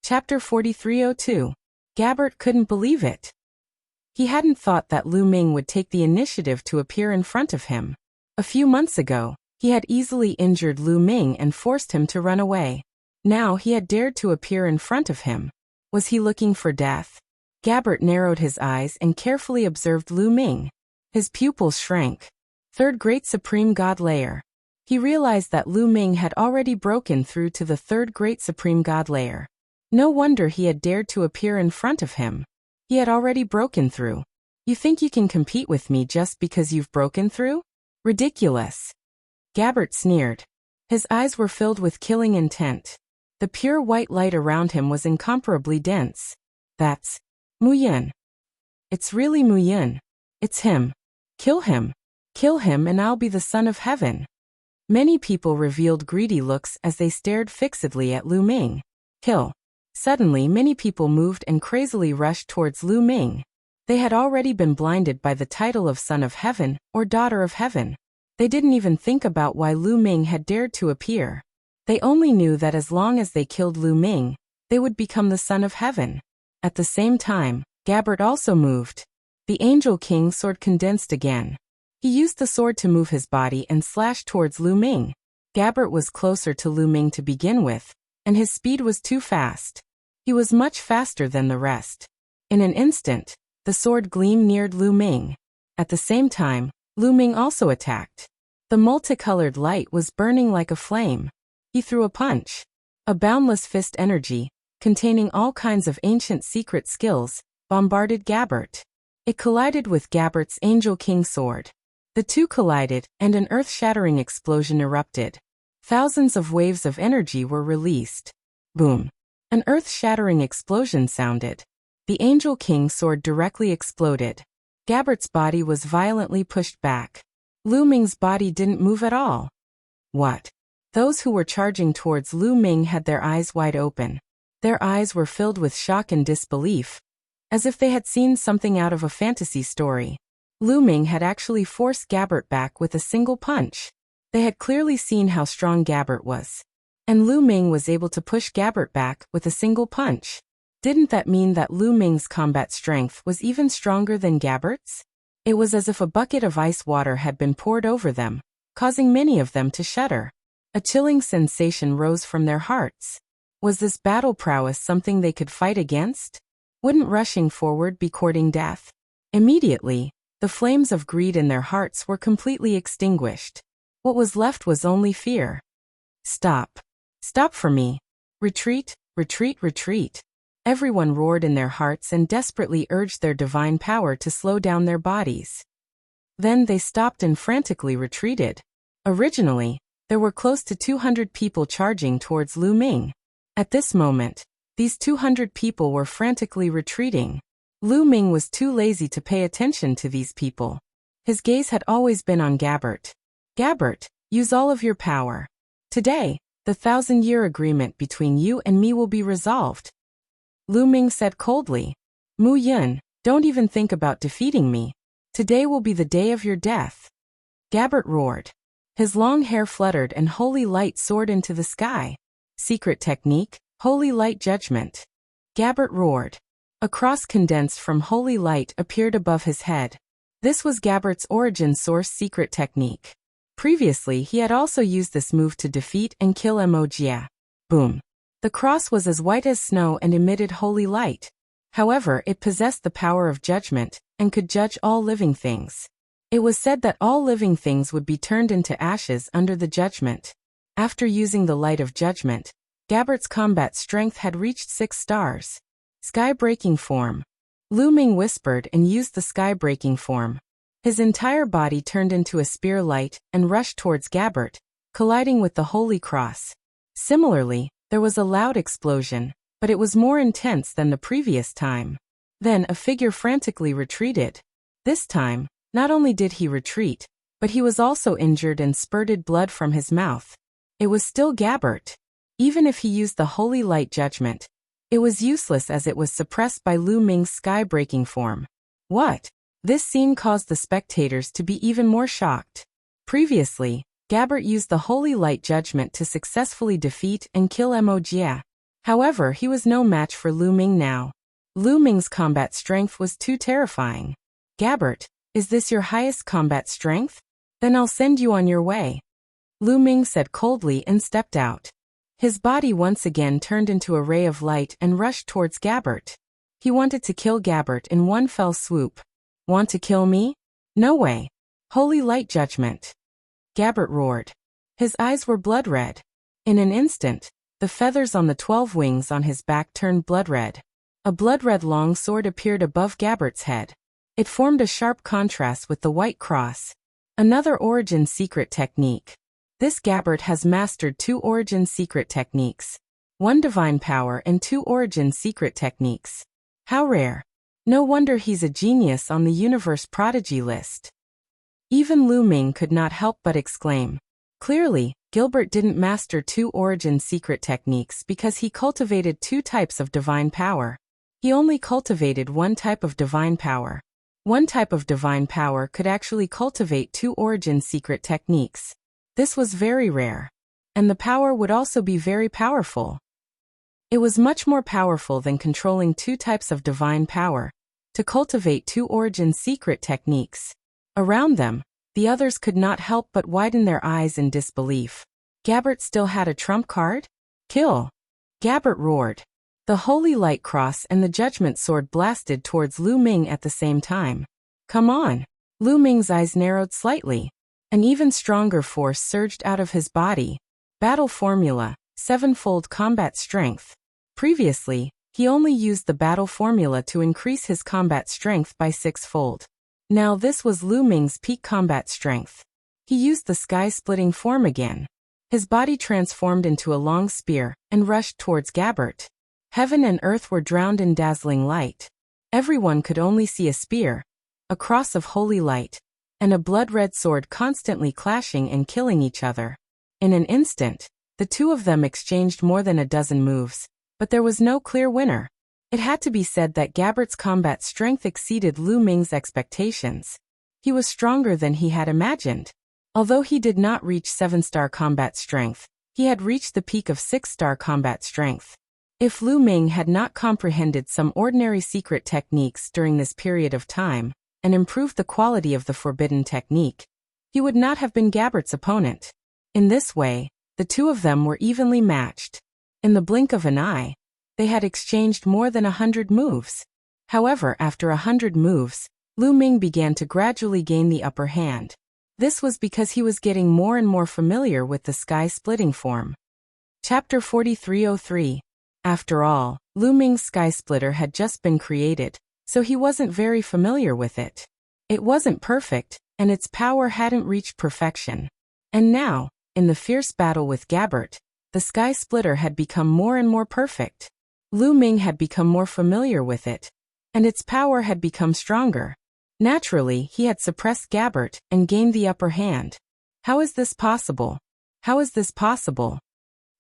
Chapter 4302. Gabbert couldn't believe it. He hadn't thought that Lu Ming would take the initiative to appear in front of him. A few months ago, he had easily injured Lu Ming and forced him to run away. Now he had dared to appear in front of him. Was he looking for death? Gabbert narrowed his eyes and carefully observed Lu Ming. His pupils shrank. Third Great Supreme God Layer. He realized that Lu Ming had already broken through to the Third Great Supreme God Layer. No wonder he had dared to appear in front of him. He had already broken through. You think you can compete with me just because you've broken through? Ridiculous. Gabbert sneered. His eyes were filled with killing intent. The pure white light around him was incomparably dense. That's Mu Yin. It's really Mu Yin. It's him. Kill him. Kill him and I'll be the son of heaven. Many people revealed greedy looks as they stared fixedly at Lu Ming. Kill. Suddenly many people moved and crazily rushed towards Lu Ming. They had already been blinded by the title of Son of Heaven or Daughter of Heaven. They didn't even think about why Lu Ming had dared to appear. They only knew that as long as they killed Lu Ming, they would become the Son of Heaven. At the same time, Gabbert also moved. The Angel King's sword condensed again. He used the sword to move his body and slashed towards Lu Ming. Gabbert was closer to Lu Ming to begin with, and his speed was too fast. He was much faster than the rest. In an instant, the sword gleam neared Lu Ming. At the same time, Lu Ming also attacked. The multicolored light was burning like a flame. He threw a punch. A boundless fist energy, containing all kinds of ancient secret skills, bombarded Gabbert. It collided with Gabbert's Angel King sword. The two collided, and an earth-shattering explosion erupted. Thousands of waves of energy were released. Boom. An earth-shattering explosion sounded. The Angel King sword directly exploded. Gabbert's body was violently pushed back. Lu Ming's body didn't move at all. What? Those who were charging towards Lu Ming had their eyes wide open. Their eyes were filled with shock and disbelief, as if they had seen something out of a fantasy story. Lu Ming had actually forced Gabbert back with a single punch. They had clearly seen how strong Gabbert was. And Lu Ming was able to push Gabbert back with a single punch. Didn't that mean that Lu Ming's combat strength was even stronger than Gabbert's? It was as if a bucket of ice water had been poured over them, causing many of them to shudder. A chilling sensation rose from their hearts. Was this battle prowess something they could fight against? Wouldn't rushing forward be courting death? Immediately, the flames of greed in their hearts were completely extinguished. What was left was only fear. Stop. Stop for me. Retreat, retreat, retreat. Everyone roared in their hearts and desperately urged their divine power to slow down their bodies. Then they stopped and frantically retreated. Originally, there were close to 200 people charging towards Lu Ming. At this moment, these 200 people were frantically retreating. Lu Ming was too lazy to pay attention to these people. His gaze had always been on Gabbert. Gabbert, use all of your power. Today, the 1,000-year agreement between you and me will be resolved. Lu Ming said coldly. Mu Yin, don't even think about defeating me. Today will be the day of your death. Gabbert roared. His long hair fluttered and holy light soared into the sky. Secret technique, holy light judgment. Gabbert roared. A cross condensed from holy light appeared above his head. This was Gabbert's origin source secret technique. Previously he had also used this move to defeat and kill Mo. Boom. The cross was as white as snow and emitted holy light. However, it possessed the power of judgment, and could judge all living things. It was said that all living things would be turned into ashes under the judgment. After using the light of judgment, Gabbert's combat strength had reached 6 stars. Sky-breaking form. Lu Ming whispered and used the sky-breaking form. His entire body turned into a spear light and rushed towards Gabbert, colliding with the holy cross. Similarly, there was a loud explosion, but it was more intense than the previous time. Then a figure frantically retreated. This time, not only did he retreat, but he was also injured and spurted blood from his mouth. It was still Gabbert. Even if he used the holy light judgment, it was useless as it was suppressed by Lu Ming's sky-breaking form. What? This scene caused the spectators to be even more shocked. Previously, Gabbert used the holy light judgment to successfully defeat and kill Mo. However, he was no match for Lu Ming now. Lu Ming's combat strength was too terrifying. "Gabbert, is this your highest combat strength? Then I'll send you on your way," Lu Ming said coldly and stepped out. His body once again turned into a ray of light and rushed towards Gabbert. He wanted to kill Gabbert in one fell swoop. "Want to kill me? No way. Holy light judgment," Gabbert roared. His eyes were blood red. In an instant, the feathers on the 12 wings on his back turned blood red. A blood-red longsword appeared above Gabbert's head. It formed a sharp contrast with the white cross. Another origin secret technique. This Gabbert has mastered 2 origin secret techniques. 1 divine power and 2 origin secret techniques. How rare. No wonder he's a genius on the universe prodigy list. Even Lu Ming could not help but exclaim. Clearly, Gilbert didn't master 2 origin secret techniques because he cultivated 2 types of divine power. He only cultivated 1 type of divine power. 1 type of divine power could actually cultivate 2 origin secret techniques. This was very rare. And the power would also be very powerful. It was much more powerful than controlling 2 types of divine power. To cultivate 2 origin secret techniques. Around them, the others could not help but widen their eyes in disbelief. Gabbert still had a trump card? Kill! Gabbert roared. The Holy Light Cross and the Judgment Sword blasted towards Lu Ming at the same time. Come on! Lu Ming's eyes narrowed slightly. An even stronger force surged out of his body. Battle Formula, 7-fold combat strength. Previously, he only used the battle formula to increase his combat strength by 6-fold. Now this was Lu Ming's peak combat strength. He used the sky-splitting form again. His body transformed into a long spear and rushed towards Gabbert. Heaven and earth were drowned in dazzling light. Everyone could only see a spear, a cross of holy light, and a blood-red sword constantly clashing and killing each other. In an instant, the 2 of them exchanged more than a dozen moves, but there was no clear winner. It had to be said that Gabbert's combat strength exceeded Lu Ming's expectations. He was stronger than he had imagined. Although he did not reach 7-star combat strength, he had reached the peak of 6-star combat strength. If Lu Ming had not comprehended some ordinary secret techniques during this period of time, and improved the quality of the forbidden technique, he would not have been Gabbert's opponent. In this way, the 2 of them were evenly matched. In the blink of an eye, they had exchanged more than 100 moves. However, after 100 moves, Lu Ming began to gradually gain the upper hand. This was because he was getting more and more familiar with the sky-splitting form. Chapter 4303. After all, Lu Ming's Sky Splitter had just been created, so he wasn't very familiar with it. It wasn't perfect, and its power hadn't reached perfection. And now, in the fierce battle with Gabbert, the Sky Splitter had become more and more perfect. Lu Ming had become more familiar with it, and its power had become stronger. Naturally, he had suppressed Gabbert and gained the upper hand. How is this possible? How is this possible?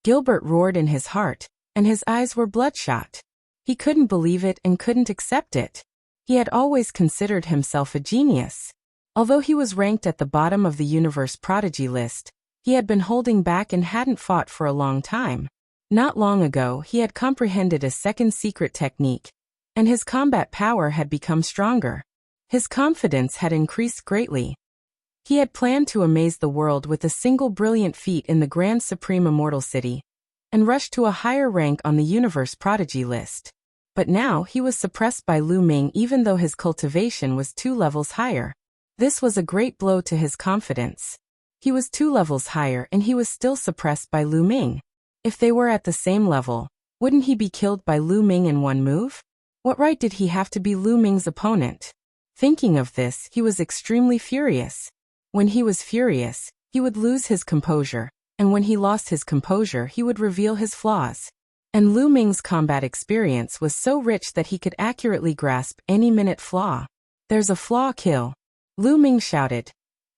Gilbert roared in his heart, and his eyes were bloodshot. He couldn't believe it and couldn't accept it. He had always considered himself a genius. Although he was ranked at the bottom of the universe prodigy list, he had been holding back and hadn't fought for a long time. Not long ago, he had comprehended a second secret technique, and his combat power had become stronger. His confidence had increased greatly. He had planned to amaze the world with a single brilliant feat in the Grand Supreme Immortal City, and rushed to a higher rank on the universe prodigy list. But now he was suppressed by Lu Ming even though his cultivation was 2 levels higher. This was a great blow to his confidence. He was 2 levels higher and he was still suppressed by Lu Ming. If they were at the same level, wouldn't he be killed by Lu Ming in one move? What right did he have to be Lu Ming's opponent? Thinking of this, he was extremely furious. When he was furious, he would lose his composure, and when he lost his composure he would reveal his flaws. And Lu Ming's combat experience was so rich that he could accurately grasp any minute flaw. There's a flaw, kill! Lu Ming shouted.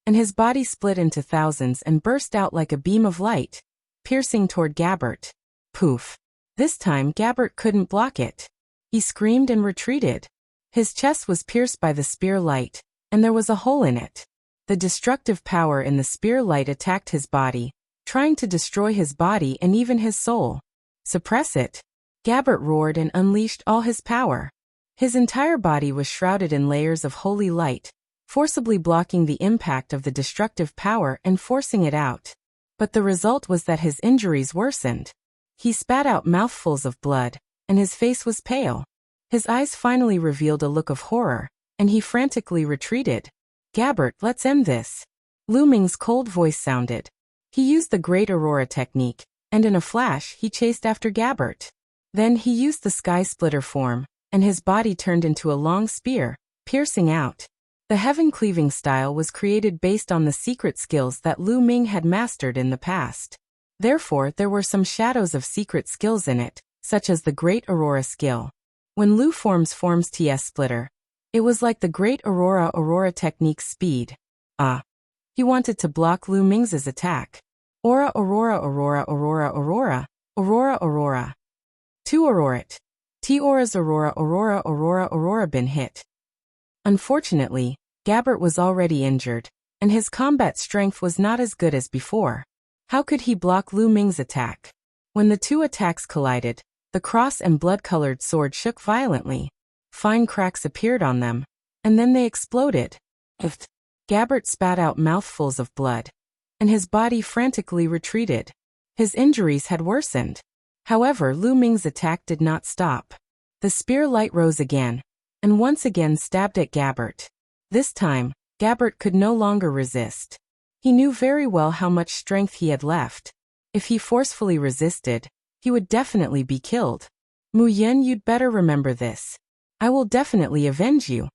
And his body split into thousands and burst out like a beam of light, piercing toward Gabbert. Poof! This time Gabbert couldn't block it. He screamed and retreated. His chest was pierced by the spear light, and there was a hole in it. The destructive power in the spear light attacked his body, trying to destroy his body and even his soul. Suppress it. Gabbert roared and unleashed all his power. His entire body was shrouded in layers of holy light, forcibly blocking the impact of the destructive power and forcing it out. But the result was that his injuries worsened. He spat out mouthfuls of blood, and his face was pale. His eyes finally revealed a look of horror, and he frantically retreated. Gabbert, let's end this. Lu Ming's cold voice sounded. He used the Great Aurora technique, and in a flash he chased after Gabbert. Then he used the Sky Splitter form, and his body turned into a long spear, piercing out. The heaven-cleaving style was created based on the secret skills that Lu Ming had mastered in the past. Therefore, there were some shadows of secret skills in it, such as the Great Aurora skill. When Lu forms TS Splitter, it was like the Great Aurora technique's speed. He wanted to block Lu Ming's attack. Aurora. 2 Aurorat. T-Aura's Aurora been hit. Unfortunately, Gabbert was already injured, and his combat strength was not as good as before. How could he block Lu Ming's attack? When the two attacks collided, the cross and blood-colored sword shook violently. Fine cracks appeared on them, and then they exploded. Gabbert spat out mouthfuls of blood, and his body frantically retreated. His injuries had worsened. However, Lu Ming's attack did not stop. The spear light rose again, and once again stabbed at Gabbert. This time, Gabbert could no longer resist. He knew very well how much strength he had left. If he forcefully resisted, he would definitely be killed. Mu Yin, you'd better remember this. I will definitely avenge you.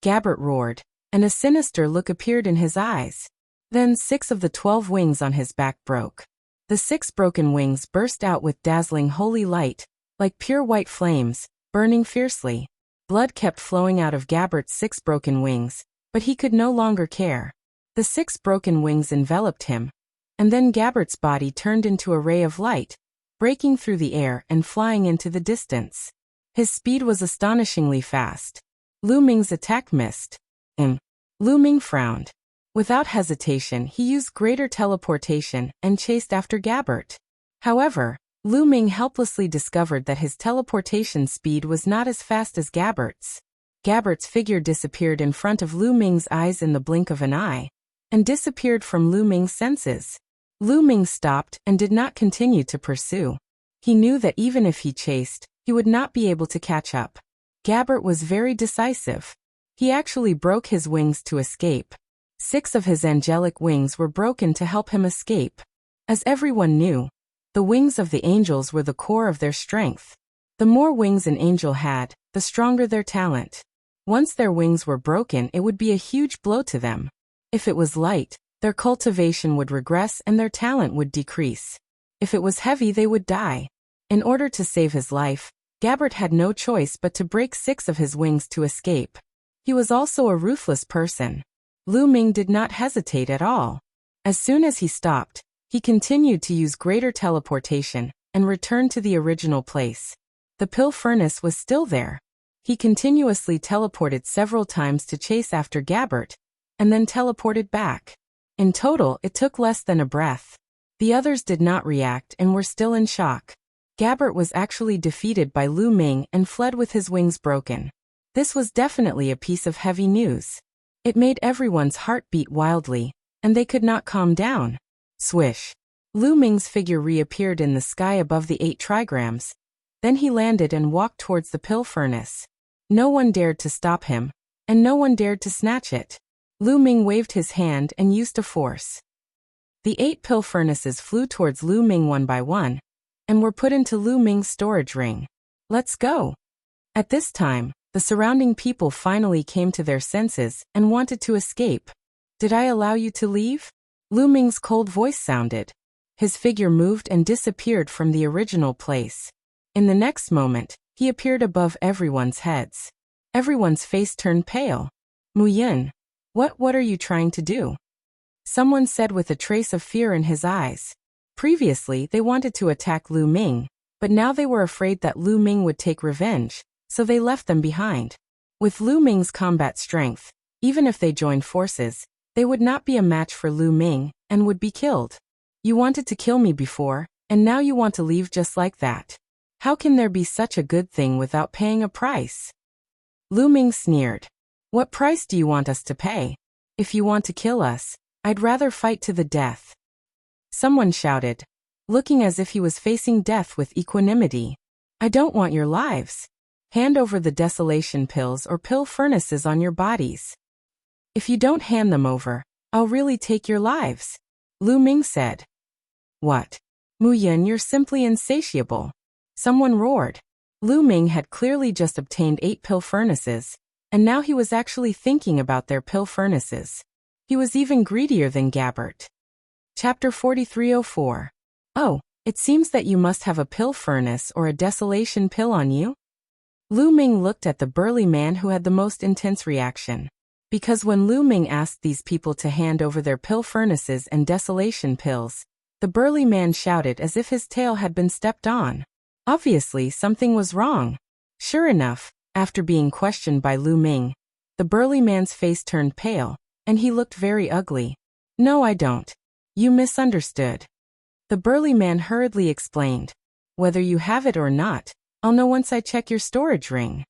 Gabbert roared, and a sinister look appeared in his eyes. Then 6 of the 12 wings on his back broke. The 6 broken wings burst out with dazzling holy light, like pure white flames, burning fiercely. Blood kept flowing out of Gabbert's 6 broken wings, but he could no longer care. The 6 broken wings enveloped him, and then Gabbert's body turned into a ray of light, breaking through the air and flying into the distance. His speed was astonishingly fast. Lu Ming's attack missed. Lu Ming frowned. Without hesitation, he used greater teleportation and chased after Gabbert. However, Lu Ming helplessly discovered that his teleportation speed was not as fast as Gabbert's. Gabbert's figure disappeared in front of Lu Ming's eyes in the blink of an eye, and disappeared from Lu Ming's senses. Lu Ming stopped and did not continue to pursue. He knew that even if he chased, he would not be able to catch up. Gabbert was very decisive. He actually broke his wings to escape. 6 of his angelic wings were broken to help him escape. As everyone knew, the wings of the angels were the core of their strength. The more wings an angel had, the stronger their talent. Once their wings were broken, it would be a huge blow to them. If it was light, their cultivation would regress and their talent would decrease. If it was heavy, they would die. In order to save his life, Gabbert had no choice but to break 6 of his wings to escape. He was also a ruthless person. Lu Ming did not hesitate at all. As soon as he stopped, he continued to use greater teleportation and returned to the original place. The pill furnace was still there. He continuously teleported several times to chase after Gabbert, and then teleported back. In total, it took less than a breath. The others did not react and were still in shock. Gabbert was actually defeated by Lu Ming and fled with his wings broken. This was definitely a piece of heavy news. It made everyone's heart beat wildly, and they could not calm down. Swish. Lu Ming's figure reappeared in the sky above the 8 trigrams. Then he landed and walked towards the pill furnace. No one dared to stop him, and no one dared to snatch it. Lu Ming waved his hand and used a force. The 8 pill furnaces flew towards Lu Ming one by one, and were put into Lu Ming's storage ring. Let's go. At this time, the surrounding people finally came to their senses and wanted to escape. Did I allow you to leave? Lu Ming's cold voice sounded. His figure moved and disappeared from the original place. In the next moment, he appeared above everyone's heads. Everyone's face turned pale. Mu Yin, what are you trying to do? Someone said with a trace of fear in his eyes. Previously, they wanted to attack Lu Ming, but now they were afraid that Lu Ming would take revenge, so they left them behind. With Lu Ming's combat strength, even if they joined forces, they would not be a match for Lu Ming, and would be killed. You wanted to kill me before, and now you want to leave just like that. How can there be such a good thing without paying a price? Lu Ming sneered. What price do you want us to pay? If you want to kill us, I'd rather fight to the death. Someone shouted, looking as if he was facing death with equanimity. I don't want your lives. Hand over the desolation pills or pill furnaces on your bodies. If you don't hand them over, I'll really take your lives, Lu Ming said. What? Mu Yun, you're simply insatiable. Someone roared. Lu Ming had clearly just obtained 8 pill furnaces, and now he was actually thinking about their pill furnaces. He was even greedier than Gabbert. Chapter 4304. Oh, it seems that you must have a pill furnace or a desolation pill on you? Lu Ming looked at the burly man who had the most intense reaction. Because when Lu Ming asked these people to hand over their pill furnaces and desolation pills, the burly man shouted as if his tail had been stepped on. Obviously, something was wrong. Sure enough, after being questioned by Lu Ming, the burly man's face turned pale, and he looked very ugly. No, I don't. You misunderstood. The burly man hurriedly explained. Whether you have it or not, I'll know once I check your storage ring.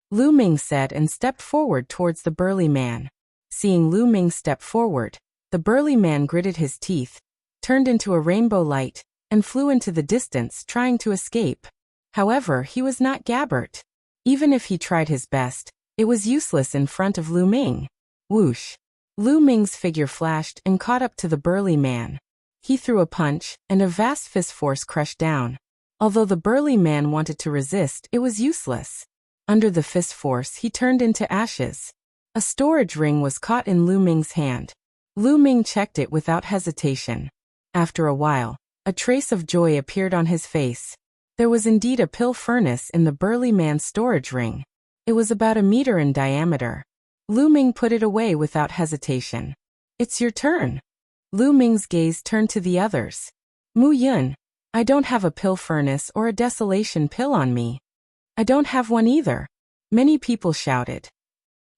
Lu Ming said and stepped forward towards the burly man. Seeing Lu Ming step forward, the burly man gritted his teeth, turned into a rainbow light, and flew into the distance trying to escape. However, he was not Gabbert. Even if he tried his best, it was useless in front of Lu Ming. Whoosh! Lu Ming's figure flashed and caught up to the burly man. He threw a punch, and a vast fist force crushed down. Although the burly man wanted to resist, it was useless. Under the fist force, he turned into ashes. A storage ring was caught in Lu Ming's hand. Lu Ming checked it without hesitation. After a while, a trace of joy appeared on his face. There was indeed a pill furnace in the burly man's storage ring. It was about 1 meter in diameter. Lu Ming put it away without hesitation. It's your turn. Lu Ming's gaze turned to the others. Mu Yun, I don't have a pill furnace or a desolation pill on me. I don't have one either. Many people shouted.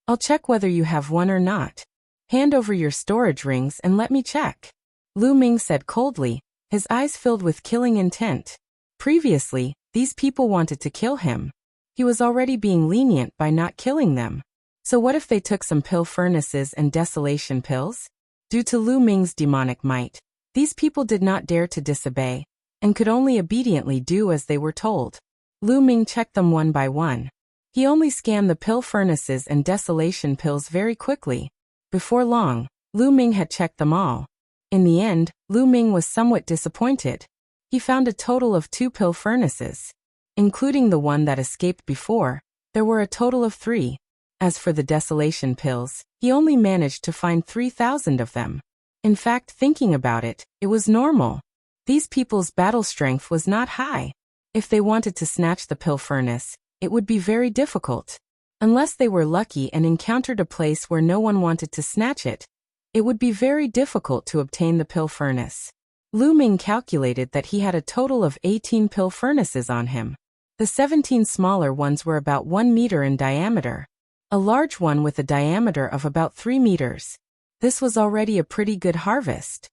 I'll check whether you have one or not. Hand over your storage rings and let me check. Lu Ming said coldly, his eyes filled with killing intent. Previously, these people wanted to kill him. He was already being lenient by not killing them. So what if they took some pill furnaces and desolation pills? Due to Lu Ming's demonic might, these people did not dare to disobey, and could only obediently do as they were told. Lu Ming checked them one by one. He only scanned the pill furnaces and desolation pills very quickly. Before long, Lu Ming had checked them all. In the end, Lu Ming was somewhat disappointed. He found a total of 2 pill furnaces. Including the one that escaped before, there were a total of 3. As for the desolation pills, he only managed to find 3,000 of them. In fact, thinking about it, it was normal. These people's battle strength was not high. If they wanted to snatch the pill furnace, it would be very difficult. Unless they were lucky and encountered a place where no one wanted to snatch it, it would be very difficult to obtain the pill furnace. Lu Ming calculated that he had a total of 18 pill furnaces on him. The 17 smaller ones were about 1 meter in diameter. A large one with a diameter of about 3 meters. This was already a pretty good harvest.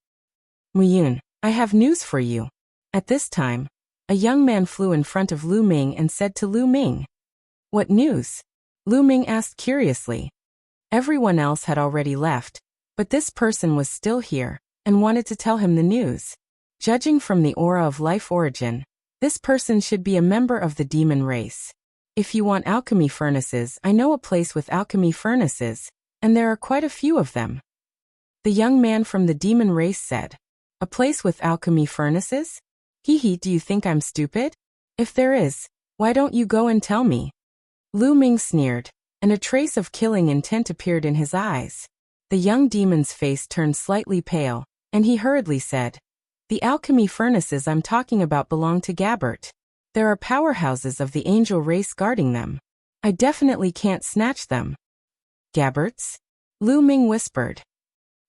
Mu Yun, I have news for you. At this time, a young man flew in front of Lu Ming and said to Lu Ming. What news? Lu Ming asked curiously. Everyone else had already left, but this person was still here, and wanted to tell him the news. Judging from the aura of life origin, this person should be a member of the demon race. If you want alchemy furnaces, I know a place with alchemy furnaces, and there are quite a few of them. The young man from the demon race said. A place with alchemy furnaces? Hee hee, do you think I'm stupid? If there is, why don't you go and tell me? Lu Ming sneered, and a trace of killing intent appeared in his eyes. The young demon's face turned slightly pale, and he hurriedly said, The alchemy furnaces I'm talking about belong to Gabbert. There are powerhouses of the angel race guarding them. I definitely can't snatch them. Gabbert's? Lu Ming whispered.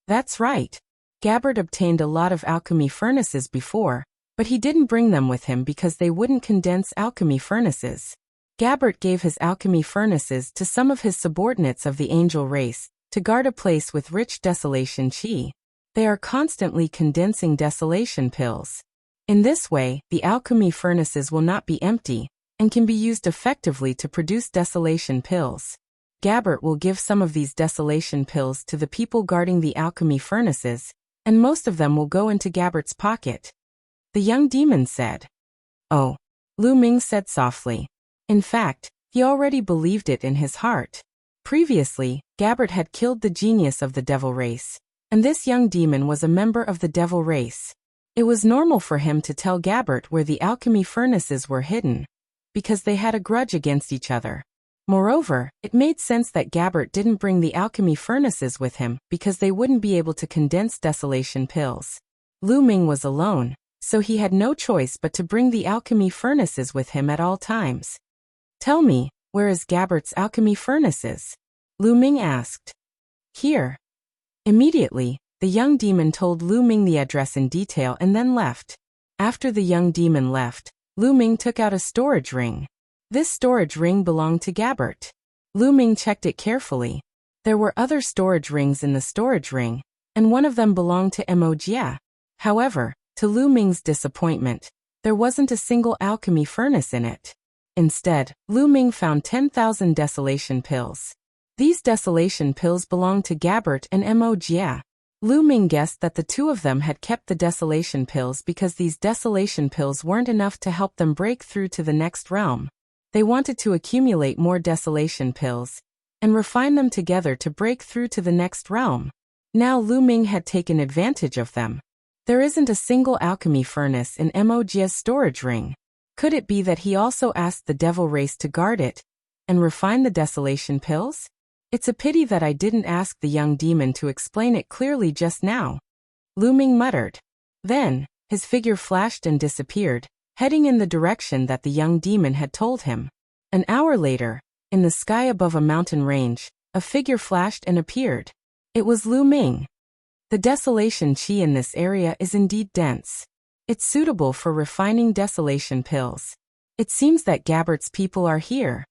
That's right. Gabbert obtained a lot of alchemy furnaces before, but he didn't bring them with him because they wouldn't condense alchemy furnaces. Gabbert gave his alchemy furnaces to some of his subordinates of the angel race, to guard a place with rich desolation chi. They are constantly condensing desolation pills. In this way, the alchemy furnaces will not be empty, and can be used effectively to produce desolation pills. Gabbert will give some of these desolation pills to the people guarding the alchemy furnaces, and most of them will go into Gabbert's pocket. The young demon said. Oh. Lu Ming said softly. In fact, he already believed it in his heart. Previously, Gabbert had killed the genius of the devil race, and this young demon was a member of the devil race. It was normal for him to tell Gabbert where the alchemy furnaces were hidden, because they had a grudge against each other. Moreover, it made sense that Gabbert didn't bring the alchemy furnaces with him because they wouldn't be able to condense desolation pills. Lu Ming was alone, so he had no choice but to bring the alchemy furnaces with him at all times. Tell me, where is Gabbert's alchemy furnaces? Lu Ming asked. Here. Immediately, the young demon told Lu Ming the address in detail and then left. After the young demon left, Lu Ming took out a storage ring. This storage ring belonged to Gabbert. Lu Ming checked it carefully. There were other storage rings in the storage ring, and one of them belonged to Mo Jia. However, to Lu Ming's disappointment, there wasn't a single alchemy furnace in it. Instead, Lu Ming found 10,000 desolation pills. These desolation pills belonged to Gabbert and Mo Jia. Lu Ming guessed that the two of them had kept the desolation pills because these desolation pills weren't enough to help them break through to the next realm. They wanted to accumulate more desolation pills and refine them together to break through to the next realm. Now Lu Ming had taken advantage of them. There isn't a single alchemy furnace in Mo Jia's storage ring. Could it be that he also asked the devil race to guard it and refine the desolation pills? It's a pity that I didn't ask the young demon to explain it clearly just now. Lu Ming muttered. Then, his figure flashed and disappeared, heading in the direction that the young demon had told him. An hour later, in the sky above a mountain range, a figure flashed and appeared. It was Lu Ming. The desolation chi in this area is indeed dense. It's suitable for refining desolation pills. It seems that Gabbert's people are here.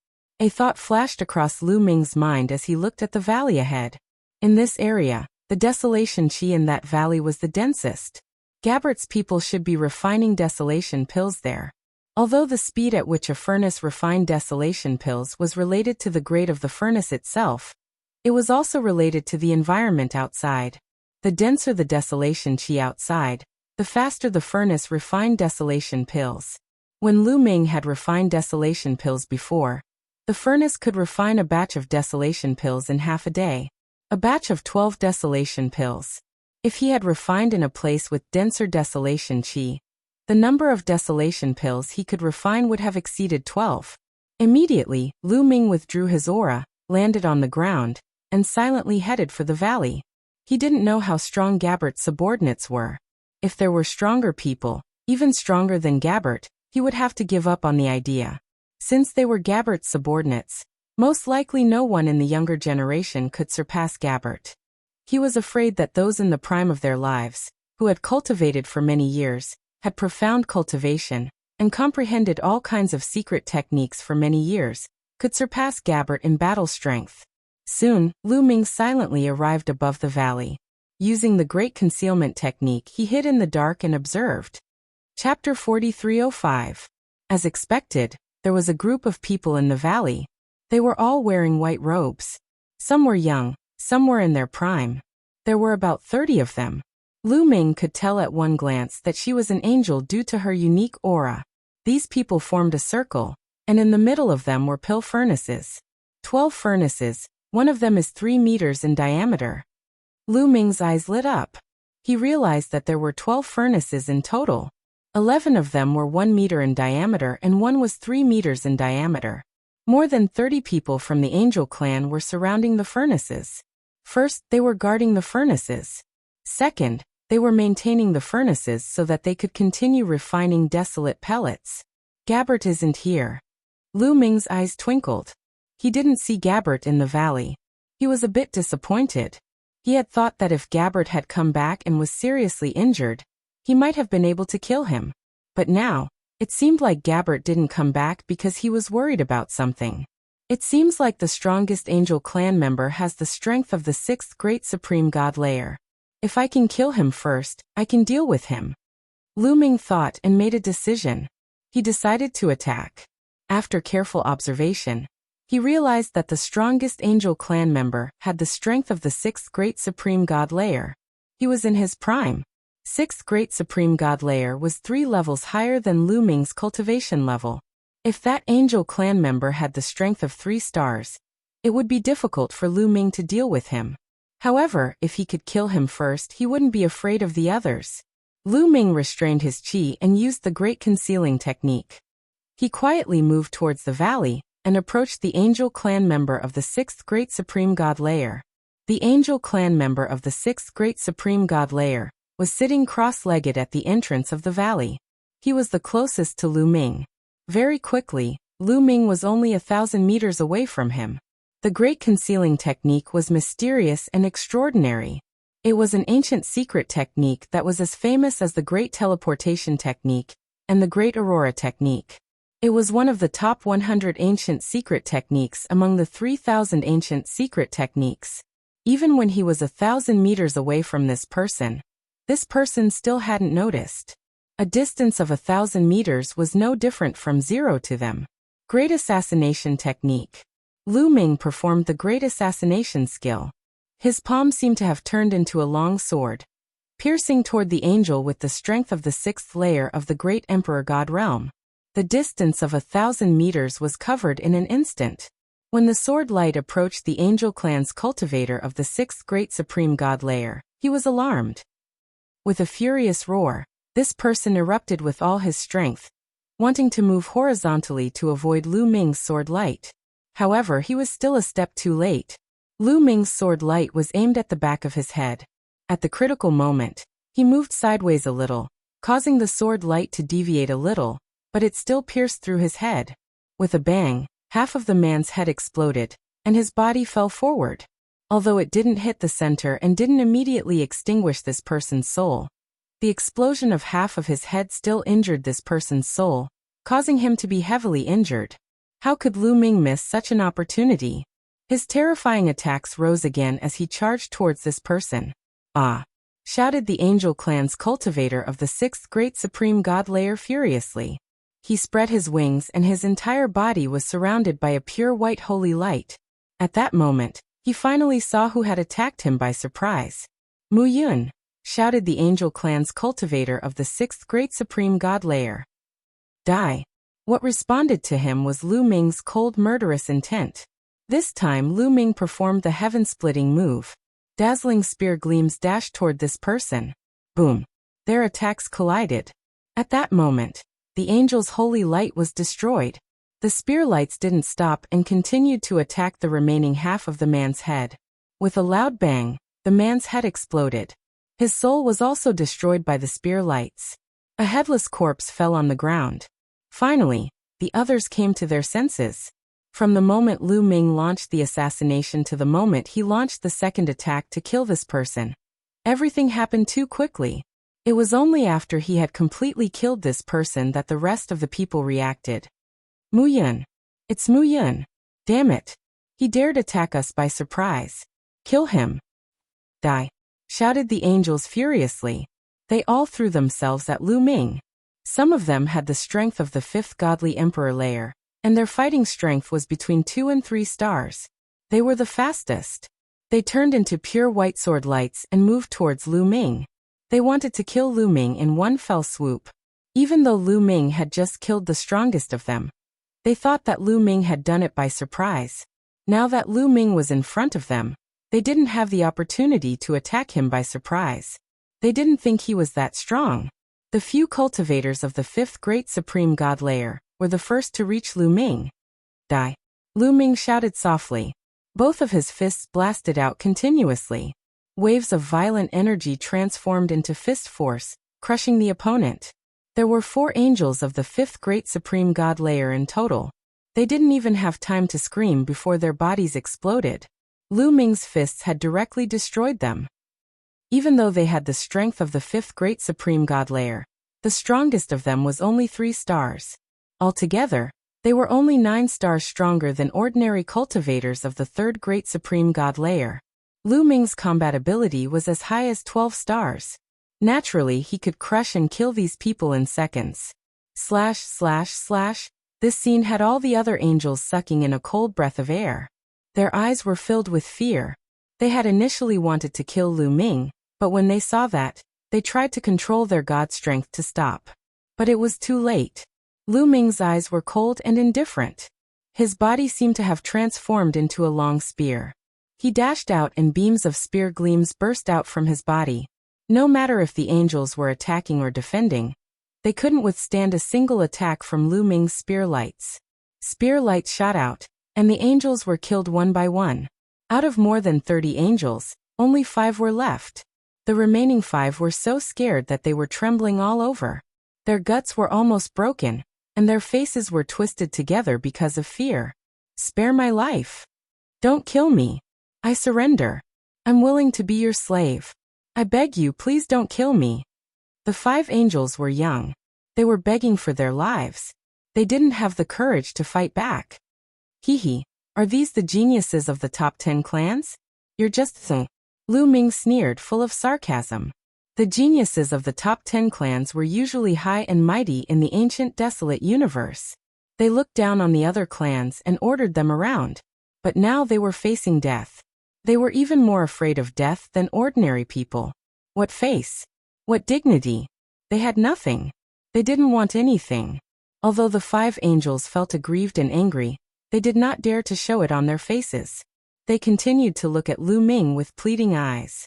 A thought flashed across Lu Ming's mind as he looked at the valley ahead. In this area, the desolation chi in that valley was the densest. Gabbert's people should be refining desolation pills there. Although the speed at which a furnace refined desolation pills was related to the grade of the furnace itself, it was also related to the environment outside. The denser the desolation chi outside, the faster the furnace refined desolation pills. When Lu Ming had refined desolation pills before, the furnace could refine a batch of desolation pills in half a day. A batch of 12 desolation pills. If he had refined in a place with denser desolation chi, the number of desolation pills he could refine would have exceeded 12. Immediately, Lu Ming withdrew his aura, landed on the ground, and silently headed for the valley. He didn't know how strong Gabbert's subordinates were. If there were stronger people, even stronger than Gabbert, he would have to give up on the idea. Since they were Gabbert's subordinates, most likely no one in the younger generation could surpass Gabbert. He was afraid that those in the prime of their lives, who had cultivated for many years, had profound cultivation, and comprehended all kinds of secret techniques for many years, could surpass Gabbert in battle strength. Soon, Lu Ming silently arrived above the valley. Using the great concealment technique, he hid in the dark and observed. Chapter 4305. As expected, there was a group of people in the valley. They were all wearing white robes. Some were young, some were in their prime. There were about 30 of them. Lu Ming could tell at one glance that she was an angel due to her unique aura. These people formed a circle, and in the middle of them were pill furnaces. 12 furnaces, one of them is 3 meters in diameter. Lu Ming's eyes lit up. He realized that there were 12 furnaces in total. 11 of them were 1 meter in diameter and one was 3 meters in diameter. More than 30 people from the Angel clan were surrounding the furnaces. First, they were guarding the furnaces. Second, they were maintaining the furnaces so that they could continue refining desolate pellets. Gabbert isn't here. Lu Ming's eyes twinkled. He didn't see Gabbert in the valley. He was a bit disappointed. He had thought that if Gabbert had come back and was seriously injured, he might have been able to kill him. But now, it seemed like Gabbert didn't come back because he was worried about something. It seems like the strongest Angel clan member has the strength of the 6th Great Supreme God layer. If I can kill him first, I can deal with him. Lu Ming thought and made a decision. He decided to attack. After careful observation, he realized that the strongest angel clan member had the strength of the sixth great supreme god layer. He was in his prime. Sixth great supreme god layer was 3 levels higher than Lu Ming's cultivation level. If that angel clan member had the strength of 3 stars, it would be difficult for Lu Ming to deal with him. However, if he could kill him first, he wouldn't be afraid of the others. Lu Ming restrained his qi and used the great concealing technique. He quietly moved towards the valley and approached the angel clan member of the sixth great supreme god layer. The angel clan member of the sixth great supreme god layer was sitting cross-legged at the entrance of the valley. He was the closest to Lu Ming. Very quickly, Lu Ming was only 1,000 meters away from him. The great concealing technique was mysterious and extraordinary. It was an ancient secret technique that was as famous as the great teleportation technique and the great aurora technique. It was one of the top 100 ancient secret techniques among the 3,000 ancient secret techniques. Even when he was 1,000 meters away from this person still hadn't noticed. A distance of 1,000 meters was no different from 0 to them. Great assassination technique. Lu Ming performed the great assassination skill. His palm seemed to have turned into a long sword, piercing toward the angel with the strength of the 6th layer of the great emperor god realm. The distance of 1,000 meters was covered in an instant. When the sword light approached the angel clan's cultivator of the 6th great supreme god layer, he was alarmed. With a furious roar, this person erupted with all his strength, wanting to move horizontally to avoid Lu Ming's sword light. However, he was still a step too late. Lu Ming's sword light was aimed at the back of his head. At the critical moment, he moved sideways a little, causing the sword light to deviate a little, but it still pierced through his head. With a bang, half of the man's head exploded, and his body fell forward. Although it didn't hit the center and didn't immediately extinguish this person's soul, the explosion of half of his head still injured this person's soul, causing him to be heavily injured. How could Lu Ming miss such an opportunity? His terrifying attacks rose again as he charged towards this person. "Ah!" shouted the angel clan's cultivator of the 6th great supreme god layer furiously. He spread his wings and his entire body was surrounded by a pure white holy light. At that moment, he finally saw who had attacked him by surprise. "Mu Yun!" shouted the angel clan's cultivator of the 6th great supreme god layer. "Die!" What responded to him was Lu Ming's cold murderous intent. This time Lu Ming performed the heaven-splitting move. Dazzling spear gleams dashed toward this person. Boom! Their attacks collided. At that moment, the angel's holy light was destroyed. The spear lights didn't stop and continued to attack the remaining half of the man's head. With a loud bang, the man's head exploded. His soul was also destroyed by the spear lights. A headless corpse fell on the ground. Finally, the others came to their senses. From the moment Lu Ming launched the assassination to the moment he launched the second attack to kill this person, everything happened too quickly. It was only after he had completely killed this person that the rest of the people reacted. "Mu Yun! It's Mu Yun! Damn it! He dared attack us by surprise. Kill him!" "Die!" shouted the angels furiously. They all threw themselves at Lu Ming. Some of them had the strength of the 5th godly emperor layer, and their fighting strength was between 2 and 3 stars. They were the fastest. They turned into pure white sword lights and moved towards Lu Ming. They wanted to kill Lu Ming in one fell swoop. Even though Lu Ming had just killed the strongest of them, they thought that Lu Ming had done it by surprise. Now that Lu Ming was in front of them, they didn't have the opportunity to attack him by surprise. They didn't think he was that strong. The few cultivators of the 5th great supreme god layer were the first to reach Lu Ming. "Die!" Lu Ming shouted softly. Both of his fists blasted out continuously. Waves of violent energy transformed into fist force, crushing the opponent. There were 4 angels of the 5th great supreme god layer in total. They didn't even have time to scream before their bodies exploded. Lu Ming's fists had directly destroyed them. Even though they had the strength of the 5th great supreme god layer, the strongest of them was only 3 stars. Altogether, they were only 9 stars stronger than ordinary cultivators of the 3rd great supreme god layer. Lu Ming's combat ability was as high as 12 stars. Naturally, he could crush and kill these people in seconds. Slash, slash, slash. This scene had all the other angels sucking in a cold breath of air. Their eyes were filled with fear. They had initially wanted to kill Lu Ming, but when they saw that, they tried to control their god strength to stop. But it was too late. Lu Ming's eyes were cold and indifferent. His body seemed to have transformed into a long spear. He dashed out and beams of spear gleams burst out from his body. No matter if the angels were attacking or defending, they couldn't withstand a single attack from Lu Ming's spear lights. Spear lights shot out, and the angels were killed one by one. Out of more than 30 angels, only 5 were left. The remaining 5 were so scared that they were trembling all over. Their guts were almost broken, and their faces were twisted together because of fear. Spare my life. Don't kill me. I surrender. I'm willing to be your slave. I beg you, please don't kill me. The 5 angels were young. They were begging for their lives. They didn't have the courage to fight back. Hee. Are these the geniuses of the top 10 clans? You're just so. Lu Ming sneered, full of sarcasm. The geniuses of the top 10 clans were usually high and mighty in the ancient desolate universe. They looked down on the other clans and ordered them around. But now they were facing death. They were even more afraid of death than ordinary people. What face? What dignity? They had nothing. They didn't want anything. Although the 5 angels felt aggrieved and angry, they did not dare to show it on their faces. They continued to look at Lu Ming with pleading eyes.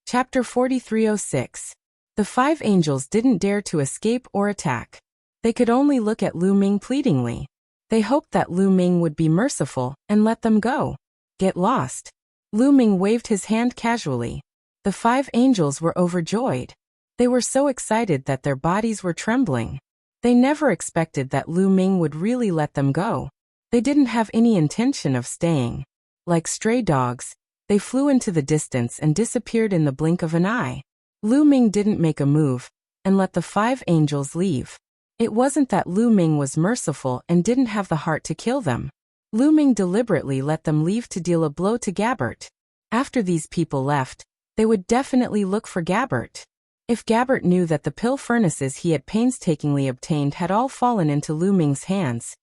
Chapter 4306. The 5 angels didn't dare to escape or attack. They could only look at Lu Ming pleadingly. They hoped that Lu Ming would be merciful and let them go. Get lost. Lu Ming waved his hand casually. The 5 angels were overjoyed. They were so excited that their bodies were trembling. They never expected that Lu Ming would really let them go. They didn't have any intention of staying. Like stray dogs, they flew into the distance and disappeared in the blink of an eye. Lu Ming didn't make a move, and let the 5 angels leave. It wasn't that Lu Ming was merciful and didn't have the heart to kill them. Lu Ming deliberately let them leave to deal a blow to Gabbert. After these people left, they would definitely look for Gabbert. If Gabbert knew that the pill furnaces he had painstakingly obtained had all fallen into Lu Ming's hands,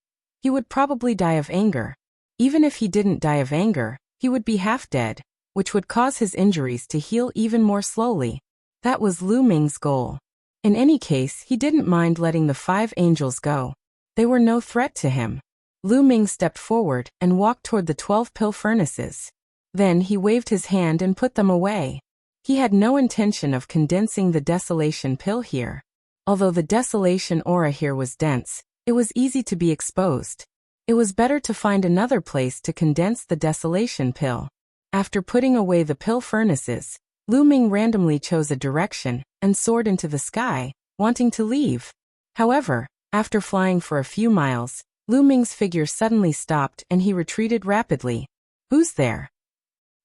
he would probably die of anger. Even if he didn't die of anger, he would be half dead, which would cause his injuries to heal even more slowly. That was Lu Ming's goal. In any case, he didn't mind letting the 5 angels go. They were no threat to him. Lu Ming stepped forward and walked toward the 12 pill furnaces. Then he waved his hand and put them away. He had no intention of condensing the desolation pill here. Although the desolation aura here was dense, it was easy to be exposed. It was better to find another place to condense the desolation pill. After putting away the pill furnaces, Lu Ming randomly chose a direction and soared into the sky, wanting to leave. However, after flying for a few miles, Lu Ming's figure suddenly stopped and he retreated rapidly. Who's there?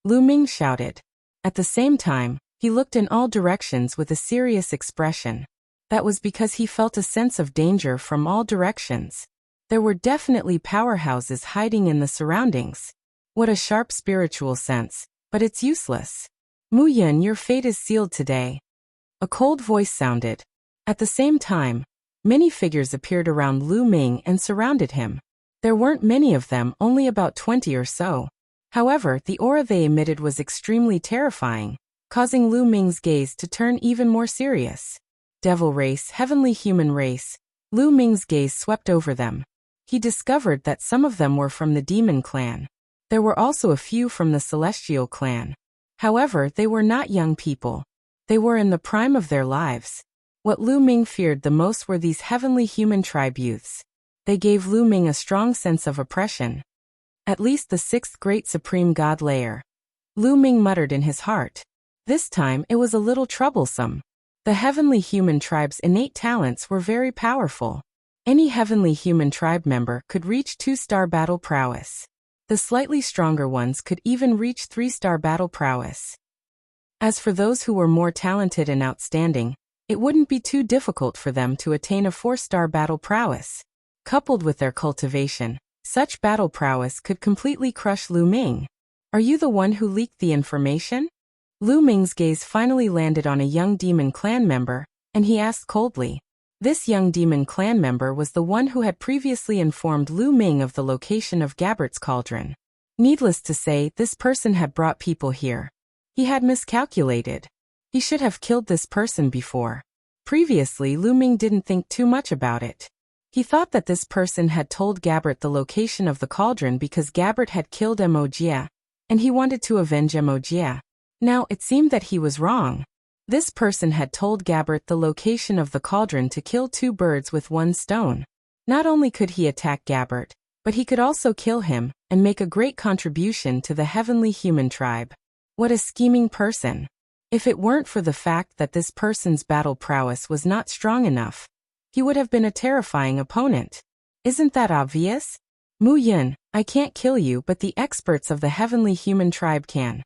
Lu Ming shouted. At the same time, he looked in all directions with a serious expression. That was because he felt a sense of danger from all directions. There were definitely powerhouses hiding in the surroundings. What a sharp spiritual sense, but it's useless. Mu Yun, your fate is sealed today. A cold voice sounded. At the same time, many figures appeared around Lu Ming and surrounded him. There weren't many of them, only about 20 or so. However, the aura they emitted was extremely terrifying, causing Lu Ming's gaze to turn even more serious. Devil race, heavenly human race. Lu Ming's gaze swept over them. He discovered that some of them were from the demon clan. There were also a few from the celestial clan. However, they were not young people. They were in the prime of their lives. What Lu Ming feared the most were these heavenly human tribe youths. They gave Lu Ming a strong sense of oppression. At least the 6th great supreme god layer. Lu Ming muttered in his heart. This time it was a little troublesome. The heavenly human tribe's innate talents were very powerful. Any heavenly human tribe member could reach 2-star battle prowess. The slightly stronger ones could even reach 3-star battle prowess. As for those who were more talented and outstanding, it wouldn't be too difficult for them to attain a 4-star battle prowess. Coupled with their cultivation, such battle prowess could completely crush Lu Ming. Are you the one who leaked the information? Lu Ming's gaze finally landed on a young demon clan member, and he asked coldly. This young demon clan member was the one who had previously informed Lu Ming of the location of Gabert's cauldron. Needless to say, this person had brought people here. He had miscalculated. He should have killed this person before. Previously, Lu Ming didn't think too much about it. He thought that this person had told Gabert the location of the cauldron because Gabert had killed Mo Jia, and he wanted to avenge Mo Jia. Now, it seemed that he was wrong. This person had told Gabert the location of the cauldron to kill two birds with one stone. Not only could he attack Gabert, but he could also kill him and make a great contribution to the heavenly human tribe. What a scheming person. If it weren't for the fact that this person's battle prowess was not strong enough, he would have been a terrifying opponent. Isn't that obvious? Mu Yun, I can't kill you, but the experts of the heavenly human tribe can.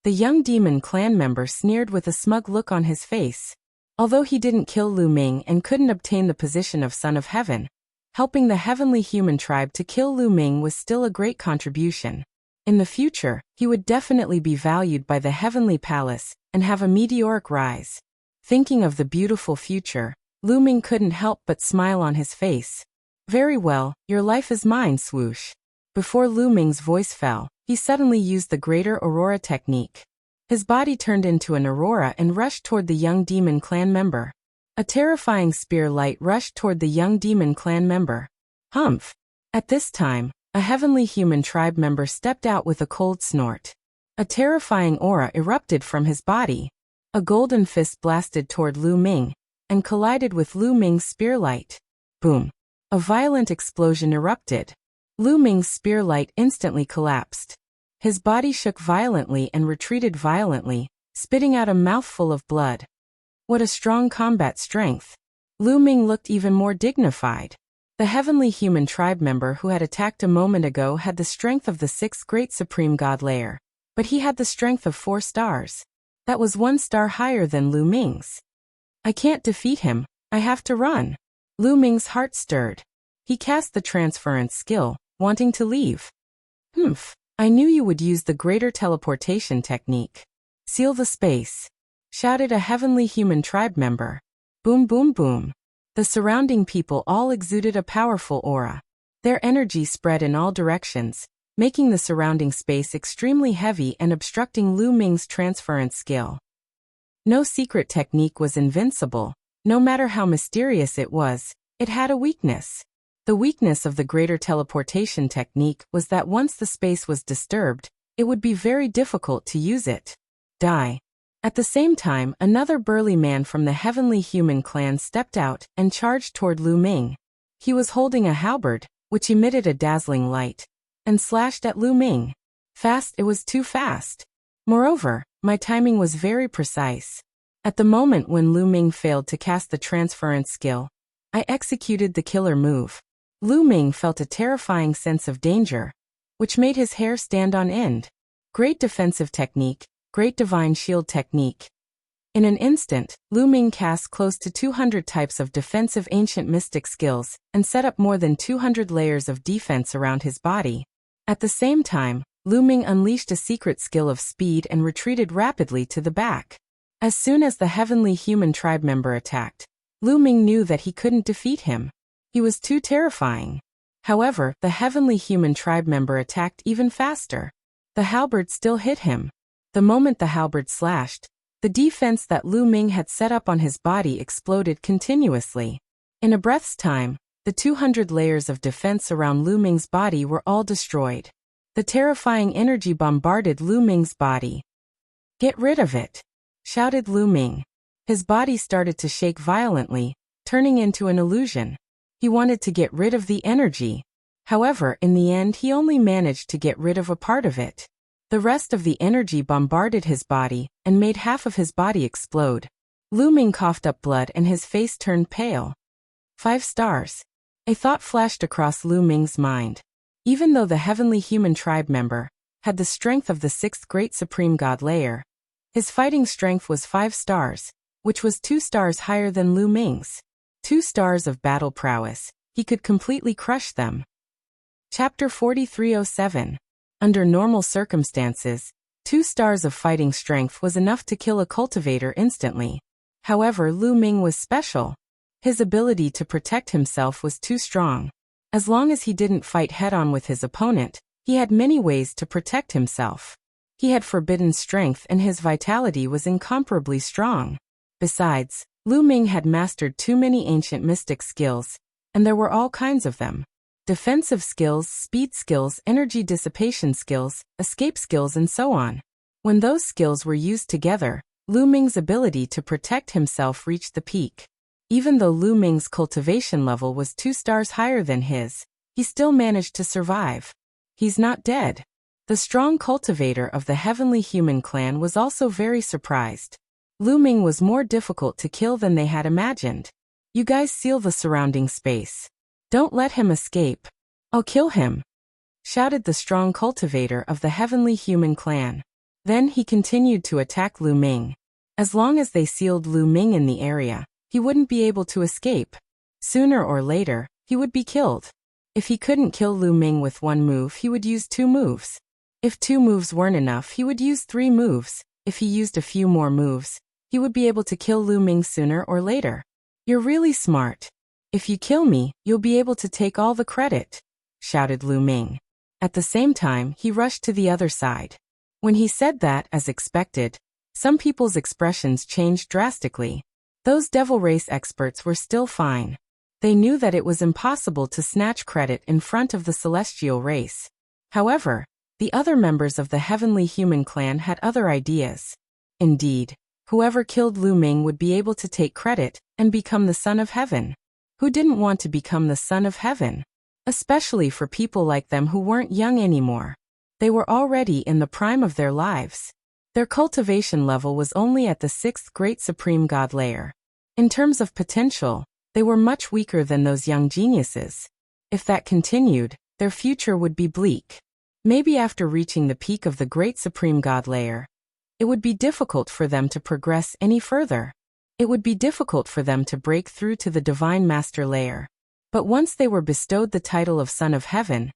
The young demon clan member sneered with a smug look on his face. Although he didn't kill Lu Ming and couldn't obtain the position of Son of Heaven, helping the heavenly human tribe to kill Lu Ming was still a great contribution. In the future, he would definitely be valued by the heavenly palace and have a meteoric rise. Thinking of the beautiful future, Lu Ming couldn't help but smile on his face. Very well, your life is mine, swoosh. Before Lu Ming's voice fell, he suddenly used the Greater Aurora technique. His body turned into an aurora and rushed toward the young demon clan member. A terrifying spear light rushed toward the young demon clan member. Humph! At this time, a heavenly human tribe member stepped out with a cold snort. A terrifying aura erupted from his body. A golden fist blasted toward Lu Ming and collided with Lu Ming's spear light. Boom! A violent explosion erupted. Lu Ming's spear light instantly collapsed. His body shook violently and retreated violently, spitting out a mouthful of blood. What a strong combat strength! Lu Ming looked even more dignified. The heavenly human tribe member who had attacked a moment ago had the strength of the sixth great supreme god layer, but he had the strength of 4 stars. That was 1 star higher than Lu Ming's. I can't defeat him, I have to run. Lu Ming's heart stirred. He cast the transference skill, wanting to leave. Humph, I knew you would use the greater teleportation technique. Seal the space, shouted a heavenly human tribe member. Boom boom boom. The surrounding people all exuded a powerful aura. Their energy spread in all directions, making the surrounding space extremely heavy and obstructing Lu Ming's transference skill. No secret technique was invincible. No matter how mysterious it was, it had a weakness. The weakness of the greater teleportation technique was that once the space was disturbed, it would be very difficult to use it. Die. At the same time, another burly man from the heavenly human clan stepped out and charged toward Lu Ming. He was holding a halberd, which emitted a dazzling light, and slashed at Lu Ming. Fast, it was too fast. Moreover, my timing was very precise. At the moment when Lu Ming failed to cast the transference skill, I executed the killer move. Lu Ming felt a terrifying sense of danger, which made his hair stand on end. Great defensive technique, great divine shield technique. In an instant, Lu Ming cast close to 200 types of defensive ancient mystic skills and set up more than 200 layers of defense around his body. At the same time, Lu Ming unleashed a secret skill of speed and retreated rapidly to the back. As soon as the heavenly human tribe member attacked, Lu Ming knew that he couldn't defeat him. He was too terrifying. However, the heavenly human tribe member attacked even faster. The halberd still hit him. The moment the halberd slashed, the defense that Lu Ming had set up on his body exploded continuously. In a breath's time, the 200 layers of defense around Lu Ming's body were all destroyed. The terrifying energy bombarded Lu Ming's body. Get rid of it, shouted Lu Ming. His body started to shake violently, turning into an illusion. He wanted to get rid of the energy. However, in the end he only managed to get rid of a part of it. The rest of the energy bombarded his body and made half of his body explode. Lu Ming coughed up blood and his face turned pale. 5 stars. A thought flashed across Lu Ming's mind. Even though the heavenly human tribe member had the strength of the 6th great supreme god layer, his fighting strength was 5 stars, which was 2 stars higher than Lu Ming's. 2 stars of battle prowess, he could completely crush them. Chapter 4307. Under normal circumstances, 2 stars of fighting strength was enough to kill a cultivator instantly. However, Lu Ming was special. His ability to protect himself was too strong. As long as he didn't fight head-on with his opponent, he had many ways to protect himself. He had forbidden strength and his vitality was incomparably strong. Besides, Lu Ming had mastered too many ancient mystic skills, and there were all kinds of them. Defensive skills, speed skills, energy dissipation skills, escape skills, and so on. When those skills were used together, Lu Ming's ability to protect himself reached the peak. Even though Lu Ming's cultivation level was 2 stars higher than his, he still managed to survive. He's not dead. The strong cultivator of the Heavenly Human clan was also very surprised. Lu Ming was more difficult to kill than they had imagined. You guys seal the surrounding space. Don't let him escape. I'll kill him, shouted the strong cultivator of the Heavenly Human clan. Then he continued to attack Lu Ming. As long as they sealed Lu Ming in the area, he wouldn't be able to escape. Sooner or later, he would be killed. If he couldn't kill Lu Ming with 1 move, he would use 2 moves. If 2 moves weren't enough, he would use 3 moves. If he used a few more moves, he would be able to kill Lu Ming sooner or later. You're really smart. If you kill me, you'll be able to take all the credit, shouted Lu Ming. At the same time, he rushed to the other side. When he said that, as expected, some people's expressions changed drastically. Those devil race experts were still fine. They knew that it was impossible to snatch credit in front of the celestial race. However, the other members of the Heavenly Human clan had other ideas. Indeed, whoever killed Lu Ming would be able to take credit and become the Son of Heaven. Who didn't want to become the Son of Heaven? Especially for people like them who weren't young anymore. They were already in the prime of their lives. Their cultivation level was only at the 6th Great Supreme God layer. In terms of potential, they were much weaker than those young geniuses. If that continued, their future would be bleak. Maybe after reaching the peak of the Great Supreme God layer, it would be difficult for them to progress any further. It would be difficult for them to break through to the Divine Master layer. But once they were bestowed the title of Son of Heaven,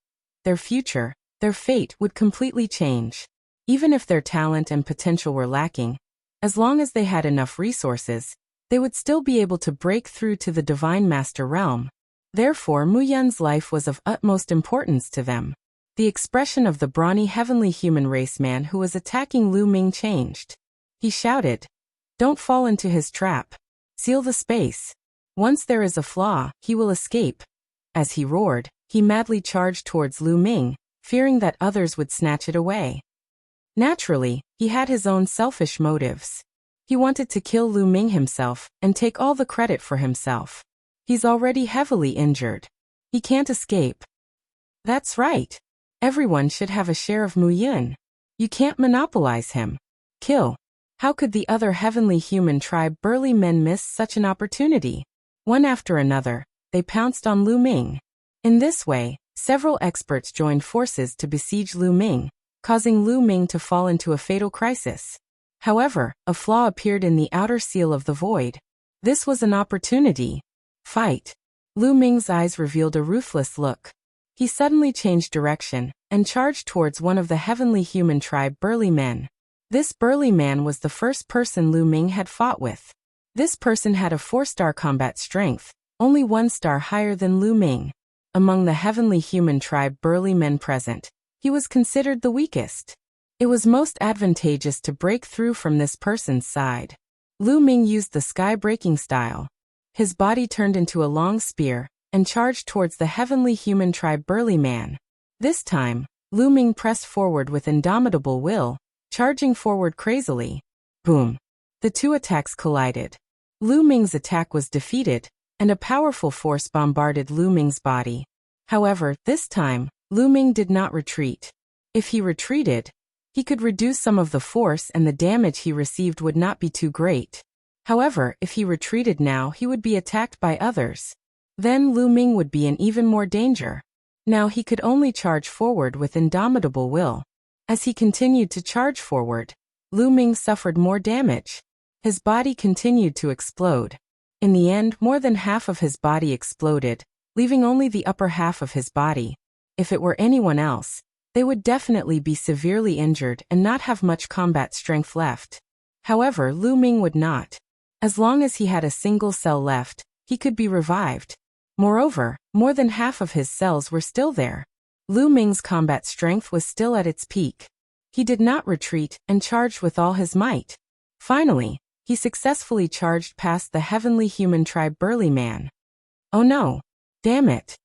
their future, their fate would completely change. Even if their talent and potential were lacking, as long as they had enough resources, they would still be able to break through to the Divine Master realm. Therefore, Mu Yun's life was of utmost importance to them. The expression of the brawny Heavenly Human race man who was attacking Lu Ming changed. He shouted, "Don't fall into his trap. Seal the space. Once there is a flaw, he will escape." As he roared, he madly charged towards Lu Ming, fearing that others would snatch it away. Naturally, he had his own selfish motives. He wanted to kill Lu Ming himself and take all the credit for himself. He's already heavily injured. He can't escape. That's right. Everyone should have a share of Mu Yun. You can't monopolize him. Kill. How could the other Heavenly Human tribe burly men miss such an opportunity? One after another, they pounced on Lu Ming. In this way, several experts joined forces to besiege Lu Ming, causing Lu Ming to fall into a fatal crisis. However, a flaw appeared in the outer seal of the void. This was an opportunity. Fight. Lu Ming's eyes revealed a ruthless look. He suddenly changed direction and charged towards one of the Heavenly Human tribe burly men. This burly man was the first person Lu Ming had fought with. This person had a 4-star combat strength, only 1 star higher than Lu Ming. Among the Heavenly Human tribe burly men present, he was considered the weakest. It was most advantageous to break through from this person's side. Lu Ming used the sky-breaking style. His body turned into a long spear and charged towards the Heavenly Human tribe burly man. This time, Lu Ming pressed forward with indomitable will, charging forward crazily. Boom! The 2 attacks collided. Lu Ming's attack was defeated, and a powerful force bombarded Lu Ming's body. However, this time, Lu Ming did not retreat. If he retreated, he could reduce some of the force and the damage he received would not be too great. However, if he retreated now, he would be attacked by others. Then Lu Ming would be in even more danger. Now he could only charge forward with indomitable will. As he continued to charge forward, Lu Ming suffered more damage. His body continued to explode. In the end, more than half of his body exploded, leaving only the upper half of his body. If it were anyone else, They would definitely be severely injured and not have much combat strength left. However, Lu Ming would not. As long as he had a single cell left, he could be revived. Moreover, more than half of his cells were still there. Lu Ming's combat strength was still at its peak. He did not retreat and charged with all his might. Finally, he successfully charged past the heavenly human tribe burly man. Oh no! Damn it!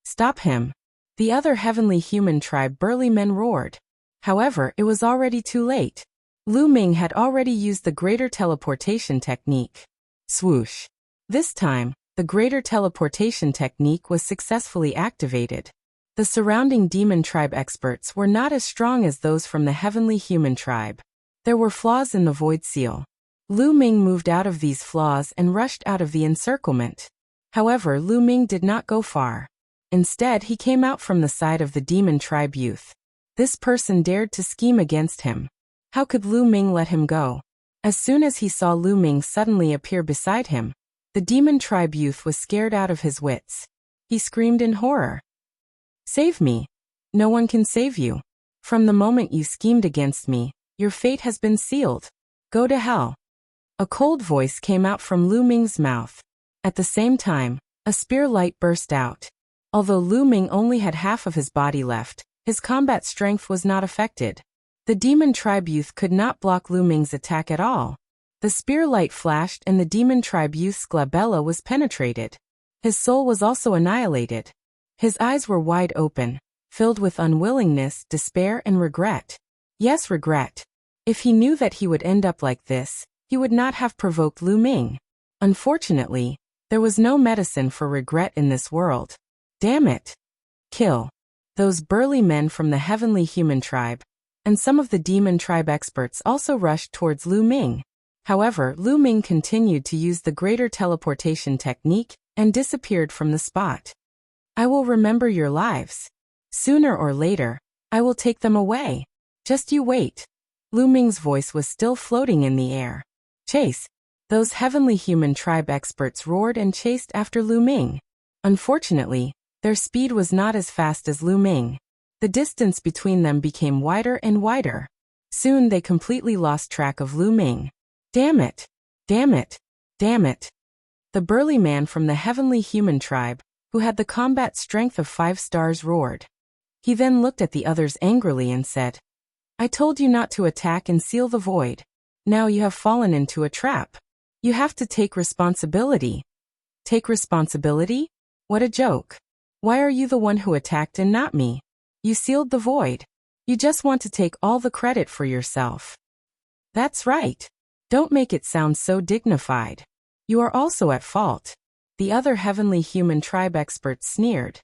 Stop him! The other heavenly human tribe burly men roared. However, it was already too late. Lu Ming had already used the greater teleportation technique. Swoosh! This time, the greater teleportation technique was successfully activated. The surrounding demon tribe experts were not as strong as those from the heavenly human tribe. There were flaws in the void seal. Lu Ming moved out of these flaws and rushed out of the encirclement. However, Lu Ming did not go far. Instead, he came out from the side of the demon tribe youth. This person dared to scheme against him. How could Lu Ming let him go? As soon as he saw Lu Ming suddenly appear beside him, the demon tribe youth was scared out of his wits. He screamed in horror. Save me! No one can save you. From the moment you schemed against me, your fate has been sealed. Go to hell. A cold voice came out from Lu Ming's mouth. At the same time, a spear light burst out. Although Lu Ming only had half of his body left, his combat strength was not affected. The demon tribe youth could not block Lu Ming's attack at all. The spear light flashed and the demon tribe youth's glabella was penetrated. His soul was also annihilated. His eyes were wide open, filled with unwillingness, despair, and regret. Yes, regret. If he knew that he would end up like this, he would not have provoked Lu Ming. Unfortunately, there was no medicine for regret in this world. Damn it! Kill. Those burly men from the heavenly human tribe, and some of the demon tribe experts also rushed towards Lu Ming. However, Lu Ming continued to use the greater teleportation technique and disappeared from the spot. I will remember your lives. Sooner or later, I will take them away. Just you wait. Lu Ming's voice was still floating in the air. Chase! Those heavenly human tribe experts roared and chased after Lu Ming. Unfortunately, their speed was not as fast as Lu Ming. The distance between them became wider and wider. Soon they completely lost track of Lu Ming. Damn it! Damn it! Damn it! The burly man from the heavenly human tribe, who had the combat strength of 5 stars, roared. He then looked at the others angrily and said, I told you not to attack and seal the void. Now you have fallen into a trap. You have to take responsibility. Take responsibility? What a joke. Why are you the one who attacked and not me? You sealed the void. You just want to take all the credit for yourself. That's right. Don't make it sound so dignified. You are also at fault. The other heavenly human tribe experts sneered.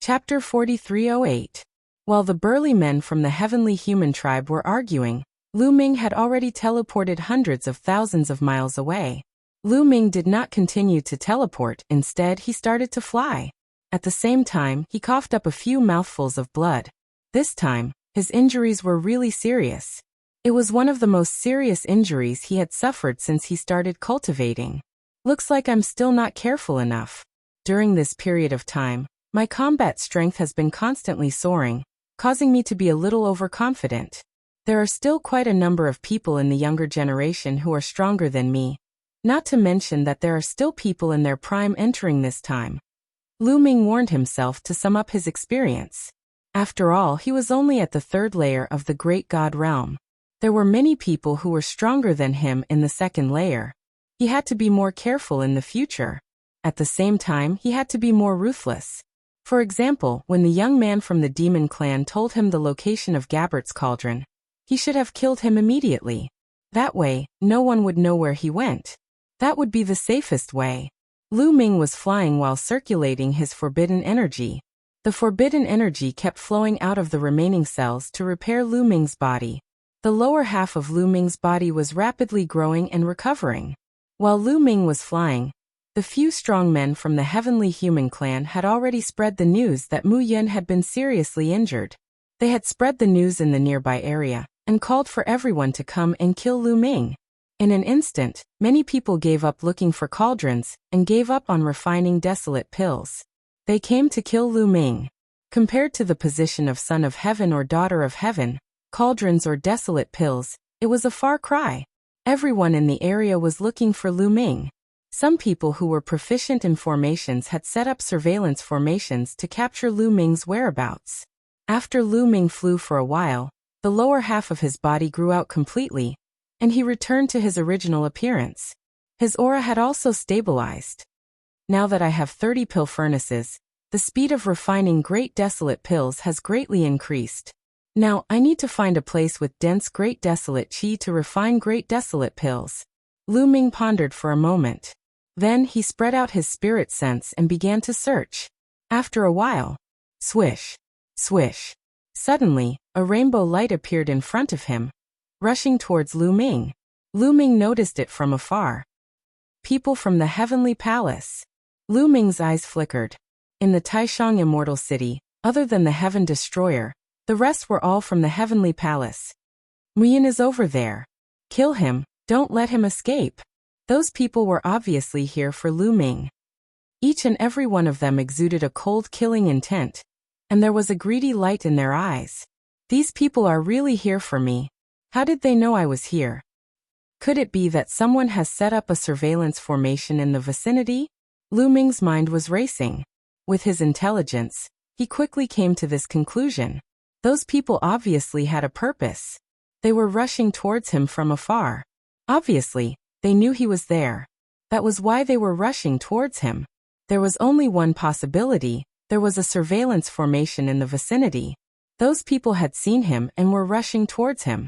Chapter 4308. While the burly men from the heavenly human tribe were arguing, Lu Ming had already teleported hundreds of thousands of miles away. Lu Ming did not continue to teleport, instead he started to fly. At the same time, he coughed up a few mouthfuls of blood. This time, his injuries were really serious. It was one of the most serious injuries he had suffered since he started cultivating. Looks like I'm still not careful enough. During this period of time, my combat strength has been constantly soaring, causing me to be a little overconfident. There are still quite a number of people in the younger generation who are stronger than me. Not to mention that there are still people in their prime entering this time. Lu Ming warned himself to sum up his experience. After all, he was only at the 3rd layer of the Great God realm. There were many people who were stronger than him in the 2nd layer. He had to be more careful in the future. At the same time, he had to be more ruthless. For example, when the young man from the demon clan told him the location of Gabbert's cauldron, he should have killed him immediately. That way, no one would know where he went. That would be the safest way. Lu Ming was flying while circulating his forbidden energy. The forbidden energy kept flowing out of the remaining cells to repair Lu Ming's body. The lower half of Lu Ming's body was rapidly growing and recovering. While Lu Ming was flying, the few strong men from the heavenly human clan had already spread the news that Mu Yin had been seriously injured. They had spread the news in the nearby area and called for everyone to come and kill Lu Ming. In an instant, many people gave up looking for cauldrons and gave up on refining desolate pills. They came to kill Lu Ming. Compared to the position of son of heaven or daughter of heaven, cauldrons or desolate pills, it was a far cry. Everyone in the area was looking for Lu Ming. Some people who were proficient in formations had set up surveillance formations to capture Lu Ming's whereabouts. After Lu Ming flew for a while, the lower half of his body grew out completely, and he returned to his original appearance. His aura had also stabilized. Now that I have 30 pill furnaces, the speed of refining great desolate pills has greatly increased. Now, I need to find a place with dense great desolate qi to refine great desolate pills. Lu Ming pondered for a moment. Then he spread out his spirit sense and began to search. After a while, swish, swish. Suddenly, a rainbow light appeared in front of him, rushing towards Lu Ming. Lu Ming noticed it from afar. People from the heavenly palace. Lu Ming's eyes flickered. In the Taishang immortal city, other than the heaven destroyer, the rest were all from the heavenly palace. Muyin is over there. Kill him, don't let him escape. Those people were obviously here for Lu Ming. Each and every one of them exuded a cold killing intent, and there was a greedy light in their eyes. These people are really here for me. How did they know I was here? Could it be that someone has set up a surveillance formation in the vicinity? Lu Ming's mind was racing. With his intelligence, he quickly came to this conclusion. Those people obviously had a purpose. They were rushing towards him from afar. Obviously, they knew he was there. That was why they were rushing towards him. There was only one possibility. There was a surveillance formation in the vicinity. Those people had seen him and were rushing towards him.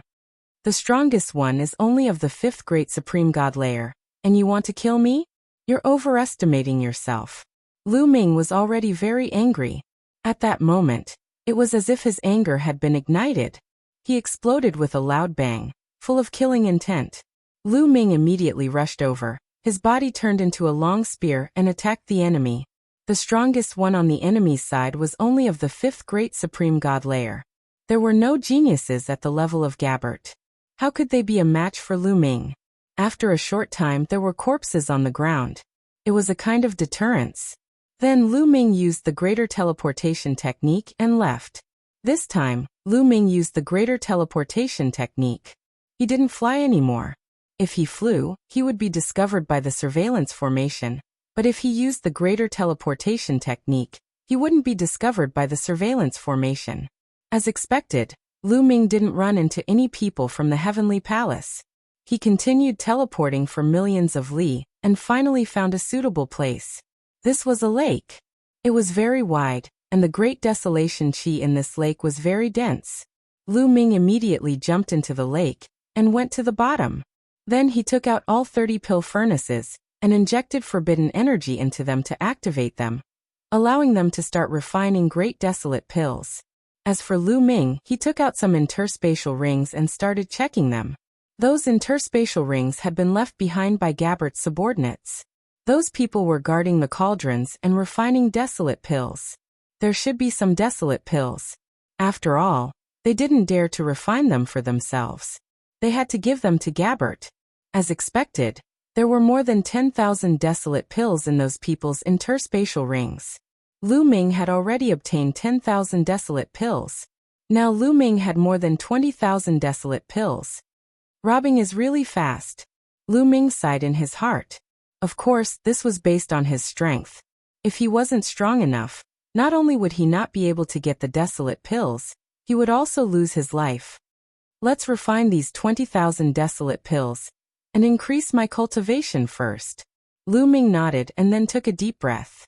The strongest one is only of the fifth great supreme god layer, and you want to kill me? You're overestimating yourself. Lu Ming was already very angry. At that moment, it was as if his anger had been ignited. He exploded with a loud bang, full of killing intent. Lu Ming immediately rushed over. His body turned into a long spear and attacked the enemy. The strongest one on the enemy's side was only of the fifth great supreme god layer. There were no geniuses at the level of Gabbert. How could they be a match for Lu Ming? After a short time there were corpses on the ground. It was a kind of deterrence. Then Lu Ming used the greater teleportation technique and left. This time, Lu Ming used the greater teleportation technique. He didn't fly anymore. If he flew, he would be discovered by the surveillance formation, but if he used the greater teleportation technique, he wouldn't be discovered by the surveillance formation. As expected, Lu Ming didn't run into any people from the heavenly palace. He continued teleporting for millions of li, and finally found a suitable place. This was a lake. It was very wide, and the great desolation qi in this lake was very dense. Lu Ming immediately jumped into the lake, and went to the bottom. Then he took out all 30 pill furnaces, and injected forbidden energy into them to activate them, allowing them to start refining great desolate pills. As for Lu Ming, he took out some interspatial rings and started checking them. Those interspatial rings had been left behind by Gabbert's subordinates. Those people were guarding the cauldrons and refining desolate pills. There should be some desolate pills. After all, they didn't dare to refine them for themselves. They had to give them to Gabbert. As expected, there were more than 10,000 desolate pills in those people's interspatial rings. Lu Ming had already obtained 10,000 desolate pills. Now Lu Ming had more than 20,000 desolate pills. Robbing is really fast. Lu Ming sighed in his heart. Of course, this was based on his strength. If he wasn't strong enough, not only would he not be able to get the desolate pills, he would also lose his life. Let's refine these 20,000 desolate pills, and increase my cultivation first. Lu Ming nodded and then took a deep breath.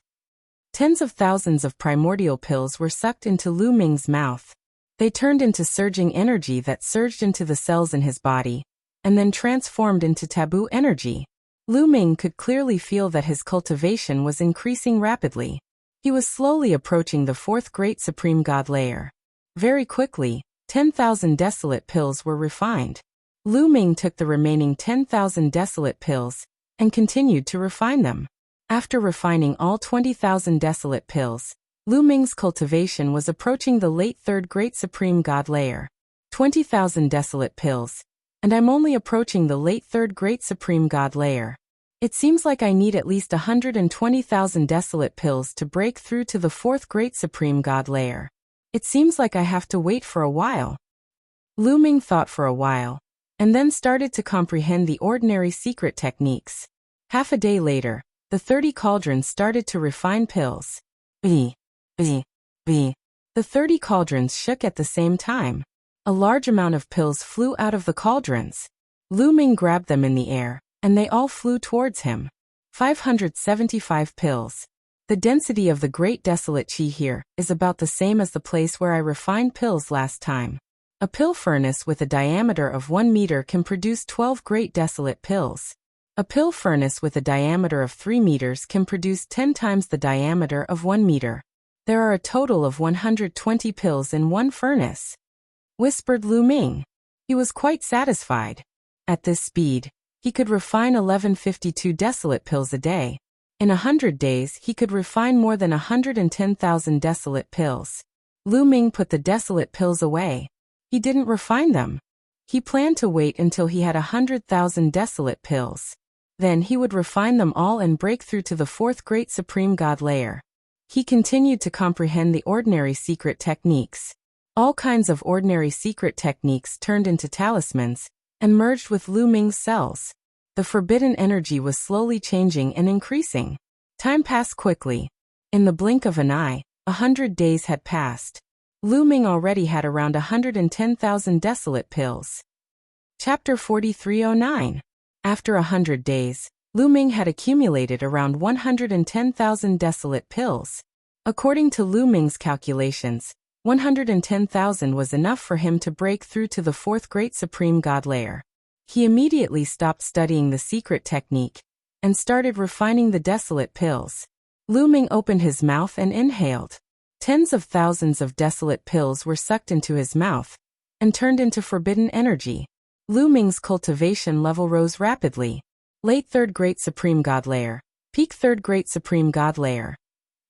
Tens of thousands of primordial pills were sucked into Lu Ming's mouth. They turned into surging energy that surged into the cells in his body, and then transformed into taboo energy. Lu Ming could clearly feel that his cultivation was increasing rapidly. He was slowly approaching the fourth great supreme god layer. Very quickly, 10,000 desolate pills were refined. Lu Ming took the remaining 10,000 desolate pills, and continued to refine them. After refining all 20,000 desolate pills, Lu Ming's cultivation was approaching the late third great supreme god layer. 20,000 desolate pills, and I'm only approaching the late third great supreme god layer. It seems like I need at least 120,000 desolate pills to break through to the fourth great supreme god layer. It seems like I have to wait for a while. Lu Ming thought for a while, and then started to comprehend the ordinary secret techniques. Half a day later, the 30 cauldrons started to refine pills. B. B. B. The 30 cauldrons shook at the same time. A large amount of pills flew out of the cauldrons. Lu Ming grabbed them in the air, and they all flew towards him. 575 pills. The density of the Great Desolate Chi here is about the same as the place where I refined pills last time. A pill furnace with a diameter of 1 meter can produce 12 Great Desolate pills. A pill furnace with a diameter of 3 meters can produce 10 times the diameter of 1 meter. There are a total of 120 pills in one furnace, whispered Lu Ming. He was quite satisfied. At this speed, he could refine 1152 desolate pills a day. In 100 days, he could refine more than 110,000 desolate pills. Lu Ming put the desolate pills away. He didn't refine them. He planned to wait until he had 100,000 desolate pills. Then he would refine them all and break through to the fourth great supreme god layer. He continued to comprehend the ordinary secret techniques. All kinds of ordinary secret techniques turned into talismans and merged with Lu Ming's cells. The forbidden energy was slowly changing and increasing. Time passed quickly. In the blink of an eye, 100 days had passed. Lu Ming already had around 110,000 desolate pills. Chapter 4309. After 100 days, Lu Ming had accumulated around 110,000 desolate pills. According to Lu Ming's calculations, 110,000 was enough for him to break through to the fourth great supreme god layer. He immediately stopped studying the secret technique and started refining the desolate pills. Lu Ming opened his mouth and inhaled. Tens of thousands of desolate pills were sucked into his mouth and turned into forbidden energy. Lu Ming's cultivation level rose rapidly. Late third great supreme god layer, peak third great supreme god layer.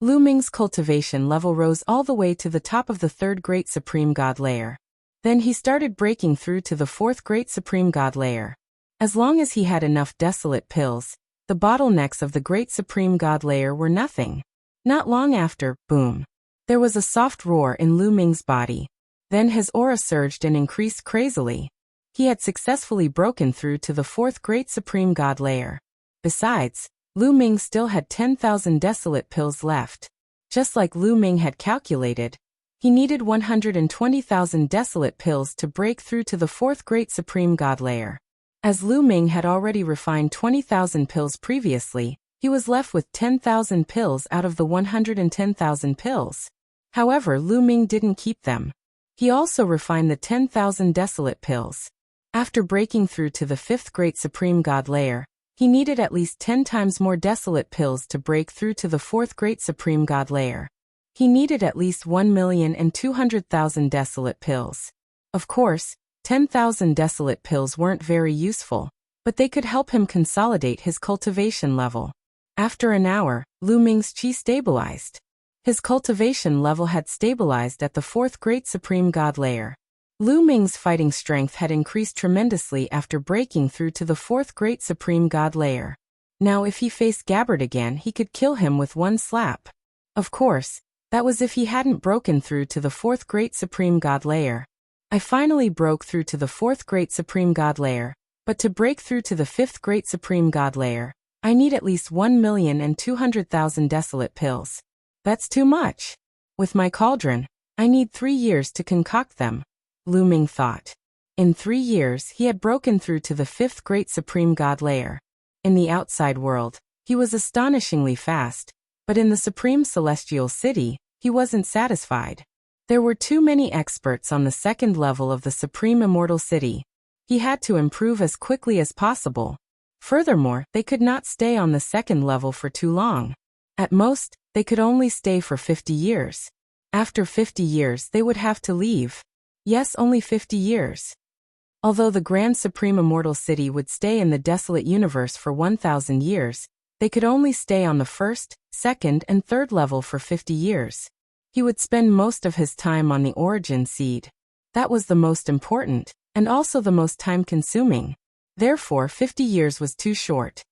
Lu Ming's cultivation level rose all the way to the top of the third great supreme god layer. Then he started breaking through to the fourth great supreme god layer. As long as he had enough desolate pills, the bottlenecks of the great supreme god layer were nothing. Not long after, boom. There was a soft roar in Lu Ming's body. Then his aura surged and increased crazily. He had successfully broken through to the fourth great supreme god layer. Besides, Lu Ming still had 10,000 desolate pills left. Just like Lu Ming had calculated, he needed 120,000 desolate pills to break through to the fourth great supreme god layer. As Lu Ming had already refined 20,000 pills previously, he was left with 10,000 pills out of the 110,000 pills. However, Lu Ming didn't keep them. He also refined the 10,000 desolate pills. After breaking through to the fifth great supreme god layer, he needed at least 10 times more desolate pills to break through to the fourth great supreme god layer. He needed at least 1,200,000 desolate pills. Of course, 10,000 desolate pills weren't very useful, but they could help him consolidate his cultivation level. After an hour, Lu Ming's chi stabilized. His cultivation level had stabilized at the fourth great supreme god layer. Lu Ming's fighting strength had increased tremendously after breaking through to the fourth great supreme god layer. Now if he faced Gabbard again, he could kill him with one slap. Of course, that was if he hadn't broken through to the fourth great supreme god layer. I finally broke through to the fourth great supreme god layer, but to break through to the fifth great supreme god layer, I need at least 1,200,000 desolate pills. That's too much. With my cauldron, I need 3 years to concoct them, Lu Ming thought. In 3 years, he had broken through to the fifth great supreme god layer. In the outside world, he was astonishingly fast, but in the supreme celestial city, he wasn't satisfied. There were too many experts on the second level of the supreme immortal city. He had to improve as quickly as possible. Furthermore, they could not stay on the second level for too long. At most, they could only stay for 50 years. After 50 years, they would have to leave. Yes, only 50 years. Although the Grand Supreme Immortal City would stay in the desolate universe for 1,000 years, they could only stay on the first, second, and third level for 50 years. He would spend most of his time on the origin seed. That was the most important, and also the most time-consuming. Therefore, 50 years was too short.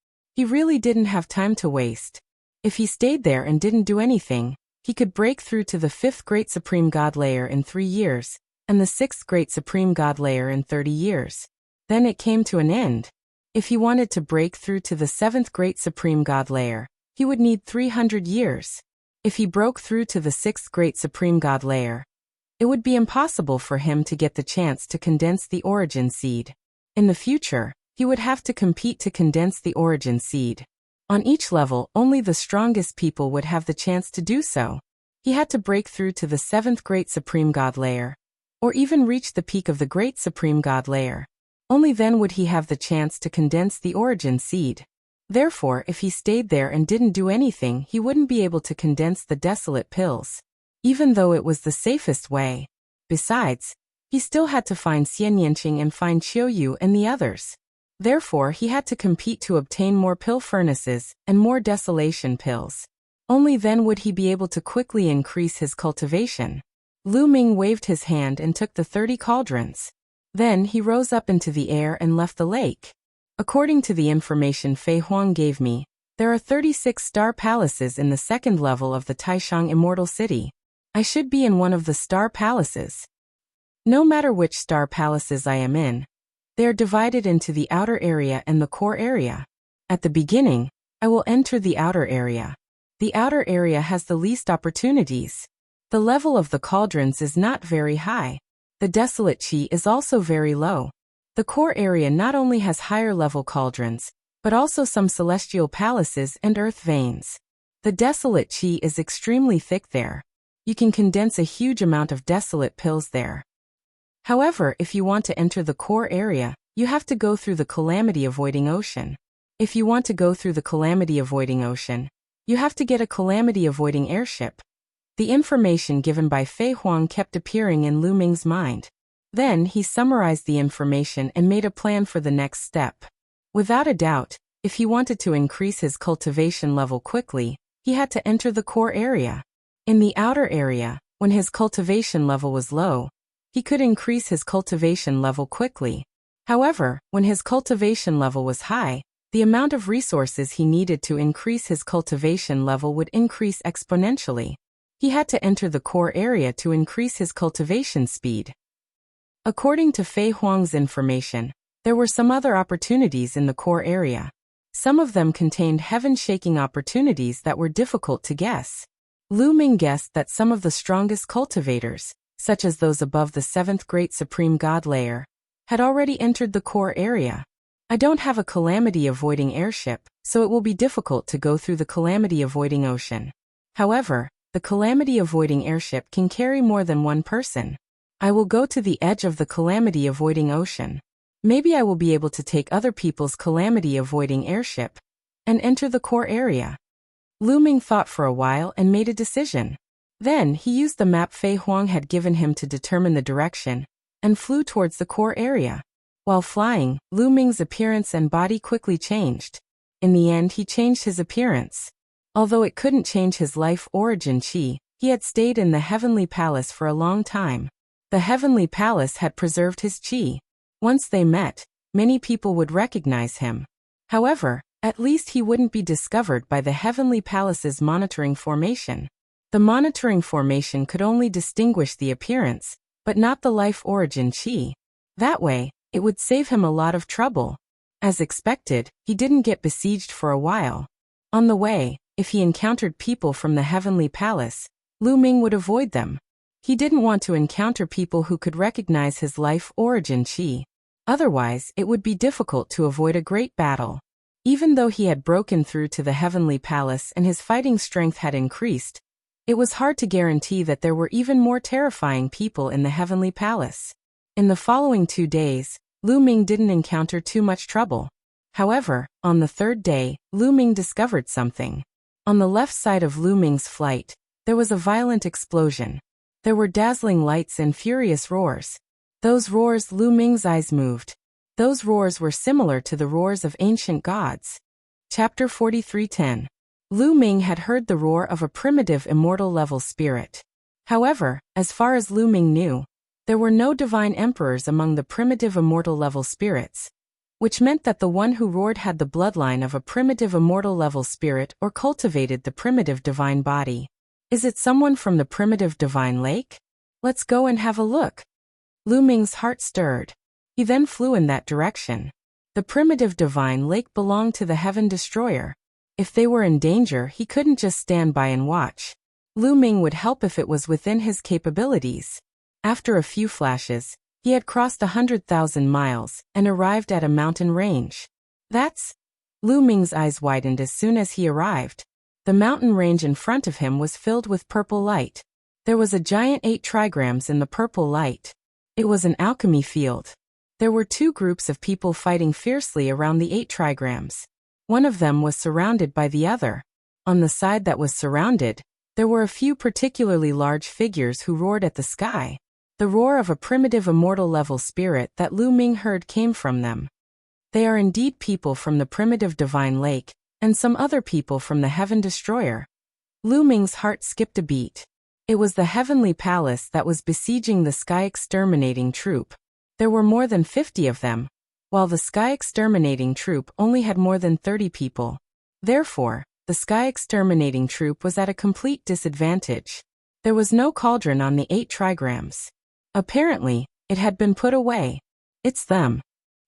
He really didn't have time to waste. If he stayed there and didn't do anything, he could break through to the 5th Great Supreme God layer in 3 years, and the 6th Great Supreme God layer in 30 years. Then it came to an end. If he wanted to break through to the 7th Great Supreme God layer, he would need 300 years. If he broke through to the 6th Great Supreme God layer, it would be impossible for him to get the chance to condense the origin seed. In the future, he would have to compete to condense the origin seed. On each level, only the strongest people would have the chance to do so. He had to break through to the 7th Great Supreme God layer, or even reach the peak of the Great Supreme God layer. Only then would he have the chance to condense the origin seed. Therefore, if he stayed there and didn't do anything, he wouldn't be able to condense the desolate pills, even though it was the safest way. Besides, he still had to find Xianyanqing and find Qiuyu and the others. Therefore, he had to compete to obtain more pill furnaces and more desolation pills. Only then would he be able to quickly increase his cultivation. Lu Ming waved his hand and took the 30 cauldrons. Then he rose up into the air and left the lake. According to the information Fei Huang gave me, there are 36 star palaces in the 2nd level of the Taishang Immortal City. I should be in one of the star palaces. No matter which star palaces I am in, they are divided into the outer area and the core area. At the beginning, I will enter the outer area. The outer area has the least opportunities. The level of the cauldrons is not very high. The desolate qi is also very low. The core area not only has higher level cauldrons, but also some celestial palaces and earth veins. The desolate qi is extremely thick there. You can condense a huge amount of desolate pills there. However, if you want to enter the core area, you have to go through the calamity-avoiding ocean. If you want to go through the calamity-avoiding ocean, you have to get a calamity-avoiding airship. The information given by Fei Huang kept appearing in Lu Ming's mind. Then he summarized the information and made a plan for the next step. Without a doubt, if he wanted to increase his cultivation level quickly, he had to enter the core area. In the outer area, when his cultivation level was low, he could increase his cultivation level quickly. However, when his cultivation level was high, the amount of resources he needed to increase his cultivation level would increase exponentially. He had to enter the core area to increase his cultivation speed. According to Fei Huang's information, there were some other opportunities in the core area. Some of them contained heaven-shaking opportunities that were difficult to guess. Lu Ming guessed that some of the strongest cultivators, such as those above the 7th Great Supreme God layer, had already entered the core area. I don't have a calamity-avoiding airship, so it will be difficult to go through the calamity-avoiding ocean. However, the calamity-avoiding airship can carry more than one person. I will go to the edge of the calamity-avoiding ocean. Maybe I will be able to take other people's calamity-avoiding airship and enter the core area. Lu Ming thought for a while and made a decision. Then he used the map Fei Huang had given him to determine the direction, and flew towards the core area. While flying, Lu Ming's appearance and body quickly changed. In the end, he changed his appearance. Although it couldn't change his life origin qi, he had stayed in the Heavenly Palace for a long time. The Heavenly Palace had preserved his qi. Once they met, many people would recognize him. However, at least he wouldn't be discovered by the Heavenly Palace's monitoring formation. The monitoring formation could only distinguish the appearance, but not the life origin qi. That way, it would save him a lot of trouble. As expected, he didn't get besieged for a while. On the way, if he encountered people from the Heavenly Palace, Lu Ming would avoid them. He didn't want to encounter people who could recognize his life origin qi. Otherwise, it would be difficult to avoid a great battle. Even though he had broken through to the Heavenly Palace and his fighting strength had increased, it was hard to guarantee that there were even more terrifying people in the Heavenly Palace. In the following 2 days, Lu Ming didn't encounter too much trouble. However, on the 3rd day, Lu Ming discovered something. On the left side of Lu Ming's flight, there was a violent explosion. There were dazzling lights and furious roars. Those roars, Lu Ming's eyes moved. Those roars were similar to the roars of ancient gods. Chapter 43:10. Lu Ming had heard the roar of a primitive immortal level spirit. However, as far as Lu Ming knew, there were no divine emperors among the primitive immortal level spirits. which meant that the one who roared had the bloodline of a primitive immortal level spirit or cultivated the primitive divine body. Is it someone from the primitive divine lake? Let's go and have a look. Lu Ming's heart stirred. He then flew in that direction. The primitive divine lake belonged to the Heaven Destroyer. If they were in danger, he couldn't just stand by and watch. Lu Ming would help if it was within his capabilities. After a few flashes, he had crossed 100,000 miles and arrived at a mountain range. That's... Lu Ming's eyes widened as soon as he arrived. The mountain range in front of him was filled with purple light. There was a giant 8 trigrams in the purple light. It was an alchemy field. There were 2 groups of people fighting fiercely around the 8 trigrams. One of them was surrounded by the other. On the side that was surrounded, there were a few particularly large figures who roared at the sky. The roar of a primitive immortal level spirit that Lu Ming heard came from them. They are indeed people from the primitive divine lake, and some other people from the Heaven Destroyer. Lu Ming's heart skipped a beat. It was the heavenly palace that was besieging the sky exterminating troop. There were more than 50 of them, while the sky exterminating troop only had more than 30 people. Therefore, the sky exterminating troop was at a complete disadvantage. There was no cauldron on the 8 trigrams. Apparently, it had been put away. It's them.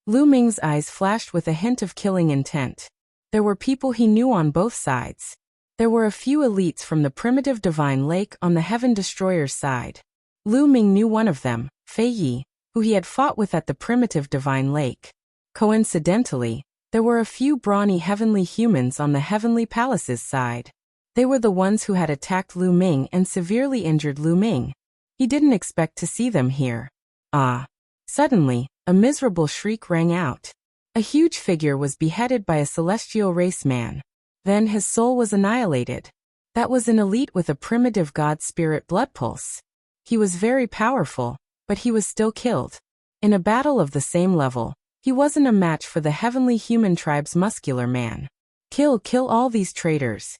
Lu Ming's eyes flashed with a hint of killing intent. There were people he knew on both sides. There were a few elites from the primitive divine lake on the Heaven Destroyer's side. Lu Ming knew one of them, Fei Yi, who he had fought with at the primitive divine lake. Coincidentally, there were a few brawny heavenly humans on the heavenly palace's side. They were the ones who had attacked Lu Ming and severely injured Lu Ming. He didn't expect to see them here. Ah! Suddenly, a miserable shriek rang out. A huge figure was beheaded by a celestial race man. Then his soul was annihilated. That was an elite with a primitive god spirit blood pulse. He was very powerful, but he was still killed. In a battle of the same level, he wasn't a match for the heavenly human tribe's muscular man. Kill all these traitors.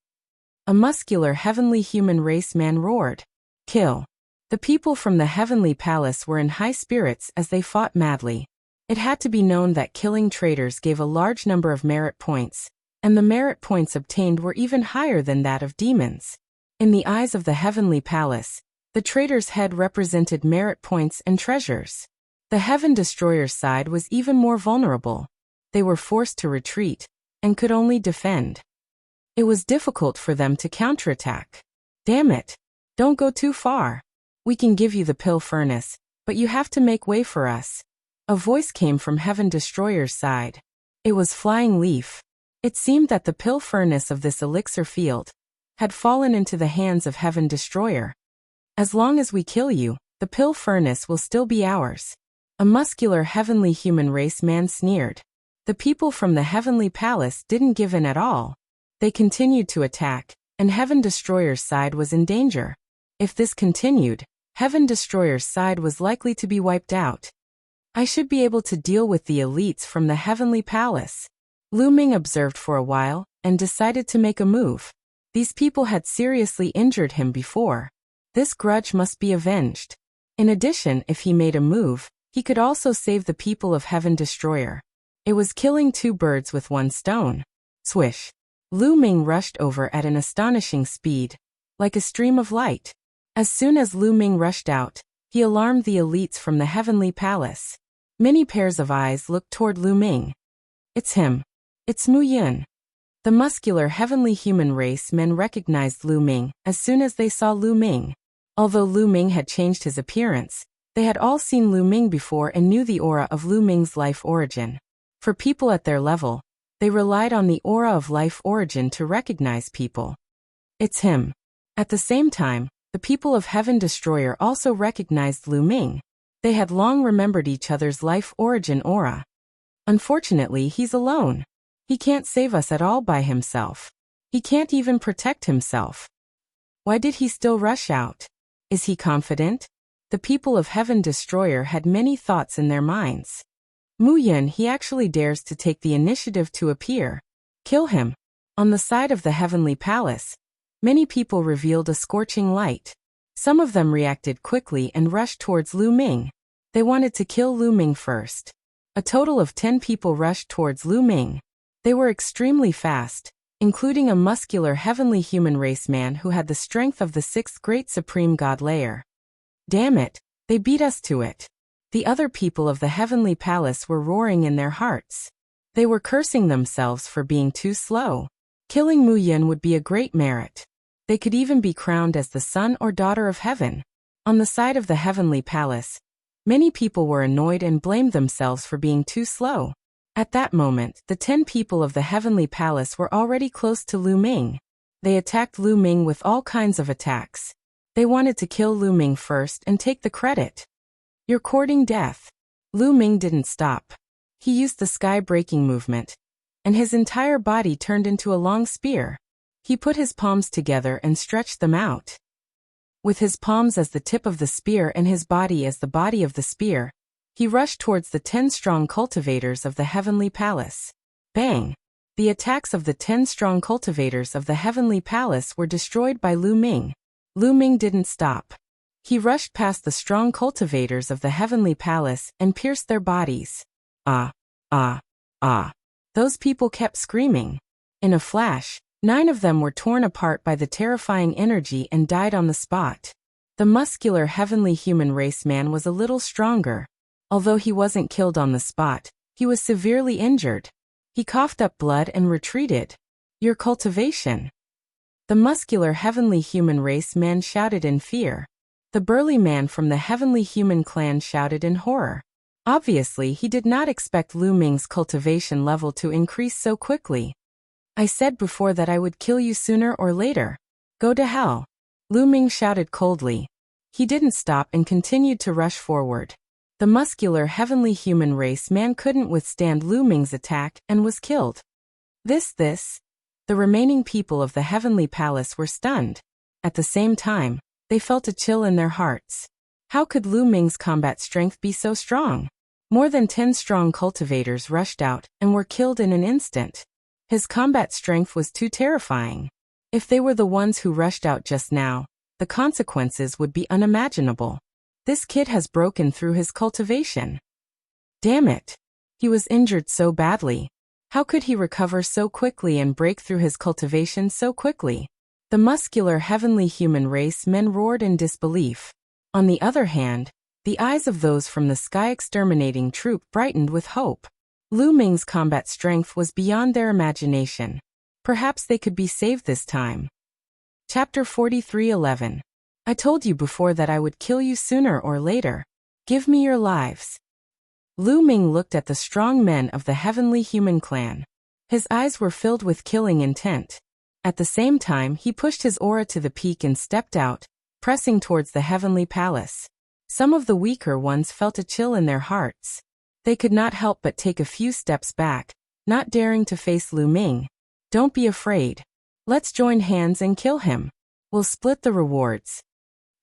A muscular heavenly human race man roared. Kill. The people from the heavenly palace were in high spirits as they fought madly. It had to be known that killing traitors gave a large number of merit points, and the merit points obtained were even higher than that of demons. In the eyes of the heavenly palace, the traitor's head represented merit points and treasures. The Heaven Destroyer's side was even more vulnerable. They were forced to retreat, and could only defend. It was difficult for them to counterattack. Damn it! Don't go too far. We can give you the pill furnace, but you have to make way for us. A voice came from Heaven Destroyer's side. It was Flying Leaf. It seemed that the pill furnace of this elixir field had fallen into the hands of Heaven Destroyer. As long as we kill you, the pill furnace will still be ours. A muscular heavenly human race man sneered. The people from the heavenly palace didn't give in at all. They continued to attack, and Heaven Destroyer's side was in danger. If this continued, Heaven Destroyer's side was likely to be wiped out. I should be able to deal with the elites from the heavenly palace. Lu Ming observed for a while, and decided to make a move. These people had seriously injured him before. This grudge must be avenged. In addition, if he made a move, he could also save the people of Heaven Destroyer. It was killing 2 birds with 1 stone. Swish! Lu Ming rushed over at an astonishing speed, like a stream of light. As soon as Lu Ming rushed out, he alarmed the elites from the heavenly palace. Many pairs of eyes looked toward Lu Ming. It's him. It's Mu Yun. The muscular heavenly human race men recognized Lu Ming as soon as they saw Lu Ming. Although Lu Ming had changed his appearance, they had all seen Lu Ming before and knew the aura of Lu Ming's life origin. For people at their level, they relied on the aura of life origin to recognize people. It's him. At the same time, the people of Heaven Destroyer also recognized Lu Ming. They had long remembered each other's life origin aura. Unfortunately, he's alone. He can't save us at all by himself. He can't even protect himself. Why did he still rush out? Is he confident? The people of Heaven Destroyer had many thoughts in their minds. Mu Yun, he actually dares to take the initiative to appear. Kill him. On the side of the heavenly palace, many people revealed a scorching light. Some of them reacted quickly and rushed towards Lu Ming. They wanted to kill Lu Ming first. A total of 10 people rushed towards Lu Ming. They were extremely fast, including a muscular heavenly human race man who had the strength of the sixth great supreme god layer. Damn it, they beat us to it. The other people of the heavenly palace were roaring in their hearts. They were cursing themselves for being too slow. Killing Mu Yin would be a great merit. They could even be crowned as the son or daughter of heaven. On the side of the heavenly palace, many people were annoyed and blamed themselves for being too slow. At that moment, the 10 people of the heavenly palace were already close to Lu Ming. They attacked Lu Ming with all kinds of attacks. They wanted to kill Lu Ming first and take the credit. You're courting death. Lu Ming didn't stop. He used the sky-breaking movement, and his entire body turned into a long spear. He put his palms together and stretched them out. With his palms as the tip of the spear and his body as the body of the spear, he rushed towards the 10 strong cultivators of the heavenly palace. Bang! The attacks of the 10 strong cultivators of the heavenly palace were destroyed by Lu Ming. Lu Ming didn't stop. He rushed past the strong cultivators of the heavenly palace and pierced their bodies. Ah! Ah! Ah! Those people kept screaming. In a flash, 9 of them were torn apart by the terrifying energy and died on the spot. The muscular heavenly human race man was a little stronger. Although he wasn't killed on the spot, he was severely injured. He coughed up blood and retreated. Your cultivation. The muscular heavenly human race man shouted in fear. The burly man from the heavenly human clan shouted in horror. Obviously, he did not expect Lu Ming's cultivation level to increase so quickly. I said before that I would kill you sooner or later. Go to hell. Lu Ming shouted coldly. He didn't stop and continued to rush forward. The muscular heavenly human race man couldn't withstand Lu Ming's attack and was killed. The remaining people of the heavenly palace were stunned. At the same time, they felt a chill in their hearts. How could Lu Ming's combat strength be so strong? More than 10 strong cultivators rushed out and were killed in an instant. His combat strength was too terrifying. If they were the ones who rushed out just now, the consequences would be unimaginable. This kid has broken through his cultivation. Damn it! He was injured so badly. How could he recover so quickly and break through his cultivation so quickly? The muscular heavenly human race men roared in disbelief. On the other hand, the eyes of those from the sky exterminating troop brightened with hope. Lu Ming's combat strength was beyond their imagination. Perhaps they could be saved this time. Chapter 43:11. I told you before that I would kill you sooner or later. Give me your lives. Lu Ming looked at the strong men of the heavenly human clan. His eyes were filled with killing intent. At the same time, he pushed his aura to the peak and stepped out, pressing towards the heavenly palace. Some of the weaker ones felt a chill in their hearts. They could not help but take a few steps back, not daring to face Lu Ming. Don't be afraid. Let's join hands and kill him. We'll split the rewards.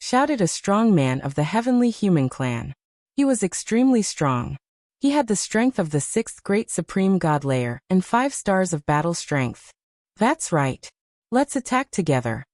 Shouted a strong man of the heavenly human clan. He was extremely strong. He had the strength of the sixth great supreme god layer and 5 stars of battle strength. That's right. Let's attack together.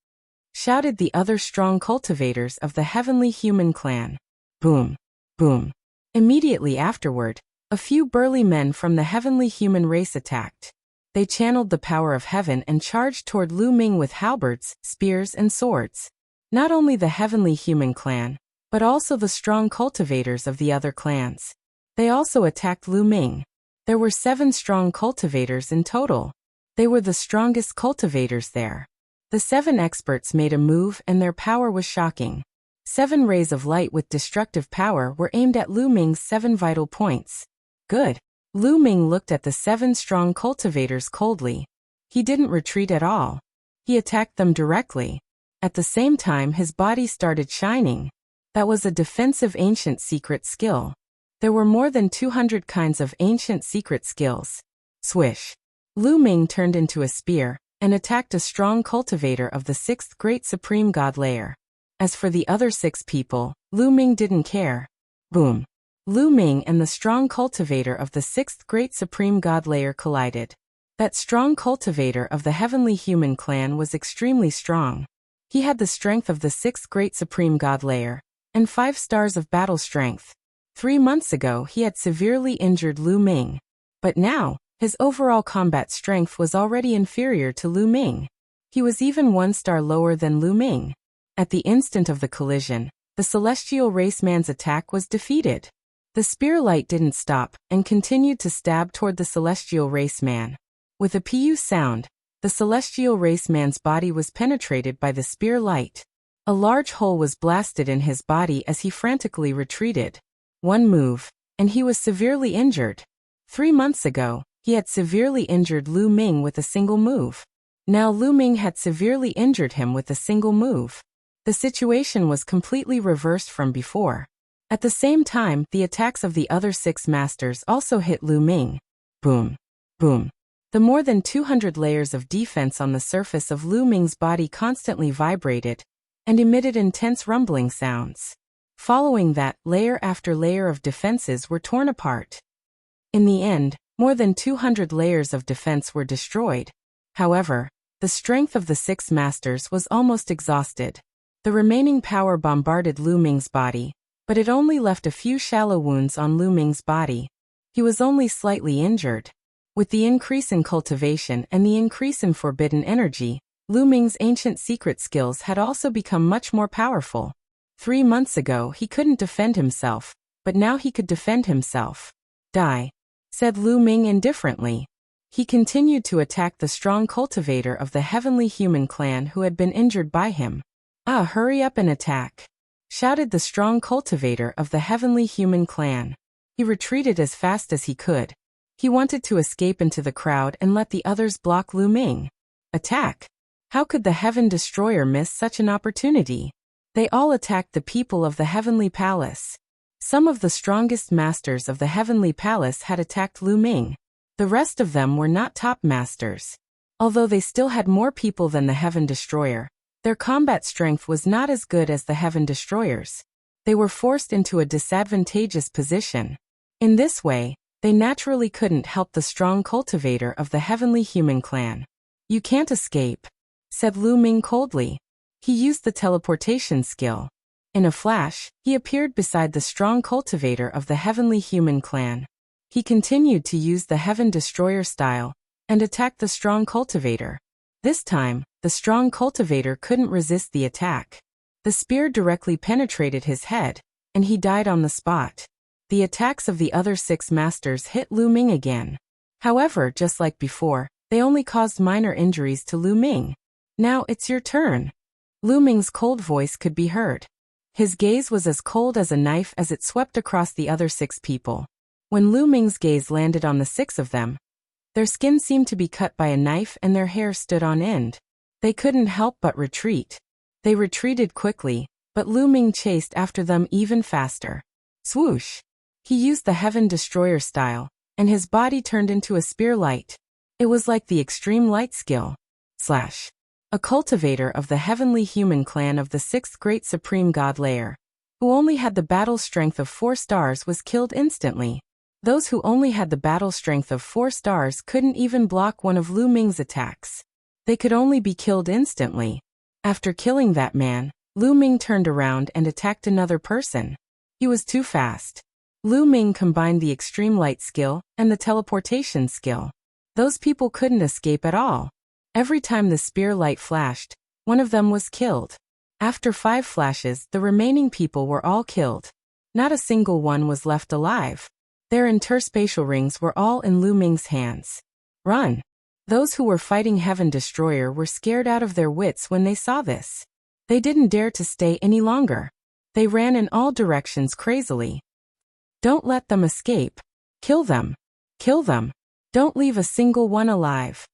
Shouted the other strong cultivators of the heavenly human clan. Boom. Boom. Immediately afterward, a few burly men from the heavenly human race attacked. They channeled the power of heaven and charged toward Lu Ming with halberds, spears and swords. Not only the heavenly human clan, but also the strong cultivators of the other clans. They also attacked Lu Ming. There were 7 strong cultivators in total. They were the strongest cultivators there. The 7 experts made a move and their power was shocking. 7 rays of light with destructive power were aimed at Lu Ming's 7 vital points. Good. Lu Ming looked at the 7 strong cultivators coldly. He didn't retreat at all. He attacked them directly. At the same time, his body started shining. That was a defensive ancient secret skill. There were more than 200 kinds of ancient secret skills. Swish. Lu Ming turned into a spear and attacked a strong cultivator of the 6th great supreme god layer. As for the other 6 people, Lu Ming didn't care. Boom. Lu Ming and the strong cultivator of the 6th great supreme god layer collided. That strong cultivator of the heavenly human clan was extremely strong. He had the strength of the 6th great supreme god layer and 5 stars of battle strength. 3 months ago he had severely injured Lu Ming. But now, his overall combat strength was already inferior to Lu Ming. He was even 1 star lower than Lu Ming. At the instant of the collision, the celestial raceman's attack was defeated. The spear light didn't stop and continued to stab toward the celestial raceman. With a pu sound, the celestial raceman's body was penetrated by the spear light. A large hole was blasted in his body as he frantically retreated. 1 move, and he was severely injured. 3 months ago, he had severely injured Lu Ming with a single move. Now Lu Ming had severely injured him with a single move. The situation was completely reversed from before. At the same time, the attacks of the other 6 masters also hit Lu Ming. Boom. Boom. The more than 200 layers of defense on the surface of Lu Ming's body constantly vibrated and emitted intense rumbling sounds. Following that, layer after layer of defenses were torn apart. In the end, more than 200 layers of defense were destroyed. However, the strength of the 6 masters was almost exhausted. The remaining power bombarded Lu Ming's body, but it only left a few shallow wounds on Lu Ming's body. He was only slightly injured. With the increase in cultivation and the increase in forbidden energy, Lu Ming's ancient secret skills had also become much more powerful. 3 months ago he couldn't defend himself, but now he could defend himself. Die, said Lu Ming indifferently. He continued to attack the strong cultivator of the heavenly human clan who had been injured by him. Hurry up and attack, shouted the strong cultivator of the heavenly human clan. He retreated as fast as he could. He wanted to escape into the crowd and let the others block Lu Ming. Attack! How could the Heaven Destroyer miss such an opportunity? They all attacked the people of the Heavenly Palace. Some of the strongest masters of the Heavenly Palace had attacked Lu Ming. The rest of them were not top masters. Although they still had more people than the Heaven Destroyer, their combat strength was not as good as the Heaven Destroyers. They were forced into a disadvantageous position. In this way, they naturally couldn't help the strong cultivator of the heavenly human clan. You can't escape, said Lu Ming coldly. He used the teleportation skill. In a flash, he appeared beside the strong cultivator of the heavenly human clan. He continued to use the Heaven Destroyer style and attacked the strong cultivator. This time, the strong cultivator couldn't resist the attack. The spear directly penetrated his head, and he died on the spot. The attacks of the other 6 masters hit Lu Ming again. However, just like before, they only caused minor injuries to Lu Ming. Now it's your turn. Lu Ming's cold voice could be heard. His gaze was as cold as a knife as it swept across the other 6 people. When Lu Ming's gaze landed on the 6 of them, their skin seemed to be cut by a knife and their hair stood on end. They couldn't help but retreat. They retreated quickly, but Lu Ming chased after them even faster. Swoosh! He used the Heaven Destroyer style, and his body turned into a spear light. It was like the extreme light skill. Slash. A cultivator of the heavenly human clan of the 6th great supreme god layer, who only had the battle strength of 4 stars, was killed instantly. Those who only had the battle strength of 4 stars couldn't even block one of Lu Ming's attacks. They could only be killed instantly. After killing that man, Lu Ming turned around and attacked another person. He was too fast. Lu Ming combined the extreme light skill and the teleportation skill. Those people couldn't escape at all. Every time the spear light flashed, one of them was killed. After 5 flashes, the remaining people were all killed. Not a single one was left alive. Their interspatial rings were all in Lu Ming's hands. Run! Those who were fighting Heaven Destroyer were scared out of their wits when they saw this. They didn't dare to stay any longer. They ran in all directions crazily. Don't let them escape. Kill them. Kill them. Don't leave a single one alive.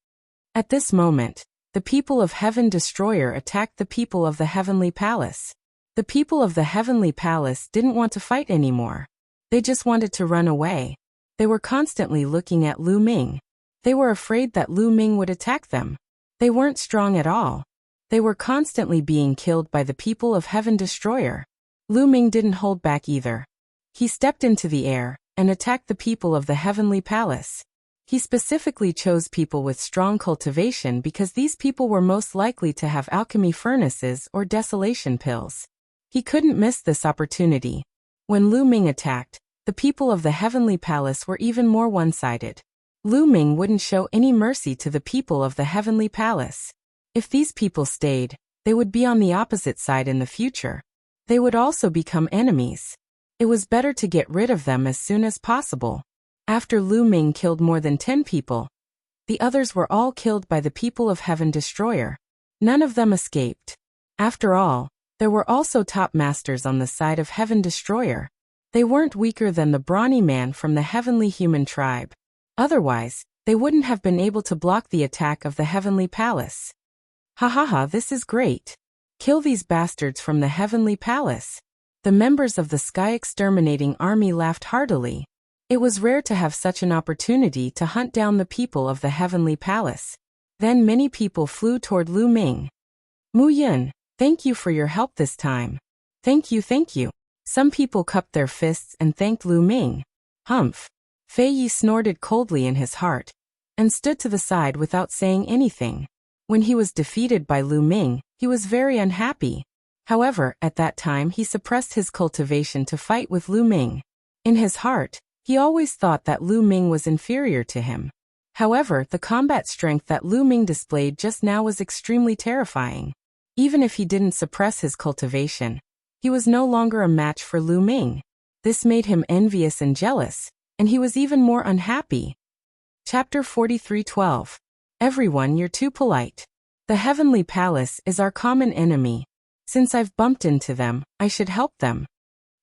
At this moment, the people of Heaven Destroyer attacked the people of the Heavenly Palace. The people of the Heavenly Palace didn't want to fight anymore. They just wanted to run away. They were constantly looking at Lu Ming. They were afraid that Lu Ming would attack them. They weren't strong at all. They were constantly being killed by the people of Heaven Destroyer. Lu Ming didn't hold back either. He stepped into the air and attacked the people of the Heavenly Palace. He specifically chose people with strong cultivation because these people were most likely to have alchemy furnaces or desolation pills. He couldn't miss this opportunity. When Lu Ming attacked, The people of the heavenly palace were even more one-sided. Lu Ming wouldn't show any mercy to the people of the heavenly palace. If these people stayed, they would be on the opposite side in the future. They would also become enemies. It was better to get rid of them as soon as possible. After Lu Ming killed more than 10 people, the others were all killed by the people of Heaven Destroyer. None of them escaped. After all, there were also top masters on the side of Heaven Destroyer. They weren't weaker than the brawny man from the heavenly human tribe. Otherwise, they wouldn't have been able to block the attack of the heavenly palace. Ha ha ha, this is great. Kill these bastards from the heavenly palace. The members of the Sky Exterminating Army laughed heartily. It was rare to have such an opportunity to hunt down the people of the heavenly palace. Then many people flew toward Lu Ming. Mu Yun, thank you for your help this time. Thank you, thank you. Some people cupped their fists and thanked Lu Ming. Humph. Fei Yi snorted coldly in his heart, and stood to the side without saying anything. When he was defeated by Lu Ming, he was very unhappy. However, at that time he suppressed his cultivation to fight with Lu Ming. In his heart, he always thought that Lu Ming was inferior to him. However, the combat strength that Lu Ming displayed just now was extremely terrifying. Even if he didn't suppress his cultivation, he was no longer a match for Lu Ming. This made him envious and jealous, and he was even more unhappy. Chapter 43:12. Everyone, you're too polite. The heavenly palace is our common enemy. Since I've bumped into them, I should help them.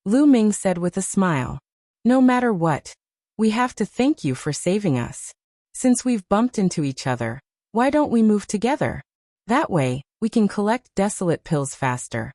Lu Ming said with a smile. No matter what, we have to thank you for saving us. Since we've bumped into each other, why don't we move together? That way, we can collect desolate pills faster.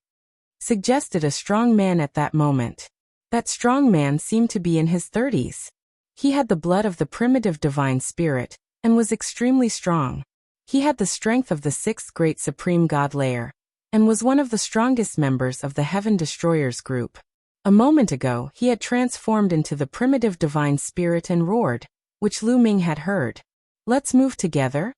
Suggested a strong man at that moment. That strong man seemed to be in his 30s. He had the blood of the primitive divine spirit, and was extremely strong. He had the strength of the sixth great supreme god layer, and was one of the strongest members of the Heaven Destroyers group. A moment ago, he had transformed into the primitive divine spirit and roared, which Lu Ming had heard. Let's move together?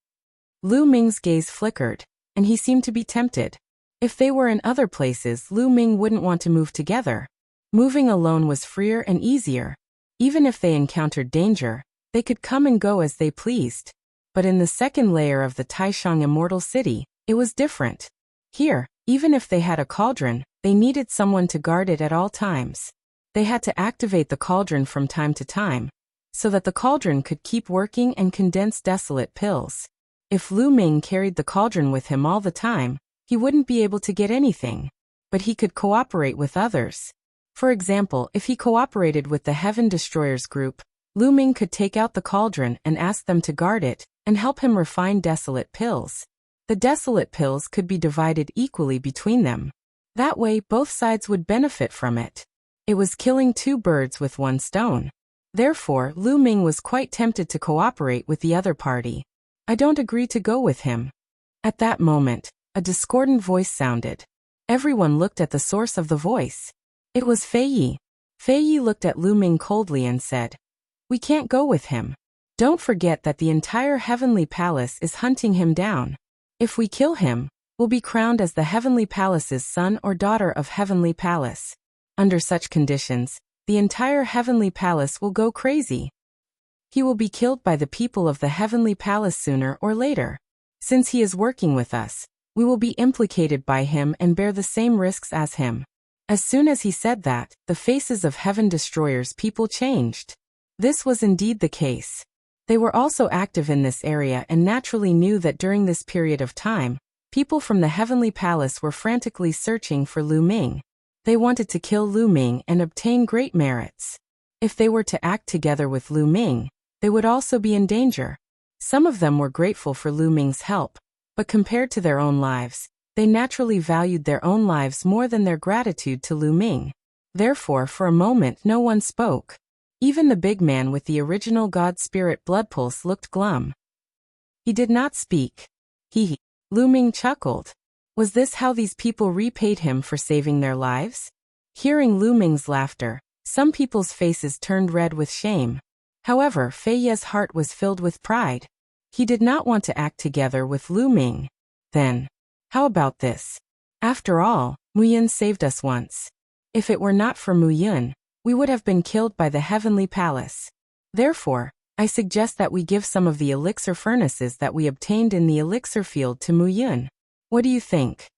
Lu Ming's gaze flickered, and he seemed to be tempted. If they were in other places, Lu Ming wouldn't want to move together. Moving alone was freer and easier. Even if they encountered danger, they could come and go as they pleased. But in the second layer of the Taishang Immortal City, it was different. Here, even if they had a cauldron, they needed someone to guard it at all times. They had to activate the cauldron from time to time, so that the cauldron could keep working and condense desolate pills. If Lu Ming carried the cauldron with him all the time, he wouldn't be able to get anything. But he could cooperate with others. For example, if he cooperated with the Heaven Destroyers group, Lu Ming could take out the cauldron and ask them to guard it, and help him refine desolate pills. The desolate pills could be divided equally between them. That way, both sides would benefit from it. It was killing two birds with one stone. Therefore, Lu Ming was quite tempted to cooperate with the other party. I don't agree to go with him. At that moment, a discordant voice sounded. Everyone looked at the source of the voice. It was Fei Yi. Fei Yi looked at Lu Ming coldly and said, We can't go with him. Don't forget that the entire heavenly palace is hunting him down. If we kill him, we'll be crowned as the heavenly palace's son or daughter of heavenly palace. Under such conditions, the entire heavenly palace will go crazy. He will be killed by the people of the heavenly palace sooner or later. Since he is working with us, we will be implicated by him and bear the same risks as him. As soon as he said that, the faces of Heaven Destroyers people changed. This was indeed the case. They were also active in this area and naturally knew that during this period of time, people from the Heavenly Palace were frantically searching for Lu Ming. They wanted to kill Lu Ming and obtain great merits. If they were to act together with Lu Ming, they would also be in danger. Some of them were grateful for Lu Ming's help, but compared to their own lives, they naturally valued their own lives more than their gratitude to Lu Ming. Therefore, for a moment no one spoke. Even the big man with the original God Spirit blood pulse looked glum. He did not speak. Lu Ming chuckled. Was this how these people repaid him for saving their lives? Hearing Lu Ming's laughter, some people's faces turned red with shame. However, Fei Ye's heart was filled with pride. He did not want to act together with Lu Ming. Then, how about this? After all, Mu Yun saved us once. If it were not for Mu Yun, we would have been killed by the heavenly palace. Therefore, I suggest that we give some of the elixir furnaces that we obtained in the elixir field to Mu Yun. What do you think?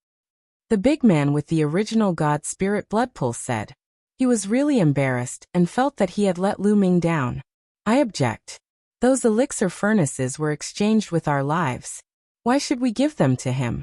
The big man with the original God Spirit blood pulse said. He was really embarrassed and felt that he had let Lu Ming down. I object. Those elixir furnaces were exchanged with our lives. Why should we give them to him?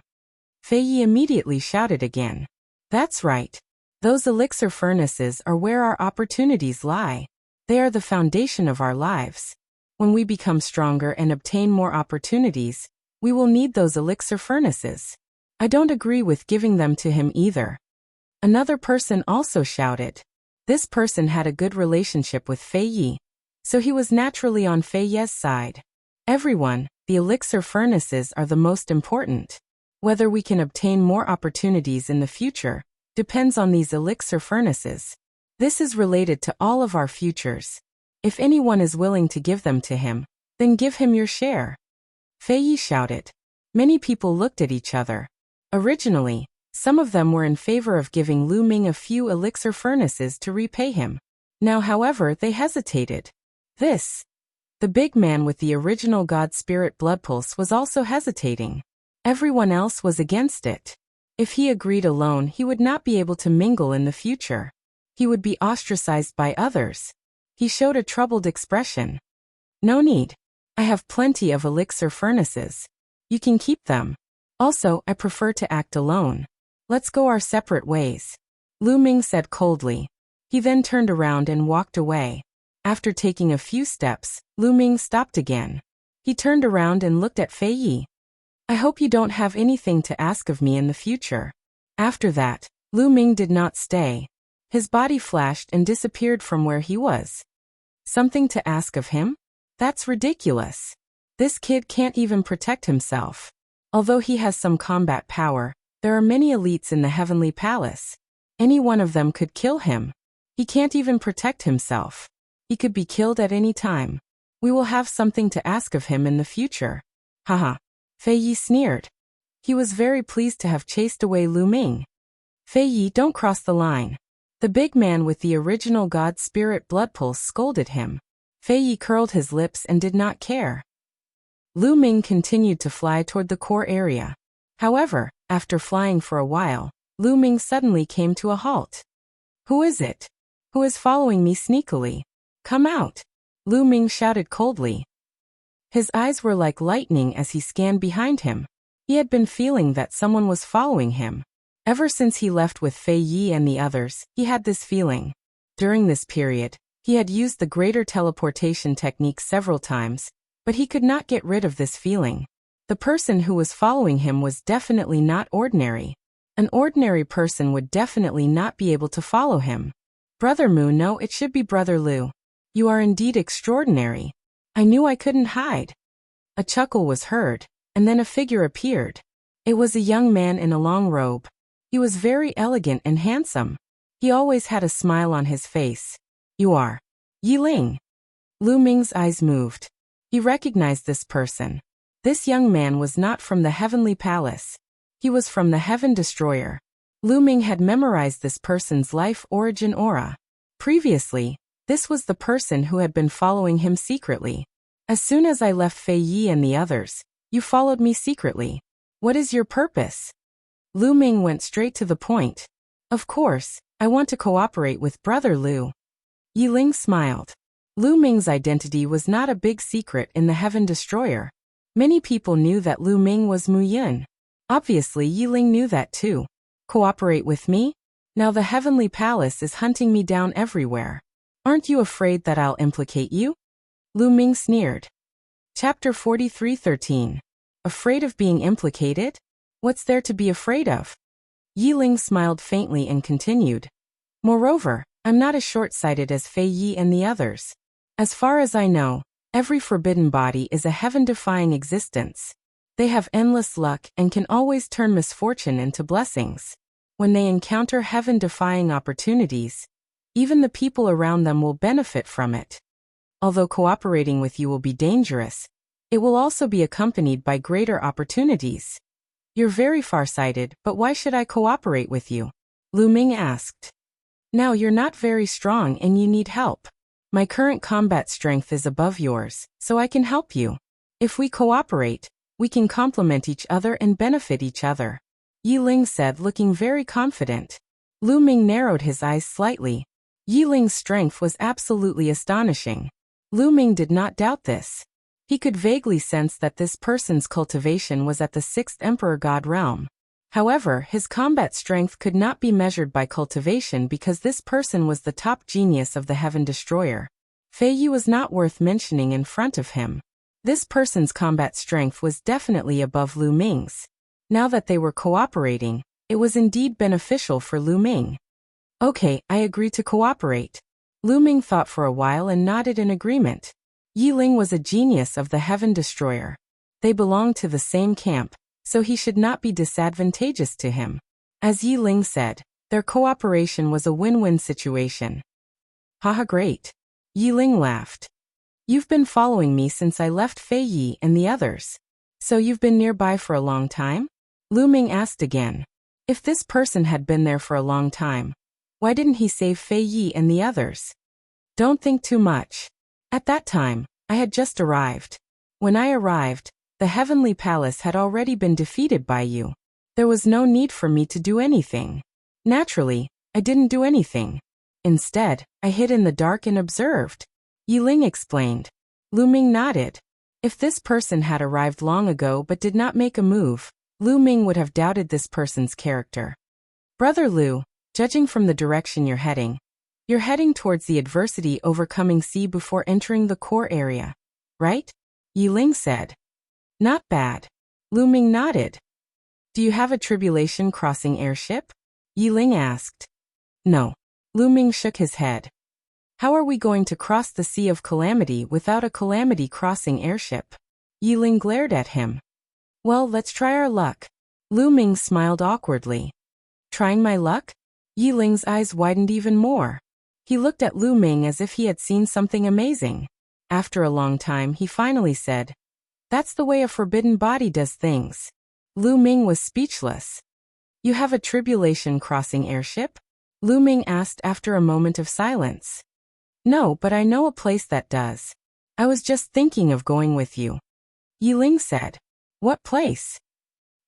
Fei Yi immediately shouted again. That's right. Those elixir furnaces are where our opportunities lie. They are the foundation of our lives. When we become stronger and obtain more opportunities, we will need those elixir furnaces. I don't agree with giving them to him either. Another person also shouted. This person had a good relationship with Fei Yi, so he was naturally on Fei Yi's side. Everyone, the elixir furnaces are the most important. Whether we can obtain more opportunities in the future depends on these elixir furnaces. This is related to all of our futures. If anyone is willing to give them to him, then give him your share. Fei Yi shouted. Many people looked at each other. Originally, some of them were in favor of giving Lu Ming a few elixir furnaces to repay him. Now, however, they hesitated. The big man with the original God Spirit blood pulse was also hesitating. Everyone else was against it. If he agreed alone, he would not be able to mingle in the future. He would be ostracized by others. He showed a troubled expression. No need. I have plenty of elixir furnaces. You can keep them. Also, I prefer to act alone. Let's go our separate ways. Lu Ming said coldly. He then turned around and walked away. After taking a few steps, Lu Ming stopped again. He turned around and looked at Fei Yi. I hope you don't have anything to ask of me in the future. After that, Lu Ming did not stay. His body flashed and disappeared from where he was. Something to ask of him? That's ridiculous. This kid can't even protect himself. Although he has some combat power, there are many elites in the Heavenly Palace. Any one of them could kill him. He can't even protect himself. He could be killed at any time. We will have something to ask of him in the future. Haha. Fei Yi sneered. He was very pleased to have chased away Lu Ming. Fei Yi, don't cross the line. The big man with the original God Spirit blood pulse scolded him. Fei Yi curled his lips and did not care. Lu Ming continued to fly toward the core area. However, after flying for a while, Lu Ming suddenly came to a halt. Who is it? Who is following me sneakily? Come out! Lu Ming shouted coldly. His eyes were like lightning as he scanned behind him. He had been feeling that someone was following him. Ever since he left with Fei Yi and the others, he had this feeling. During this period, he had used the greater teleportation technique several times, but he could not get rid of this feeling. The person who was following him was definitely not ordinary. An ordinary person would definitely not be able to follow him. Brother Mu, no, it should be Brother Lu. You are indeed extraordinary. I knew I couldn't hide. A chuckle was heard, and then a figure appeared. It was a young man in a long robe. He was very elegant and handsome. He always had a smile on his face. You are Yi Ling. Lu Ming's eyes moved. He recognized this person. This young man was not from the Heavenly Palace. He was from the Heaven Destroyer. Lu Ming had memorized this person's life origin aura. Previously, this was the person who had been following him secretly. As soon as I left Fei Yi and the others, you followed me secretly. What is your purpose? Lu Ming went straight to the point. Of course, I want to cooperate with Brother Lu. Yi Ling smiled. Lu Ming's identity was not a big secret in the Heaven Destroyer. Many people knew that Lu Ming was Mu Yun. Obviously, Yi Ling knew that too. Cooperate with me? Now the Heavenly Palace is hunting me down everywhere. Aren't you afraid that I'll implicate you? Lu Ming sneered. Chapter 43:13. Afraid of being implicated? What's there to be afraid of? Yi Ling smiled faintly and continued. Moreover, I'm not as short-sighted as Fei Yi and the others. As far as I know, every forbidden body is a heaven-defying existence. They have endless luck and can always turn misfortune into blessings. When they encounter heaven-defying opportunities, even the people around them will benefit from it. Although cooperating with you will be dangerous, it will also be accompanied by greater opportunities. You're very far-sighted, but why should I cooperate with you? Lu Ming asked. Now you're not very strong and you need help. My current combat strength is above yours, so I can help you. If we cooperate, we can complement each other and benefit each other. Yi Ling said, looking very confident. Lu Ming narrowed his eyes slightly. Yi Ling's strength was absolutely astonishing. Lu Ming did not doubt this. He could vaguely sense that this person's cultivation was at the 6th Emperor God realm. However, his combat strength could not be measured by cultivation because this person was the top genius of the Heaven Destroyer. Fei Yi was not worth mentioning in front of him. This person's combat strength was definitely above Lu Ming's. Now that they were cooperating, it was indeed beneficial for Lu Ming. Okay, I agree to cooperate. Lu Ming thought for a while and nodded in agreement. Yi Ling was a genius of the Heaven Destroyer. They belonged to the same camp, so he should not be disadvantageous to him. As Yi Ling said, their cooperation was a win-win situation. Haha, great. Yi Ling laughed. You've been following me since I left Fei Yi and the others. So you've been nearby for a long time? Lu Ming asked again. If this person had been there for a long time, why didn't he save Fei Yi and the others? Don't think too much. At that time, I had just arrived. When I arrived, the Heavenly Palace had already been defeated by you. There was no need for me to do anything. Naturally, I didn't do anything. Instead, I hid in the dark and observed. Yi Ling explained. Lu Ming nodded. If this person had arrived long ago but did not make a move, Lu Ming would have doubted this person's character. Brother Lu, judging from the direction you're heading towards the adversity overcoming sea before entering the core area, right? Yi Ling said. Not bad. Lu Ming nodded. Do you have a tribulation crossing airship? Yi Ling asked. No. Lu Ming shook his head. How are we going to cross the Sea of Calamity without a calamity crossing airship? Yi Ling glared at him. Well, let's try our luck. Lu Ming smiled awkwardly. Trying my luck? Yi Ling's eyes widened even more. He looked at Lu Ming as if he had seen something amazing. After a long time, he finally said, That's the way a forbidden body does things. Lu Ming was speechless. You have a tribulation crossing airship? Lu Ming asked after a moment of silence. No, but I know a place that does. I was just thinking of going with you. Yi Ling said. What place?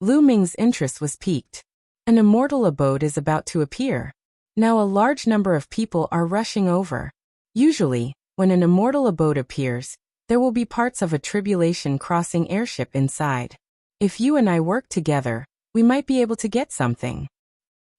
Lu Ming's interest was piqued. An immortal abode is about to appear. Now a large number of people are rushing over. Usually, when an immortal abode appears, there will be parts of a tribulation crossing airship inside. If you and I work together, we might be able to get something.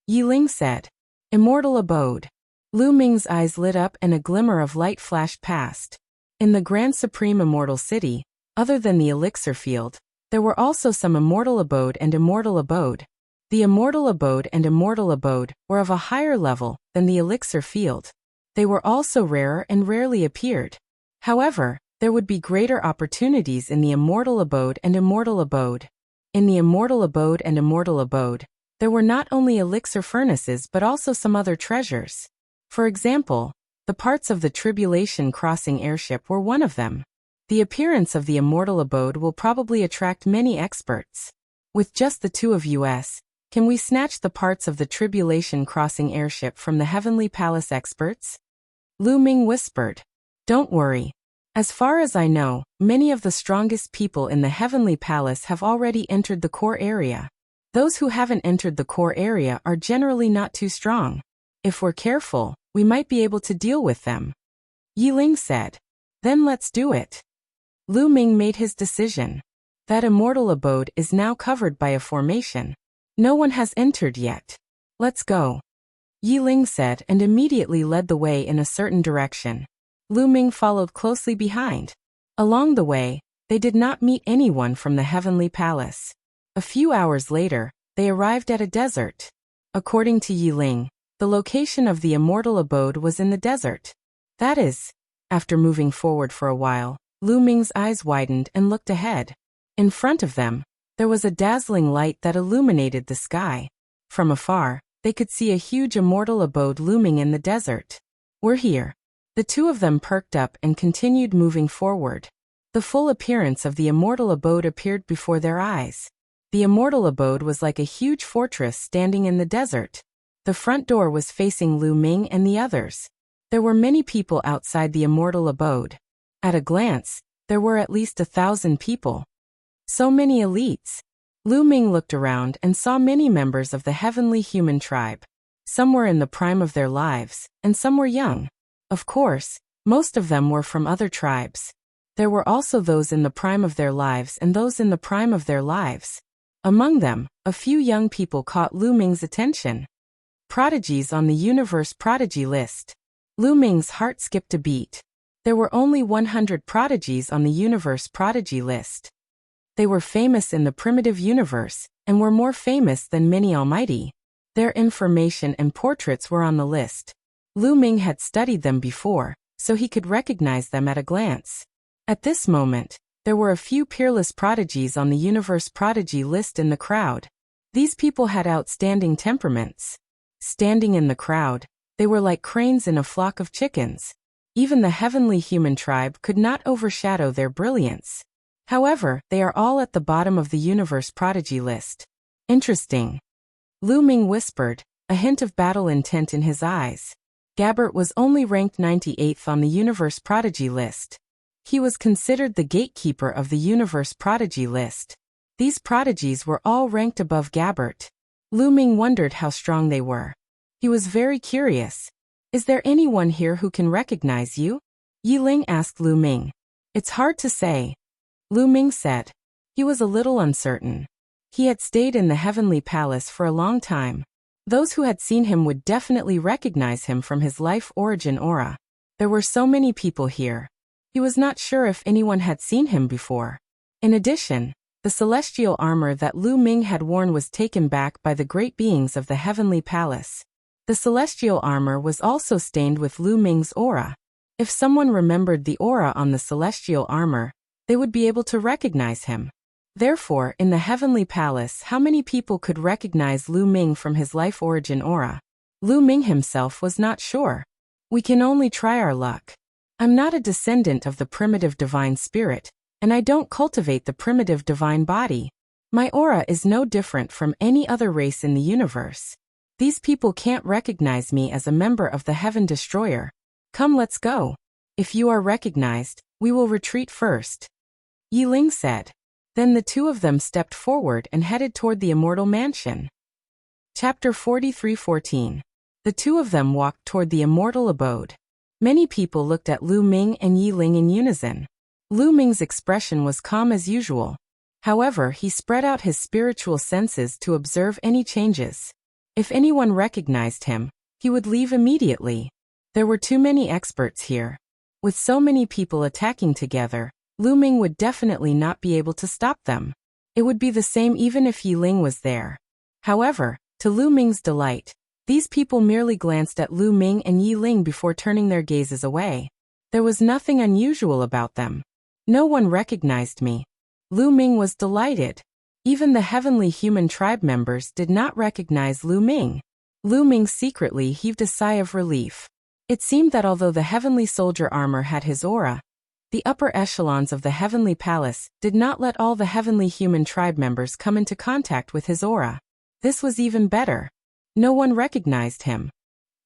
Yi Ling said. Immortal abode. Lu Ming's eyes lit up and a glimmer of light flashed past. In the Grand Supreme Immortal City, other than the elixir field, there were also some immortal abode and immortal abode. The immortal abode and immortal abode were of a higher level than the elixir field. They were also rarer and rarely appeared. However, there would be greater opportunities in the immortal abode and immortal abode. In the immortal abode and immortal abode, there were not only elixir furnaces but also some other treasures. For example, the parts of the tribulation crossing airship were one of them. The appearance of the immortal abode will probably attract many experts. With just the two of us, can we snatch the parts of the tribulation crossing airship from the Heavenly Palace experts? Lu Ming whispered. Don't worry. As far as I know, many of the strongest people in the Heavenly Palace have already entered the core area. Those who haven't entered the core area are generally not too strong. If we're careful, we might be able to deal with them. Yi Ling said. Then let's do it. Lu Ming made his decision. That immortal abode is now covered by a formation. No one has entered yet. Let's go. Yi Ling said and immediately led the way in a certain direction. Lu Ming followed closely behind. Along the way, they did not meet anyone from the Heavenly Palace. A few hours later, they arrived at a desert. According to Yi Ling, the location of the immortal abode was in the desert. That is, after moving forward for a while, Lu Ming's eyes widened and looked ahead. In front of them, there was a dazzling light that illuminated the sky. From afar, they could see a huge immortal abode looming in the desert. We're here. The two of them perked up and continued moving forward. The full appearance of the immortal abode appeared before their eyes. The immortal abode was like a huge fortress standing in the desert. The front door was facing Lu Ming and the others. There were many people outside the immortal abode. At a glance, there were at least 1,000 people. So many elites. Lu Ming looked around and saw many members of the heavenly human tribe. Some were in the prime of their lives, and some were young. Of course, most of them were from other tribes. There were also those in the prime of their lives and those in the prime of their lives. Among them, a few young people caught Lu Ming's attention. Prodigies on the universe prodigy list. Lu Ming's heart skipped a beat. There were only 100 prodigies on the universe prodigy list. They were famous in the primitive universe, and were more famous than many almighty. Their information and portraits were on the list. Lu Ming had studied them before, so he could recognize them at a glance. At this moment, there were a few peerless prodigies on the universe prodigy list in the crowd. These people had outstanding temperaments. Standing in the crowd, they were like cranes in a flock of chickens. Even the heavenly human tribe could not overshadow their brilliance. However, they are all at the bottom of the universe prodigy list. Interesting. Lu Ming whispered, a hint of battle intent in his eyes. Gabbert was only ranked 98th on the universe prodigy list. He was considered the gatekeeper of the universe prodigy list. These prodigies were all ranked above Gabbert. Lu Ming wondered how strong they were. He was very curious. Is there anyone here who can recognize you? Yi Ling asked Lu Ming. It's hard to say. Lu Ming said. He was a little uncertain. He had stayed in the heavenly palace for a long time. Those who had seen him would definitely recognize him from his life origin aura. There were so many people here. He was not sure if anyone had seen him before. In addition, the celestial armor that Lu Ming had worn was taken back by the great beings of the heavenly palace. The celestial armor was also stained with Lu Ming's aura. If someone remembered the aura on the celestial armor, they would be able to recognize him. Therefore, in the heavenly palace, how many people could recognize Lu Ming from his life origin aura? Lu Ming himself was not sure. We can only try our luck. I'm not a descendant of the primitive divine spirit, and I don't cultivate the primitive divine body. My aura is no different from any other race in the universe. These people can't recognize me as a member of the Heaven Destroyer. Come, let's go. If you are recognized, we will retreat first. Yi Ling said. Then the two of them stepped forward and headed toward the immortal mansion. Chapter 43:14. The two of them walked toward the immortal abode. Many people looked at Lu Ming and Yi Ling in unison. Lu Ming's expression was calm as usual. However, he spread out his spiritual senses to observe any changes. If anyone recognized him, he would leave immediately. There were too many experts here. With so many people attacking together, Lu Ming would definitely not be able to stop them. It would be the same even if Yi Ling was there. However, to Lu Ming's delight, these people merely glanced at Lu Ming and Yi Ling before turning their gazes away. There was nothing unusual about them. No one recognized me. Lu Ming was delighted. Even the heavenly human tribe members did not recognize Lu Ming. Lu Ming secretly heaved a sigh of relief. It seemed that although the heavenly soldier armor had his aura, the upper echelons of the heavenly palace did not let all the heavenly human tribe members come into contact with his aura. This was even better. No one recognized him.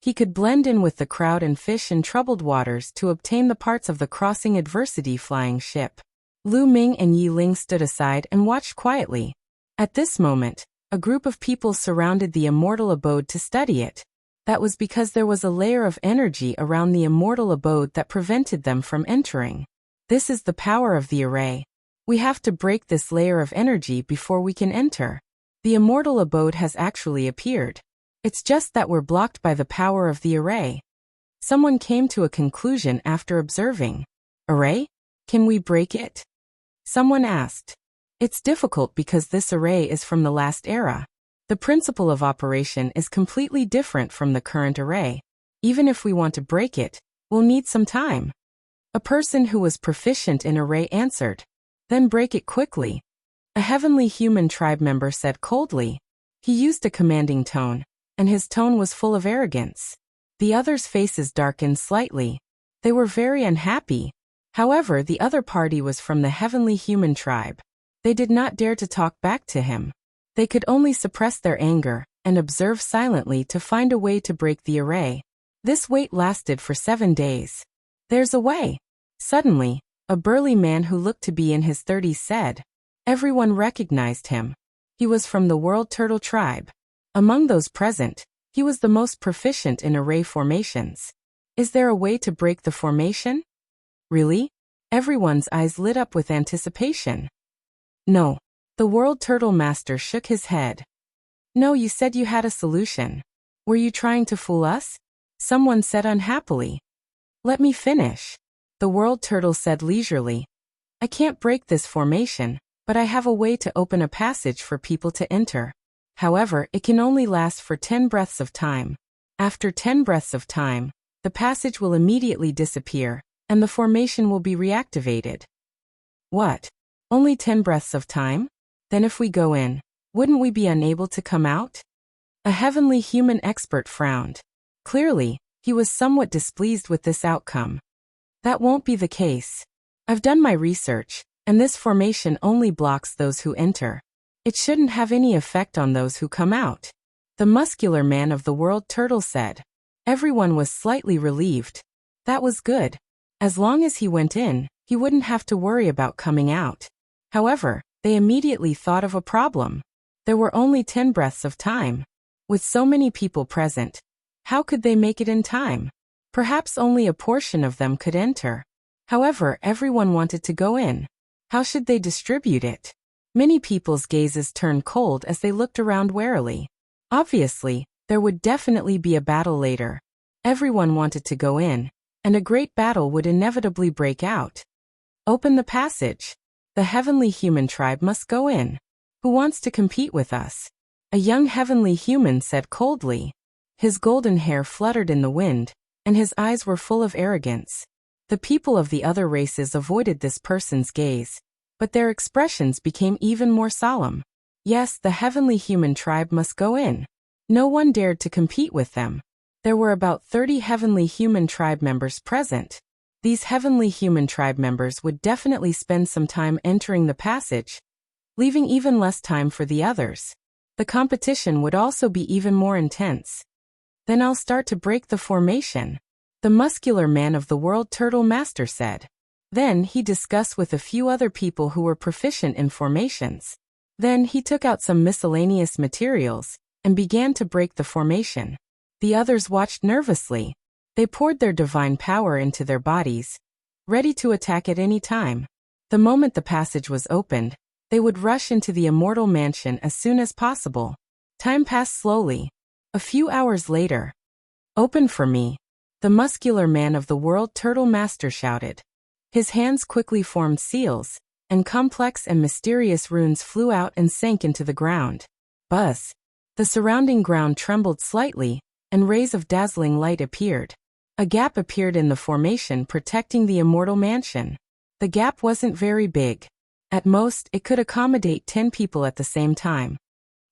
He could blend in with the crowd and fish in troubled waters to obtain the parts of the crossing adversity flying ship. Lu Ming and Yi Ling stood aside and watched quietly. At this moment, a group of people surrounded the immortal abode to study it. That was because there was a layer of energy around the immortal abode that prevented them from entering. This is the power of the array. We have to break this layer of energy before we can enter. The immortal abode has actually appeared. It's just that we're blocked by the power of the array. Someone came to a conclusion after observing. Array? Can we break it? Someone asked. It's difficult because this array is from the last era. The principle of operation is completely different from the current array. Even if we want to break it, we'll need some time. A person who was proficient in array answered. Then break it quickly. A heavenly human tribe member said coldly. He used a commanding tone, and his tone was full of arrogance. The others' faces darkened slightly. They were very unhappy. However, the other party was from the heavenly human tribe. They did not dare to talk back to him. They could only suppress their anger, and observe silently to find a way to break the array. This wait lasted for 7 days. There's a way. Suddenly, a burly man who looked to be in his 30s said. Everyone recognized him. He was from the World Turtle tribe. Among those present, he was the most proficient in array formations. Is there a way to break the formation? Really? Everyone's eyes lit up with anticipation. No. The World Turtle Master shook his head. No, you said you had a solution. Were you trying to fool us? Someone said unhappily. Let me finish. The World Turtle said leisurely. I can't break this formation, but I have a way to open a passage for people to enter. However, it can only last for 10 breaths of time. After 10 breaths of time, the passage will immediately disappear, and the formation will be reactivated. What? Only 10 breaths of time? Then if we go in, wouldn't we be unable to come out? A heavenly human expert frowned. Clearly, he was somewhat displeased with this outcome. That won't be the case. I've done my research, and this formation only blocks those who enter. It shouldn't have any effect on those who come out. The muscular man of the World Turtle said. Everyone was slightly relieved. That was good. As long as he went in, he wouldn't have to worry about coming out. However, they immediately thought of a problem. There were only 10 breaths of time. With so many people present, how could they make it in time? Perhaps only a portion of them could enter. However, everyone wanted to go in. How should they distribute it? Many people's gazes turned cold as they looked around warily. Obviously, there would definitely be a battle later. Everyone wanted to go in, and a great battle would inevitably break out. Open the passage. The heavenly human tribe must go in. Who wants to compete with us? A young heavenly human said coldly. His golden hair fluttered in the wind, and his eyes were full of arrogance. The people of the other races avoided this person's gaze, but their expressions became even more solemn. Yes, the heavenly human tribe must go in. No one dared to compete with them. There were about 30 heavenly human tribe members present. These heavenly human tribe members would definitely spend some time entering the passage, leaving even less time for the others. The competition would also be even more intense. Then I'll start to break the formation, the muscular man of the World Turtle Master said. Then he discussed with a few other people who were proficient in formations. Then he took out some miscellaneous materials and began to break the formation. The others watched nervously. They poured their divine power into their bodies, ready to attack at any time. The moment the passage was opened, they would rush into the immortal mansion as soon as possible. Time passed slowly. A few hours later. Open for me. The muscular man of the World Turtle Master shouted. His hands quickly formed seals, and complex and mysterious runes flew out and sank into the ground. Buzz. The surrounding ground trembled slightly, and rays of dazzling light appeared. A gap appeared in the formation protecting the immortal mansion. The gap wasn't very big. At most, it could accommodate 10 people at the same time.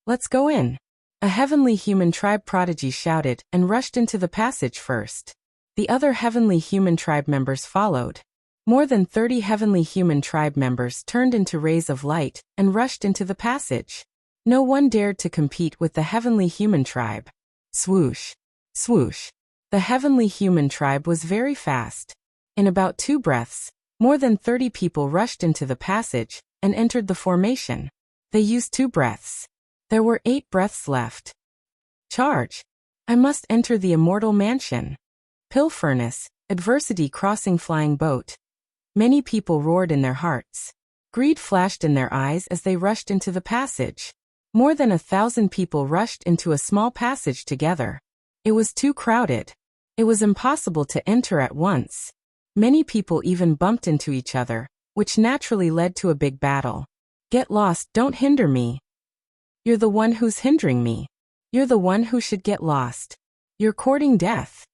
Let's go in. A heavenly human tribe prodigy shouted and rushed into the passage first. The other heavenly human tribe members followed. More than 30 heavenly human tribe members turned into rays of light and rushed into the passage. No one dared to compete with the heavenly human tribe. Swoosh. Swoosh. The heavenly human tribe was very fast. In about 2 breaths, more than 30 people rushed into the passage and entered the formation. They used 2 breaths. There were 8 breaths left. Charge. I must enter the immortal mansion. Pill furnace, adversity crossing flying boat. Many people roared in their hearts. Greed flashed in their eyes as they rushed into the passage. More than 1,000 people rushed into a small passage together. It was too crowded. It was impossible to enter at once. Many people even bumped into each other, which naturally led to a big battle. Get lost, don't hinder me. You're the one who's hindering me. You're the one who should get lost. You're courting death.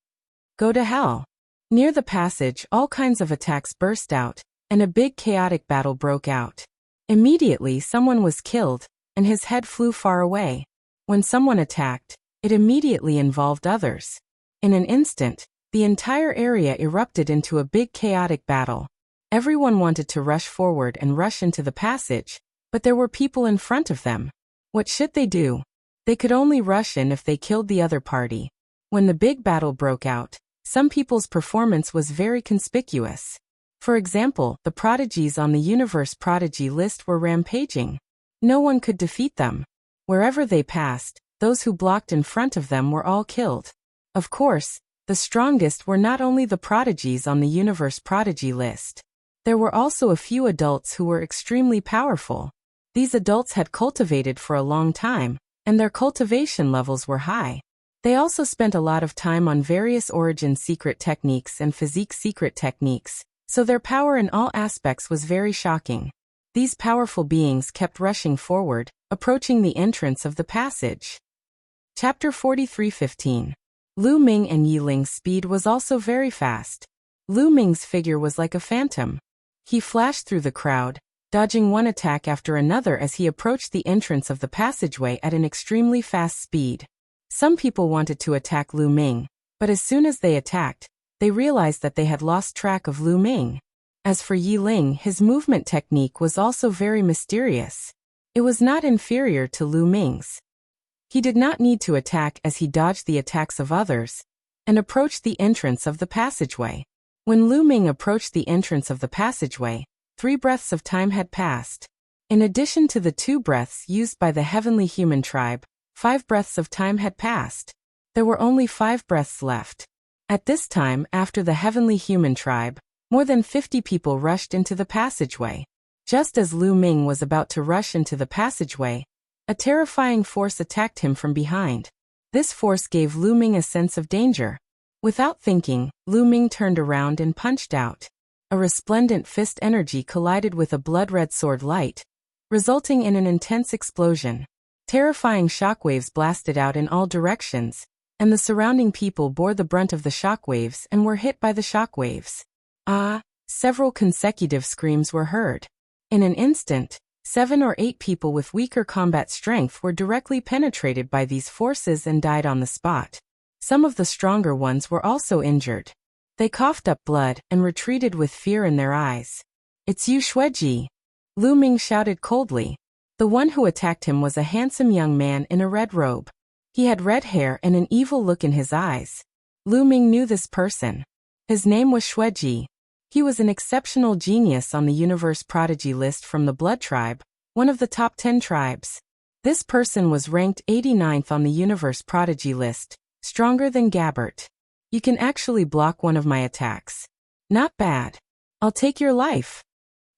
Go to hell. Near the passage, all kinds of attacks burst out, and a big chaotic battle broke out. Immediately, someone was killed, and his head flew far away. When someone attacked, it immediately involved others. In an instant, the entire area erupted into a big chaotic battle. Everyone wanted to rush forward and rush into the passage, but there were people in front of them. What should they do? They could only rush in if they killed the other party. When the big battle broke out, some people's performance was very conspicuous. For example, the prodigies on the universe prodigy list were rampaging. No one could defeat them. Wherever they passed, those who blocked in front of them were all killed. Of course, the strongest were not only the prodigies on the universe prodigy list. There were also a few adults who were extremely powerful. These adults had cultivated for a long time, and their cultivation levels were high. They also spent a lot of time on various origin secret techniques and physique secret techniques, so their power in all aspects was very shocking. These powerful beings kept rushing forward, approaching the entrance of the passage. Chapter 43:15. Lu Ming and Yi Ling's speed was also very fast. Lu Ming's figure was like a phantom. He flashed through the crowd, dodging one attack after another as he approached the entrance of the passageway at an extremely fast speed. Some people wanted to attack Lu Ming, but as soon as they attacked, they realized that they had lost track of Lu Ming. As for Yi Ling, his movement technique was also very mysterious. It was not inferior to Lu Ming's. He did not need to attack as he dodged the attacks of others, and approached the entrance of the passageway. When Lu Ming approached the entrance of the passageway, 3 breaths of time had passed. In addition to the 2 breaths used by the heavenly human tribe, 5 breaths of time had passed. There were only 5 breaths left. At this time, after the heavenly human tribe, more than 50 people rushed into the passageway. Just as Lu Ming was about to rush into the passageway, a terrifying force attacked him from behind. This force gave Lu Ming a sense of danger. Without thinking, Lu Ming turned around and punched out. A resplendent fist energy collided with a blood-red sword light, resulting in an intense explosion. Terrifying shockwaves blasted out in all directions, and the surrounding people bore the brunt of the shockwaves and were hit by the shockwaves. Several consecutive screams were heard. In an instant, 7 or 8 people with weaker combat strength were directly penetrated by these forces and died on the spot. Some of the stronger ones were also injured. They coughed up blood and retreated with fear in their eyes. "It's you, Xueji," Lu Ming shouted coldly. The one who attacked him was a handsome young man in a red robe. He had red hair and an evil look in his eyes. Lu Ming knew this person. His name was Xueji. He was an exceptional genius on the universe prodigy list from the Blood Tribe, one of the top 10 tribes. This person was ranked 89th on the universe prodigy list, stronger than Gabbert. "You can actually block one of my attacks. Not bad. I'll take your life."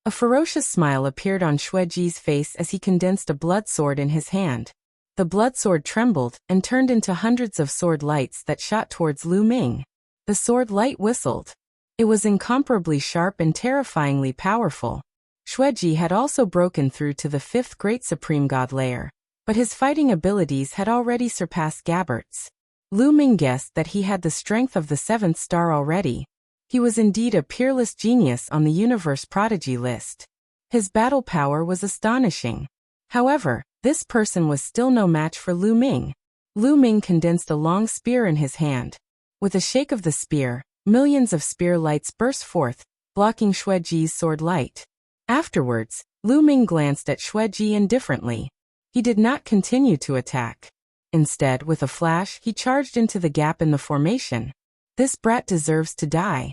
A ferocious smile appeared on Xueji's face as he condensed a blood sword in his hand. The blood sword trembled and turned into hundreds of sword lights that shot towards Lu Ming. The sword light whistled. It was incomparably sharp and terrifyingly powerful. Xueji had also broken through to the 5th Great Supreme God layer, but his fighting abilities had already surpassed Gabbert's. Lu Ming guessed that he had the strength of the 7th star already. He was indeed a peerless genius on the universe prodigy list. His battle power was astonishing. However, this person was still no match for Lu Ming. Lu Ming condensed a long spear in his hand. With a shake of the spear, millions of spear lights burst forth, blocking Xueji's sword light. Afterwards, Lu Ming glanced at Xueji indifferently. He did not continue to attack. Instead, with a flash, he charged into the gap in the formation. This brat deserves to die.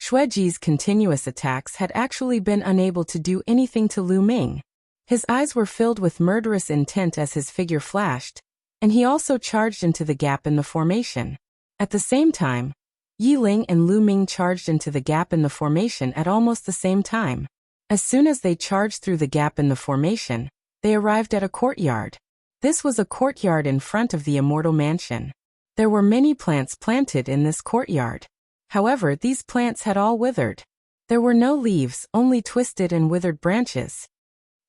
Xueji's continuous attacks had actually been unable to do anything to Lu Ming. His eyes were filled with murderous intent as his figure flashed, and he also charged into the gap in the formation. At the same time, Yi Ling and Lu Ming charged into the gap in the formation at almost the same time. As soon as they charged through the gap in the formation, they arrived at a courtyard. This was a courtyard in front of the immortal mansion. There were many plants planted in this courtyard. However, these plants had all withered. There were no leaves, only twisted and withered branches.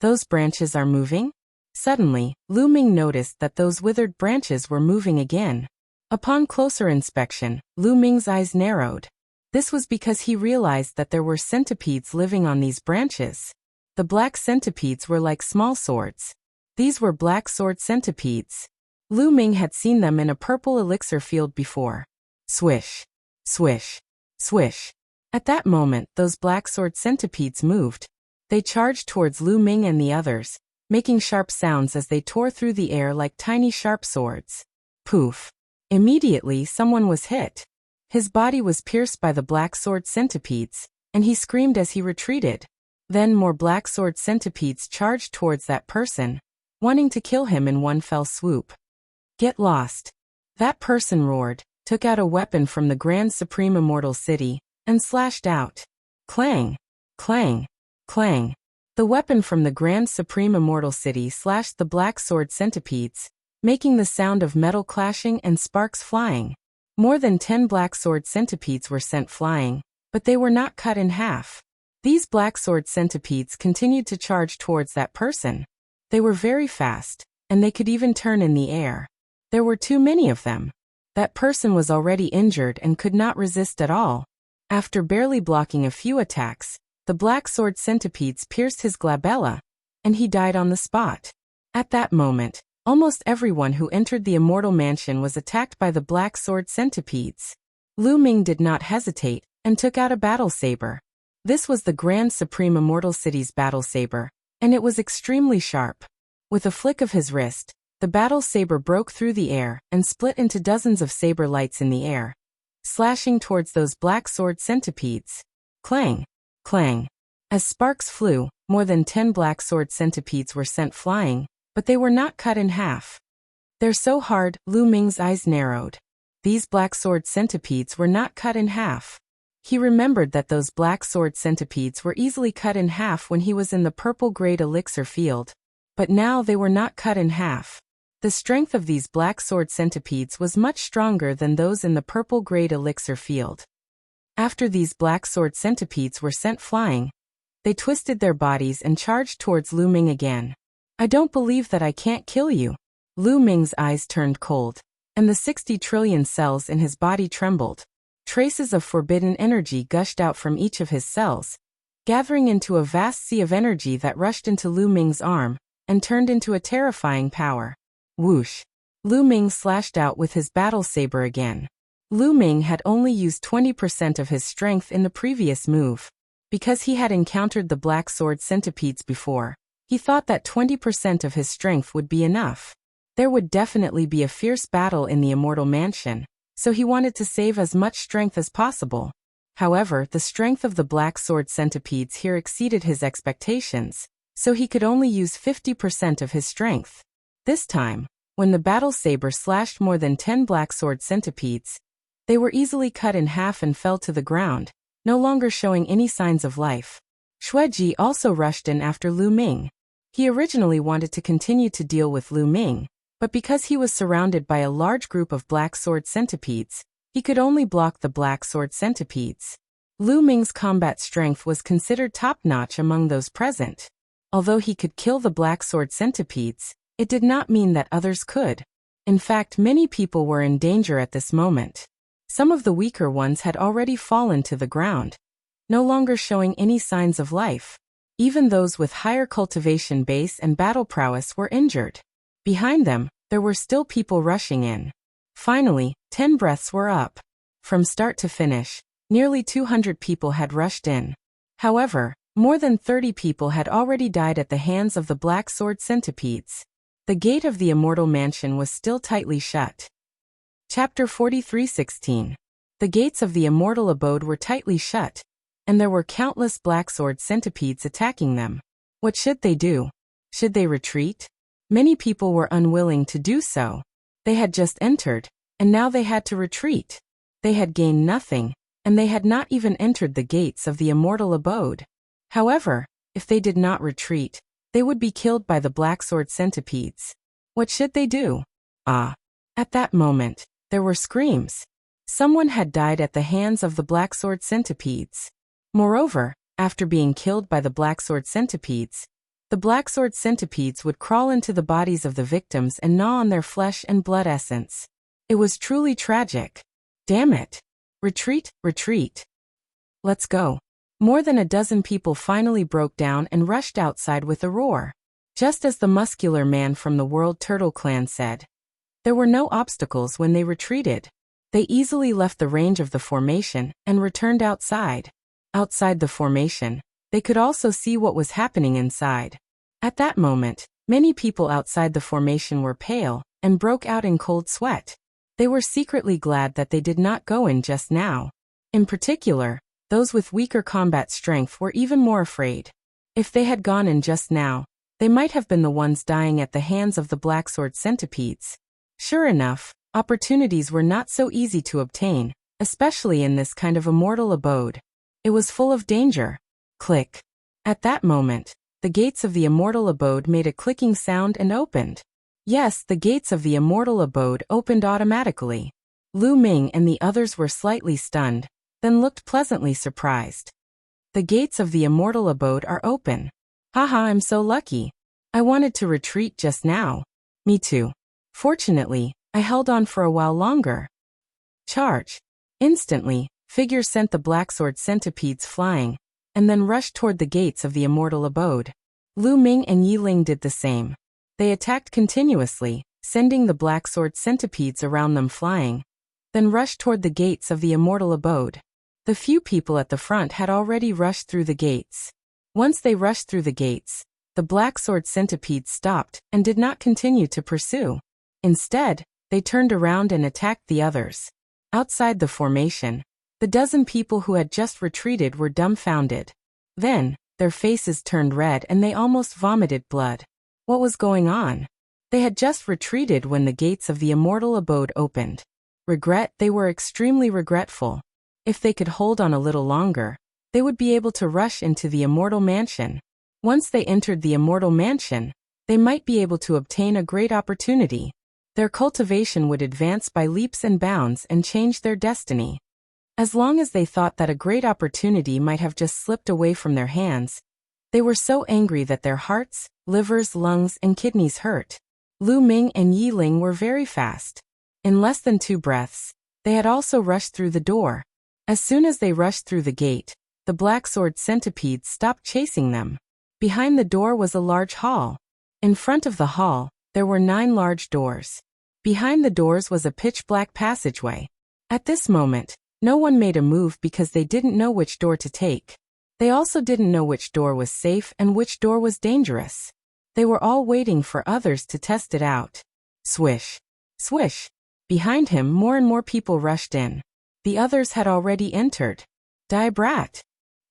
"Those branches are moving?" Suddenly, Lu Ming noticed that those withered branches were moving again. Upon closer inspection, Lu Ming's eyes narrowed. This was because he realized that there were centipedes living on these branches. The black centipedes were like small swords. These were black sword centipedes. Lu Ming had seen them in a purple elixir field before. Swish, swish, swish. At that moment, those black sword centipedes moved. They charged towards Lu Ming and the others, making sharp sounds as they tore through the air like tiny sharp swords. Poof! Immediately someone was hit. His body was pierced by the black sword centipedes, and he screamed as he retreated. Then more black sword centipedes charged towards that person, wanting to kill him in one fell swoop. Get lost! That person roared, took out a weapon from the Grand Supreme Immortal City, and slashed out. Clang! Clang! Clang! The weapon from the Grand Supreme Immortal City slashed the black sword centipedes, making the sound of metal clashing and sparks flying. More than 10 black sword centipedes were sent flying, but they were not cut in half. These black sword centipedes continued to charge towards that person. They were very fast, and they could even turn in the air. There were too many of them. That person was already injured and could not resist at all. After barely blocking a few attacks, the black sword centipedes pierced his glabella, and he died on the spot. At that moment, almost everyone who entered the Immortal Mansion was attacked by the black sword centipedes. Lu Ming did not hesitate, and took out a battle saber. This was the Grand Supreme Immortal City's battle saber, and it was extremely sharp. With a flick of his wrist, the battle saber broke through the air and split into dozens of saber lights in the air, slashing towards those black sword centipedes. Clang! Clang! As sparks flew, more than 10 black sword centipedes were sent flying, but they were not cut in half. They're so hard, Lu Ming's eyes narrowed. These black sword centipedes were not cut in half. He remembered that those black sword centipedes were easily cut in half when he was in the purple-grade elixir field. But now they were not cut in half. The strength of these black sword centipedes was much stronger than those in the purple-grade elixir field. After these black sword centipedes were sent flying, they twisted their bodies and charged towards Lu Ming again. I don't believe that I can't kill you. Lu Ming's eyes turned cold, and the 60 trillion cells in his body trembled. Traces of forbidden energy gushed out from each of his cells, gathering into a vast sea of energy that rushed into Lu Ming's arm, and turned into a terrifying power. Whoosh! Lu Ming slashed out with his battle saber again. Lu Ming had only used 20% of his strength in the previous move. Because he had encountered the black sword centipedes before, he thought that 20% of his strength would be enough. There would definitely be a fierce battle in the Immortal Mansion, so he wanted to save as much strength as possible. However, the strength of the black sword centipedes here exceeded his expectations, so he could only use 50% of his strength. This time, when the battle saber slashed more than 10 black sword centipedes, they were easily cut in half and fell to the ground, no longer showing any signs of life. Xueji also rushed in after Lu Ming. He originally wanted to continue to deal with Lu Ming, but because he was surrounded by a large group of black sword centipedes, he could only block the black sword centipedes. Lu Ming's combat strength was considered top-notch among those present. Although he could kill the black sword centipedes, it did not mean that others could. In fact, many people were in danger at this moment. Some of the weaker ones had already fallen to the ground, no longer showing any signs of life. Even those with higher cultivation base and battle prowess were injured. Behind them, there were still people rushing in. Finally, 10 breaths were up. From start to finish, nearly 200 people had rushed in. However, more than 30 people had already died at the hands of the black sword centipedes. The gate of the Immortal Mansion was still tightly shut. Chapter 43:16. The gates of the Immortal Abode were tightly shut, and there were countless black sword centipedes attacking them. What should they do? Should they retreat? Many people were unwilling to do so. They had just entered, and now they had to retreat. They had gained nothing, and they had not even entered the gates of the Immortal Abode. However, if they did not retreat, they would be killed by the black sword centipedes. What should they do? At that moment, there were screams. Someone had died at the hands of the black sword centipedes. Moreover, after being killed by the black sword centipedes, the black sword centipedes would crawl into the bodies of the victims and gnaw on their flesh and blood essence. It was truly tragic. Damn it! Retreat, retreat. Let's go. More than a dozen people finally broke down and rushed outside with a roar. Just as the muscular man from the World Turtle Clan said. There were no obstacles when they retreated. They easily left the range of the formation and returned outside. Outside the formation, they could also see what was happening inside. At that moment, Many people outside the formation were pale and broke out in cold sweat. They were secretly glad that they did not go in just now. In particular, those with weaker combat strength were even more afraid. If they had gone in just now, they might have been the ones dying at the hands of the black-sword centipedes. Sure enough, opportunities were not so easy to obtain, especially in this kind of immortal abode. It was full of danger. Click. At that moment, the gates of the immortal abode made a clicking sound and opened. Yes, the gates of the immortal abode opened automatically. Lu Ming and the others were slightly stunned, then looked pleasantly surprised. The gates of the immortal abode are open. Haha, I'm so lucky. I wanted to retreat just now. Me too. Fortunately, I held on for a while longer. Charge. Instantly, figure sent the black-sword centipedes flying, and then rushed toward the gates of the immortal abode. Lu Ming and Yi Ling did the same. They attacked continuously, sending the black-sword centipedes around them flying, then rushed toward the gates of the immortal abode. The few people at the front had already rushed through the gates. Once they rushed through the gates, the black-sword centipedes stopped and did not continue to pursue. Instead, they turned around and attacked the others. Outside the formation, the dozen people who had just retreated were dumbfounded. Then, their faces turned red and they almost vomited blood. What was going on? They had just retreated when the gates of the immortal abode opened. Regret, they were extremely regretful. If they could hold on a little longer, they would be able to rush into the immortal mansion. Once they entered the immortal mansion, they might be able to obtain a great opportunity. Their cultivation would advance by leaps and bounds and change their destiny. As long as they thought that a great opportunity might have just slipped away from their hands, they were so angry that their hearts, livers, lungs, and kidneys hurt. Lu Ming and Yi Ling were very fast. In less than 2 breaths, they had also rushed through the door. As soon as they rushed through the gate, the black-sword centipedes stopped chasing them. Behind the door was a large hall. In front of the hall, there were 9 large doors. Behind the doors was a pitch-black passageway. At this moment, no one made a move because they didn't know which door to take. They also didn't know which door was safe and which door was dangerous. They were all waiting for others to test it out. Swish. Swish. Behind him, more and more people rushed in. The others had already entered. Die brat.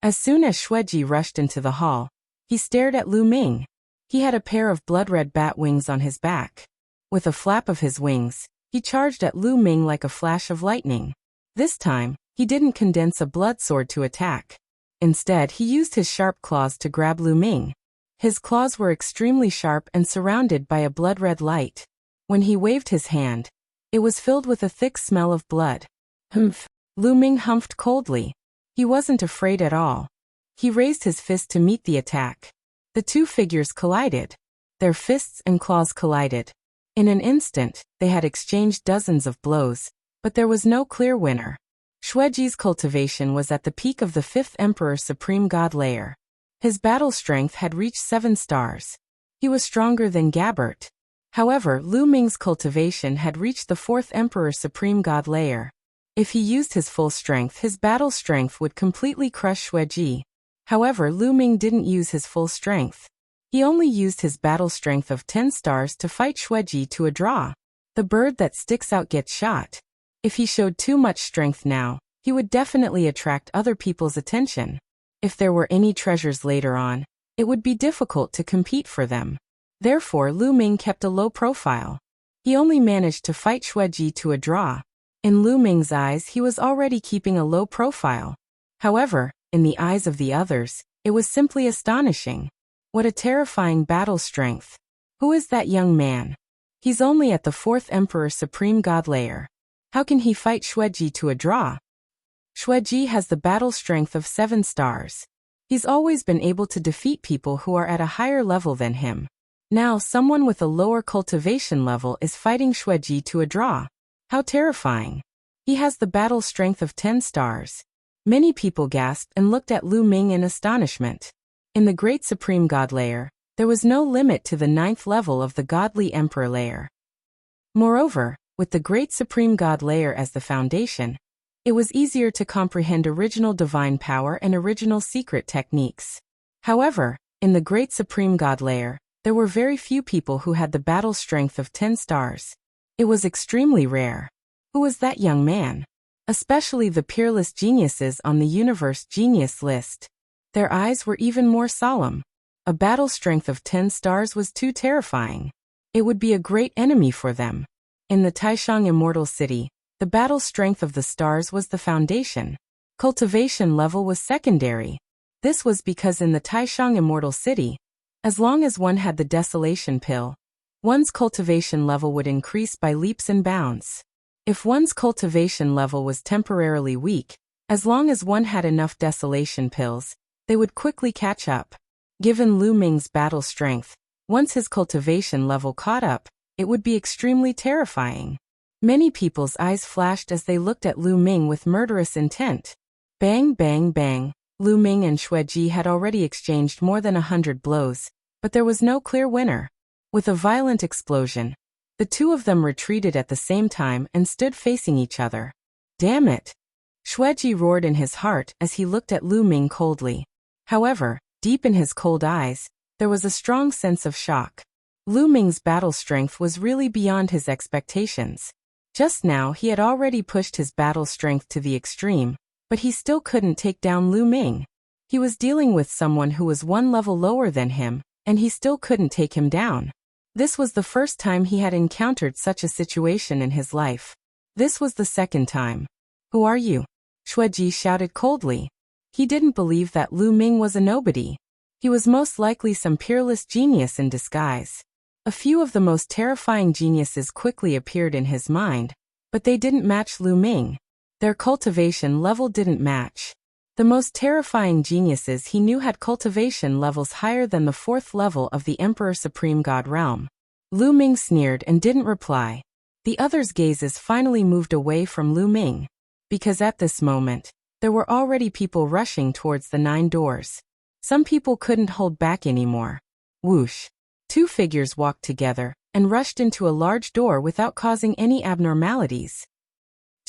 As soon as Xueji rushed into the hall, he stared at Lu Ming. He had a pair of blood-red bat wings on his back. With a flap of his wings, he charged at Lu Ming like a flash of lightning. This time, he didn't condense a blood sword to attack. Instead, he used his sharp claws to grab Lu Ming. His claws were extremely sharp and surrounded by a blood-red light. When he waved his hand, it was filled with a thick smell of blood. Humph. Lu Ming humphed coldly. He wasn't afraid at all. He raised his fist to meet the attack. The 2 figures collided. Their fists and claws collided. In an instant, they had exchanged dozens of blows, but there was no clear winner. Xueji's cultivation was at the peak of the 5th Emperor Supreme God layer. His battle strength had reached 7 stars. He was stronger than Gabbert. However, Lu Ming's cultivation had reached the 4th Emperor Supreme God layer. If he used his full strength, his battle strength would completely crush Xueji. However, Lu Ming didn't use his full strength. He only used his battle strength of 10 stars to fight Xueji to a draw. The bird that sticks out gets shot. If he showed too much strength now, he would definitely attract other people's attention. If there were any treasures later on, it would be difficult to compete for them. Therefore, Lu Ming kept a low profile. He only managed to fight Xueji to a draw. In Lu Ming's eyes, he was already keeping a low profile. However, in the eyes of the others, it was simply astonishing. What a terrifying battle strength. Who is that young man? He's only at the 4th Emperor Supreme God layer. How can he fight Xueji to a draw? Xueji has the battle strength of 7 stars. He's always been able to defeat people who are at a higher level than him. Now someone with a lower cultivation level is fighting Xueji to a draw. How terrifying. He has the battle strength of 10 stars. Many people gasped and looked at Lu Ming in astonishment. In the Great Supreme God layer, there was no limit to the 9th level of the Godly Emperor layer. Moreover, with the Great Supreme God layer as the foundation, it was easier to comprehend original divine power and original secret techniques. However, in the Great Supreme God layer, There were very few people who had the battle strength of 10 stars. It was extremely rare. Who was that young man? Especially the peerless geniuses on the universe genius list. Their eyes were even more solemn. A battle strength of 10 stars was too terrifying. It would be a great enemy for them. In the Taishang Immortal City, the battle strength of the stars was the foundation. Cultivation level was secondary. This was because in the Taishang Immortal City, as long as one had the Desolation Pill, one's cultivation level would increase by leaps and bounds. If one's cultivation level was temporarily weak, as long as one had enough Desolation Pills, they would quickly catch up. Given Lu Ming's battle strength, once his cultivation level caught up, it would be extremely terrifying. Many people's eyes flashed as they looked at Lu Ming with murderous intent. Bang, bang, bang. Lu Ming and Xueji had already exchanged more than 100 blows, but there was no clear winner. With a violent explosion, the two of them retreated at the same time and stood facing each other. Damn it! Xueji roared in his heart as he looked at Lu Ming coldly. However, deep in his cold eyes, there was a strong sense of shock. Lu Ming's battle strength was really beyond his expectations. Just now he had already pushed his battle strength to the extreme, but he still couldn't take down Lu Ming. He was dealing with someone who was one level lower than him, and he still couldn't take him down. This was the first time he had encountered such a situation in his life. This was the second time. Who are you? Xueji shouted coldly. He didn't believe that Lu Ming was a nobody. He was most likely some peerless genius in disguise. A few of the most terrifying geniuses quickly appeared in his mind, but they didn't match Lu Ming. Their cultivation level didn't match. The most terrifying geniuses he knew had cultivation levels higher than the 4th level of the Emperor Supreme God realm. Lu Ming sneered and didn't reply. The others' gazes finally moved away from Lu Ming. Because at this moment, there were already people rushing towards the 9 doors. Some people couldn't hold back anymore. Whoosh! 2 figures walked together and rushed into a large door without causing any abnormalities.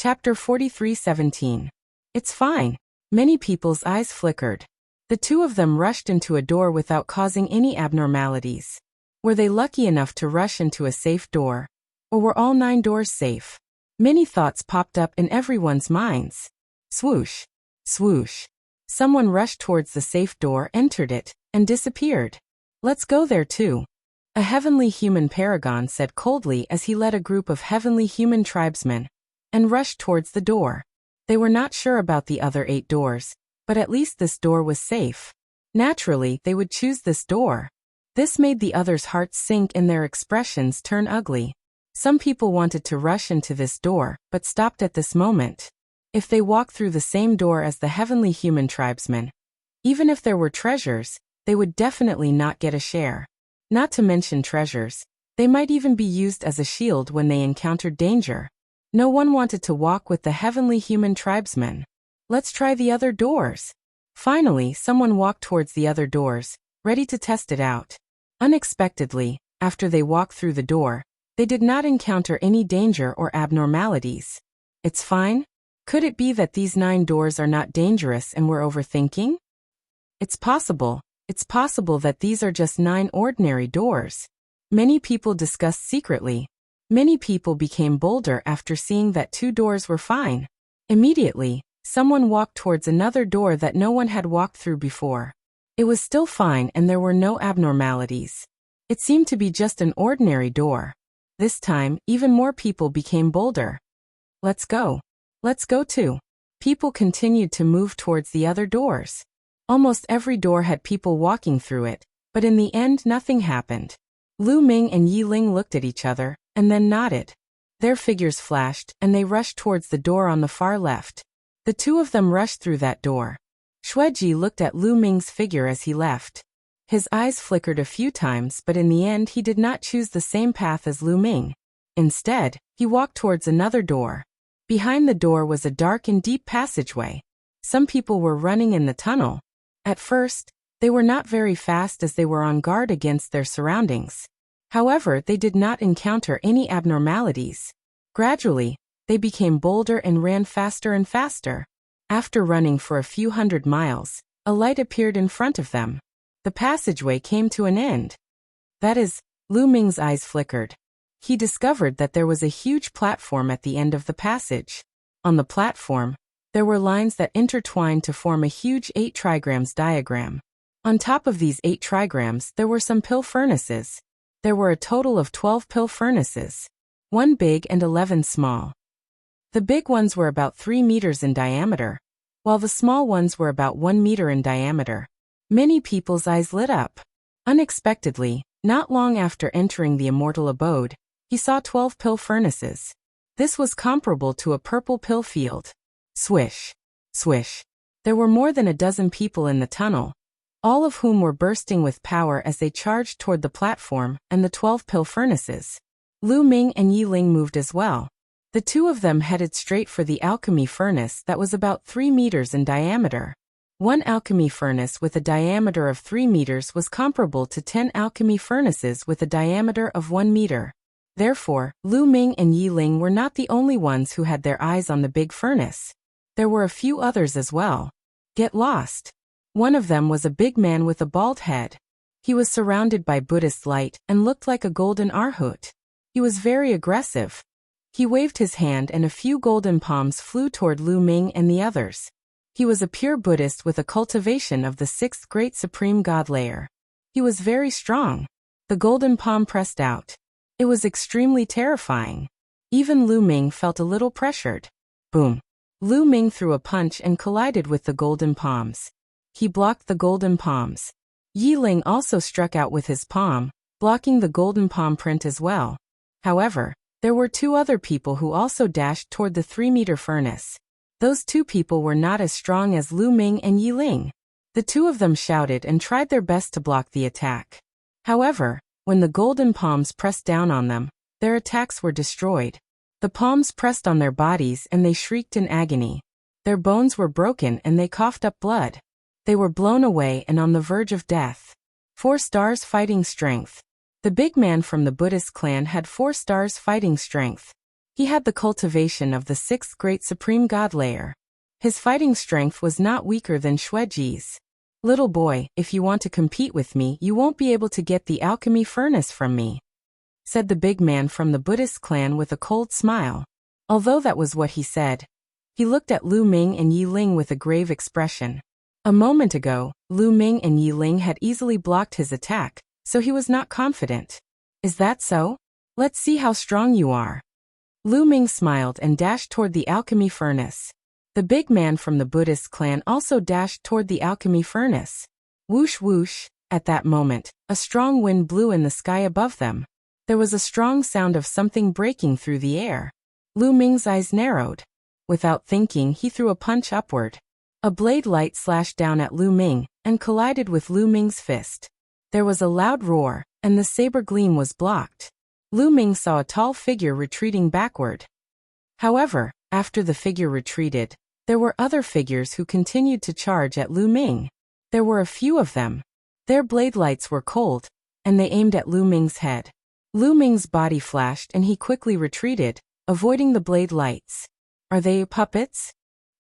Chapter 43:17. It's fine. Many people's eyes flickered. The two of them rushed into a door without causing any abnormalities. Were they lucky enough to rush into a safe door? Or were all 9 doors safe? Many thoughts popped up in everyone's minds. Swoosh! Swoosh! Someone rushed towards the safe door, entered it, and disappeared. Let's go there too. A heavenly human paragon said coldly as he led a group of heavenly human tribesmen and rushed towards the door. They were not sure about the other 8 doors, but at least this door was safe. Naturally, they would choose this door. This made the others' hearts sink and their expressions turn ugly. Some people wanted to rush into this door, but stopped at this moment. If they walked through the same door as the heavenly human tribesmen, even if there were treasures, they would definitely not get a share. Not to mention treasures, they might even be used as a shield when they encountered danger. No one wanted to walk with the heavenly human tribesmen. Let's try the other doors. Finally, someone walked towards the other doors, ready to test it out. Unexpectedly, after they walked through the door, they did not encounter any danger or abnormalities. It's fine? Could it be that these 9 doors are not dangerous and we're overthinking? It's possible that these are just 9 ordinary doors. Many people discussed secretly. Many people became bolder after seeing that 2 doors were fine. Immediately, someone walked towards another door that no one had walked through before. It was still fine and there were no abnormalities. It seemed to be just an ordinary door. This time, even more people became bolder. Let's go. Let's go too. People continued to move towards the other doors. Almost every door had people walking through it, but in the end nothing happened. Lu Ming and Yi Ling looked at each other, and then nodded. Their figures flashed, and they rushed towards the door on the far left. The 2 of them rushed through that door. Xueji looked at Lu Ming's figure as he left. His eyes flickered a few times, but in the end he did not choose the same path as Lu Ming. Instead, he walked towards another door. Behind the door was a dark and deep passageway. Some people were running in the tunnel. At first, they were not very fast as they were on guard against their surroundings. However, they did not encounter any abnormalities. Gradually, they became bolder and ran faster and faster. After running for a few 100 miles, a light appeared in front of them. The passageway came to an end. That is, Lu Ming's eyes flickered. He discovered that there was a huge platform at the end of the passage. On the platform, there were lines that intertwined to form a huge 8 trigrams diagram. On top of these 8 trigrams, there were some pill furnaces. There were a total of 12 pill furnaces. 1 big and 11 small. The big ones were about 3 meters in diameter, while the small ones were about 1 meter in diameter. Many people's eyes lit up. Unexpectedly, not long after entering the immortal abode, he saw 12 pill furnaces. This was comparable to a purple pill field. Swish. Swish. There were more than a dozen people in the tunnel, all of whom were bursting with power as they charged toward the platform and the 12 pill furnaces. Lu Ming and Yi Ling moved as well. The two of them headed straight for the alchemy furnace that was about 3 meters in diameter. One alchemy furnace with a diameter of 3 meters was comparable to 10 alchemy furnaces with a diameter of 1 meter. Therefore, Lu Ming and Yi Ling were not the only ones who had their eyes on the big furnace. There were a few others as well. Get lost. One of them was a big man with a bald head. He was surrounded by Buddhist light and looked like a golden arhat. He was very aggressive. He waved his hand and a few golden palms flew toward Lu Ming and the others. He was a pure Buddhist with a cultivation of the 6th great supreme God layer. He was very strong. The golden palm pressed out. It was extremely terrifying. Even Lu Ming felt a little pressured. Boom. Lu Ming threw a punch and collided with the golden palms. He blocked the golden palms. Yi Ling also struck out with his palm, blocking the golden palm print as well. However, there were 2 other people who also dashed toward the 3-meter furnace. Those 2 people were not as strong as Lu Ming and Yi Ling. The 2 of them shouted and tried their best to block the attack. However, when the golden palms pressed down on them, their attacks were destroyed. The palms pressed on their bodies and they shrieked in agony. Their bones were broken and they coughed up blood. They were blown away and on the verge of death. 4 stars fighting strength. The big man from the Buddhist clan had 4 stars fighting strength. He had the cultivation of the 6th great supreme God layer. His fighting strength was not weaker than Xueji's. Little boy, if you want to compete with me, you won't be able to get the alchemy furnace from me, said the big man from the Buddhist clan with a cold smile. Although that was what he said, he looked at Lu Ming and Yi Ling with a grave expression. A moment ago, Lu Ming and Yi Ling had easily blocked his attack, so he was not confident. Is that so? Let's see how strong you are. Lu Ming smiled and dashed toward the alchemy furnace. The big man from the Buddhist clan also dashed toward the alchemy furnace. Whoosh whoosh. At that moment, a strong wind blew in the sky above them. There was a strong sound of something breaking through the air. Lu Ming's eyes narrowed. Without thinking, he threw a punch upward. A blade light slashed down at Lu Ming and collided with Lu Ming's fist. There was a loud roar, and the saber gleam was blocked. Lu Ming saw a tall figure retreating backward. However, after the figure retreated, there were other figures who continued to charge at Lu Ming. There were a few of them. Their blade lights were cold, and they aimed at Lu Ming's head. Lu Ming's body flashed and he quickly retreated, avoiding the blade lights. Are they puppets?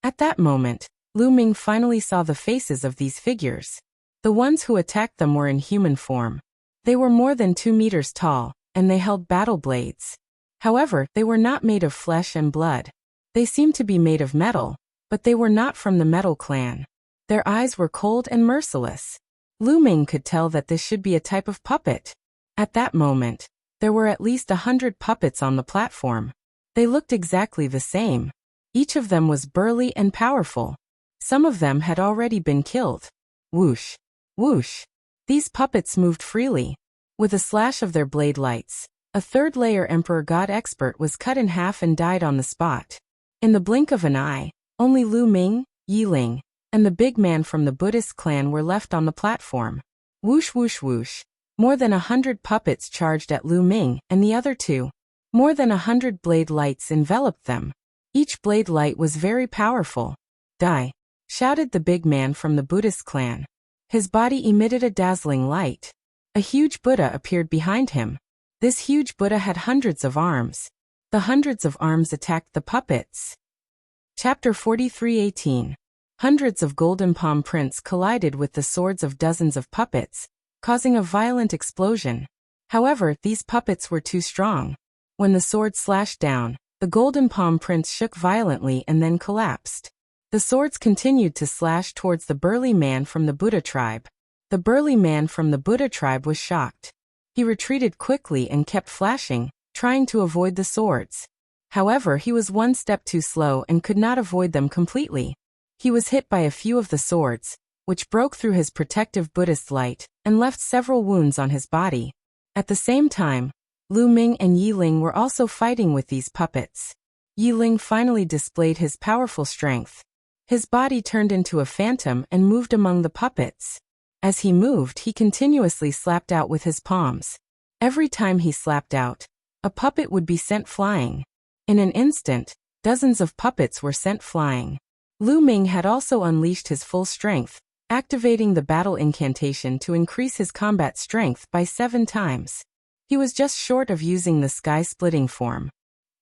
At that moment, Lu Ming finally saw the faces of these figures. The ones who attacked them were in human form. They were more than 2 meters tall, and they held battle blades. However, they were not made of flesh and blood. They seemed to be made of metal, but they were not from the metal clan. Their eyes were cold and merciless. Lu Ming could tell that this should be a type of puppet. At that moment, there were at least 100 puppets on the platform. They looked exactly the same. Each of them was burly and powerful. Some of them had already been killed. Whoosh. Whoosh. These puppets moved freely. With a slash of their blade lights, a 3rd-layer Emperor God expert was cut in half and died on the spot. In the blink of an eye, only Lu Ming, Yi Ling, and the big man from the Buddhist clan were left on the platform. Whoosh whoosh whoosh. More than 100 puppets charged at Lu Ming and the other 2. More than 100 blade lights enveloped them. Each blade light was very powerful. Die! Shouted the big man from the Buddhist clan. His body emitted a dazzling light. A huge Buddha appeared behind him. This huge Buddha had hundreds of arms. The hundreds of arms attacked the puppets. Chapter 43:18. Hundreds of golden palm prints collided with the swords of dozens of puppets, causing a violent explosion. However, these puppets were too strong. When the sword slashed down, the golden palm prince shook violently and then collapsed. The swords continued to slash towards the burly man from the Buddha tribe. The burly man from the Buddha tribe was shocked. He retreated quickly and kept flashing, trying to avoid the swords. However, he was one step too slow and could not avoid them completely. He was hit by a few of the swords, which broke through his protective Buddhist light, and left several wounds on his body. At the same time, Lu Ming and Yi Ling were also fighting with these puppets. Yi Ling finally displayed his powerful strength. His body turned into a phantom and moved among the puppets. As he moved, he continuously slapped out with his palms. Every time he slapped out, a puppet would be sent flying. In an instant, dozens of puppets were sent flying. Lu Ming had also unleashed his full strength, activating the battle incantation to increase his combat strength by 7 times. He was just short of using the sky-splitting form.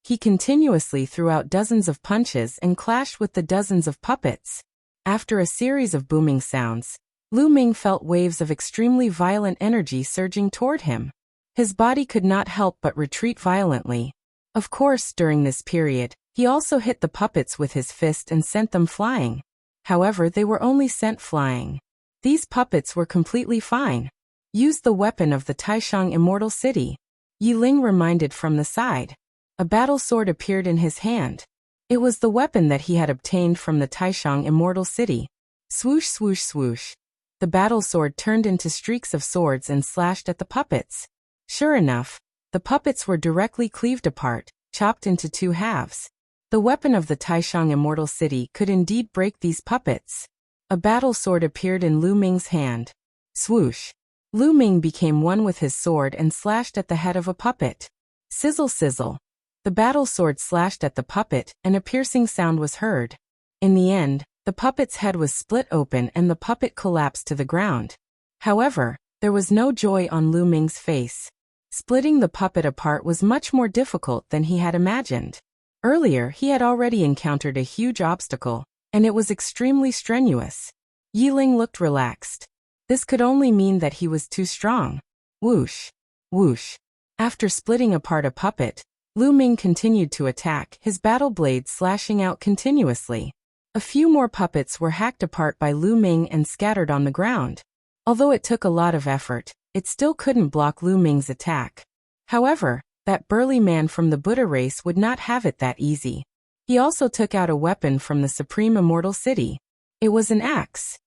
He continuously threw out dozens of punches and clashed with the dozens of puppets. After a series of booming sounds, Lu Ming felt waves of extremely violent energy surging toward him. His body could not help but retreat violently. Of course, during this period, he also hit the puppets with his fist and sent them flying. However, they were only sent flying. These puppets were completely fine. Use the weapon of the Taishang Immortal City. Yi Ling reminded from the side. A battle sword appeared in his hand. It was the weapon that he had obtained from the Taishang Immortal City. Swoosh swoosh swoosh. The battle sword turned into streaks of swords and slashed at the puppets. Sure enough, the puppets were directly cleaved apart, chopped into 2 halves. The weapon of the Taishang Immortal City could indeed break these puppets. A battle sword appeared in Lu Ming's hand. Swoosh. Lu Ming became one with his sword and slashed at the head of a puppet. Sizzle sizzle. The battle sword slashed at the puppet and a piercing sound was heard. In the end, the puppet's head was split open and the puppet collapsed to the ground. However, there was no joy on Lu Ming's face. Splitting the puppet apart was much more difficult than he had imagined. Earlier, he had already encountered a huge obstacle, and it was extremely strenuous. Yi Ling looked relaxed. This could only mean that he was too strong. Whoosh. Whoosh. After splitting apart a puppet, Lu Ming continued to attack, his battle blades slashing out continuously. A few more puppets were hacked apart by Lu Ming and scattered on the ground. Although it took a lot of effort, it still couldn't block Lu Ming's attack. However, that burly man from the Buddha race would not have it that easy. He also took out a weapon from the Supreme Immortal City. It was an axe.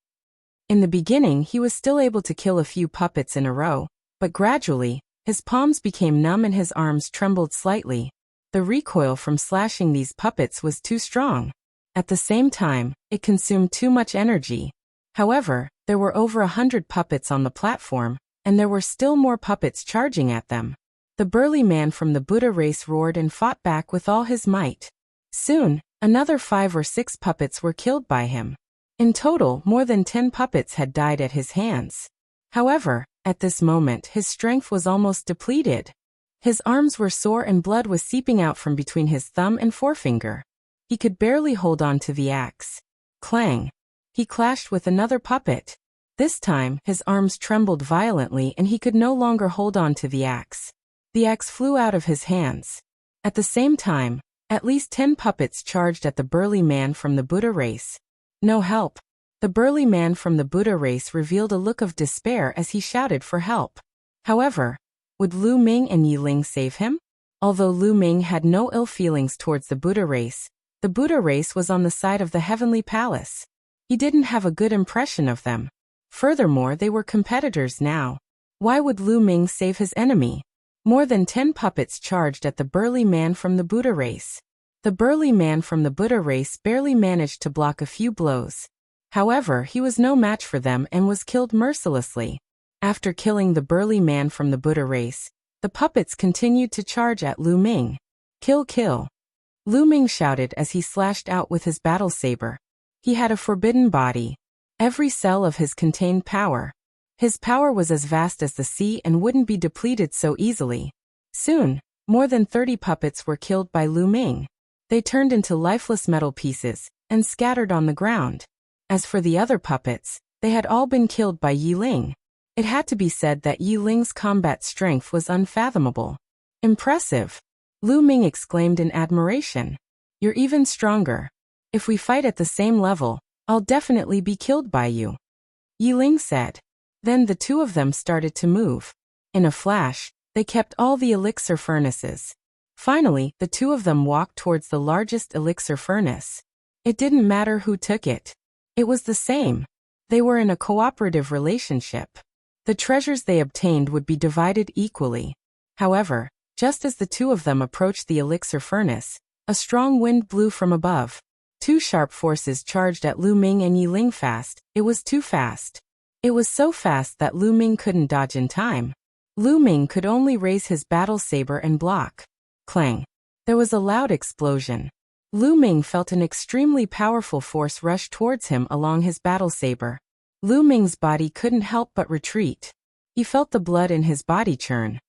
In the beginning, he was still able to kill a few puppets in a row, but gradually, his palms became numb and his arms trembled slightly. The recoil from slashing these puppets was too strong. At the same time, it consumed too much energy. However, there were over 100 puppets on the platform, and there were still more puppets charging at them. The burly man from the Buddha race roared and fought back with all his might. Soon, another 5 or 6 puppets were killed by him. In total, more than 10 puppets had died at his hands. However, at this moment, his strength was almost depleted. His arms were sore and blood was seeping out from between his thumb and forefinger. He could barely hold on to the axe. Clang! He clashed with another puppet. This time, his arms trembled violently and he could no longer hold on to the axe. The axe flew out of his hands. At the same time, at least 10 puppets charged at the burly man from the Buddha race. No help. The burly man from the Buddha race revealed a look of despair as he shouted for help. However, would Lu Ming and Yi Ling save him? Although Lu Ming had no ill feelings towards the Buddha race was on the side of the Heavenly Palace. He didn't have a good impression of them. Furthermore, they were competitors now. Why would Lu Ming save his enemy? More than 10 puppets charged at the burly man from the Buddha race. The burly man from the Buddha race barely managed to block a few blows. However, he was no match for them and was killed mercilessly. After killing the burly man from the Buddha race, the puppets continued to charge at Lu Ming. Kill, kill. Lu Ming shouted as he slashed out with his battle saber. He had a forbidden body. Every cell of his contained power. His power was as vast as the sea and wouldn't be depleted so easily. Soon, more than 30 puppets were killed by Lu Ming. They turned into lifeless metal pieces and scattered on the ground. As for the other puppets, they had all been killed by Yi Ling. It had to be said that Yi Ling's combat strength was unfathomable. Impressive. Lu Ming exclaimed in admiration. You're even stronger. If we fight at the same level, I'll definitely be killed by you, Yi Ling said. Then the two of them started to move. In a flash, they kept all the elixir furnaces. Finally, the two of them walked towards the largest elixir furnace. It didn't matter who took it. It was the same. They were in a cooperative relationship. The treasures they obtained would be divided equally. However, just as the two of them approached the elixir furnace, a strong wind blew from above. Two sharp forces charged at Lu Ming and Yi Ling fast. It was too fast. It was so fast that Lu Ming couldn't dodge in time. Lu Ming could only raise his battle saber and block. Clang. There was a loud explosion. Lu Ming felt an extremely powerful force rush towards him along his battle saber. Lu Ming's body couldn't help but retreat. He felt the blood in his body churn.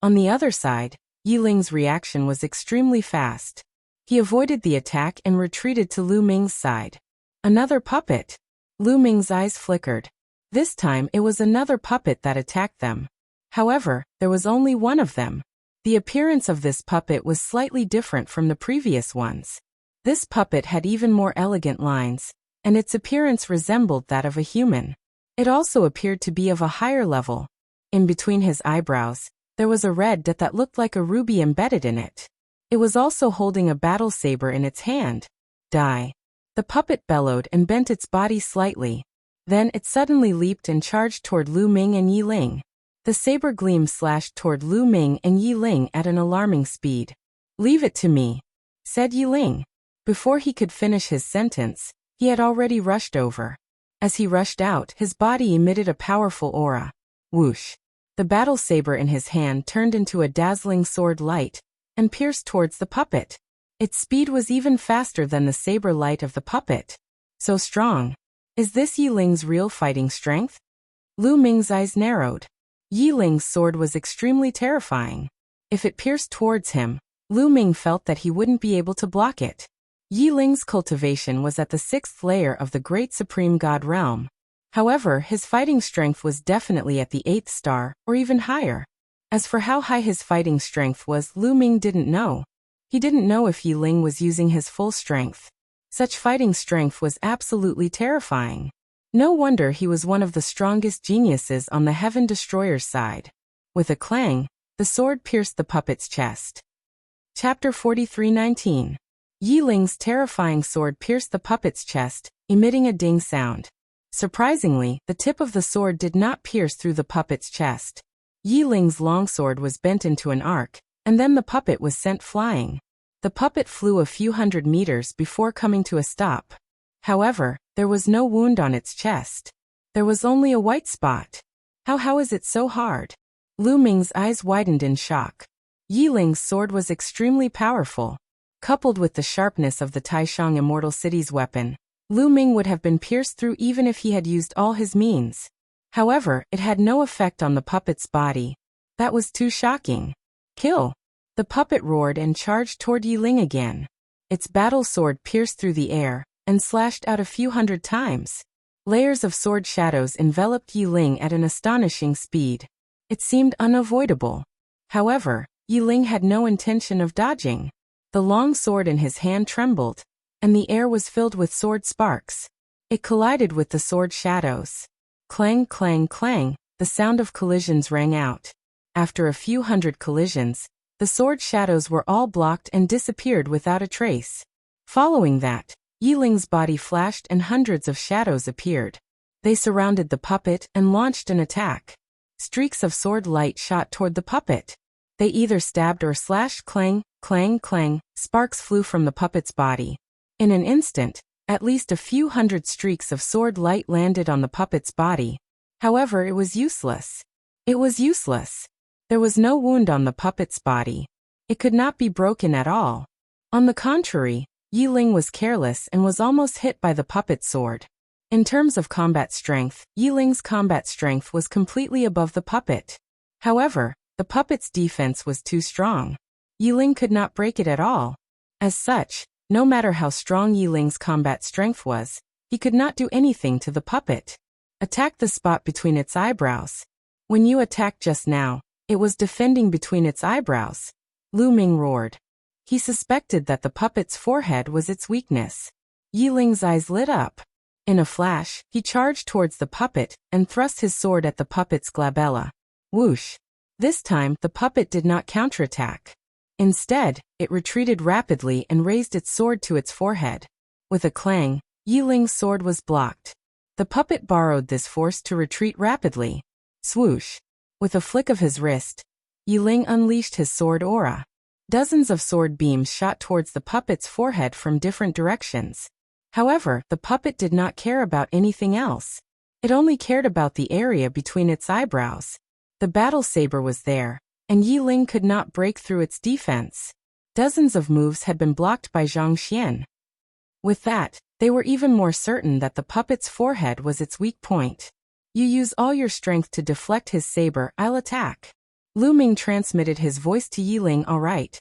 On the other side, Yi Ling's reaction was extremely fast. He avoided the attack and retreated to Lu Ming's side. Another puppet. Lu Ming's eyes flickered. This time it was another puppet that attacked them. However, there was only one of them. The appearance of this puppet was slightly different from the previous ones. This puppet had even more elegant lines, and its appearance resembled that of a human. It also appeared to be of a higher level. In between his eyebrows, there was a red dot that looked like a ruby embedded in it. It was also holding a battle saber in its hand. Die. The puppet bellowed and bent its body slightly. Then it suddenly leaped and charged toward Lu Ming and Yi Ling. The saber gleam slashed toward Lu Ming and Yi Ling at an alarming speed. Leave it to me, said Yi Ling. Before he could finish his sentence, he had already rushed over. As he rushed out, his body emitted a powerful aura. Whoosh. The battle saber in his hand turned into a dazzling sword light and pierced towards the puppet. Its speed was even faster than the saber light of the puppet. So strong. Is this Yi Ling's real fighting strength? Lu Ming's eyes narrowed. Yi Ling's sword was extremely terrifying. If it pierced towards him, Lu Ming felt that he wouldn't be able to block it. Yi Ling's cultivation was at the 6th layer of the Great Supreme God realm. However, his fighting strength was definitely at the 8th star, or even higher. As for how high his fighting strength was, Lu Ming didn't know. He didn't know if Yi Ling was using his full strength. Such fighting strength was absolutely terrifying. No wonder he was one of the strongest geniuses on the Heaven Destroyer's side. With a clang, the sword pierced the puppet's chest. Chapter 43:19. Yi Ling's terrifying sword pierced the puppet's chest, emitting a ding sound. Surprisingly, the tip of the sword did not pierce through the puppet's chest. Yi Ling's longsword was bent into an arc, and then the puppet was sent flying. The puppet flew a few hundred meters before coming to a stop. However, there was no wound on its chest. There was only a white spot. How is it so hard? Lu Ming's eyes widened in shock. Yi Ling's sword was extremely powerful. Coupled with the sharpness of the Taishang Immortal City's weapon, Lu Ming would have been pierced through even if he had used all his means. However, it had no effect on the puppet's body. That was too shocking. Kill! The puppet roared and charged toward Yi Ling again. Its battle sword pierced through the air and slashed out a few hundred times. Layers of sword shadows enveloped Yi Ling at an astonishing speed. It seemed unavoidable. However, Yi Ling had no intention of dodging. The long sword in his hand trembled, and the air was filled with sword sparks. It collided with the sword shadows. Clang, clang, clang, the sound of collisions rang out. After a few hundred collisions, the sword shadows were all blocked and disappeared without a trace. Following that, Yi Ling's body flashed and hundreds of shadows appeared. They surrounded the puppet and launched an attack. Streaks of sword light shot toward the puppet. They either stabbed or slashed. Clang, clang, clang, sparks flew from the puppet's body. In an instant, at least a few hundred streaks of sword light landed on the puppet's body. However, it was useless. It was useless. There was no wound on the puppet's body. It could not be broken at all. On the contrary, Yi Ling was careless and was almost hit by the puppet's sword. In terms of combat strength, Yi Ling's combat strength was completely above the puppet. However, the puppet's defense was too strong. Yi Ling could not break it at all. As such, no matter how strong Yi Ling's combat strength was, he could not do anything to the puppet. Attack the spot between its eyebrows. When you attacked just now, it was defending between its eyebrows. Lu Ming roared. He suspected that the puppet's forehead was its weakness. Yi Ling's eyes lit up. In a flash, he charged towards the puppet and thrust his sword at the puppet's glabella. Whoosh! This time, the puppet did not counterattack. Instead, it retreated rapidly and raised its sword to its forehead. With a clang, Yi Ling's sword was blocked. The puppet borrowed this force to retreat rapidly. Swoosh! With a flick of his wrist, Yi Ling unleashed his sword aura. Dozens of sword beams shot towards the puppet's forehead from different directions. However, the puppet did not care about anything else. It only cared about the area between its eyebrows. The battle saber was there, and Yi Ling could not break through its defense. Dozens of moves had been blocked by Zhang Xian. With that, they were even more certain that the puppet's forehead was its weak point. You use all your strength to deflect his saber, I'll attack. Lu Ming transmitted his voice to Yi Ling. All right.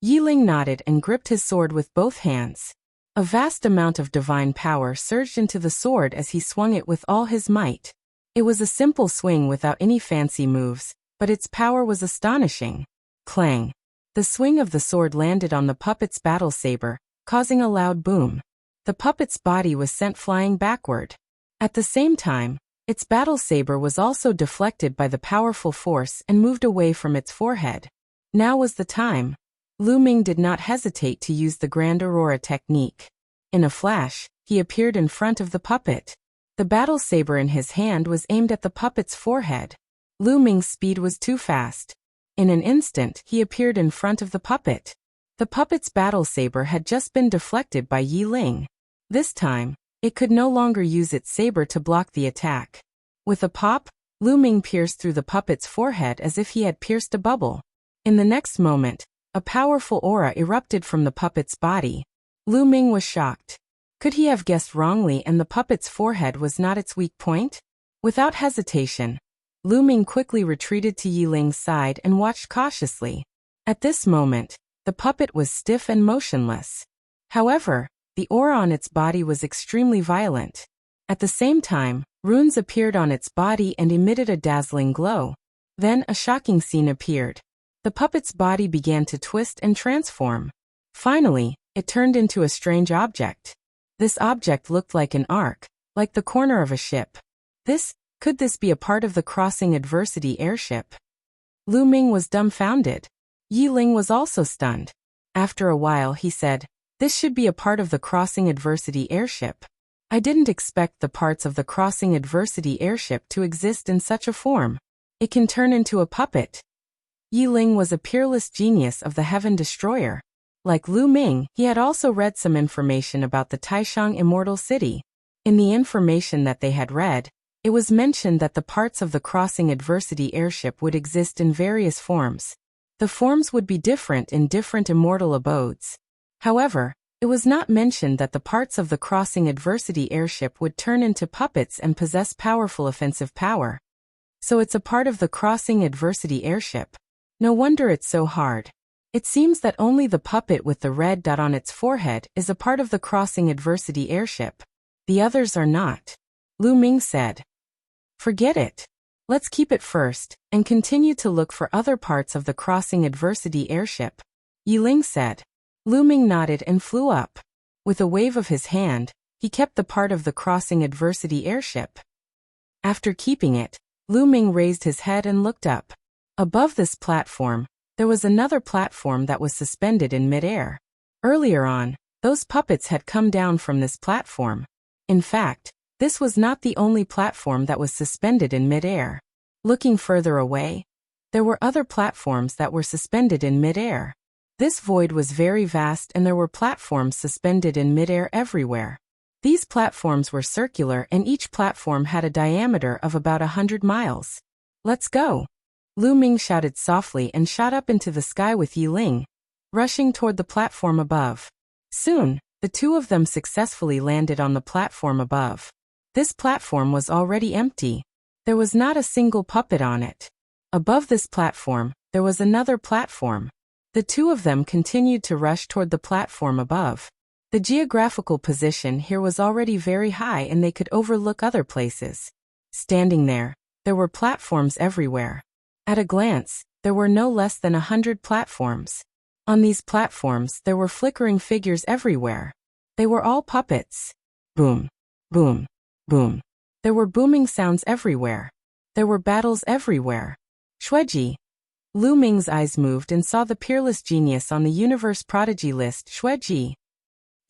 Yi Ling nodded and gripped his sword with both hands. A vast amount of divine power surged into the sword as he swung it with all his might. It was a simple swing without any fancy moves, but its power was astonishing. Clang! The swing of the sword landed on the puppet's battle saber, causing a loud boom. The puppet's body was sent flying backward. At the same time, its battle saber was also deflected by the powerful force and moved away from its forehead. Now was the time. Lu Ming did not hesitate to use the Grand Aurora technique. In a flash, he appeared in front of the puppet. The battle saber in his hand was aimed at the puppet's forehead. Lu Ming's speed was too fast. In an instant, he appeared in front of the puppet. The puppet's battle saber had just been deflected by Yi Ling. This time, it could no longer use its saber to block the attack. With a pop, Lu Ming pierced through the puppet's forehead as if he had pierced a bubble. In the next moment, a powerful aura erupted from the puppet's body. Lu Ming was shocked. Could he have guessed wrongly and the puppet's forehead was not its weak point? Without hesitation, Lu Ming quickly retreated to Yi Ling's side and watched cautiously. At this moment, the puppet was stiff and motionless. However, the aura on its body was extremely violent. At the same time, runes appeared on its body and emitted a dazzling glow. Then a shocking scene appeared. The puppet's body began to twist and transform. Finally, it turned into a strange object. This object looked like an arc, like the corner of a ship. Could this be a part of the Crossing Adversity airship? Lu Ming was dumbfounded. Yi Ling was also stunned. After a while he said, "This should be a part of the Crossing Adversity airship. I didn't expect the parts of the Crossing Adversity airship to exist in such a form. It can turn into a puppet." Yi Ling was a peerless genius of the Heaven Destroyer. Like Lu Ming, he had also read some information about the Taishang Immortal City. In the information that they had read, it was mentioned that the parts of the Crossing Adversity airship would exist in various forms. The forms would be different in different immortal abodes. However, it was not mentioned that the parts of the Crossing Adversity airship would turn into puppets and possess powerful offensive power. So it's a part of the Crossing Adversity airship. No wonder it's so hard. It seems that only the puppet with the red dot on its forehead is a part of the Crossing Adversity airship. The others are not. Lu Ming said. Forget it. Let's keep it first, and continue to look for other parts of the Crossing Adversity airship. Yi Ling said. Lu Ming nodded and flew up. With a wave of his hand, he kept the part of the Crossing Adversity airship. After keeping it, Lu Ming raised his head and looked up. Above this platform, there was another platform that was suspended in midair. Earlier on, those puppets had come down from this platform. In fact, this was not the only platform that was suspended in midair. Looking further away, there were other platforms that were suspended in midair. This void was very vast and there were platforms suspended in midair everywhere. These platforms were circular and each platform had a diameter of about 100 miles. Let's go! Lu Ming shouted softly and shot up into the sky with Yi Ling, rushing toward the platform above. Soon, the two of them successfully landed on the platform above. This platform was already empty. There was not a single puppet on it. Above this platform, there was another platform. The two of them continued to rush toward the platform above. The geographical position here was already very high and they could overlook other places. Standing there were platforms everywhere. At a glance, there were no less than 100 platforms. On these platforms there were flickering figures everywhere. They were all puppets. Boom, boom, boom. There were booming sounds everywhere. There were battles everywhere. Xueji. Lu Ming's eyes moved and saw the peerless genius on the universe prodigy list, Xueji.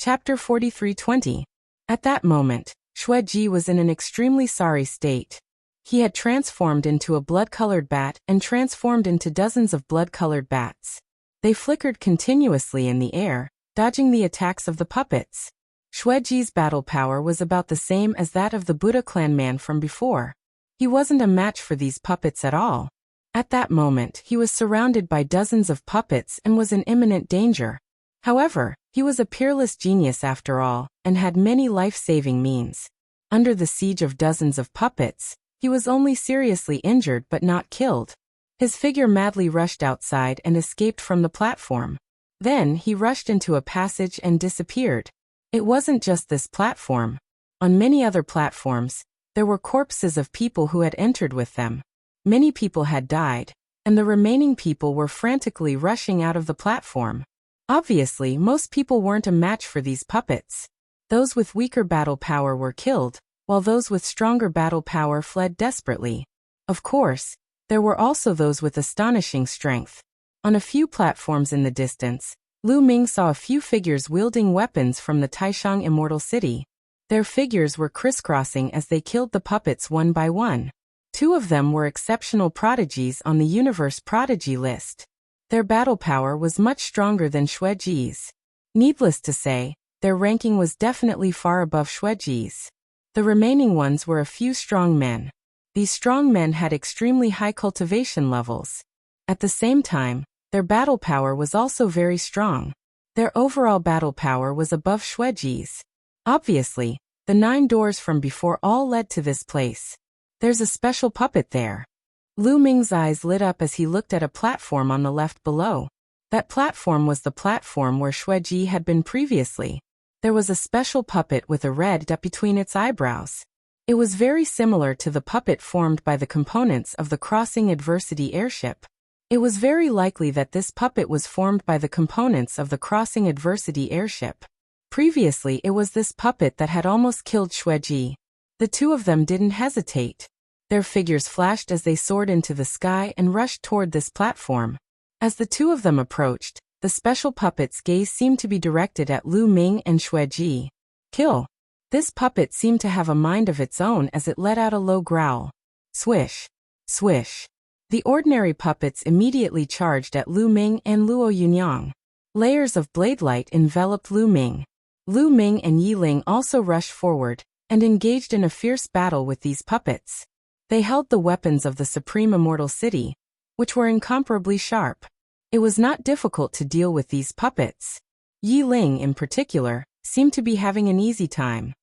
Chapter 43:20. At that moment, Xueji was in an extremely sorry state. He had transformed into a blood-colored bat and transformed into dozens of blood-colored bats. They flickered continuously in the air, dodging the attacks of the puppets. Xueji's battle power was about the same as that of the Buddha clan man from before. He wasn't a match for these puppets at all. At that moment, he was surrounded by dozens of puppets and was in imminent danger. However, he was a peerless genius after all, and had many life-saving means. Under the siege of dozens of puppets, he was only seriously injured but not killed. His figure madly rushed outside and escaped from the platform. Then he rushed into a passage and disappeared. It wasn't just this platform. On many other platforms, there were corpses of people who had entered with them. Many people had died, and the remaining people were frantically rushing out of the platform. Obviously, most people weren't a match for these puppets. Those with weaker battle power were killed, while those with stronger battle power fled desperately. Of course, there were also those with astonishing strength. On a few platforms in the distance, Lu Ming saw a few figures wielding weapons from the Taishang Immortal City. Their figures were crisscrossing as they killed the puppets one by one. Two of them were exceptional prodigies on the universe prodigy list. Their battle power was much stronger than Xueji's. Needless to say, their ranking was definitely far above Xueji's. The remaining ones were a few strong men. These strong men had extremely high cultivation levels. At the same time, their battle power was also very strong. Their overall battle power was above Xueji's. Obviously, the 9 doors from before all led to this place. There's a special puppet there. Lu Ming's eyes lit up as he looked at a platform on the left below. That platform was the platform where Xueji had been previously. There was a special puppet with a red dot between its eyebrows. It was very similar to the puppet formed by the components of the Crossing Adversity airship. It was very likely that this puppet was formed by the components of the Crossing Adversity airship. Previously, it was this puppet that had almost killed Xueji. The two of them didn't hesitate. Their figures flashed as they soared into the sky and rushed toward this platform. As the two of them approached, the special puppet's gaze seemed to be directed at Lu Ming and Xueji. Kill. This puppet seemed to have a mind of its own as it let out a low growl. Swish. Swish. The ordinary puppets immediately charged at Lu Ming and Luo Yunyang. Layers of blade light enveloped Lu Ming. Lu Ming and Yi Ling also rushed forward and engaged in a fierce battle with these puppets. They held the weapons of the Supreme Immortal City, which were incomparably sharp. It was not difficult to deal with these puppets. Yi Ling, in particular, seemed to be having an easy time.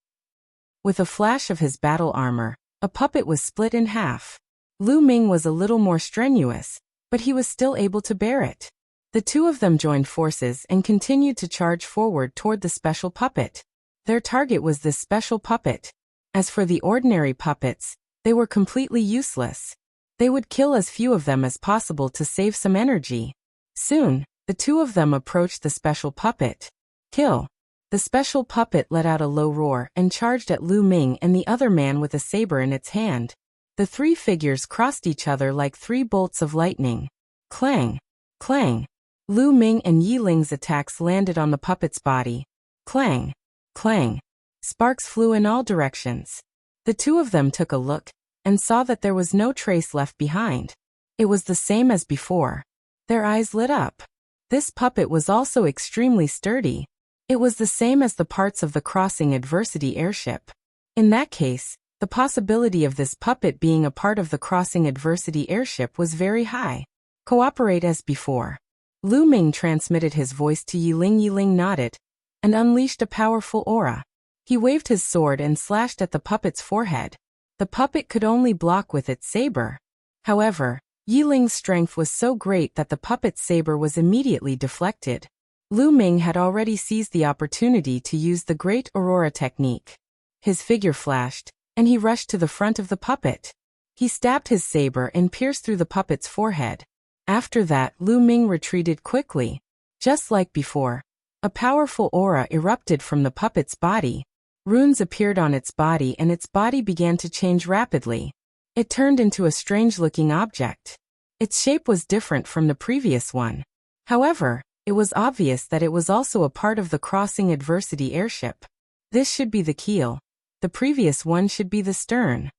With a flash of his battle armor, a puppet was split in half. Lu Ming was a little more strenuous, but he was still able to bear it. The two of them joined forces and continued to charge forward toward the special puppet. Their target was this special puppet. As for the ordinary puppets, they were completely useless. They would kill as few of them as possible to save some energy. Soon, the two of them approached the special puppet. Kill. The special puppet let out a low roar and charged at Lu Ming and the other man with a saber in its hand. The three figures crossed each other like 3 bolts of lightning. Clang. Clang. Lu Ming and Yi Ling's attacks landed on the puppet's body. Clang. Clang. Sparks flew in all directions. The two of them took a look and saw that there was no trace left behind. It was the same as before. Their eyes lit up. This puppet was also extremely sturdy. It was the same as the parts of the Crossing Adversity airship. In that case, the possibility of this puppet being a part of the Crossing Adversity airship was very high. Cooperate as before. Lu Ming transmitted his voice to Yi Ling. Yi Ling nodded and unleashed a powerful aura. He waved his sword and slashed at the puppet's forehead. The puppet could only block with its saber. However, Yi Ling's strength was so great that the puppet's saber was immediately deflected. Lu Ming had already seized the opportunity to use the Great Aurora technique. His figure flashed, and he rushed to the front of the puppet. He stabbed his saber and pierced through the puppet's forehead. After that, Lu Ming retreated quickly. Just like before, a powerful aura erupted from the puppet's body. Runes appeared on its body and its body began to change rapidly. It turned into a strange-looking object. Its shape was different from the previous one. However, it was obvious that it was also a part of the crossing adversity airship. This should be the keel. The previous one should be the stern.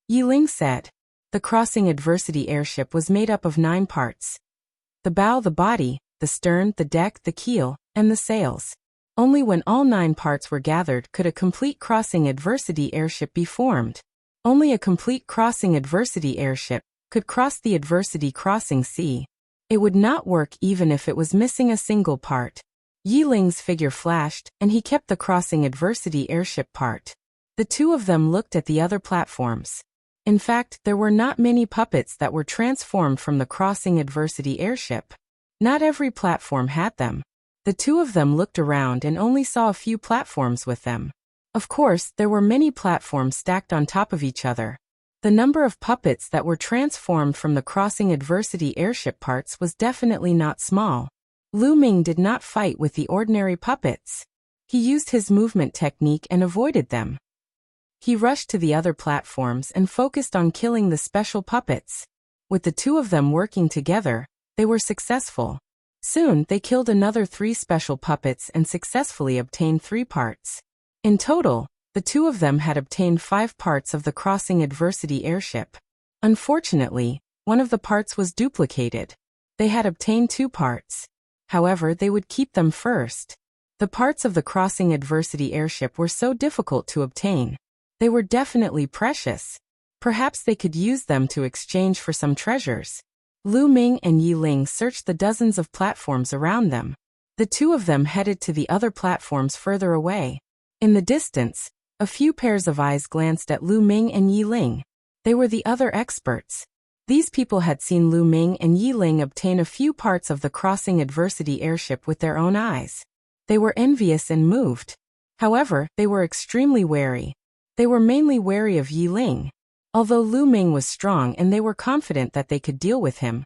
Yi Ling said. The crossing adversity airship was made up of 9 parts. The bow, the body, the stern, the deck, the keel, and the sails. Only when all 9 parts were gathered could a complete crossing adversity airship be formed. Only a complete crossing adversity airship could cross the adversity crossing sea. It would not work even if it was missing a single part. Yi Ling's figure flashed, and he kept the crossing adversity airship part. The two of them looked at the other platforms. In fact, there were not many puppets that were transformed from the crossing adversity airship. Not every platform had them. The two of them looked around and only saw a few platforms with them. Of course, there were many platforms stacked on top of each other. The number of puppets that were transformed from the crossing adversity airship parts was definitely not small. Lu Ming did not fight with the ordinary puppets. He used his movement technique and avoided them. He rushed to the other platforms and focused on killing the special puppets. With the two of them working together, they were successful. Soon, they killed another 3 special puppets and successfully obtained 3 parts. In total, the two of them had obtained 5 parts of the crossing adversity airship. Unfortunately, one of the parts was duplicated. They had obtained 2 parts. However, they would keep them first. The parts of the crossing adversity airship were so difficult to obtain. They were definitely precious. Perhaps they could use them to exchange for some treasures. Lu Ming and Yi Ling searched the dozens of platforms around them. The two of them headed to the other platforms further away. In the distance, a few pairs of eyes glanced at Lu Ming and Yi Ling. They were the other experts. These people had seen Lu Ming and Yi Ling obtain a few parts of the crossing adversity airship with their own eyes. They were envious and moved. However, they were extremely wary. They were mainly wary of Yi Ling. Although Lu Ming was strong and they were confident that they could deal with him,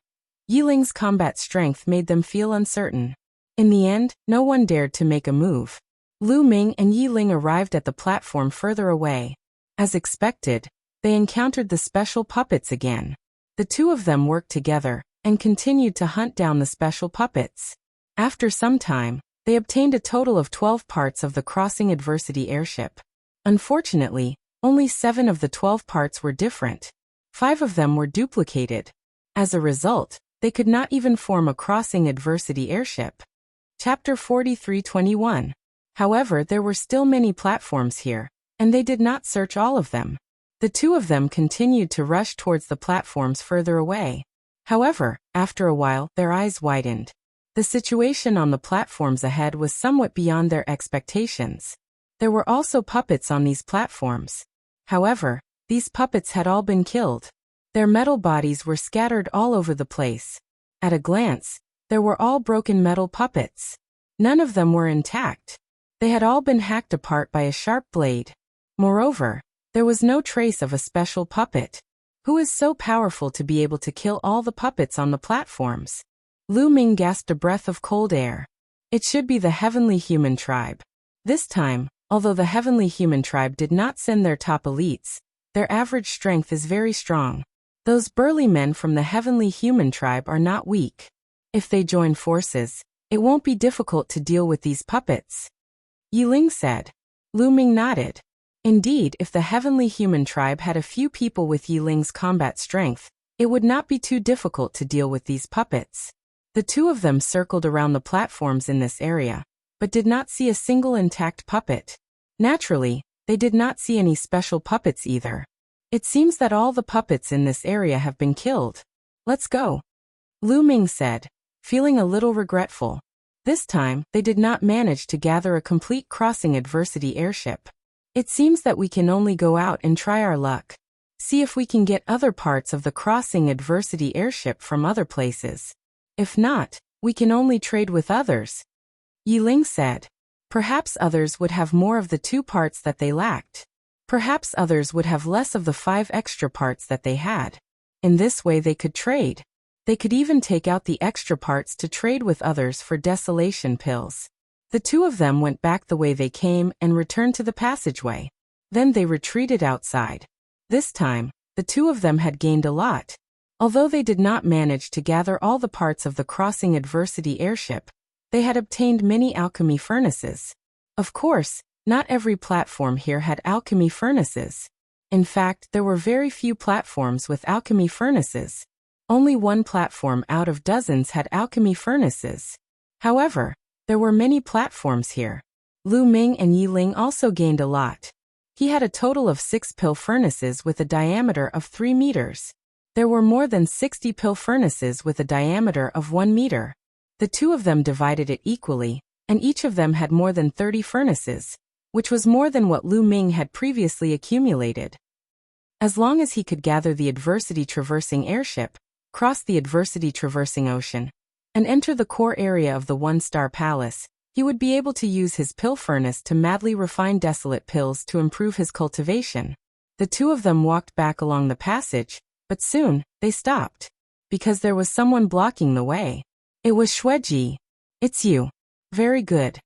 Yi Ling's combat strength made them feel uncertain. In the end, no one dared to make a move. Lu Ming and Yi Ling arrived at the platform further away. As expected, they encountered the special puppets again. The two of them worked together and continued to hunt down the special puppets. After some time, they obtained a total of 12 parts of the crossing adversity airship. Unfortunately, only 7 of the 12 parts were different. 5 of them were duplicated. As a result, they could not even form a crossing adversity airship. Chapter 43:21. However, there were still many platforms here, and they did not search all of them. The two of them continued to rush towards the platforms further away. However, after a while, their eyes widened. The situation on the platforms ahead was somewhat beyond their expectations. There were also puppets on these platforms. However, these puppets had all been killed. Their metal bodies were scattered all over the place. At a glance, there were all broken metal puppets. None of them were intact. They had all been hacked apart by a sharp blade. Moreover, there was no trace of a special puppet. Who is so powerful to be able to kill all the puppets on the platforms? Lu Ming gasped a breath of cold air. It should be the Heavenly Human Tribe. This time, although the Heavenly Human Tribe did not send their top elites, their average strength is very strong. Those burly men from the Heavenly Human Tribe are not weak. If they join forces, it won't be difficult to deal with these puppets. Yi Ling said. Lu Ming nodded. Indeed, if the Heavenly Human Tribe had a few people with Yi Ling's combat strength, it would not be too difficult to deal with these puppets. The two of them circled around the platforms in this area, but did not see a single intact puppet. Naturally, they did not see any special puppets either. It seems that all the puppets in this area have been killed. Let's go. Lu Ming said, feeling a little regretful. This time, they did not manage to gather a complete crossing adversity airship. It seems that we can only go out and try our luck. See if we can get other parts of the crossing adversity airship from other places. If not, we can only trade with others. Yi Ling said. Perhaps others would have more of the 2 parts that they lacked. Perhaps others would have less of the 5 extra parts that they had. In this way they could trade. They could even take out the extra parts to trade with others for desolation pills. The two of them went back the way they came and returned to the passageway. Then they retreated outside. This time, the two of them had gained a lot. Although they did not manage to gather all the parts of the crossing adversity airship, they had obtained many alchemy furnaces. Of course, not every platform here had alchemy furnaces. In fact, there were very few platforms with alchemy furnaces. Only one platform out of dozens had alchemy furnaces. However, there were many platforms here. Lu Ming and Yi Ling also gained a lot. He had a total of 6 pill furnaces with a diameter of 3 meters. There were more than 60 pill furnaces with a diameter of 1 meter. The two of them divided it equally, and each of them had more than 30 furnaces, which was more than what Lu Ming had previously accumulated. As long as he could gather the adversity-traversing airship, cross the adversity-traversing ocean, and enter the core area of the one-star palace, he would be able to use his pill furnace to madly refine desolate pills to improve his cultivation. The two of them walked back along the passage, but soon, they stopped. Because there was someone blocking the way. It was Xueji. It's you. Very good.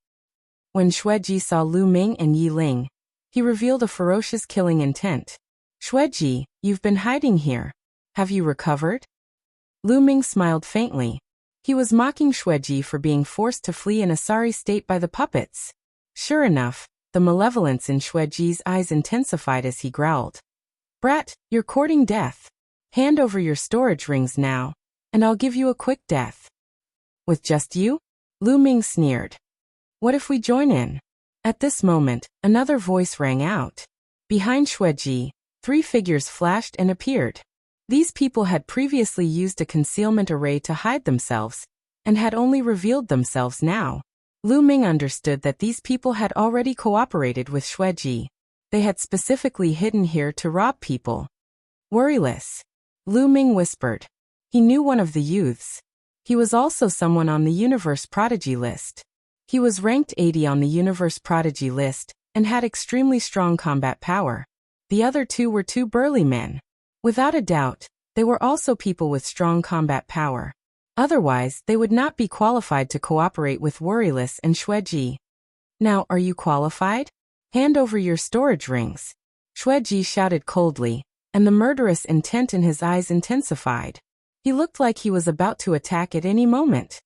When Xueji saw Lu Ming and Yi Ling, he revealed a ferocious killing intent. Xueji, you've been hiding here. Have you recovered? Lu Ming smiled faintly. He was mocking Xueji for being forced to flee in a sorry state by the puppets. Sure enough, the malevolence in Xueji's eyes intensified as he growled. Brat, you're courting death. Hand over your storage rings now, and I'll give you a quick death. With just you? Lu Ming sneered. What if we join in? At this moment, another voice rang out. Behind Xueji, 3 figures flashed and appeared. These people had previously used a concealment array to hide themselves, and had only revealed themselves now. Lu Ming understood that these people had already cooperated with Xueji. They had specifically hidden here to rob people. Worryless. Lu Ming whispered. He knew one of the youths. He was also someone on the Universe Prodigy list. He was ranked 80 on the Universe Prodigy list, and had extremely strong combat power. The other 2 were 2 burly men. Without a doubt, they were also people with strong combat power. Otherwise, they would not be qualified to cooperate with Worryless and Xueji. Now, are you qualified? Hand over your storage rings. Xueji shouted coldly, and the murderous intent in his eyes intensified. He looked like he was about to attack at any moment.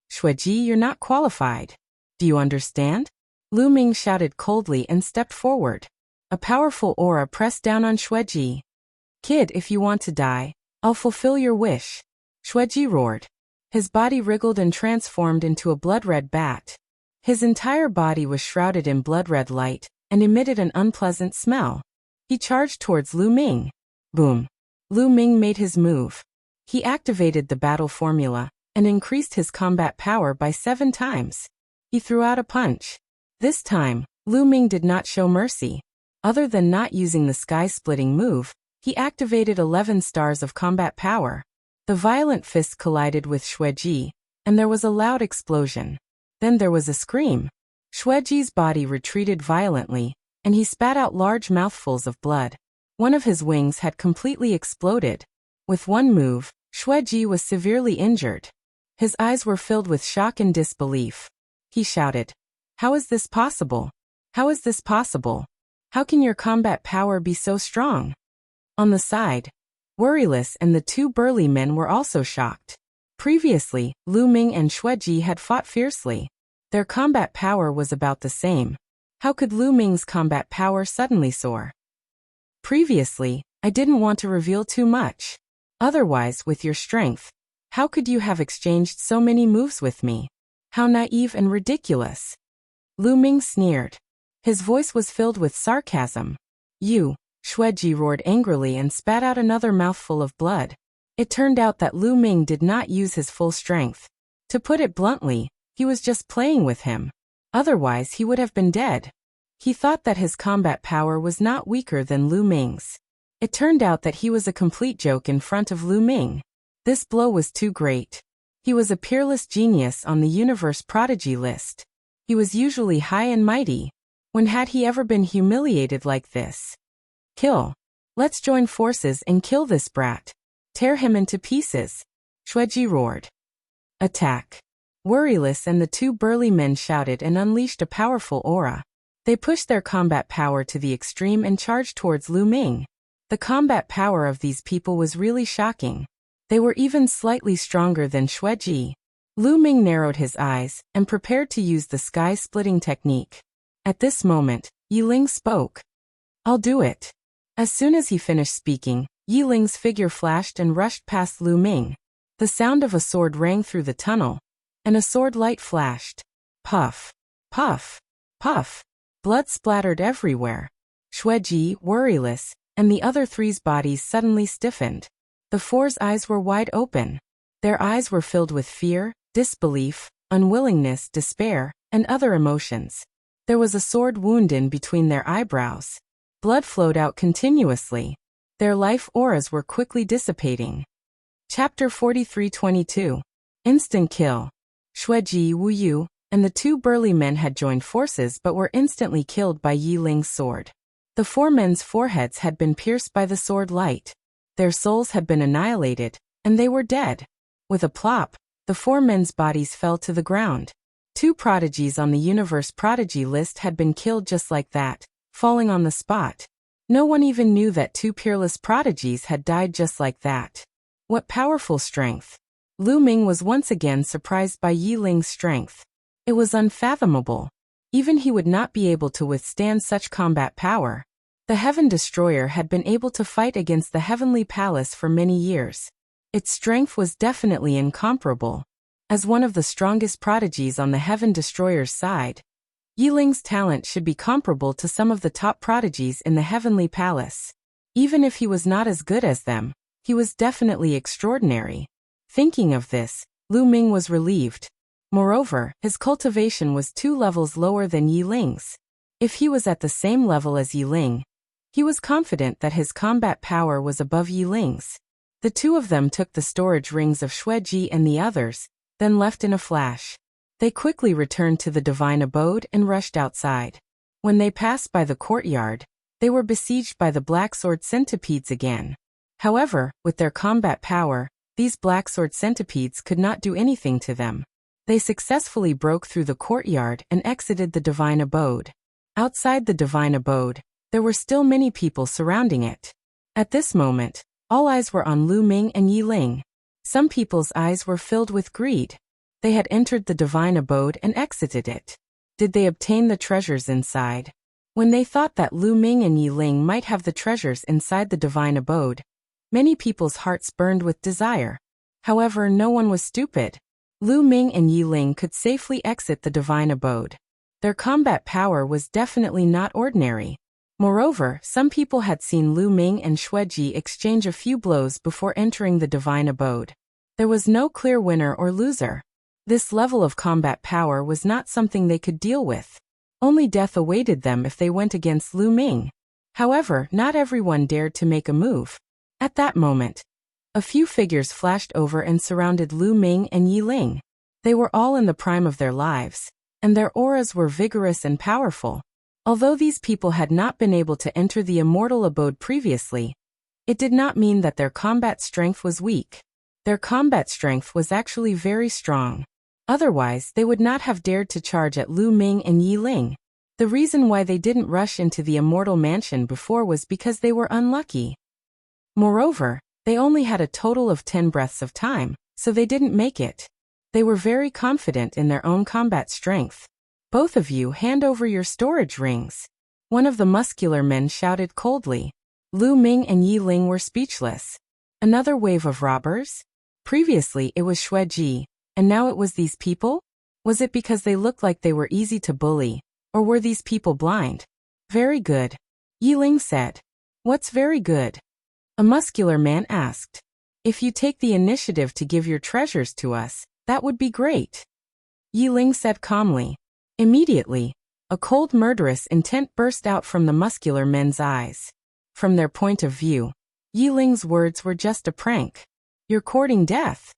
Xueji, you're not qualified. Do you understand? Lu Ming shouted coldly and stepped forward. A powerful aura pressed down on Xueji. Kid, if you want to die, I'll fulfill your wish. Xueji roared. His body wriggled and transformed into a blood-red bat. His entire body was shrouded in blood-red light, and emitted an unpleasant smell. He charged towards Lu Ming. Boom. Lu Ming made his move. He activated the battle formula, and increased his combat power by 7 times. He threw out a punch. This time, Lu Ming did not show mercy. Other than not using the sky-splitting move, he activated 11 stars of combat power. The violent fist collided with Xueji, and there was a loud explosion. Then there was a scream. Xueji's body retreated violently, and he spat out large mouthfuls of blood. One of his wings had completely exploded. With one move, Xueji was severely injured. His eyes were filled with shock and disbelief. He shouted, "How is this possible? How is this possible? How can your combat power be so strong?" On the side, Worryless and the 2 burly men were also shocked. Previously, Lu Ming and Xueji had fought fiercely. Their combat power was about the same. How could Lu Ming's combat power suddenly soar? Previously, I didn't want to reveal too much. Otherwise, with your strength, how could you have exchanged so many moves with me? How naive and ridiculous. Lu Ming sneered. His voice was filled with sarcasm. You, Xueji roared angrily and spat out another mouthful of blood. It turned out that Lu Ming did not use his full strength. To put it bluntly, he was just playing with him. Otherwise, he would have been dead. He thought that his combat power was not weaker than Lu Ming's. It turned out that he was a complete joke in front of Lu Ming. This blow was too great. He was a peerless genius on the Universe Prodigy list. He was usually high and mighty. When had he ever been humiliated like this? Kill. Let's join forces and kill this brat. Tear him into pieces. Shueji roared. Attack. Worryless and the two burly men shouted and unleashed a powerful aura. They pushed their combat power to the extreme and charged towards Lu Ming. The combat power of these people was really shocking. They were even slightly stronger than Shueji. Lu Ming narrowed his eyes and prepared to use the sky-splitting technique. At this moment, Yi Ling spoke. I'll do it. As soon as he finished speaking, Yi Ling's figure flashed and rushed past Lu Ming. The sound of a sword rang through the tunnel, and a sword light flashed. Puff, puff, puff. Blood splattered everywhere. Shueji, Worryless, and the other three's bodies suddenly stiffened. The four's eyes were wide open. Their eyes were filled with fear, disbelief, unwillingness, despair, and other emotions. There was a sword wound in between their eyebrows. Blood flowed out continuously. Their life auras were quickly dissipating. Chapter 43:22. Instant kill. Shueji, Wu Yu, and the two burly men had joined forces but were instantly killed by Yi Ling's sword. The four men's foreheads had been pierced by the sword light. Their souls had been annihilated, and they were dead. With a plop, the four men's bodies fell to the ground. Two prodigies on the universe prodigy list had been killed just like that, falling on the spot. No one even knew that two peerless prodigies had died just like that. What powerful strength! Lu Ming was once again surprised by Yi Ling's strength. It was unfathomable. Even he would not be able to withstand such combat power. The Heaven Destroyer had been able to fight against the Heavenly Palace for many years. Its strength was definitely incomparable. As one of the strongest prodigies on the Heaven Destroyer's side, Yi Ling's talent should be comparable to some of the top prodigies in the Heavenly Palace. Even if he was not as good as them, he was definitely extraordinary. Thinking of this, Lu Ming was relieved. Moreover, his cultivation was 2 levels lower than Yi Ling's. If he was at the same level as Yi Ling, he was confident that his combat power was above Yi Ling's. The two of them took the storage rings of Shueji and the others, then left in a flash. They quickly returned to the divine abode and rushed outside. When they passed by the courtyard, they were besieged by the black sword centipedes again. However, with their combat power, these black sword centipedes could not do anything to them. They successfully broke through the courtyard and exited the divine abode. Outside the divine abode, there were still many people surrounding it. At this moment, all eyes were on Lu Ming and Yi Ling. Some people's eyes were filled with greed. They had entered the divine abode and exited it. Did they obtain the treasures inside? When they thought that Lu Ming and Yi Ling might have the treasures inside the divine abode, many people's hearts burned with desire. However, no one was stupid. Lu Ming and Yi Ling could safely exit the divine abode. Their combat power was definitely not ordinary. Moreover, some people had seen Lu Ming and Shueji exchange a few blows before entering the divine abode. There was no clear winner or loser. This level of combat power was not something they could deal with. Only death awaited them if they went against Lu Ming. However, not everyone dared to make a move. At that moment, a few figures flashed over and surrounded Lu Ming and Yi Ling. They were all in the prime of their lives, and their auras were vigorous and powerful. Although these people had not been able to enter the immortal abode previously, it did not mean that their combat strength was weak. Their combat strength was actually very strong. Otherwise, they would not have dared to charge at Lu Ming and Yi Ling. The reason why they didn't rush into the immortal mansion before was because they were unlucky. Moreover, they only had a total of 10 breaths of time, so they didn't make it. They were very confident in their own combat strength. Both of you hand over your storage rings. One of the muscular men shouted coldly. Lu Ming and Yi Ling were speechless. Another wave of robbers? Previously it was Shueji, and now it was these people? Was it because they looked like they were easy to bully, or were these people blind? Very good. Yi Ling said. What's very good? A muscular man asked. If you take the initiative to give your treasures to us, that would be great. Yi Ling said calmly. Immediately, a cold murderous intent burst out from the muscular men's eyes. From their point of view, Yi Ling's words were just a prank. You're courting death.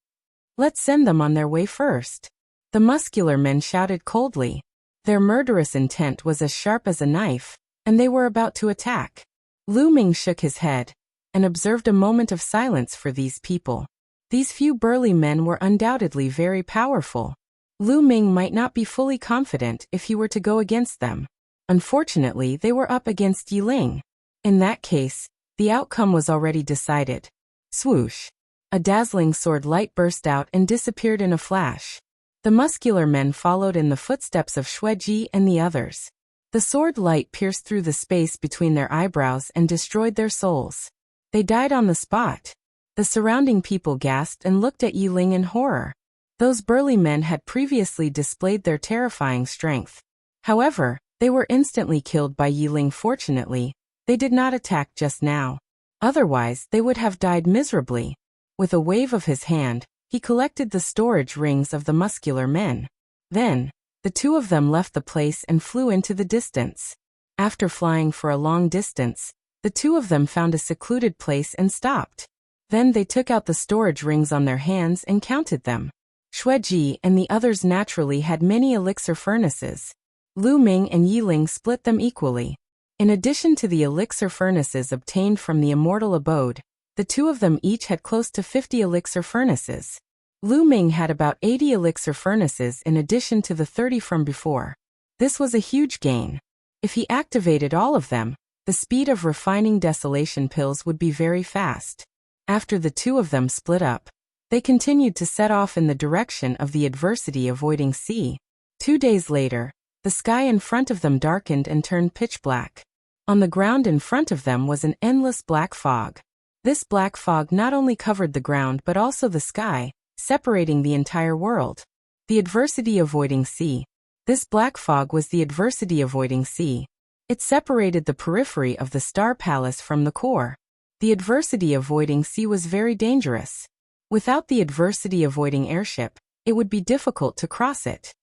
Let's send them on their way first. The muscular men shouted coldly. Their murderous intent was as sharp as a knife, and they were about to attack. Lu Ming shook his head and observed a moment of silence for these people. These few burly men were undoubtedly very powerful. Lu Ming might not be fully confident if he were to go against them. Unfortunately, they were up against Yiling. In that case, the outcome was already decided. Swoosh! A dazzling sword light burst out and disappeared in a flash. The muscular men followed in the footsteps of Xueji and the others. The sword light pierced through the space between their eyebrows and destroyed their souls. They died on the spot. The surrounding people gasped and looked at Yiling in horror. Those burly men had previously displayed their terrifying strength. However, they were instantly killed by Yiling. Fortunately, they did not attack just now. Otherwise, they would have died miserably. With a wave of his hand, he collected the storage rings of the muscular men. Then, the two of them left the place and flew into the distance. After flying for a long distance, the two of them found a secluded place and stopped. Then they took out the storage rings on their hands and counted them. Xueji and the others naturally had many elixir furnaces. Lu Ming and Yiling split them equally. In addition to the elixir furnaces obtained from the immortal abode, the two of them each had close to 50 elixir furnaces. Lu Ming had about 80 elixir furnaces in addition to the 30 from before. This was a huge gain. If he activated all of them, the speed of refining desolation pills would be very fast. After the two of them split up, they continued to set off in the direction of the adversity-avoiding sea. 2 days later, the sky in front of them darkened and turned pitch black. On the ground in front of them was an endless black fog. This black fog not only covered the ground but also the sky, separating the entire world. The adversity-avoiding sea. This black fog was the adversity-avoiding sea. It separated the periphery of the Star Palace from the core. The adversity-avoiding sea was very dangerous. Without the adversity-avoiding airship, it would be difficult to cross it.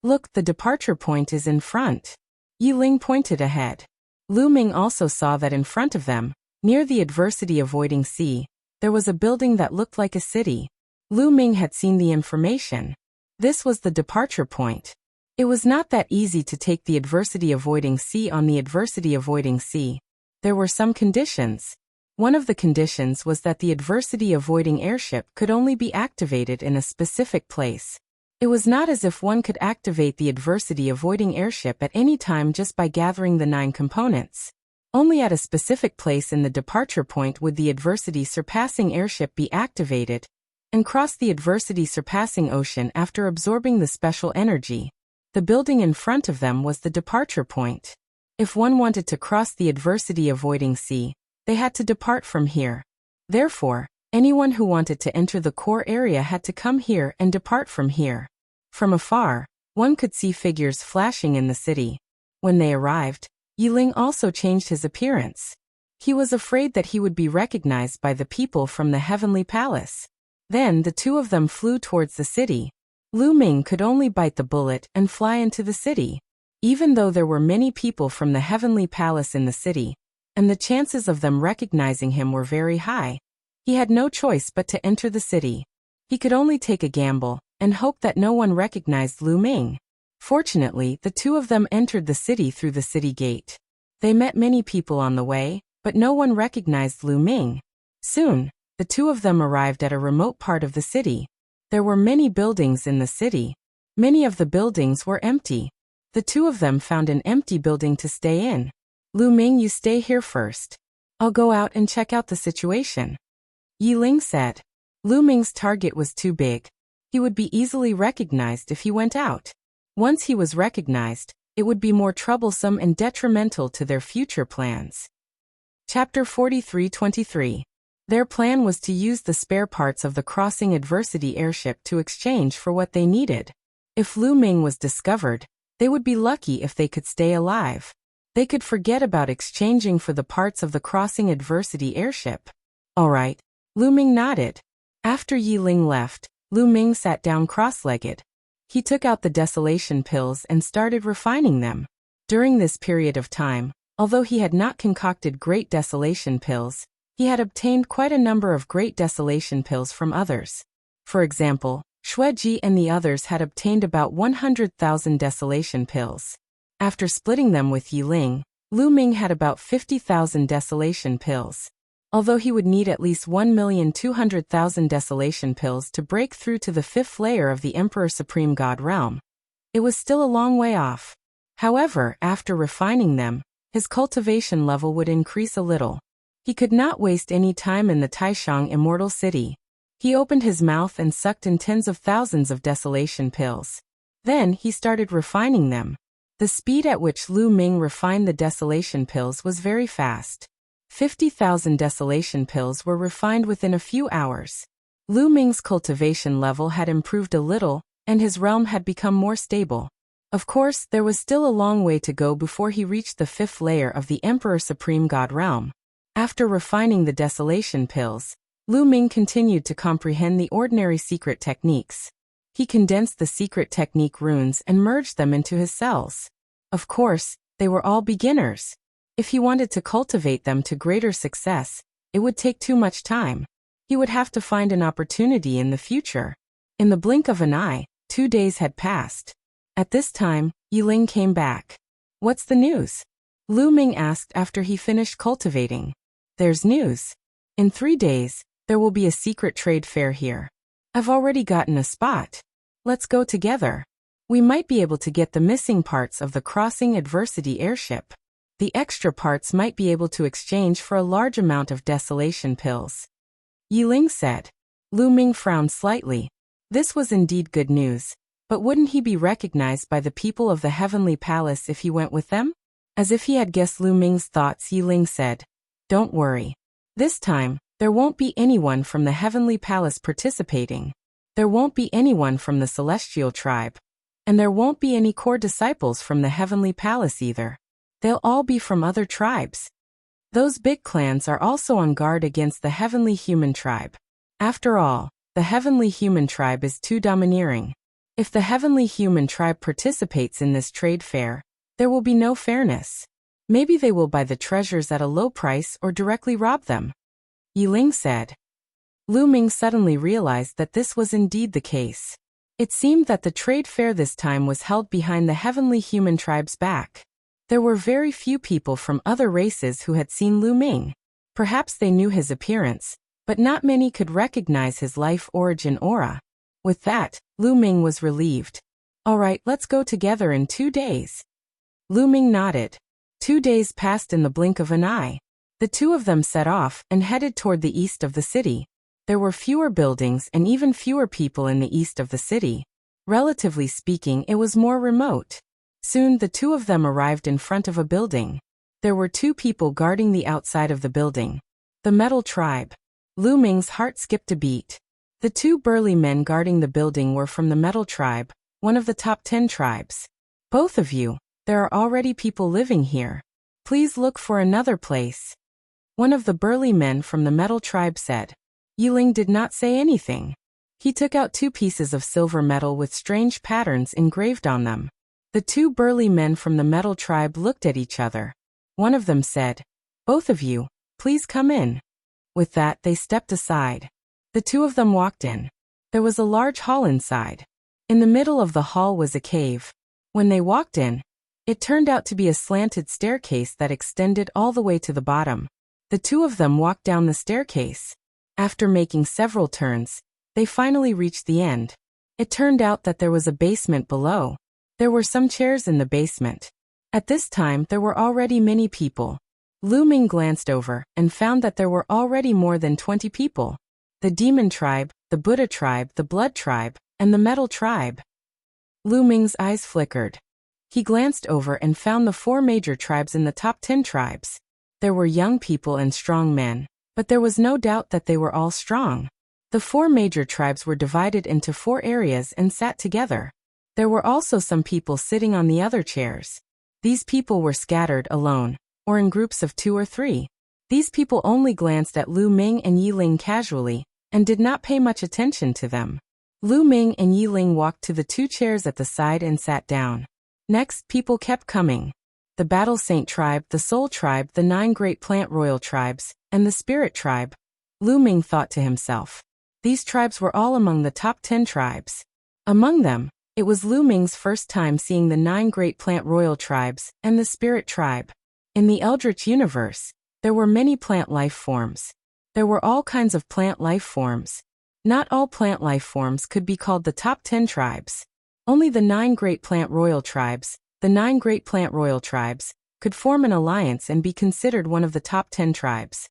Look, the departure point is in front. Yiling pointed ahead. Lu Ming also saw that in front of them, near the adversity-avoiding sea, there was a building that looked like a city. Lu Ming had seen the information. This was the departure point. It was not that easy to take the adversity-avoiding sea on the adversity-avoiding sea. There were some conditions. One of the conditions was that the adversity-avoiding airship could only be activated in a specific place. It was not as if one could activate the adversity-avoiding airship at any time just by gathering the 9 components. Only at a specific place in the departure point would the adversity-surpassing airship be activated and cross the adversity-surpassing ocean after absorbing the special energy. The building in front of them was the departure point. If one wanted to cross the adversity-avoiding sea, they had to depart from here. Therefore, anyone who wanted to enter the core area had to come here and depart from here. From afar, one could see figures flashing in the city. When they arrived, Yiling also changed his appearance. He was afraid that he would be recognized by the people from the Heavenly Palace. Then the two of them flew towards the city. Lu Ming could only bite the bullet and fly into the city. Even though there were many people from the Heavenly Palace in the city, and the chances of them recognizing him were very high, he had no choice but to enter the city. He could only take a gamble and hope that no one recognized Lu Ming. Fortunately, the two of them entered the city through the city gate. They met many people on the way, but no one recognized Lu Ming. Soon, the two of them arrived at a remote part of the city. There were many buildings in the city. Many of the buildings were empty. The two of them found an empty building to stay in. Lu Ming, you stay here first. I'll go out and check out the situation. Yiling said. Lu Ming's target was too big. He would be easily recognized if he went out. Once he was recognized, it would be more troublesome and detrimental to their future plans. Chapter 43-23. Their plan was to use the spare parts of the crossing adversity airship to exchange for what they needed. If Lu Ming was discovered, they would be lucky if they could stay alive. They could forget about exchanging for the parts of the crossing adversity airship. All right. Lu Ming nodded. After Yiling left, Lu Ming sat down cross-legged. He took out the desolation pills and started refining them. During this period of time, although he had not concocted great desolation pills, he had obtained quite a number of great desolation pills from others. For example, Xueji and the others had obtained about 100,000 desolation pills. After splitting them with Yiling, Lu Ming had about 50,000 desolation pills. Although he would need at least 1,200,000 desolation pills to break through to the 5th layer of the Emperor Supreme God realm, it was still a long way off. However, after refining them, his cultivation level would increase a little. He could not waste any time in the Taishang Immortal City. He opened his mouth and sucked in tens of thousands of desolation pills. Then he started refining them. The speed at which Lu Ming refined the desolation pills was very fast. 50,000 desolation pills were refined within a few hours. Lu Ming's cultivation level had improved a little, and his realm had become more stable. Of course, there was still a long way to go before he reached the 5th layer of the Emperor Supreme God realm. After refining the desolation pills, Lu Ming continued to comprehend the ordinary secret techniques. He condensed the secret technique runes and merged them into his cells. Of course, they were all beginners. If he wanted to cultivate them to greater success, it would take too much time. He would have to find an opportunity in the future. In the blink of an eye, 2 days had passed. At this time, Yiling came back. "What's the news?" Lu Ming asked after he finished cultivating. "There's news. In 3 days, there will be a secret trade fair here. I've already gotten a spot. Let's go together. We might be able to get the missing parts of the Crossing Adversity airship. The extra parts might be able to exchange for a large amount of desolation pills," Yiling said. Lu Ming frowned slightly. This was indeed good news, but wouldn't he be recognized by the people of the Heavenly Palace if he went with them? As if he had guessed Lu Ming's thoughts, Yiling said, "Don't worry. This time, there won't be anyone from the Heavenly Palace participating. There won't be anyone from the Celestial Tribe. And there won't be any core disciples from the Heavenly Palace either. They'll all be from other tribes. Those big clans are also on guard against the Heavenly Human Tribe. After all, the Heavenly Human Tribe is too domineering. If the Heavenly Human Tribe participates in this trade fair, there will be no fairness. Maybe they will buy the treasures at a low price or directly rob them," Yiling said. Lu Ming suddenly realized that this was indeed the case. It seemed that the trade fair this time was held behind the Heavenly Human Tribe's back. There were very few people from other races who had seen Lu Ming. Perhaps they knew his appearance, but not many could recognize his life origin aura. With that, Lu Ming was relieved. "All right, let's go together in 2 days." Lu Ming nodded. 2 days passed in the blink of an eye. The two of them set off and headed toward the east of the city. There were fewer buildings and even fewer people in the east of the city. Relatively speaking, it was more remote. Soon the two of them arrived in front of a building. There were 2 people guarding the outside of the building. The Metal Tribe. Lu Ming's heart skipped a beat. The 2 burly men guarding the building were from the Metal Tribe, one of the top 10 tribes. "Both of you, there are already people living here. Please look for another place," one of the burly men from the Metal Tribe said. Yiling did not say anything. He took out 2 pieces of silver metal with strange patterns engraved on them. The 2 burly men from the Metal Tribe looked at each other. One of them said, "Both of you, please come in." With that, they stepped aside. The 2 of them walked in. There was a large hall inside. In the middle of the hall was a cave. When they walked in, it turned out to be a slanted staircase that extended all the way to the bottom. The 2 of them walked down the staircase. After making several turns, they finally reached the end. It turned out that there was a basement below. There were some chairs in the basement. At this time, there were already many people. Lu Ming glanced over and found that there were already more than 20 people. The Demon Tribe, the Buddha Tribe, the Blood Tribe, and the Metal Tribe. Lu Ming's eyes flickered. He glanced over and found the 4 major tribes in the top 10 tribes. There were young people and strong men, but there was no doubt that they were all strong. The 4 major tribes were divided into 4 areas and sat together. There were also some people sitting on the other chairs. These people were scattered alone, or in groups of 2 or 3. These people only glanced at Lu Ming and Yiling casually, and did not pay much attention to them. Lu Ming and Yiling walked to the 2 chairs at the side and sat down. Next, people kept coming. The Battle Saint Tribe, the Soul Tribe, the 9 Great Plant Royal Tribes, and the Spirit Tribe. Lu Ming thought to himself. These tribes were all among the top 10 tribes. Among them, it was Lu Ming's first time seeing the 9 Great Plant Royal Tribes and the Spirit Tribe. In the Eldritch universe, there were many plant life forms. There were all kinds of plant life forms. Not all plant life forms could be called the top 10 tribes. Only the 9 great plant royal tribes, could form an alliance and be considered one of the top 10 tribes.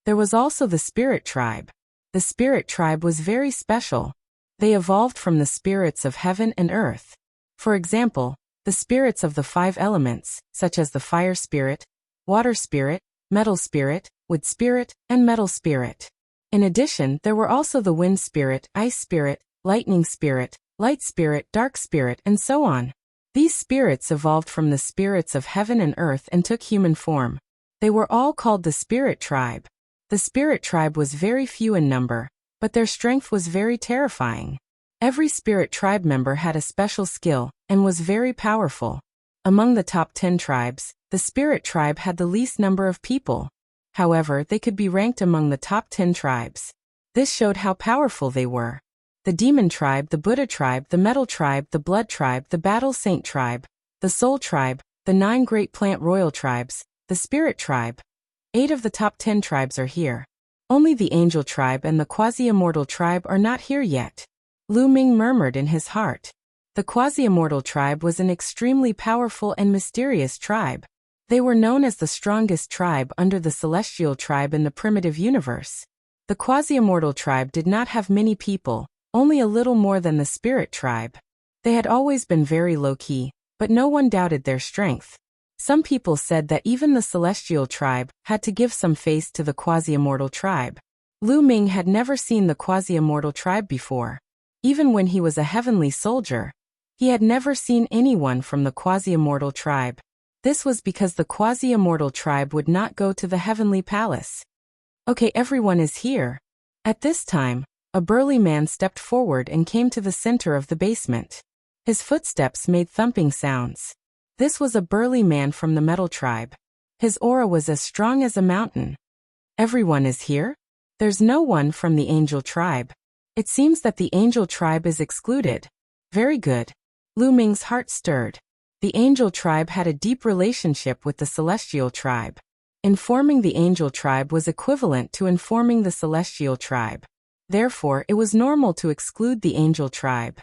There was also the spirit tribe. The spirit tribe was very special. They evolved from the spirits of heaven and earth. For example, the spirits of the 5 elements, such as the fire spirit, water spirit, metal spirit, wood spirit, and metal spirit. In addition, there were also the wind spirit, ice spirit, lightning spirit, light spirit, dark spirit, and so on. These spirits evolved from the spirits of heaven and earth and took human form. They were all called the spirit tribe. The spirit tribe was very few in number, but their strength was very terrifying. Every spirit tribe member had a special skill and was very powerful. Among the top 10 tribes, the spirit tribe had the least number of people. However, they could be ranked among the top 10 tribes. This showed how powerful they were. The demon tribe, the Buddha tribe, the metal tribe, the blood tribe, the battle saint tribe, the soul tribe, the 9 great plant royal tribes, the spirit tribe. 8 of the top 10 tribes are here. Only the angel tribe and the quasi-immortal tribe are not here yet. Lu Ming murmured in his heart. The quasi-immortal tribe was an extremely powerful and mysterious tribe. They were known as the strongest tribe under the celestial tribe in the primitive universe. The quasi-immortal tribe did not have many people, only a little more than the spirit tribe. They had always been very low-key, but no one doubted their strength. Some people said that even the celestial tribe had to give some face to the quasi-immortal tribe. Lu Ming had never seen the quasi-immortal tribe before. Even when he was a heavenly soldier, he had never seen anyone from the quasi-immortal tribe. This was because the quasi-immortal tribe would not go to the heavenly palace. Okay, everyone is here. At this time, a burly man stepped forward and came to the center of the basement. His footsteps made thumping sounds. This was a burly man from the metal tribe. His aura was as strong as a mountain. Everyone is here? There's no one from the angel tribe. It seems that the angel tribe is excluded. Very good. Lu Ming's heart stirred. The angel tribe had a deep relationship with the celestial tribe. Informing the angel tribe was equivalent to informing the celestial tribe. Therefore, it was normal to exclude the angel tribe.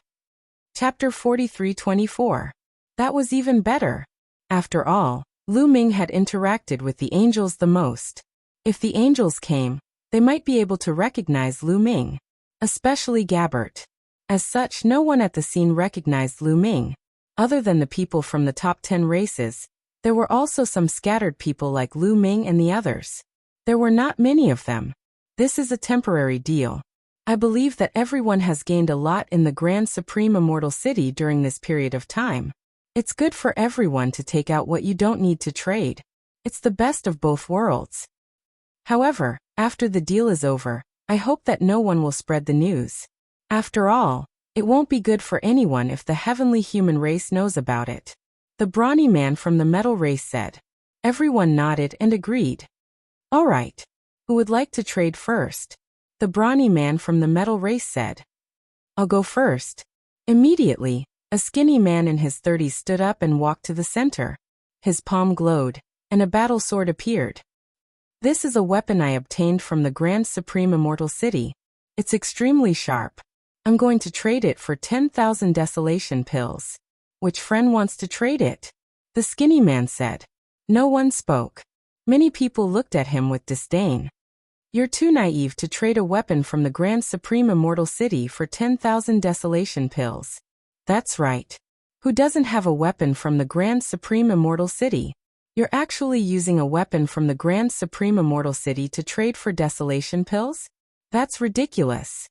Chapter 43:24. That was even better. After all, Lu Ming had interacted with the angels the most. If the angels came, they might be able to recognize Lu Ming. Especially Gabbert. As such, no one at the scene recognized Lu Ming. Other than the people from the top 10 races, there were also some scattered people like Lu Ming and the others. There were not many of them. This is a temporary deal. I believe that everyone has gained a lot in the Grand Supreme Immortal City during this period of time. It's good for everyone to take out what you don't need to trade. It's the best of both worlds. However, after the deal is over, I hope that no one will spread the news. After all, it won't be good for anyone if the heavenly human race knows about it. The brawny man from the metal race said. Everyone nodded and agreed. All right. Who would like to trade first? The brawny man from the metal race said. I'll go first. Immediately, a skinny man in his 30s stood up and walked to the center. His palm glowed, and a battle sword appeared. This is a weapon I obtained from the Grand Supreme Immortal City. It's extremely sharp. I'm going to trade it for 10,000 desolation pills. Which friend wants to trade it? The skinny man said. No one spoke. Many people looked at him with disdain. You're too naive to trade a weapon from the Grand Supreme Immortal City for 10,000 desolation pills. That's right. Who doesn't have a weapon from the Grand Supreme Immortal City? You're actually using a weapon from the Grand Supreme Immortal City to trade for desolation pills? That's ridiculous.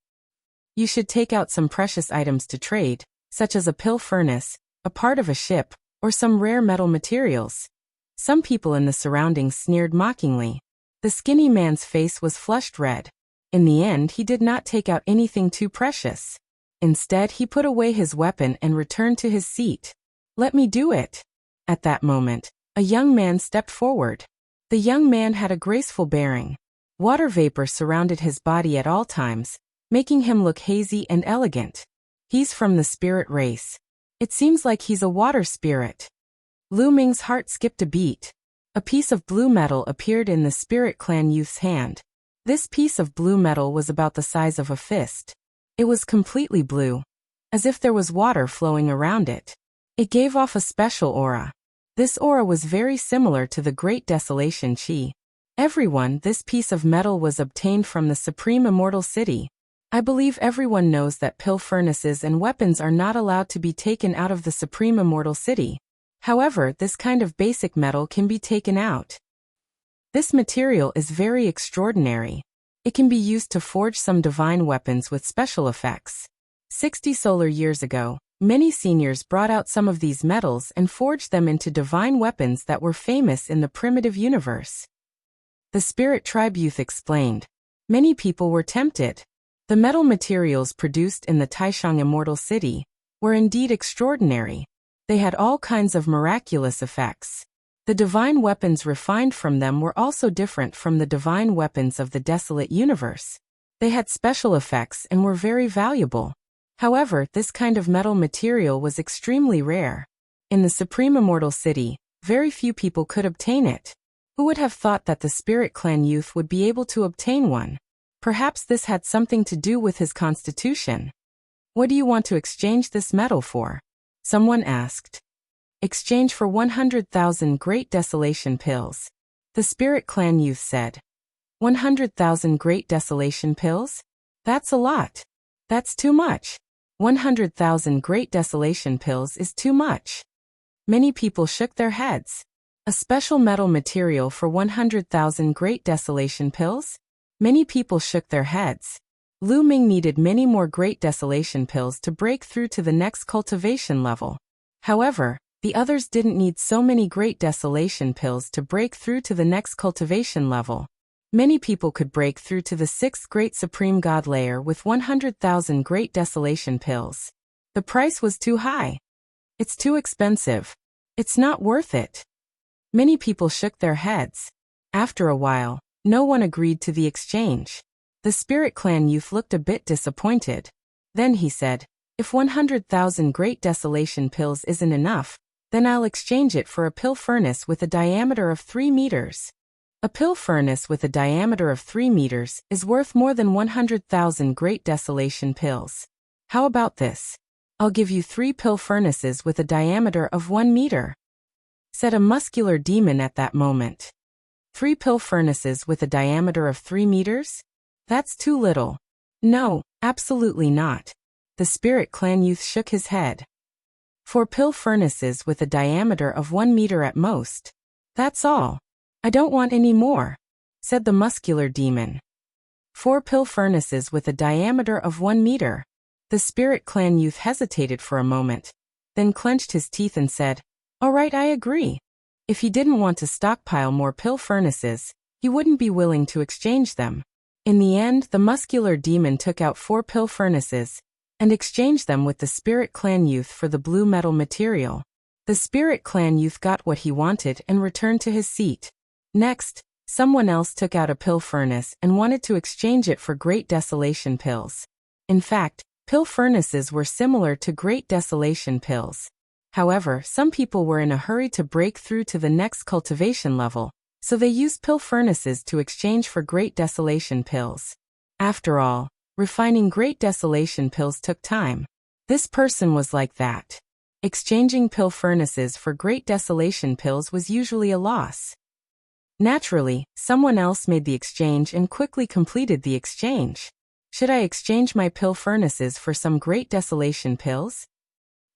You should take out some precious items to trade, such as a pill furnace, a part of a ship, or some rare metal materials. Some people in the surroundings sneered mockingly. The skinny man's face was flushed red. In the end, he did not take out anything too precious. Instead, he put away his weapon and returned to his seat. Let me do it. At that moment, a young man stepped forward. The young man had a graceful bearing. Water vapor surrounded his body at all times, making him look hazy and elegant. He's from the spirit race. It seems like he's a water spirit. Lu Ming's heart skipped a beat. A piece of blue metal appeared in the Spirit Clan youth's hand. This piece of blue metal was about the size of a fist. It was completely blue, as if there was water flowing around it. It gave off a special aura. This aura was very similar to the Great Desolation Chi. Everyone, this piece of metal was obtained from the Supreme Immortal City. I believe everyone knows that pill furnaces and weapons are not allowed to be taken out of the Supreme Immortal City. However, this kind of basic metal can be taken out. This material is very extraordinary. It can be used to forge some divine weapons with special effects. 60 solar years ago, many seniors brought out some of these metals and forged them into divine weapons that were famous in the primitive universe. The Spirit Tribe youth explained. Many people were tempted. The metal materials produced in the Taishang Immortal City were indeed extraordinary. They had all kinds of miraculous effects. The divine weapons refined from them were also different from the divine weapons of the desolate universe. They had special effects and were very valuable. However, this kind of metal material was extremely rare. In the Supreme Immortal City, very few people could obtain it. Who would have thought that the Spirit Clan youth would be able to obtain one? Perhaps this had something to do with his constitution. What do you want to exchange this metal for? Someone asked. Exchange for 100,000 Great Desolation pills. The Spirit Clan youth said. 100,000 Great Desolation pills? That's a lot. That's too much. 100,000 Great Desolation pills is too much. Many people shook their heads. A special metal material for 100,000 Great Desolation pills? Many people shook their heads. Lu Ming needed many more Great Desolation pills to break through to the next cultivation level. However, the others didn't need so many Great Desolation pills to break through to the next cultivation level. Many people could break through to the 6th Great Supreme God layer with 100,000 Great Desolation pills. The price was too high. It's too expensive. It's not worth it. Many people shook their heads. After a while, no one agreed to the exchange. The Spirit Clan youth looked a bit disappointed. Then he said, if 100,000 Great Desolation pills isn't enough, then I'll exchange it for a pill furnace with a diameter of 3 meters. A pill furnace with a diameter of 3 meters is worth more than 100,000 Great Desolation pills. How about this? I'll give you 3 pill furnaces with a diameter of 1 meter, said a muscular demon at that moment. 3 pill furnaces with a diameter of 3 meters? That's too little. No, absolutely not. The Spirit Clan youth shook his head. 4 pill furnaces with a diameter of 1 meter at most. That's all. I don't want any more, said the muscular demon. 4 pill furnaces with a diameter of 1 meter. The Spirit Clan youth hesitated for a moment, then clenched his teeth and said, all right, I agree. If he didn't want to stockpile more pill furnaces, he wouldn't be willing to exchange them. In the end, the muscular demon took out 4 pill furnaces and exchanged them with the Spirit Clan youth for the blue metal material. The Spirit Clan youth got what he wanted and returned to his seat. Next, someone else took out a pill furnace and wanted to exchange it for Great Desolation pills. In fact, pill furnaces were similar to Great Desolation pills. However, some people were in a hurry to break through to the next cultivation level, so they used pill furnaces to exchange for Great Desolation pills. After all, refining Great Desolation pills took time. This person was like that. Exchanging pill furnaces for Great Desolation pills was usually a loss. Naturally, someone else made the exchange and quickly completed the exchange. Should I exchange my pill furnaces for some Great Desolation pills?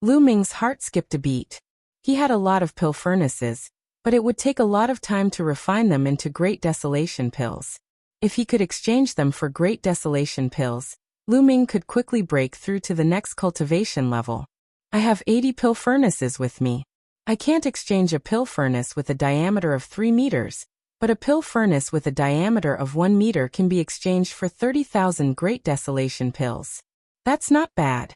Lu Ming's heart skipped a beat. He had a lot of pill furnaces, but it would take a lot of time to refine them into Great Desolation pills. If he could exchange them for Great Desolation pills, Lu Ming could quickly break through to the next cultivation level. I have 80 pill furnaces with me. I can't exchange a pill furnace with a diameter of 3 meters, but a pill furnace with a diameter of 1 meter can be exchanged for 30,000 Great Desolation pills. That's not bad.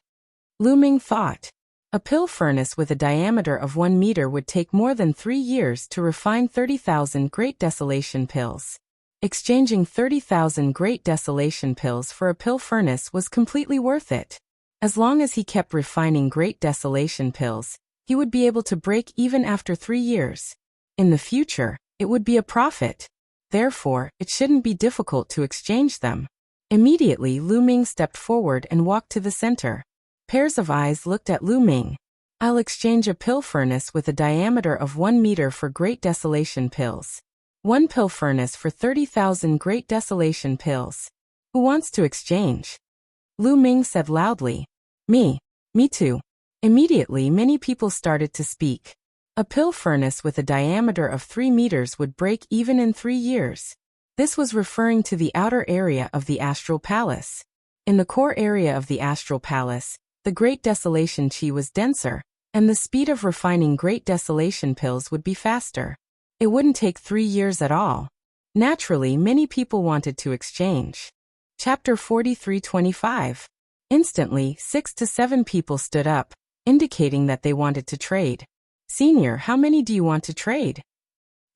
Lu Ming thought. A pill furnace with a diameter of 1 meter would take more than 3 years to refine 30,000 Great Desolation pills. Exchanging 30,000 Great Desolation pills for a pill furnace was completely worth it. As long as he kept refining Great Desolation pills, he would be able to break even after 3 years. In the future, It would be a profit. Therefore, it shouldn't be difficult to exchange them. Immediately, Lu Ming stepped forward and walked to the center. Pairs of eyes looked at Lu Ming. I'll exchange a pill furnace with a diameter of 1 meter for Great Desolation pills. 1 pill furnace for 30,000 Great Desolation pills. Who wants to exchange? Lu Ming said loudly. Me. Me too. Immediately, many people started to speak. A pill furnace with a diameter of 3 meters would break even in 3 years. This was referring to the outer area of the Astral Palace. In the core area of the Astral Palace, the Great Desolation Qi was denser, and the speed of refining Great Desolation pills would be faster. It wouldn't take 3 years at all. Naturally, many people wanted to exchange. Chapter 43:25. Instantly, 6 to 7 people stood up, indicating that they wanted to trade. Senior, how many do you want to trade?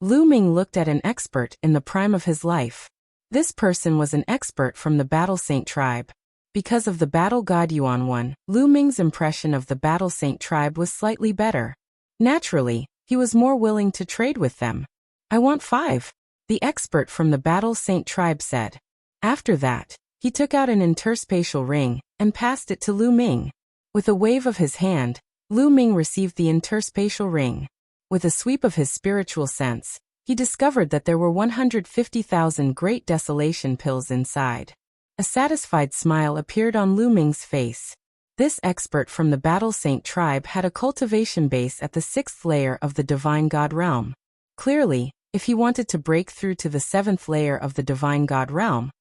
Lu Ming looked at an expert in the prime of his life. This person was an expert from the Battle Saint tribe. Because of the Battle God Yuan one, Lu Ming's impression of the Battle Saint tribe was slightly better. Naturally, he was more willing to trade with them. I want 5, the expert from the Battle Saint tribe said. After that, he took out an interspatial ring and passed it to Lu Ming. With a wave of his hand, Lu Ming received the interspatial ring. With a sweep of his spiritual sense, he discovered that there were 150,000 Great Desolation pills inside. A satisfied smile appeared on Lu Ming's face. This expert from the Battle Saint tribe had a cultivation base at the 6th layer of the Divine God realm. Clearly, if he wanted to break through to the 7th layer of the Divine God realm,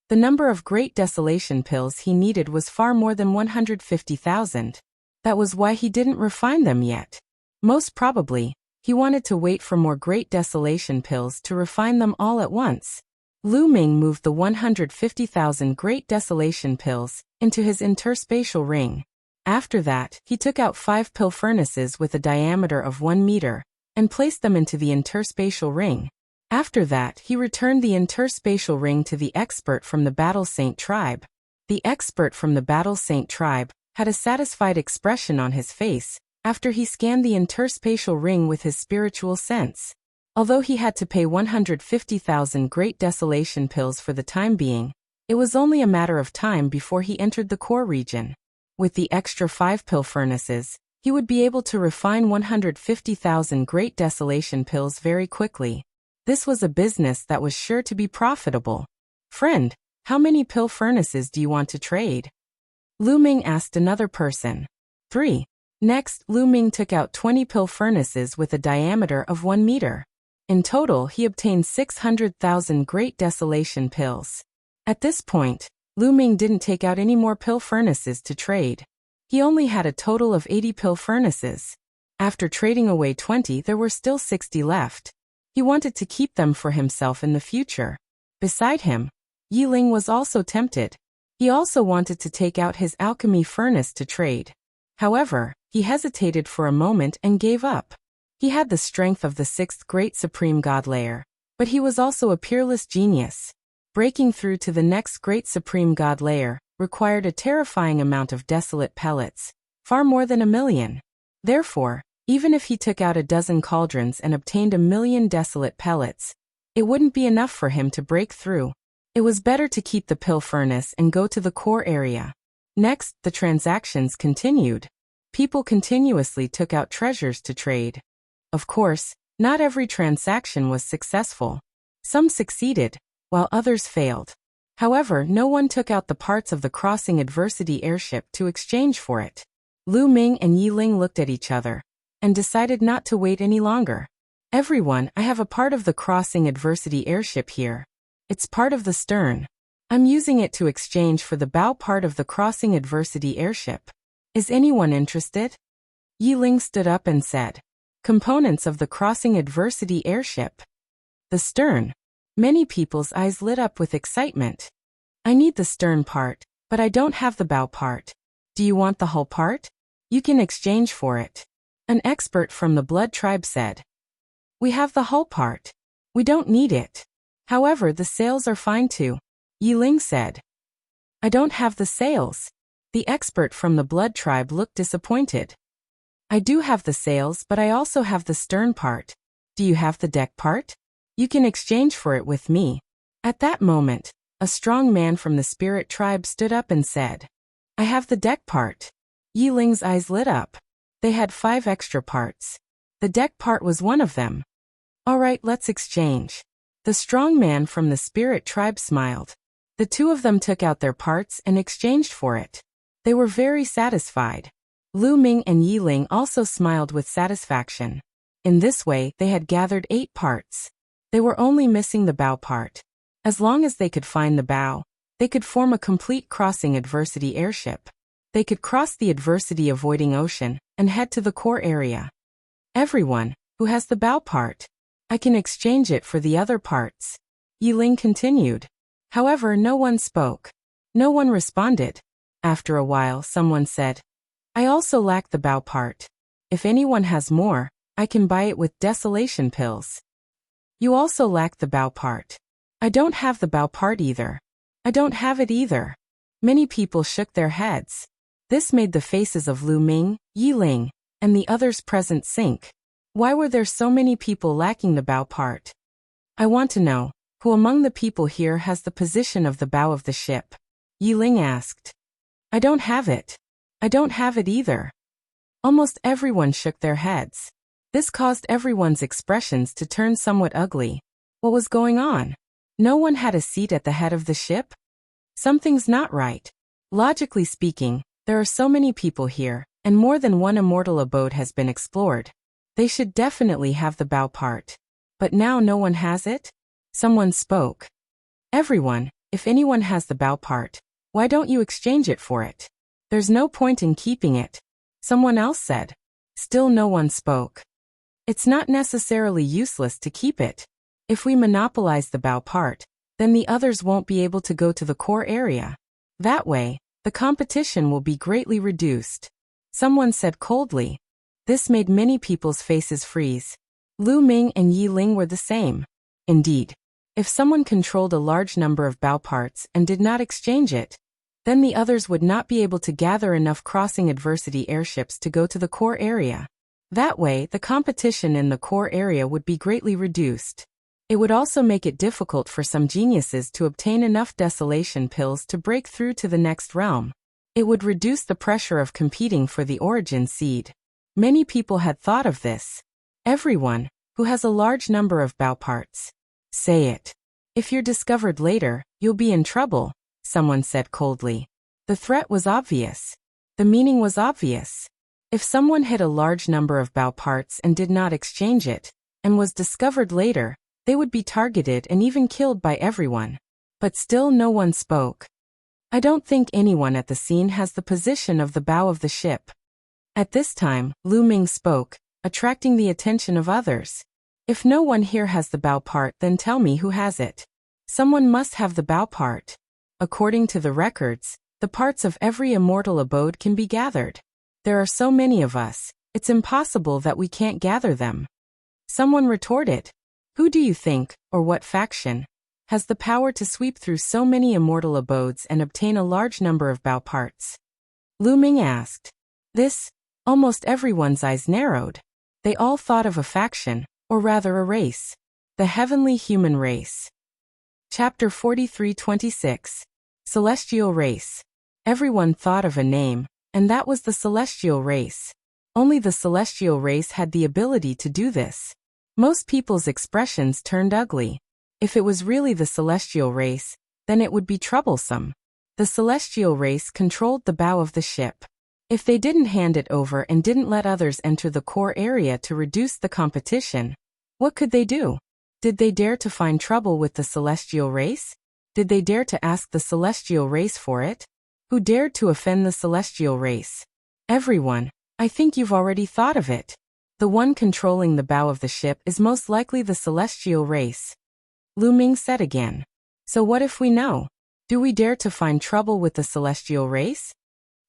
the number of Great Desolation pills he needed was far more than 150,000. That was why he didn't refine them yet. Most probably, he wanted to wait for more Great Desolation pills to refine them all at once. Lu Ming moved the 150,000 Great Desolation pills into his interspatial ring. After that, he took out 5 pill furnaces with a diameter of 1 meter and placed them into the interspatial ring. After that, he returned the interspatial ring to the expert from the Battle Saint tribe. The expert from the Battle Saint tribe had a satisfied expression on his face after he scanned the interspatial ring with his spiritual sense. Although he had to pay 150,000 Great Desolation pills for the time being, it was only a matter of time before he entered the core region. With the extra 5 pill furnaces, he would be able to refine 150,000 Great Desolation pills very quickly. This was a business that was sure to be profitable. Friend, how many pill furnaces do you want to trade? Lu Ming asked another person. 3. Next, Lu Ming took out 20 pill furnaces with a diameter of 1 meter. In total, he obtained 600,000 Great Desolation pills. At this point, Lu Ming didn't take out any more pill furnaces to trade. He only had a total of 80 pill furnaces. After trading away 20, there were still 60 left. He wanted to keep them for himself in the future. Beside him, Yi Ling was also tempted. He also wanted to take out his alchemy furnace to trade. However, he hesitated for a moment and gave up. He had the strength of the 6th Great Supreme God layer, but he was also a peerless genius. Breaking through to the next Great Supreme God layer required a terrifying amount of desolate pellets, far more than 1 million. Therefore, even if he took out a dozen cauldrons and obtained 1 million desolate pellets, it wouldn't be enough for him to break through. It was better to keep the pill furnace and go to the core area. Next, the transactions continued. People continuously took out treasures to trade. Of course, not every transaction was successful. Some succeeded, while others failed. However, no one took out the parts of the Crossing Adversity airship to exchange for it. Lu Ming and Yi Ling looked at each other and decided not to wait any longer. Everyone, I have a part of the Crossing Adversity airship here. It's part of the stern. I'm using it to exchange for the bow part of the Crossing Adversity airship. Is anyone interested? Yi Ling stood up and said, components of the Crossing Adversity airship. The stern. Many people's eyes lit up with excitement. I need the stern part, but I don't have the bow part. Do you want the whole part? You can exchange for it. An expert from the Blood tribe said. We have the whole part. We don't need it. However, the sails are fine too. Yi Ling said. I don't have the sails. The expert from the Blood tribe looked disappointed. I do have the sails, but I also have the stern part. Do you have the deck part? You can exchange for it with me. At that moment, a strong man from the spirit tribe stood up and said, I have the deck part. Yi Ling's eyes lit up. They had 5 extra parts. The deck part was one of them. All right, let's exchange. The strong man from the spirit tribe smiled. The two of them took out their parts and exchanged for it. They were very satisfied. Lu Ming and Yi Ling also smiled with satisfaction. In this way, they had gathered 8 parts. They were only missing the bow part. As long as they could find the bow, they could form a complete crossing adversity airship. They could cross the adversity avoiding ocean and head to the core area. Everyone who has the bow part, I can exchange it for the other parts. Yi Ling continued. However, no one spoke. No one responded. After a while, someone said, I also lack the bow part. If anyone has more, I can buy it with desolation pills. You also lack the bow part. I don't have the bow part either. I don't have it either. Many people shook their heads. This made the faces of Lu Ming, Yi Ling, and the others present sink. Why were there so many people lacking the bow part? I want to know, who among the people here has the position of the bow of the ship? Yi Ling asked. I don't have it. I don't have it either. Almost everyone shook their heads. This caused everyone's expressions to turn somewhat ugly. What was going on? No one had a seat at the head of the ship? Something's not right. Logically speaking, there are so many people here, and more than one immortal abode has been explored. They should definitely have the bow part. But now no one has it? Someone spoke. Everyone, if anyone has the bow part, why don't you exchange it for it? There's no point in keeping it. Someone else said. Still no one spoke. It's not necessarily useless to keep it. If we monopolize the bow part, then the others won't be able to go to the core area. That way, the competition will be greatly reduced. Someone said coldly. This made many people's faces freeze. Lu Ming and Yi Ling were the same. Indeed, if someone controlled a large number of bow parts and did not exchange it, then the others would not be able to gather enough crossing adversity airships to go to the core area. That way, the competition in the core area would be greatly reduced. It would also make it difficult for some geniuses to obtain enough desolation pills to break through to the next realm. It would reduce the pressure of competing for the origin seed. Many people had thought of this. Everyone who has a large number of bow parts. Say it. If you're discovered later, you'll be in trouble, someone said coldly. The threat was obvious. The meaning was obvious. If someone had a large number of bow parts and did not exchange it, and was discovered later, they would be targeted and even killed by everyone. But still no one spoke. I don't think anyone at the scene has the position of the bow of the ship. At this time, Lu Ming spoke, attracting the attention of others. If no one here has the bow part, then tell me who has it. Someone must have the bow part. According to the records, the parts of every immortal abode can be gathered. There are so many of us, it's impossible that we can't gather them. Someone retorted. Who do you think, or what faction, has the power to sweep through so many immortal abodes and obtain a large number of bow parts? Lu Ming asked. Almost everyone's eyes narrowed. They all thought of a faction, or rather a race. The heavenly human race. Chapter 43-26. Celestial Race. Everyone thought of a name, and that was the celestial race. Only the celestial race had the ability to do this. Most people's expressions turned ugly. If it was really the celestial race, then it would be troublesome. The celestial race controlled the bow of the ship. If they didn't hand it over and didn't let others enter the core area to reduce the competition, what could they do? Did they dare to find trouble with the celestial race? Did they dare to ask the celestial race for it? Who dared to offend the celestial race? Everyone, I think you've already thought of it. The one controlling the bow of the ship is most likely the celestial race. Lu Ming said again. So what if we know? Do we dare to find trouble with the celestial race?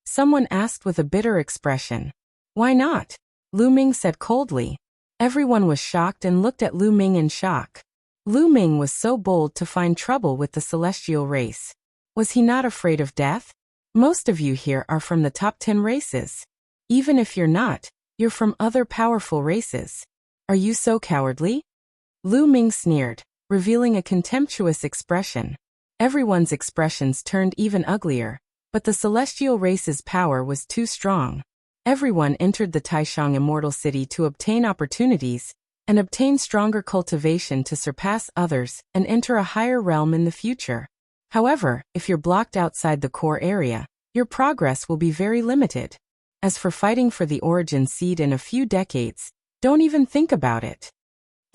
Someone asked with a bitter expression. Why not? Lu Ming said coldly. Everyone was shocked and looked at Lu Ming in shock. Lu Ming was so bold to find trouble with the celestial race. Was he not afraid of death? Most of you here are from the top 10 races. Even if you're not, you're from other powerful races. Are you so cowardly? Lu Ming sneered, revealing a contemptuous expression. Everyone's expressions turned even uglier, but the celestial race's power was too strong. Everyone entered the Taishang Immortal City to obtain opportunities, and obtain stronger cultivation to surpass others and enter a higher realm in the future. However, if you're blocked outside the core area, your progress will be very limited. As for fighting for the origin seed in a few decades, don't even think about it.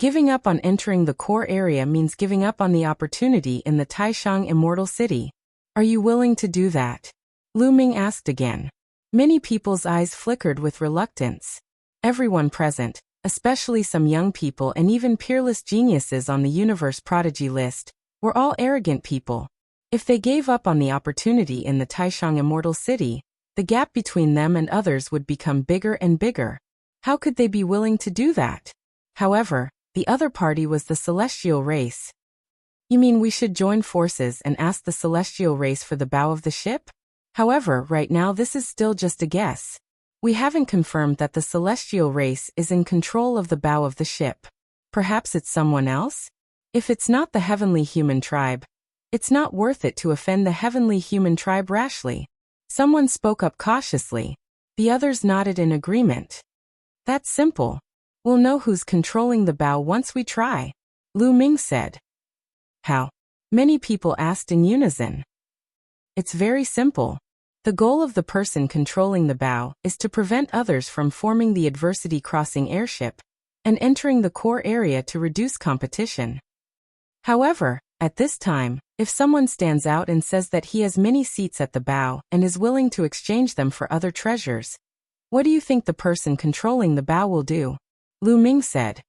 Giving up on entering the core area means giving up on the opportunity in the Taishang Immortal City. Are you willing to do that? Lu Ming asked again. Many people's eyes flickered with reluctance. Everyone present, especially some young people and even peerless geniuses on the universe prodigy list, were all arrogant people. If they gave up on the opportunity in the Taishang Immortal City, the gap between them and others would become bigger and bigger. How could they be willing to do that? However, the other party was the celestial race. You mean we should join forces and ask the celestial race for the bow of the ship? However, right now this is still just a guess. We haven't confirmed that the celestial race is in control of the bow of the ship. Perhaps it's someone else? If it's not the heavenly human tribe, it's not worth it to offend the heavenly human tribe rashly. Someone spoke up cautiously. The others nodded in agreement. That's simple. We'll know who's controlling the bow once we try, Lu Ming said. How? Many people asked in unison. It's very simple. The goal of the person controlling the bow is to prevent others from forming the adversity crossing airship and entering the core area to reduce competition. However, at this time, if someone stands out and says that he has many seats at the bow and is willing to exchange them for other treasures, what do you think the person controlling the bow will do? Lu Ming said.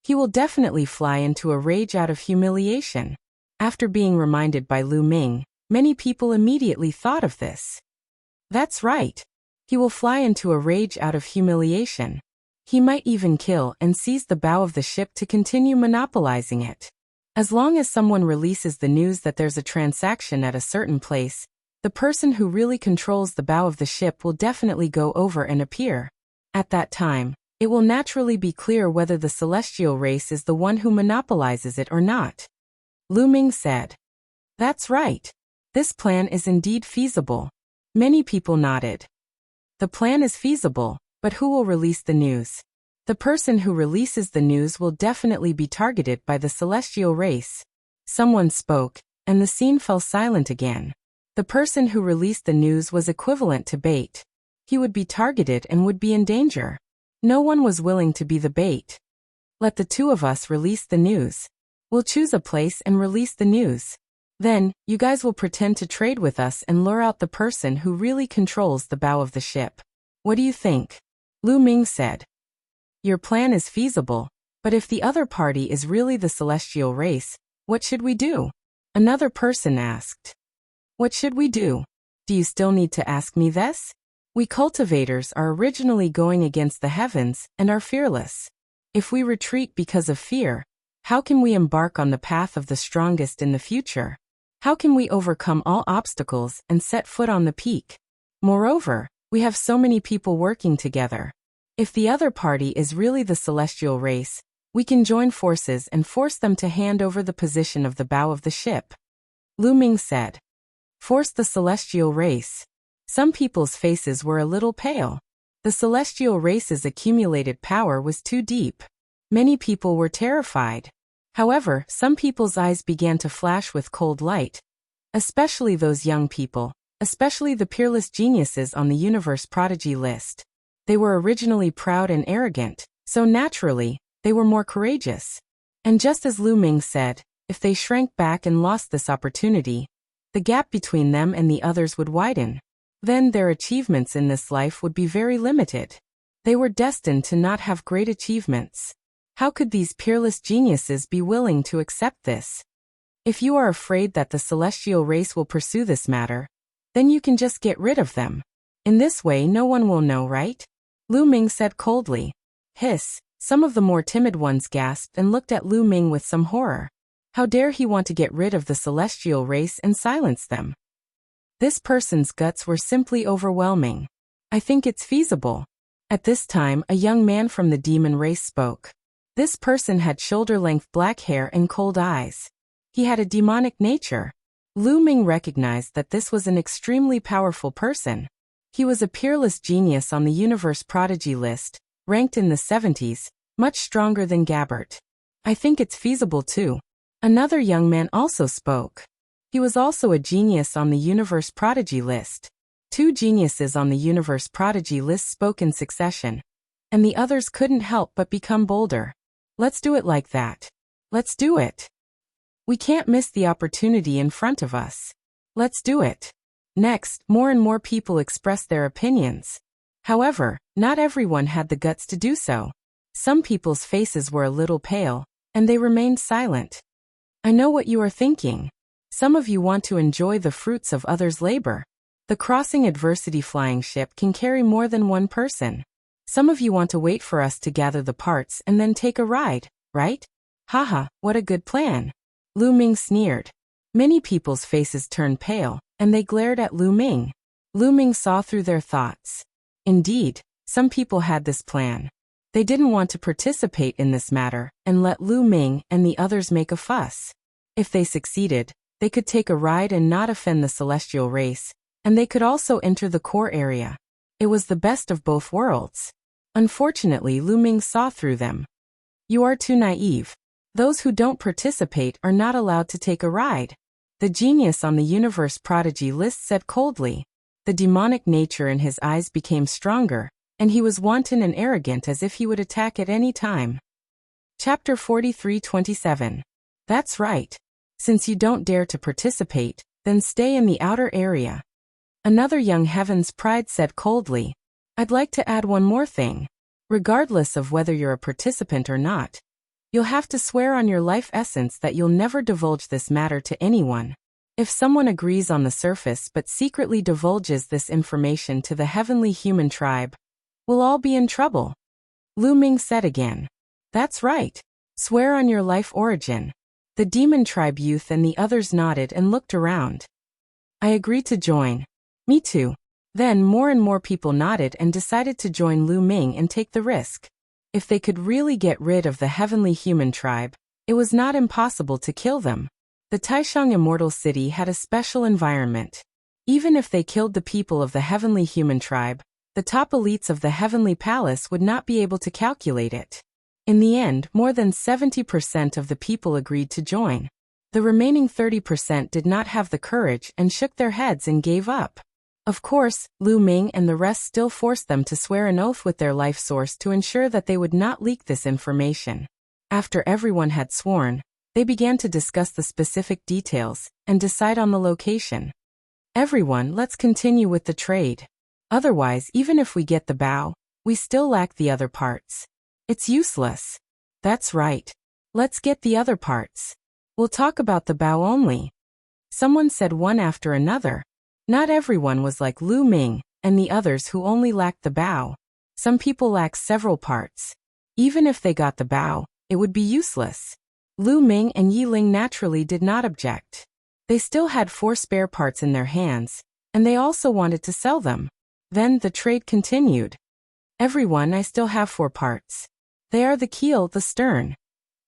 He will definitely fly into a rage out of humiliation. After being reminded by Lu Ming, many people immediately thought of this. That's right. He will fly into a rage out of humiliation. He might even kill and seize the bow of the ship to continue monopolizing it. As long as someone releases the news that there's a transaction at a certain place, the person who really controls the bow of the ship will definitely go over and appear. At that time, it will naturally be clear whether the celestial race is the one who monopolizes it or not. Lu Ming said. That's right. This plan is indeed feasible. Many people nodded. The plan is feasible, but who will release the news? The person who releases the news will definitely be targeted by the celestial race. Someone spoke, and the scene fell silent again. The person who released the news was equivalent to bait. He would be targeted and would be in danger. No one was willing to be the bait. Let the two of us release the news. We'll choose a place and release the news. Then, you guys will pretend to trade with us and lure out the person who really controls the bow of the ship. What do you think? Lu Ming said. Your plan is feasible, but if the other party is really the celestial race, what should we do? Another person asked. What should we do? Do you still need to ask me this? We cultivators are originally going against the heavens and are fearless. If we retreat because of fear, how can we embark on the path of the strongest in the future? How can we overcome all obstacles and set foot on the peak? Moreover, we have so many people working together. If the other party is really the celestial race, we can join forces and force them to hand over the position of the bow of the ship. Lu Ming said. Force the celestial race. Some people's faces were a little pale. The celestial race's accumulated power was too deep. Many people were terrified. However, some people's eyes began to flash with cold light, especially those young people, especially the peerless geniuses on the universe prodigy list. They were originally proud and arrogant, so naturally, they were more courageous. And just as Lu Ming said, if they shrank back and lost this opportunity, the gap between them and the others would widen. Then their achievements in this life would be very limited. They were destined to not have great achievements. How could these peerless geniuses be willing to accept this? If you are afraid that the celestial race will pursue this matter, then you can just get rid of them. In this way no one will know, right? Lu Ming said coldly. Hiss. Some of the more timid ones gasped and looked at Lu Ming with some horror. How dare he want to get rid of the celestial race and silence them? This person's guts were simply overwhelming. I think it's feasible. At this time, a young man from the demon race spoke. This person had shoulder-length black hair and cold eyes. He had a demonic nature. Lu Ming recognized that this was an extremely powerful person. He was a peerless genius on the universe prodigy list, ranked in the 70s, much stronger than Gabbert. I think it's feasible too. Another young man also spoke. He was also a genius on the universe prodigy list. Two geniuses on the universe prodigy list spoke in succession, and the others couldn't help but become bolder. Let's do it like that. Let's do it. We can't miss the opportunity in front of us. Let's do it. Next, more and more people expressed their opinions. However, not everyone had the guts to do so. Some people's faces were a little pale, and they remained silent. I know what you are thinking. Some of you want to enjoy the fruits of others' labor. The crossing adversity flying ship can carry more than one person. Some of you want to wait for us to gather the parts and then take a ride, right? Haha, what a good plan. Lu Ming sneered. Many people's faces turned pale, and they glared at Lu Ming. Lu Ming saw through their thoughts. Indeed, some people had this plan. They didn't want to participate in this matter and let Lu Ming and the others make a fuss. If they succeeded, they could take a ride and not offend the celestial race, and they could also enter the core area. It was the best of both worlds. Unfortunately, Lu Ming saw through them. You are too naive. Those who don't participate are not allowed to take a ride. The genius on the universe prodigy list said coldly. The demonic nature in his eyes became stronger, and he was wanton and arrogant as if he would attack at any time. Chapter 43:27. That's right. Since you don't dare to participate, then stay in the outer area. Another young Heaven's Pride said coldly. I'd like to add one more thing. Regardless of whether you're a participant or not, you'll have to swear on your life essence that you'll never divulge this matter to anyone. If someone agrees on the surface but secretly divulges this information to the heavenly human tribe, we'll all be in trouble. Lu Ming said again. That's right. Swear on your life origin. The demon tribe youth and the others nodded and looked around. I agree to join. Me too. Then more and more people nodded and decided to join Lu Ming and take the risk. If they could really get rid of the heavenly human tribe, it was not impossible to kill them. The Taishang Immortal City had a special environment. Even if they killed the people of the heavenly human tribe, the top elites of the heavenly palace would not be able to calculate it. In the end, more than 70% of the people agreed to join. The remaining 30% did not have the courage and shook their heads and gave up. Of course, Lu Ming and the rest still forced them to swear an oath with their life source to ensure that they would not leak this information. After everyone had sworn, they began to discuss the specific details and decide on the location. Everyone, let's continue with the trade. Otherwise, even if we get the bow, we still lack the other parts. It's useless. That's right. Let's get the other parts. We'll talk about the bow only. Someone said one after another. Not everyone was like Lu Ming and the others who only lacked the bow. Some people lacked several parts. Even if they got the bow, it would be useless. Lu Ming and Yi Ling naturally did not object. They still had 4 spare parts in their hands, and they also wanted to sell them. Then the trade continued. Everyone, I still have 4 parts. They are the keel, the stern.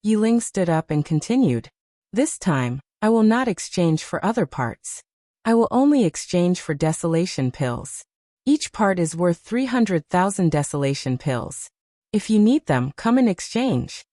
Yi Ling stood up and continued. This time, I will not exchange for other parts. I will only exchange for desolation pills. Each part is worth 300,000 desolation pills. If you need them, come and exchange.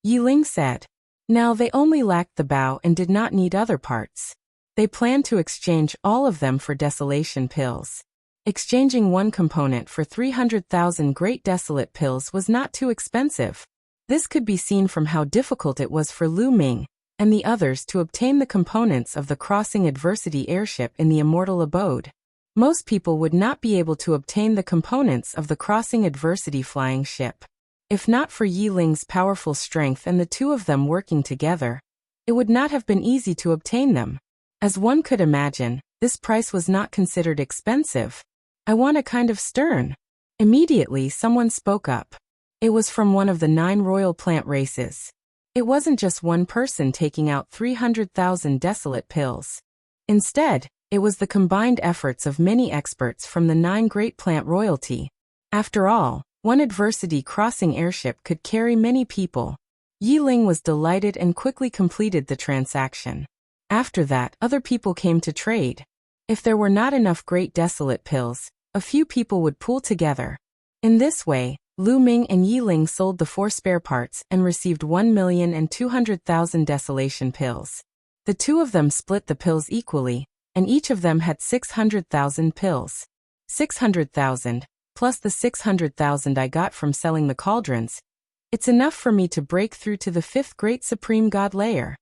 Yi Ling said. Now they only lacked the bow and did not need other parts. They planned to exchange all of them for desolation pills. Exchanging one component for 300,000 great desolate pills was not too expensive. This could be seen from how difficult it was for Lu Ming and the others to obtain the components of the crossing adversity airship in the immortal abode. Most people would not be able to obtain the components of the crossing adversity flying ship. If not for Yi Ling's powerful strength and the two of them working together, it would not have been easy to obtain them. As one could imagine, this price was not considered expensive. I want a kind of stern. Immediately someone spoke up. It was from one of the 9 royal plant races. It wasn't just one person taking out 300,000 desolate pills. Instead, it was the combined efforts of many experts from the 9 great plant royalty. After all, One adversity crossing airship could carry many people. Yiling was delighted and quickly completed the transaction. After that, other people came to trade. If there were not enough Great Desolate pills, a few people would pool together. In this way, Lu Ming and Yiling sold the 4 spare parts and received 1,200,000 desolation pills. The two of them split the pills equally, and each of them had 600,000 pills. 600,000, plus the 600,000 I got from selling the cauldrons. It's enough for me to break through to the 5th Great Supreme God layer.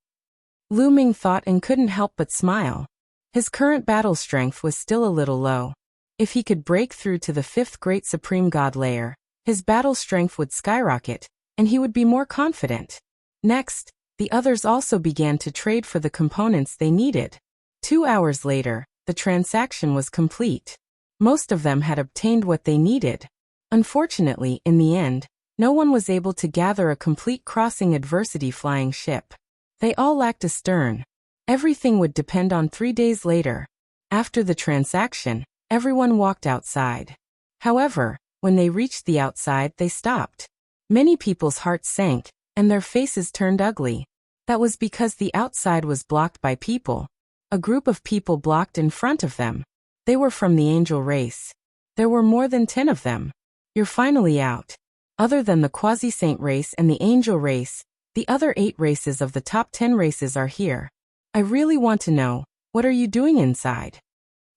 Lu Ming thought and couldn't help but smile. His current battle strength was still a little low. If he could break through to the 5th Great Supreme God layer, his battle strength would skyrocket, and he would be more confident. Next, the others also began to trade for the components they needed. 2 hours later, the transaction was complete. Most of them had obtained what they needed. Unfortunately, in the end, no one was able to gather a complete crossing adversity flying ship. They all lacked a stern. Everything would depend on 3 days later. After the transaction, everyone walked outside. However, when they reached the outside, they stopped. Many people's hearts sank, and their faces turned ugly. That was because the outside was blocked by people. A group of people blocked in front of them. They were from the angel race. There were more than 10 of them. You're finally out. Other than the quasi-saint race and the angel race, the other 8 races of the top 10 races are here. I really want to know, what are you doing inside?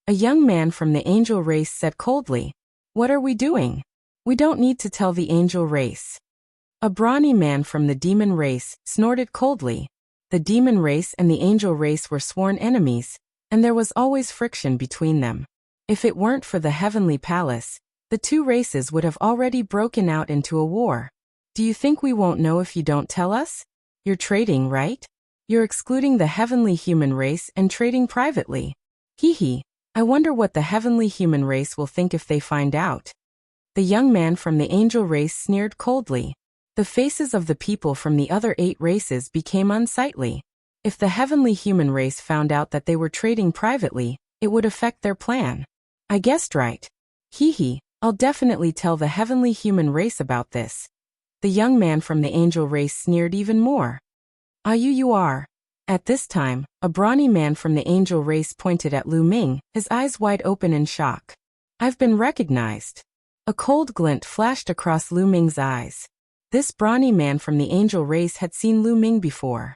A young man from the angel race said coldly. What are we doing? We don't need to tell the angel race. A brawny man from the demon race snorted coldly. The demon race and the angel race were sworn enemies, and there was always friction between them. If it weren't for the heavenly palace, the 2 races would have already broken out into a war. Do you think we won't know if you don't tell us? You're trading, right? You're excluding the heavenly human race and trading privately. Hee hee. I wonder what the heavenly human race will think if they find out. The young man from the angel race sneered coldly. The faces of the people from the other 8 races became unsightly. If the heavenly human race found out that they were trading privately, it would affect their plan. I guessed right. Hee hee, I'll definitely tell the heavenly human race about this. The young man from the angel race sneered even more. Ah, you are. At this time, a brawny man from the angel race pointed at Lu Ming, his eyes wide open in shock. I've been recognized. A cold glint flashed across Lu Ming's eyes. This brawny man from the angel race had seen Lu Ming before.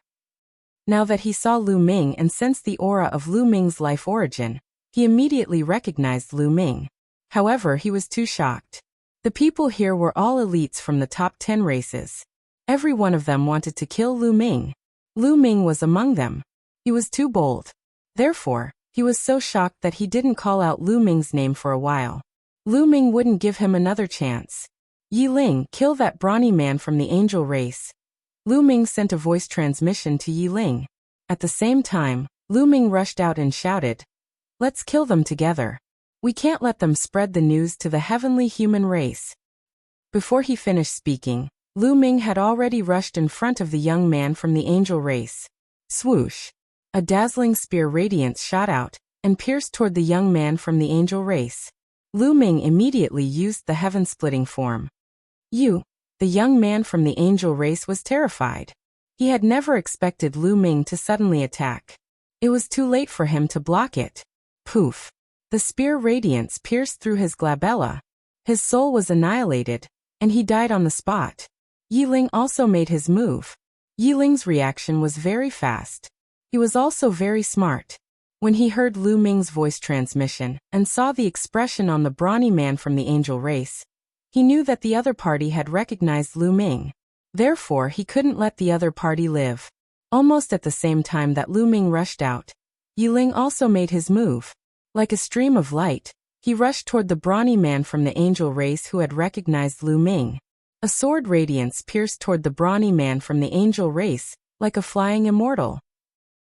Now that he saw Lu Ming and sensed the aura of Lu Ming's life origin, he immediately recognized Lu Ming. However, he was too shocked. The people here were all elites from the top 10 races. Every one of them wanted to kill Lu Ming. Lu Ming was among them. He was too bold. Therefore, he was so shocked that he didn't call out Lu Ming's name for a while. Lu Ming wouldn't give him another chance. Yiling, kill that brawny man from the angel race. Lu Ming sent a voice transmission to Yiling. At the same time, Lu Ming rushed out and shouted, let's kill them together. We can't let them spread the news to the heavenly human race. Before he finished speaking, Lu Ming had already rushed in front of the young man from the angel race. Swoosh! A dazzling spear radiance shot out and pierced toward the young man from the angel race. Lu Ming immediately used the heaven-splitting form. The young man from the angel race was terrified. He had never expected Lu Ming to suddenly attack. It was too late for him to block it. Poof! The spear radiance pierced through his glabella. His soul was annihilated, and he died on the spot. Yiling also made his move. Yiling's reaction was very fast. He was also very smart. When he heard Lu Ming's voice transmission and saw the expression on the brawny man from the angel race, he knew that the other party had recognized Lu Ming. Therefore, he couldn't let the other party live. Almost at the same time that Lu Ming rushed out, Yiling also made his move. Like a stream of light, he rushed toward the brawny man from the angel race who had recognized Lu Ming. A sword radiance pierced toward the brawny man from the angel race, like a flying immortal.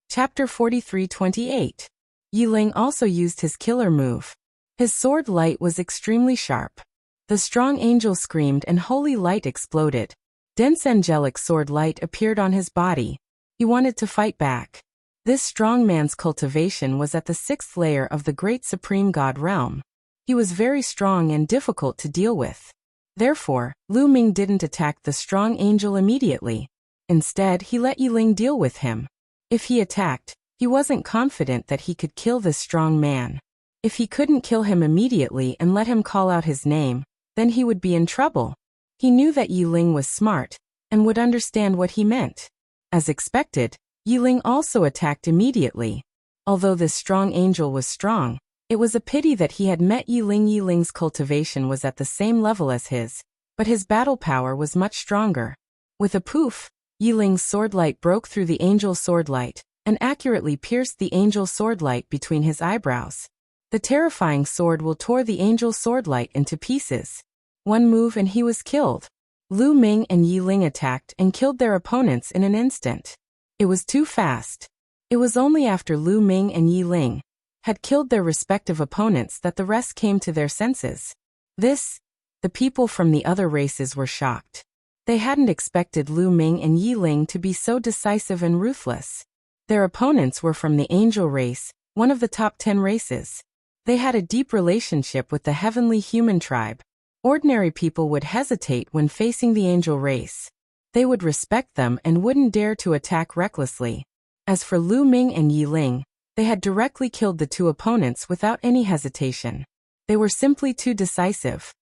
Chapter 43:28. Yiling also used his killer move. His sword light was extremely sharp. The strong angel screamed and holy light exploded. Dense angelic sword light appeared on his body. He wanted to fight back. This strong man's cultivation was at the 6th layer of the Great Supreme God realm. He was very strong and difficult to deal with. Therefore, Lu Ming didn't attack the strong angel immediately. Instead, he let Yiling deal with him. If he attacked, he wasn't confident that he could kill this strong man. If he couldn't kill him immediately and let him call out his name, then he would be in trouble. He knew that Yiling was smart and would understand what he meant. As expected, Yiling also attacked immediately. Although this strong angel was strong, it was a pity that he had met Yiling. Yiling's cultivation was at the same level as his, but his battle power was much stronger. With a poof, Yiling's swordlight broke through the angel's swordlight and accurately pierced the angel's swordlight between his eyebrows. The terrifying sword will tore the angel's swordlight into pieces. One move and he was killed. Lu Ming and Yiling attacked and killed their opponents in an instant. It was too fast. It was only after Lu Ming and Yiling had killed their respective opponents that the rest came to their senses. The people from the other races were shocked. They hadn't expected Lu Ming and Yiling to be so decisive and ruthless. Their opponents were from the angel race, one of the top 10 races. They had a deep relationship with the heavenly human tribe. Ordinary people would hesitate when facing the angel race. They would respect them and wouldn't dare to attack recklessly. As for Lu Ming and Yiling, they had directly killed the two opponents without any hesitation. They were simply too decisive.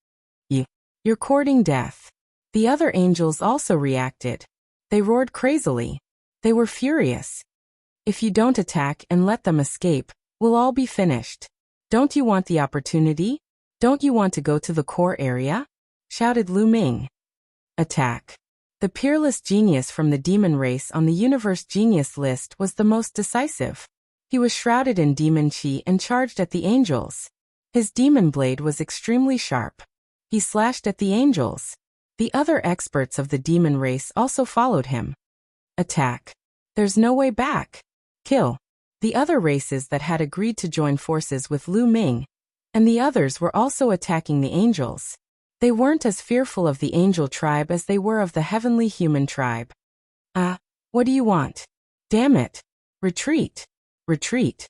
You're courting death. The other angels also reacted. They roared crazily. They were furious. If you don't attack and let them escape, we'll all be finished. Don't you want the opportunity? Don't you want to go to the core area? Shouted Lu Ming. Attack. The peerless genius from the demon race on the universe genius list was the most decisive. He was shrouded in demon chi and charged at the angels. His demon blade was extremely sharp. He slashed at the angels. The other experts of the demon race also followed him. Attack. There's no way back. Kill. The other races that had agreed to join forces with Lu Ming and the others were also attacking the angels. They weren't as fearful of the angel tribe as they were of the heavenly human tribe. What do you want? Damn it. Retreat. Retreat.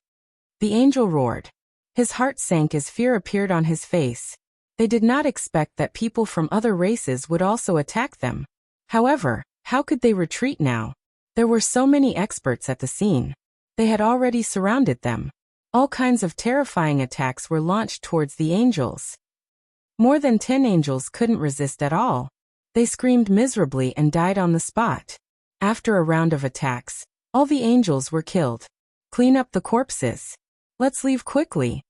The angel roared. His heart sank as fear appeared on his face. They did not expect that people from other races would also attack them. However, how could they retreat now? There were so many experts at the scene. They had already surrounded them. All kinds of terrifying attacks were launched towards the angels. More than 10 angels couldn't resist at all. They screamed miserably and died on the spot. After a round of attacks, all the angels were killed. Clean up the corpses. Let's leave quickly.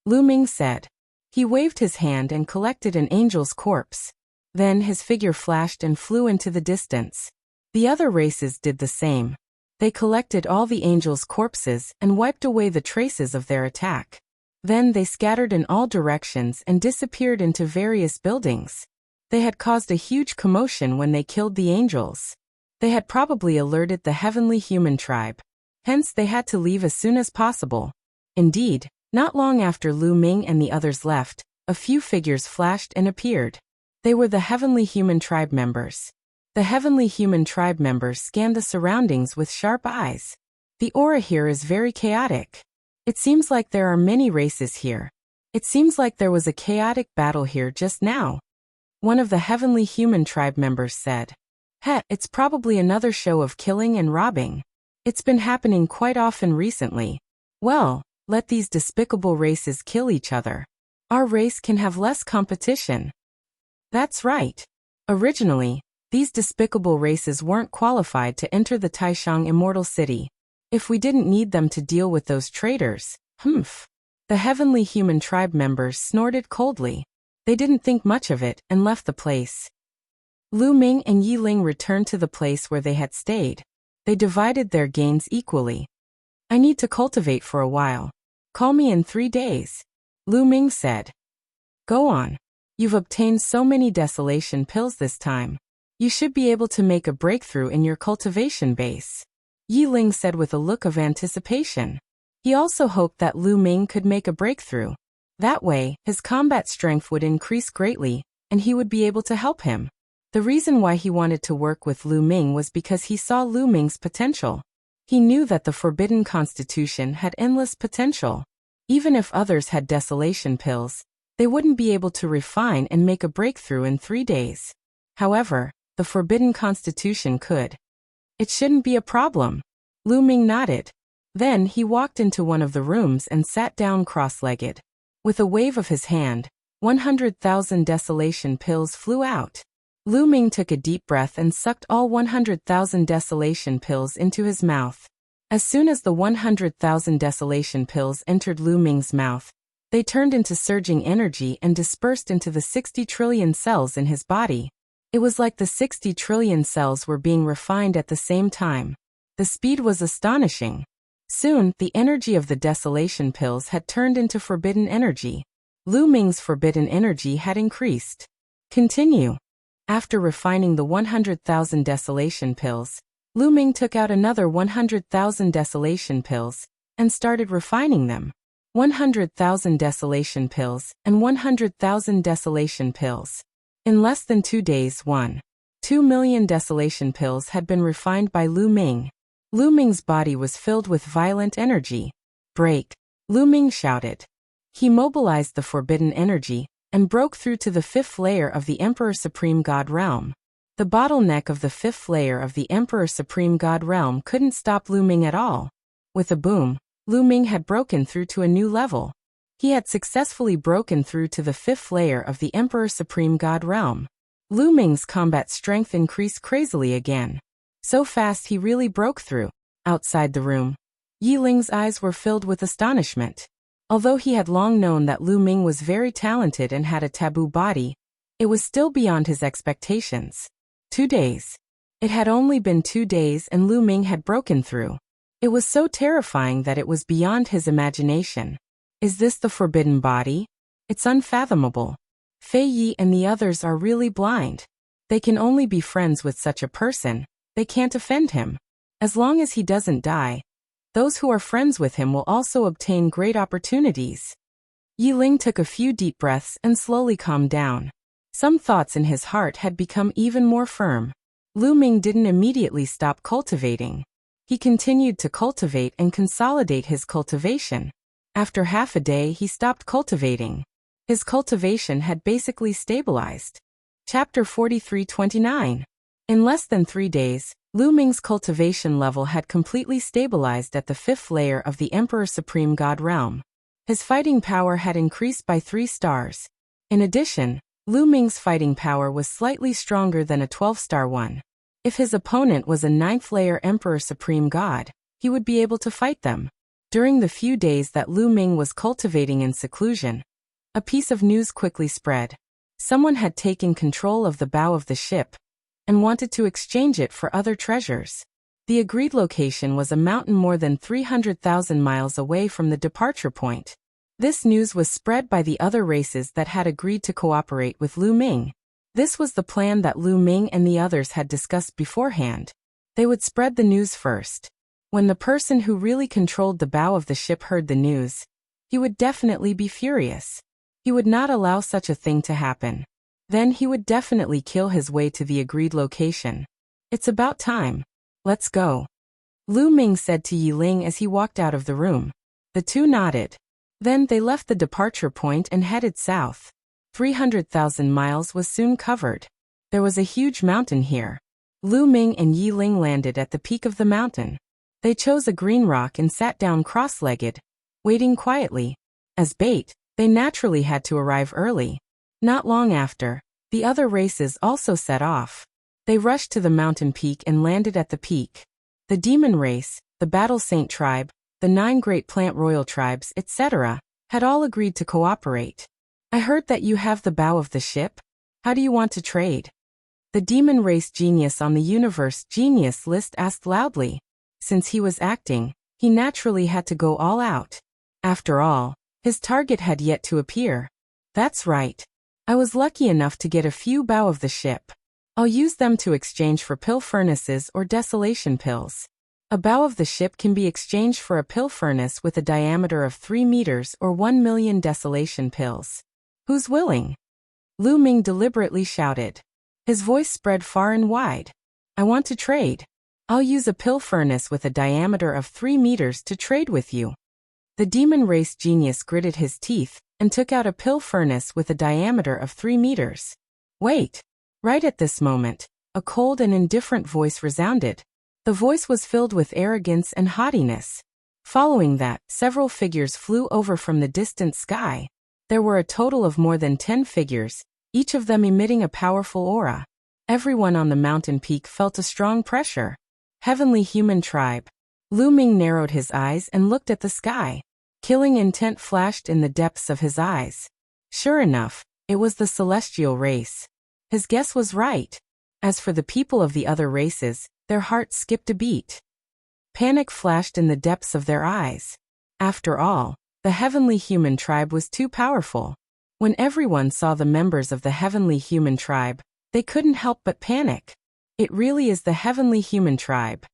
Lu Ming said. He waved his hand and collected an angel's corpse. Then his figure flashed and flew into the distance. The other races did the same. They collected all the angels' corpses and wiped away the traces of their attack. Then they scattered in all directions and disappeared into various buildings. They had caused a huge commotion when they killed the angels. They had probably alerted the heavenly human tribe. Hence they had to leave as soon as possible. Indeed, not long after Lu Ming and the others left, a few figures flashed and appeared. They were the heavenly human tribe members. The heavenly human tribe members scanned the surroundings with sharp eyes. The aura here is very chaotic. It seems like there are many races here. It seems like there was a chaotic battle here just now. One of the heavenly human tribe members said. It's probably another show of killing and robbing. It's been happening quite often recently. Well, let these despicable races kill each other. Our race can have less competition. That's right. Originally, these despicable races weren't qualified to enter the Taishang Immortal City. If we didn't need them to deal with those traitors, The heavenly human tribe members snorted coldly. They didn't think much of it and left the place. Lu Ming and Yiling returned to the place where they had stayed. They divided their gains equally. I need to cultivate for a while. Call me in 3 days. Lu Ming said. Go on. You've obtained so many desolation pills this time. You should be able to make a breakthrough in your cultivation base. Yiling said with a look of anticipation. He also hoped that Lu Ming could make a breakthrough. That way, his combat strength would increase greatly, and he would be able to help him. The reason why he wanted to work with Lu Ming was because he saw Lu Ming's potential. He knew that the Forbidden Constitution had endless potential. Even if others had desolation pills, They wouldn't be able to refine and make a breakthrough in 3 days. However, the Forbidden Constitution could. It shouldn't be a problem. Lu Ming nodded. Then he walked into one of the rooms and sat down cross-legged. With a wave of his hand, 100,000 desolation pills flew out. Lu Ming took a deep breath and sucked all 100,000 desolation pills into his mouth. As soon as the 100,000 desolation pills entered Lu Ming's mouth, they turned into surging energy and dispersed into the 60 trillion cells in his body. It was like the 60 trillion cells were being refined at the same time. The speed was astonishing. Soon, the energy of the desolation pills had turned into forbidden energy. Lu Ming's forbidden energy had increased. Continue. After refining the 100,000 desolation pills, Lu Ming took out another 100,000 desolation pills and started refining them. 100,000 desolation pills and 100,000 desolation pills. In less than 2 days, 1.2 million desolation pills had been refined by Lu Ming. Lu Ming's body was filled with violent energy. Break! Lu Ming shouted. He mobilized the forbidden energy and broke through to the 5th layer of the Emperor Supreme God realm. The bottleneck of the 5th layer of the Emperor Supreme God realm couldn't stop Lu Ming at all. With a boom, Lu Ming had broken through to a new level. He had successfully broken through to the 5th layer of the Emperor Supreme God realm. Lu Ming's combat strength increased crazily again. So fast he really broke through. Outside the room, Yi Ling's eyes were filled with astonishment. Although he had long known that Lu Ming was very talented and had a taboo body, it was still beyond his expectations. 2 days. It had only been 2 days and Lu Ming had broken through. It was so terrifying that it was beyond his imagination. Is this the forbidden body? It's unfathomable. Fei Yi and the others are really blind. They can only be friends with such a person. They can't offend him. As long as he doesn't die, those who are friends with him will also obtain great opportunities. Yi Ling took a few deep breaths and slowly calmed down. Some thoughts in his heart had become even more firm. Lu Ming didn't immediately stop cultivating. He continued to cultivate and consolidate his cultivation. After half a day, he stopped cultivating. His cultivation had basically stabilized. Chapter 43:29. In less than 3 days, Lu Ming's cultivation level had completely stabilized at the 5th layer of the Emperor Supreme God realm. His fighting power had increased by 3 stars. In addition, Lu Ming's fighting power was slightly stronger than a 12-star one. If his opponent was a 9th layer Emperor Supreme God, he would be able to fight them. During the few days that Lu Ming was cultivating in seclusion, a piece of news quickly spread. Someone had taken control of the bow of the ship and wanted to exchange it for other treasures. The agreed location was a mountain more than 300,000 miles away from the departure point. This news was spread by the other races that had agreed to cooperate with Lu Ming. This was the plan that Lu Ming and the others had discussed beforehand. They would spread the news first. When the person who really controlled the bow of the ship heard the news, he would definitely be furious. He would not allow such a thing to happen. Then he would definitely kill his way to the agreed location. It's about time. Let's go. Lu Ming said to Yi Ling as he walked out of the room. The two nodded. Then they left the departure point and headed south. 300,000 miles was soon covered. There was a huge mountain here. Lu Ming and Yi Ling landed at the peak of the mountain. They chose a green rock and sat down cross-legged, waiting quietly. As bait, they naturally had to arrive early. Not long after, the other races also set off. They rushed to the mountain peak and landed at the peak. The Demon Race, the Battle Saint Tribe, the 9 Great Plant Royal Tribes, etc., had all agreed to cooperate. I heard that you have the bow of the ship. How do you want to trade? The Demon Race genius on the Universe Genius list asked loudly. Since he was acting, he naturally had to go all out. After all, his target had yet to appear. That's right. I was lucky enough to get a few bow of the ship. I'll use them to exchange for pill furnaces or desolation pills. A bow of the ship can be exchanged for a pill furnace with a diameter of 3 meters or 1 million desolation pills. Who's willing? Lu Ming deliberately shouted. His voice spread far and wide. I want to trade. I'll use a pill furnace with a diameter of 3 meters to trade with you. The demon race genius gritted his teeth and took out a pill furnace with a diameter of 3 meters. Wait! Right at this moment, a cold and indifferent voice resounded. The voice was filled with arrogance and haughtiness. Following that, several figures flew over from the distant sky. There were a total of more than 10 figures, each of them emitting a powerful aura. Everyone on the mountain peak felt a strong pressure. Heavenly human tribe. Lu Ming narrowed his eyes and looked at the sky. Killing intent flashed in the depths of his eyes. Sure enough, it was the celestial race. His guess was right. As for the people of the other races, their hearts skipped a beat. Panic flashed in the depths of their eyes. After all, the heavenly human tribe was too powerful. When everyone saw the members of the heavenly human tribe, they couldn't help but panic. It really is the heavenly human tribe.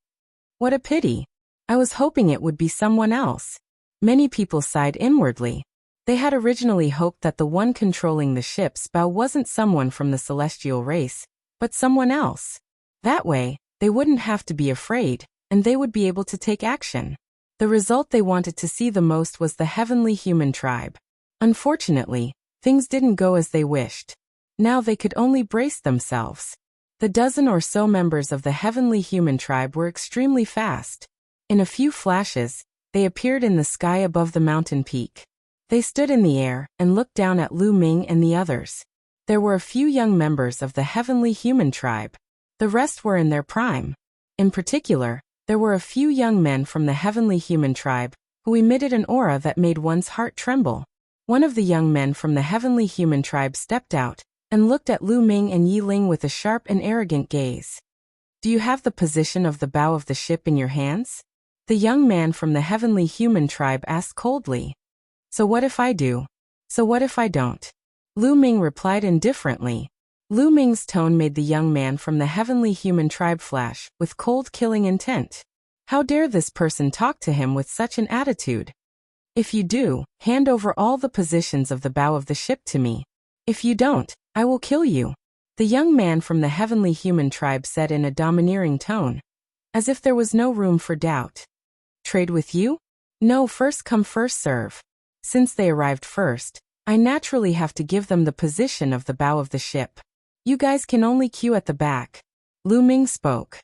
What a pity. I was hoping it would be someone else. Many people sighed inwardly. They had originally hoped that the one controlling the ship's bow wasn't someone from the celestial race, but someone else. That way, they wouldn't have to be afraid, and they would be able to take action. The result they wanted to see the most was the heavenly human tribe. Unfortunately, things didn't go as they wished. Now they could only brace themselves. The dozen or so members of the heavenly human tribe were extremely fast. In a few flashes, they appeared in the sky above the mountain peak. They stood in the air and looked down at Lu Ming and the others. There were a few young members of the heavenly human tribe. The rest were in their prime. In particular, there were a few young men from the heavenly human tribe who emitted an aura that made one's heart tremble. One of the young men from the heavenly human tribe stepped out and looked at Lu Ming and Yi Ling with a sharp and arrogant gaze. Do you have the position of the bow of the ship in your hands? The young man from the heavenly human tribe asked coldly. So what if I do? So what if I don't? Lu Ming replied indifferently. Lu Ming's tone made the young man from the heavenly human tribe flash with cold killing intent. How dare this person talk to him with such an attitude? If you do, hand over all the positions of the bow of the ship to me. If you don't, I will kill you. The young man from the heavenly human tribe said in a domineering tone, as if there was no room for doubt. Trade with you? No, first come first serve. Since they arrived first, I naturally have to give them the position of the bow of the ship. You guys can only queue at the back. Lu Ming spoke.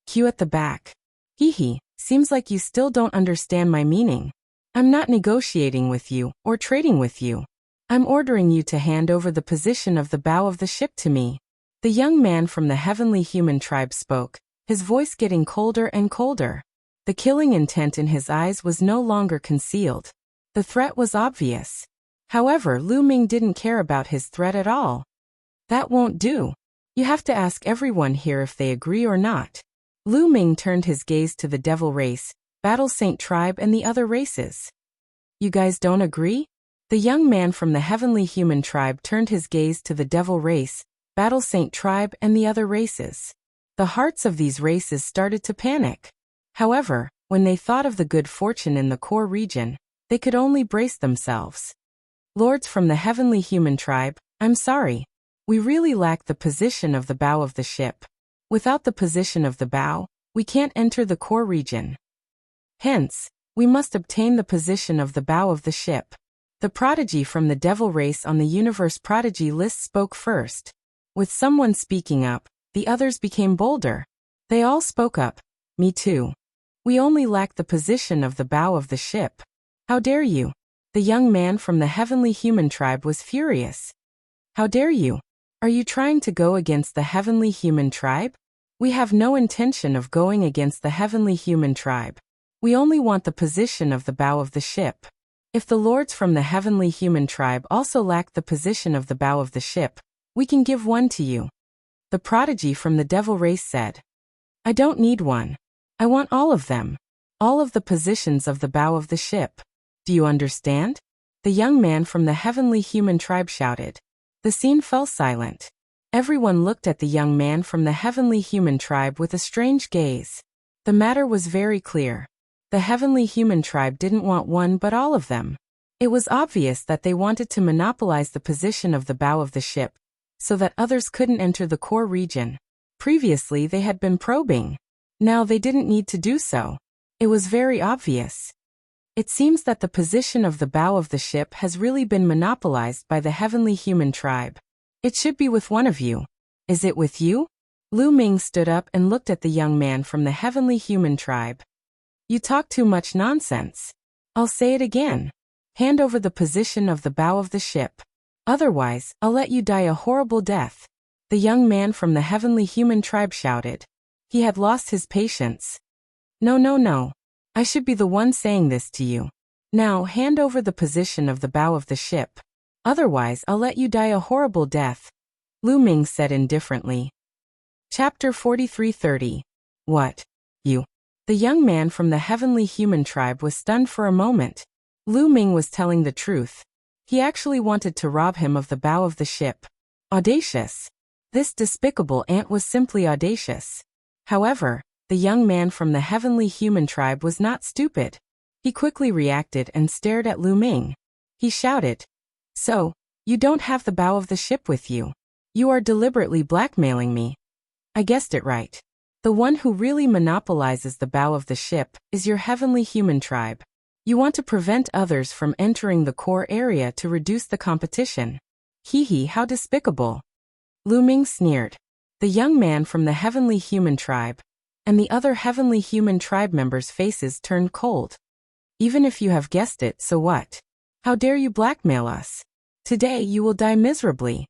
Queue at the back. Hee, seems like you still don't understand my meaning. I'm not negotiating with you or trading with you. I'm ordering you to hand over the position of the bow of the ship to me. The young man from the heavenly human tribe spoke, his voice getting colder and colder. The killing intent in his eyes was no longer concealed. The threat was obvious. However, Lu Ming didn't care about his threat at all. That won't do. You have to ask everyone here if they agree or not. Lu Ming turned his gaze to the Devil Race, Battle Saint Tribe and the other races. You guys don't agree? The young man from the heavenly human tribe turned his gaze to the Devil Race, Battle Saint Tribe and the other races. The hearts of these races started to panic. However, when they thought of the good fortune in the core region, they could only brace themselves. Lords from the heavenly human tribe, I'm sorry. We really lack the position of the bow of the ship. Without the position of the bow, we can't enter the core region. Hence, we must obtain the position of the bow of the ship. The prodigy from the Devil Race on the Universe Prodigy list spoke first. With someone speaking up, the others became bolder. They all spoke up. Me too. We only lack the position of the bow of the ship. How dare you? The young man from the heavenly human tribe was furious. How dare you? Are you trying to go against the heavenly human tribe? We have no intention of going against the heavenly human tribe. We only want the position of the bow of the ship. If the lords from the heavenly human tribe also lack the position of the bow of the ship, we can give one to you. The prodigy from the Devil Race said. I don't need one. I want all of them. All of the positions of the bow of the ship. Do you understand? The young man from the heavenly human tribe shouted. The scene fell silent. Everyone looked at the young man from the heavenly human tribe with a strange gaze. The matter was very clear. The heavenly human tribe didn't want one but all of them. It was obvious that they wanted to monopolize the position of the bow of the ship, so that others couldn't enter the core region. Previously they had been probing. Now they didn't need to do so. It was very obvious. It seems that the position of the bow of the ship has really been monopolized by the heavenly human tribe. It should be with one of you. Is it with you? Lu Ming stood up and looked at the young man from the heavenly human tribe. You talk too much nonsense. I'll say it again. Hand over the position of the bow of the ship. Otherwise, I'll let you die a horrible death. The young man from the heavenly human tribe shouted. He had lost his patience. No, no, no. I should be the one saying this to you. Now hand over the position of the bow of the ship. Otherwise, I'll let you die a horrible death, Lu Ming said indifferently. Chapter 43:30. What? You? The young man from the heavenly human tribe was stunned for a moment. Lu Ming was telling the truth. He actually wanted to rob him of the bow of the ship. Audacious. This despicable ant was simply audacious. However, the young man from the heavenly human tribe was not stupid. He quickly reacted and stared at Lu Ming. He shouted, So, you don't have the bow of the ship with you. You are deliberately blackmailing me. I guessed it right. The one who really monopolizes the bow of the ship is your heavenly human tribe. You want to prevent others from entering the core area to reduce the competition. Hee hee, how despicable. Lu Ming sneered. The young man from the heavenly human tribe and the other heavenly human tribe members' faces turned cold. Even if you have guessed it, so what? How dare you blackmail us? Today you will die miserably.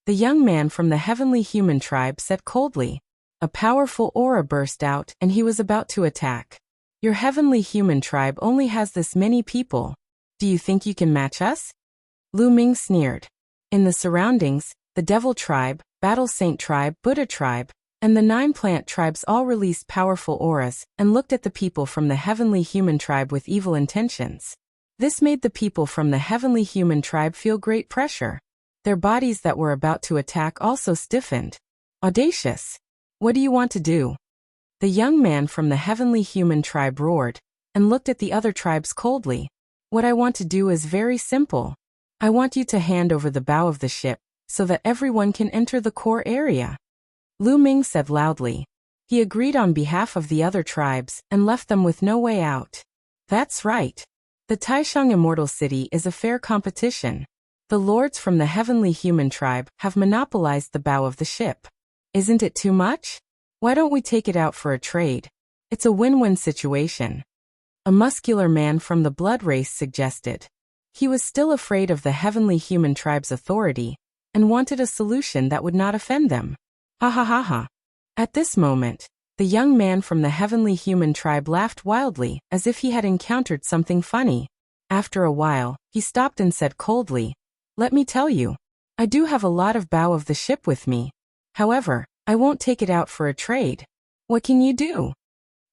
The young man from the heavenly human tribe said coldly. A powerful aura burst out and he was about to attack. Your heavenly human tribe only has this many people. Do you think you can match us? Lu Ming sneered. In the surroundings, the Devil tribe, Battle Saint tribe, Buddha tribe, and the 9 plant tribes all released powerful auras and looked at the people from the heavenly human tribe with evil intentions. This made the people from the heavenly human tribe feel great pressure. Their bodies that were about to attack also stiffened. Audacious. What do you want to do? The young man from the heavenly human tribe roared and looked at the other tribes coldly. What I want to do is very simple. I want you to hand over the bow of the ship so that everyone can enter the core area. Lu Ming said loudly. He agreed on behalf of the other tribes and left them with no way out. That's right. The Taishang Immortal City is a fair competition. The lords from the heavenly human tribe have monopolized the bow of the ship. Isn't it too much? Why don't we take it out for a trade? It's a win-win situation. A muscular man from the blood race suggested. He was still afraid of the heavenly human tribe's authority and wanted a solution that would not offend them. Ha ha ha ha. At this moment, the young man from the heavenly human tribe laughed wildly as if he had encountered something funny. After a while, he stopped and said coldly, Let me tell you, I do have a lot of bow of the ship with me. However, I won't take it out for a trade. What can you do?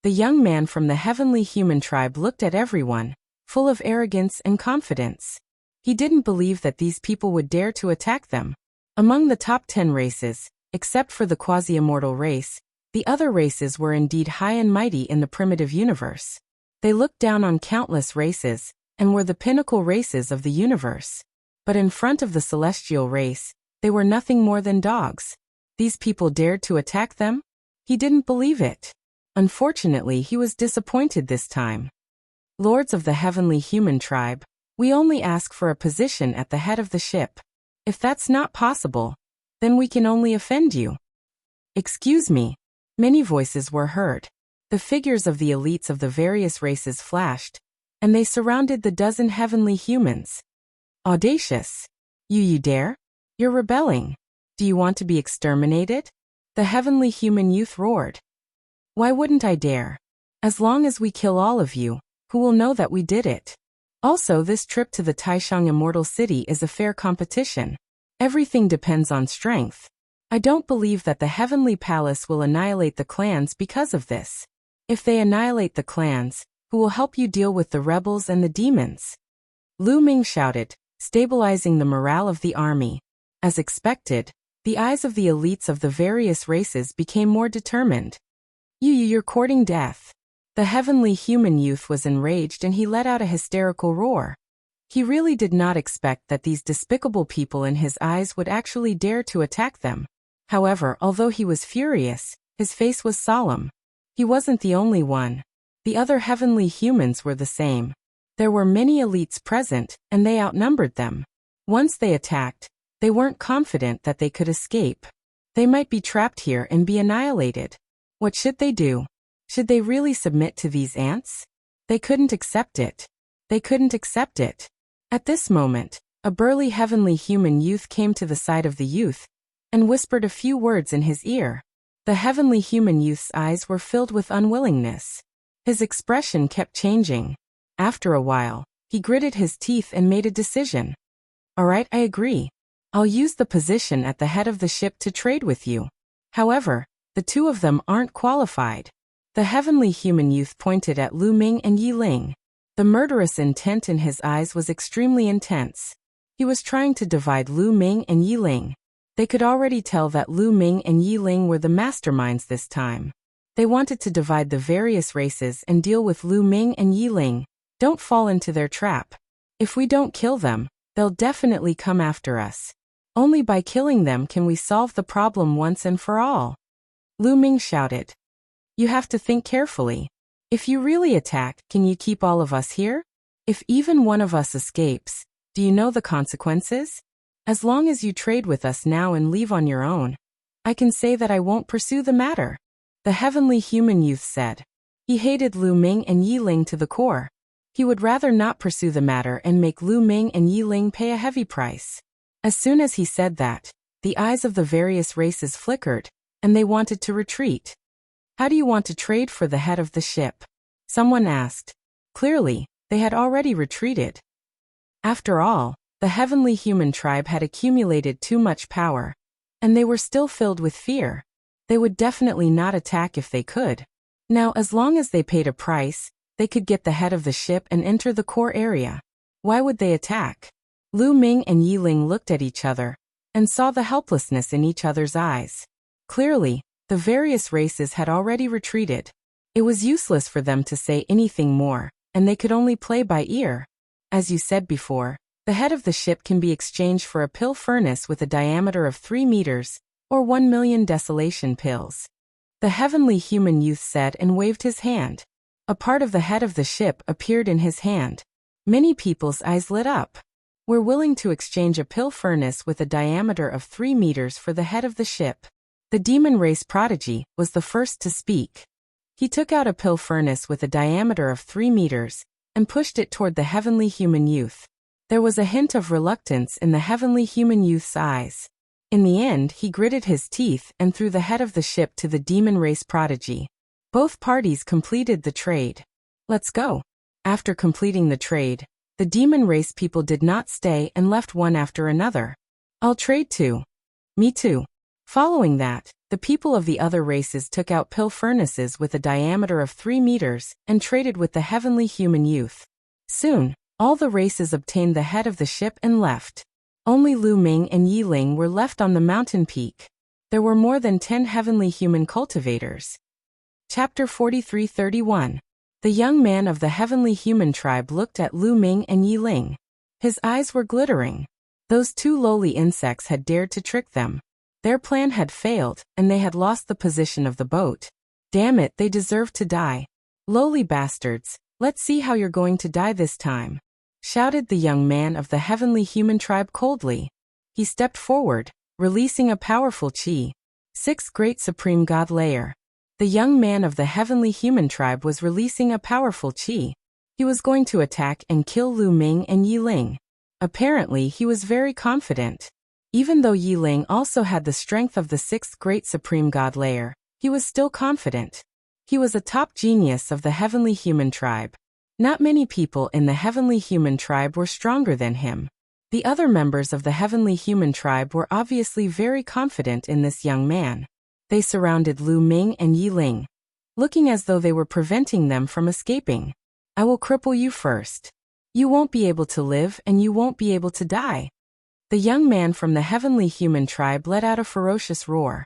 The young man from the heavenly human tribe looked at everyone, full of arrogance and confidence. He didn't believe that these people would dare to attack them. Among the top 10 races, except for the quasi-immortal race, the other races were indeed high and mighty in the primitive universe. They looked down on countless races, and were the pinnacle races of the universe. But in front of the celestial race, they were nothing more than dogs. These people dared to attack them? He didn't believe it. Unfortunately, he was disappointed this time. Lords of the heavenly human tribe, we only ask for a position at the head of the ship. If that's not possible, then we can only offend you. Excuse me. Many voices were heard. The figures of the elites of the various races flashed, and they surrounded the dozen heavenly humans. Audacious. You dare? You're rebelling. Do you want to be exterminated? The heavenly human youth roared. Why wouldn't I dare? As long as we kill all of you, who will know that we did it? Also, this trip to the Taishang Immortal City is a fair competition. Everything depends on strength. I don't believe that the Heavenly Palace will annihilate the clans because of this. If they annihilate the clans, who will help you deal with the rebels and the demons? Lu Ming shouted, stabilizing the morale of the army. As expected, the eyes of the elites of the various races became more determined. You're courting death. The heavenly human youth was enraged and he let out a hysterical roar. He really did not expect that these despicable people in his eyes would actually dare to attack them. However, although he was furious, his face was solemn. He wasn't the only one. The other heavenly humans were the same. There were many elites present, and they outnumbered them. Once they attacked, they weren't confident that they could escape. They might be trapped here and be annihilated. What should they do? Should they really submit to these ants? They couldn't accept it. They couldn't accept it. At this moment, a burly heavenly human youth came to the side of the youth and whispered a few words in his ear. The heavenly human youth's eyes were filled with unwillingness. His expression kept changing. After a while, he gritted his teeth and made a decision. All right, I agree. I'll use the position at the head of the ship to trade with you. However, the two of them aren't qualified. The heavenly human youth pointed at Lu Ming and Yi Ling. The murderous intent in his eyes was extremely intense. He was trying to divide Lu Ming and Yi Ling. They could already tell that Lu Ming and Yi Ling were the masterminds this time. They wanted to divide the various races and deal with Lu Ming and Yi Ling. Don't fall into their trap. If we don't kill them, they'll definitely come after us. Only by killing them can we solve the problem once and for all. Lu Ming shouted. You have to think carefully. If you really attack, can you keep all of us here? If even one of us escapes, do you know the consequences? As long as you trade with us now and leave on your own, I can say that I won't pursue the matter. The heavenly human youth said. He hated Lu Ming and Yi Ling to the core. He would rather not pursue the matter and make Lu Ming and Yi Ling pay a heavy price. As soon as he said that, the eyes of the various races flickered, and they wanted to retreat. How do you want to trade for the head of the ship? Someone asked. Clearly, they had already retreated. After all, the heavenly human tribe had accumulated too much power, and they were still filled with fear. They would definitely not attack if they could. Now, as long as they paid a price, they could get the head of the ship and enter the core area. Why would they attack? Lu Ming and Yi Ling looked at each other and saw the helplessness in each other's eyes. Clearly, the various races had already retreated. It was useless for them to say anything more, and they could only play by ear. As you said before, the head of the ship can be exchanged for a pill furnace with a diameter of 3 meters, or 1 million desolation pills. The heavenly human youth said and waved his hand. A part of the head of the ship appeared in his hand. Many people's eyes lit up. We're willing to exchange a pill furnace with a diameter of 3 meters for the head of the ship. The demon race prodigy was the first to speak. He took out a pill furnace with a diameter of 3 meters and pushed it toward the heavenly human youth. There was a hint of reluctance in the heavenly human youth's eyes. In the end, he gritted his teeth and threw the head of the ship to the demon race prodigy. Both parties completed the trade. Let's go. After completing the trade, the demon race people did not stay and left one after another. I'll trade too. Me too. Following that, the people of the other races took out pill furnaces with a diameter of 3 meters and traded with the heavenly human youth. Soon, all the races obtained the head of the ship and left. Only Lu Ming and Yi Ling were left on the mountain peak. There were more than 10 heavenly human cultivators. Chapter 43:31. The young man of the heavenly human tribe looked at Lu Ming and Yi Ling. His eyes were glittering. Those two lowly insects had dared to trick them. Their plan had failed, and they had lost the position of the boat. Damn it, they deserved to die. Lowly bastards, let's see how you're going to die this time, shouted the young man of the heavenly human tribe coldly. He stepped forward, releasing a powerful chi. 6th Great Supreme God Layer. The young man of the heavenly human tribe was releasing a powerful chi. He was going to attack and kill Lu Ming and Yi Ling. Apparently, he was very confident. Even though Yi Ling also had the strength of the 6th Great Supreme God Layer, he was still confident. He was a top genius of the heavenly human tribe. Not many people in the heavenly human tribe were stronger than him. The other members of the heavenly human tribe were obviously very confident in this young man. They surrounded Lu Ming and Yi Ling, looking as though they were preventing them from escaping. I will cripple you first. You won't be able to live and you won't be able to die. The young man from the heavenly human tribe let out a ferocious roar.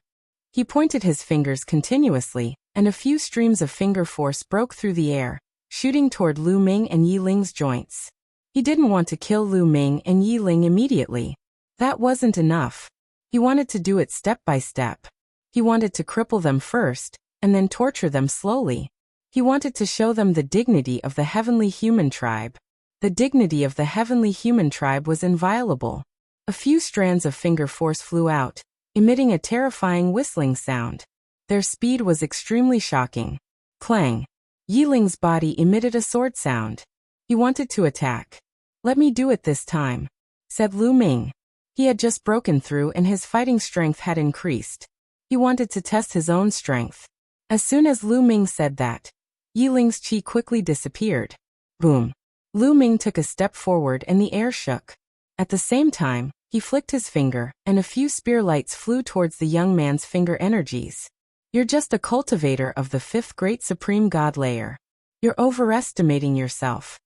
He pointed his fingers continuously, and a few streams of finger force broke through the air, shooting toward Lu Ming and Yi Ling's joints. He didn't want to kill Lu Ming and Yi Ling immediately. That wasn't enough. He wanted to do it step by step. He wanted to cripple them first, and then torture them slowly. He wanted to show them the dignity of the heavenly human tribe. The dignity of the heavenly human tribe was inviolable. A few strands of finger force flew out, emitting a terrifying whistling sound. Their speed was extremely shocking. Clang. Yiling's body emitted a sword sound. He wanted to attack. "Let me do it this time," said Lu Ming. He had just broken through and his fighting strength had increased. He wanted to test his own strength. As soon as Lu Ming said that, Yiling's chi quickly disappeared. Boom. Lu Ming took a step forward and the air shook. At the same time, he flicked his finger, and a few spear lights flew towards the young man's finger energies. "You're just a cultivator of the fifth great supreme god layer. You're overestimating yourself."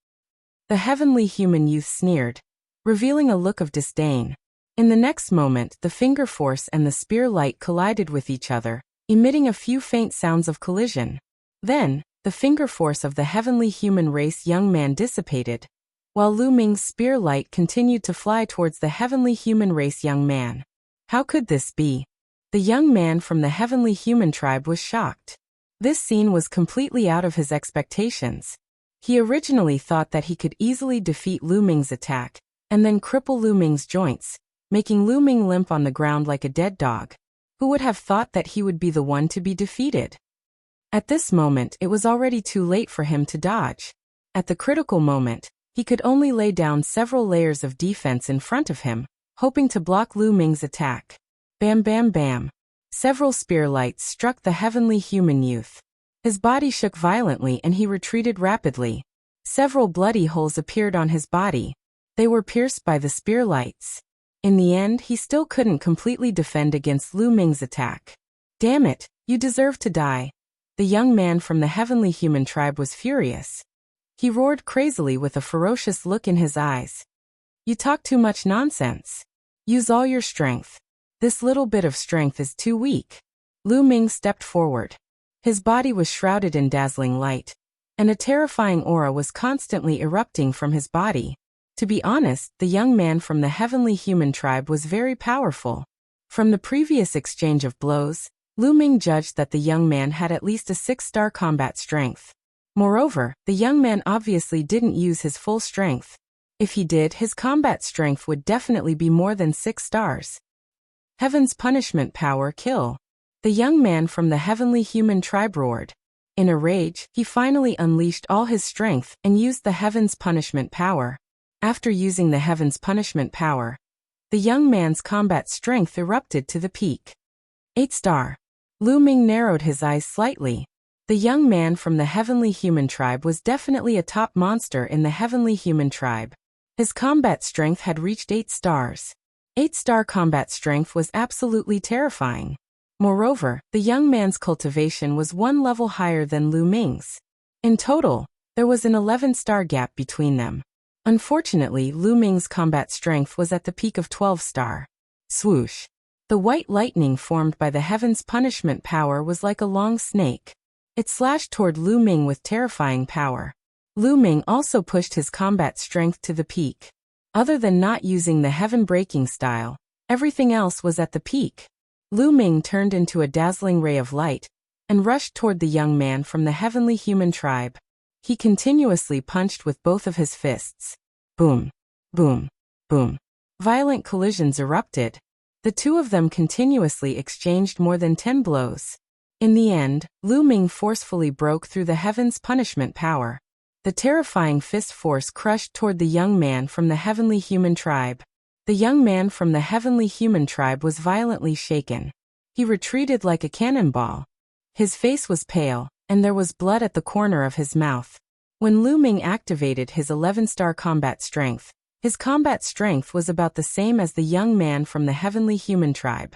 The heavenly human youth sneered, revealing a look of disdain. In the next moment, the finger force and the spear light collided with each other, emitting a few faint sounds of collision. Then, the finger force of the heavenly human race young man dissipated, while Lu Ming's spear light continued to fly towards the heavenly human race young man. How could this be? The young man from the heavenly human tribe was shocked. This scene was completely out of his expectations. He originally thought that he could easily defeat Lu Ming's attack, and then cripple Lu Ming's joints, making Lu Ming limp on the ground like a dead dog. Who would have thought that he would be the one to be defeated? At this moment, it was already too late for him to dodge. At the critical moment, he could only lay down several layers of defense in front of him, hoping to block Lu Ming's attack. Bam bam bam. Several spear lights struck the heavenly human youth. His body shook violently and he retreated rapidly. Several bloody holes appeared on his body. They were pierced by the spear lights. In the end, he still couldn't completely defend against Lu Ming's attack. "Damn it, you deserve to die." The young man from the heavenly human tribe was furious. He roared crazily with a ferocious look in his eyes. "You talk too much nonsense. Use all your strength. This little bit of strength is too weak." Lu Ming stepped forward. His body was shrouded in dazzling light, and a terrifying aura was constantly erupting from his body. To be honest, the young man from the heavenly human tribe was very powerful. From the previous exchange of blows, Lu Ming judged that the young man had at least a 6-star combat strength. Moreover, the young man obviously didn't use his full strength. If he did, his combat strength would definitely be more than 6 stars. Heaven's punishment power kill. The young man from the heavenly human tribe roared. In a rage, he finally unleashed all his strength and used the heaven's punishment power. After using the heaven's punishment power, the young man's combat strength erupted to the peak. 8-star. Lu Ming narrowed his eyes slightly. The young man from the heavenly human tribe was definitely a top monster in the heavenly human tribe. His combat strength had reached 8 stars. 8-star combat strength was absolutely terrifying. Moreover, the young man's cultivation was 1 level higher than Lu Ming's. In total, there was an 11-star gap between them. Unfortunately, Lu Ming's combat strength was at the peak of 12-star. Swoosh. The white lightning formed by the heaven's punishment power was like a long snake. It slashed toward Lu Ming with terrifying power. Lu Ming also pushed his combat strength to the peak. Other than not using the heaven-breaking style, everything else was at the peak. Lu Ming turned into a dazzling ray of light and rushed toward the young man from the heavenly human tribe. He continuously punched with both of his fists. Boom, boom, boom. Violent collisions erupted. The two of them continuously exchanged more than 10 blows. In the end, Lu Ming forcefully broke through the heaven's punishment power. The terrifying fist force crushed toward the young man from the heavenly human tribe. The young man from the heavenly human tribe was violently shaken. He retreated like a cannonball. His face was pale, and there was blood at the corner of his mouth. When Lu Ming activated his 11-star combat strength, his combat strength was about the same as the young man from the heavenly human tribe.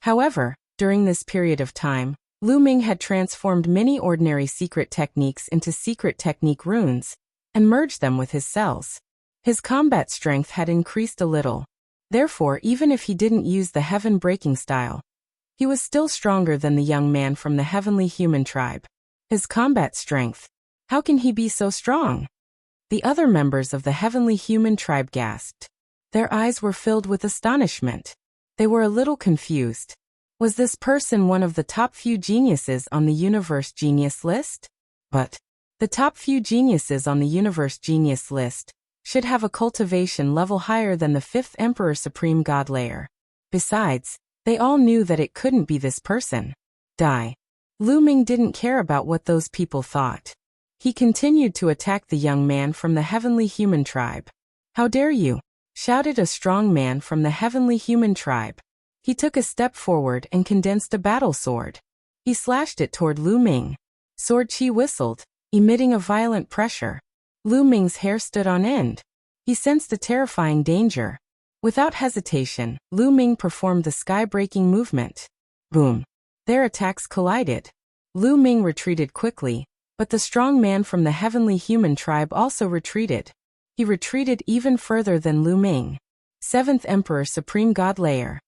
However, during this period of time, Lu Ming had transformed many ordinary secret techniques into secret technique runes, and merged them with his cells. His combat strength had increased a little. Therefore, even if he didn't use the heaven-breaking style, he was still stronger than the young man from the heavenly human tribe. His combat strength. How can he be so strong? The other members of the heavenly human tribe gasped. Their eyes were filled with astonishment. They were a little confused. Was this person one of the top few geniuses on the universe genius list? But The top few geniuses on the universe genius list should have a cultivation level higher than the 5th Emperor Supreme God layer. Besides, they all knew that it couldn't be this person. Die. Lu Ming didn't care about what those people thought. He continued to attack the young man from the heavenly human tribe. "How dare you?" shouted a strong man from the heavenly human tribe. He took a step forward and condensed a battle sword. He slashed it toward Lu Ming. Sword chi whistled, emitting a violent pressure. Lu Ming's hair stood on end. He sensed a terrifying danger. Without hesitation, Lu Ming performed the sky-breaking movement. Boom. Their attacks collided. Lu Ming retreated quickly, but the strong man from the heavenly human tribe also retreated. He retreated even further than Lu Ming. 7th Emperor Supreme God layer.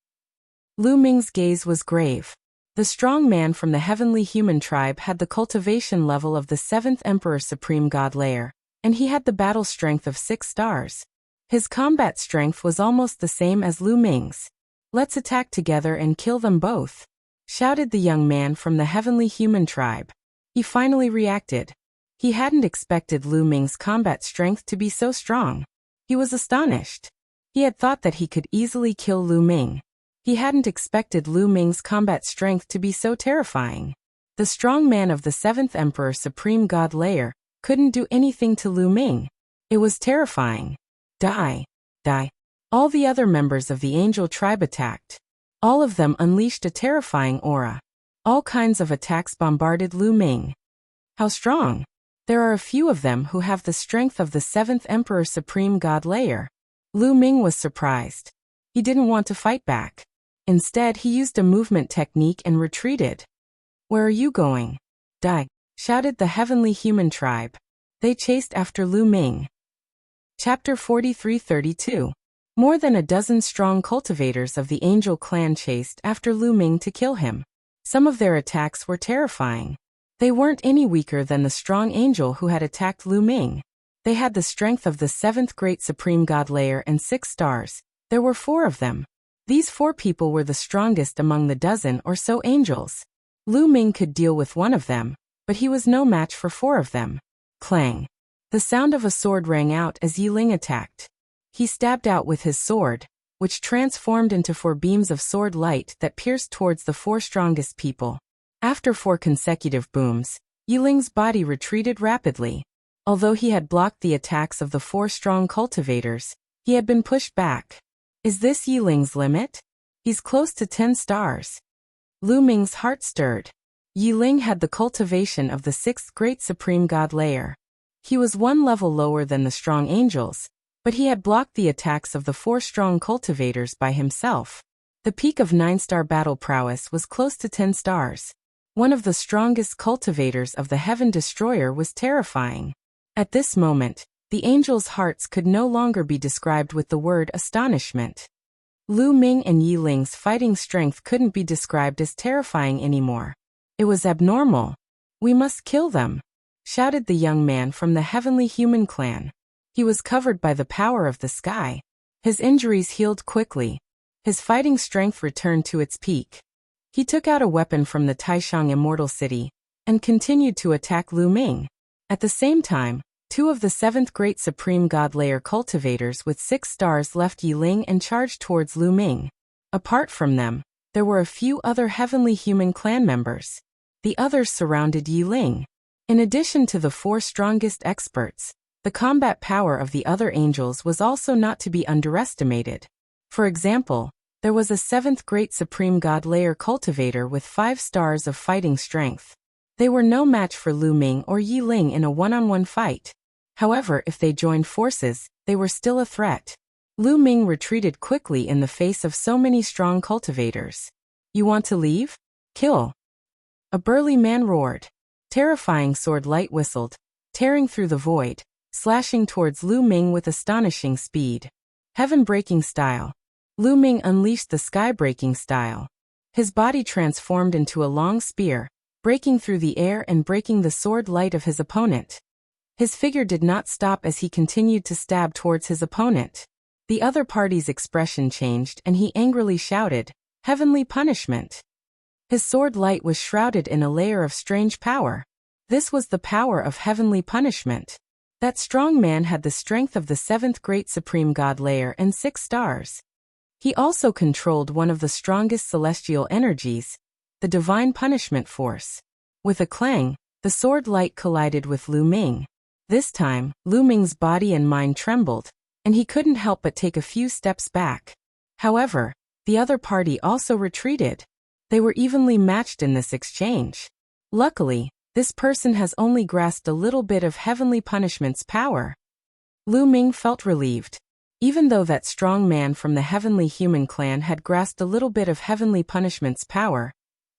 Lu Ming's gaze was grave. The strong man from the heavenly human tribe had the cultivation level of the 7th Emperor Supreme God layer, and he had the battle strength of 6 stars. His combat strength was almost the same as Lu Ming's. "Let's attack together and kill them both," shouted the young man from the heavenly human tribe. He finally reacted. He hadn't expected Lu Ming's combat strength to be so strong. He was astonished. He had thought that he could easily kill Lu Ming. He hadn't expected Lu Ming's combat strength to be so terrifying. The strong man of the 7th Emperor Supreme God layer couldn't do anything to Lu Ming. It was terrifying. Die. Die. All the other members of the angel tribe attacked. All of them unleashed a terrifying aura. All kinds of attacks bombarded Lu Ming. How strong! There are a few of them who have the strength of the 7th Emperor Supreme God layer. Lu Ming was surprised. He didn't want to fight back. Instead, he used a movement technique and retreated. "Where are you going?" "Die," shouted the heavenly human tribe. They chased after Lu Ming. Chapter 43-32. More than a dozen strong cultivators of the angel clan chased after Lu Ming to kill him. Some of their attacks were terrifying. They weren't any weaker than the strong angel who had attacked Lu Ming. They had the strength of the 7th Great Supreme God layer and 6 stars. There were 4 of them. These 4 people were the strongest among the dozen or so angels. Lu Ming could deal with 1 of them, but he was no match for 4 of them. Clang. The sound of a sword rang out as Yi Ling attacked. He stabbed out with his sword, which transformed into 4 beams of sword light that pierced towards the 4 strongest people. After 4 consecutive booms, Yi Ling's body retreated rapidly. Although he had blocked the attacks of the 4 strong cultivators, he had been pushed back. Is this Yi Ling's limit? He's close to 10 stars. Lu Ming's heart stirred. Yi Ling had the cultivation of the 6th Great Supreme God layer. He was 1 level lower than the strong angels, but he had blocked the attacks of the 4 strong cultivators by himself. The peak of 9-star battle prowess was close to 10 stars. One of the strongest cultivators of the Heaven Destroyer was terrifying. At this moment, the angels' hearts could no longer be described with the word astonishment. Lu Ming and Yi Ling's fighting strength couldn't be described as terrifying anymore. It was abnormal. "We must kill them," shouted the young man from the heavenly human clan. He was covered by the power of the sky. His injuries healed quickly. His fighting strength returned to its peak. He took out a weapon from the Taishang Immortal City and continued to attack Lu Ming. At the same time, 2 of the 7th Great Supreme God layer cultivators with 6 stars left Yi Ling and charged towards Lu Ming. Apart from them, there were a few other heavenly human clan members. The others surrounded Yi Ling. In addition to the 4 strongest experts, the combat power of the other angels was also not to be underestimated. For example, there was a 7th Great Supreme God layer cultivator with 5 stars of fighting strength. They were no match for Lu Ming or Yi Ling in a one-on-one fight. However, if they joined forces, they were still a threat. Lu Ming retreated quickly in the face of so many strong cultivators. "You want to leave? Kill!" A burly man roared. Terrifying sword light whistled, tearing through the void, slashing towards Lu Ming with astonishing speed. Heaven-breaking style. Lu Ming unleashed the sky-breaking style. His body transformed into a long spear, breaking through the air and breaking the sword light of his opponent. His figure did not stop as he continued to stab towards his opponent. The other party's expression changed and he angrily shouted, "Heavenly punishment!" His sword light was shrouded in a layer of strange power. This was the power of heavenly punishment. That strong man had the strength of the seventh great supreme god layer and 6 stars. He also controlled one of the strongest celestial energies, the divine punishment force. With a clang, the sword light collided with Lu Ming. This time, Lu Ming's body and mind trembled, and he couldn't help but take a few steps back. However, the other party also retreated. They were evenly matched in this exchange. Luckily, this person has only grasped a little bit of heavenly punishment's power. Lu Ming felt relieved. Even though that strong man from the heavenly human clan had grasped a little bit of heavenly punishment's power,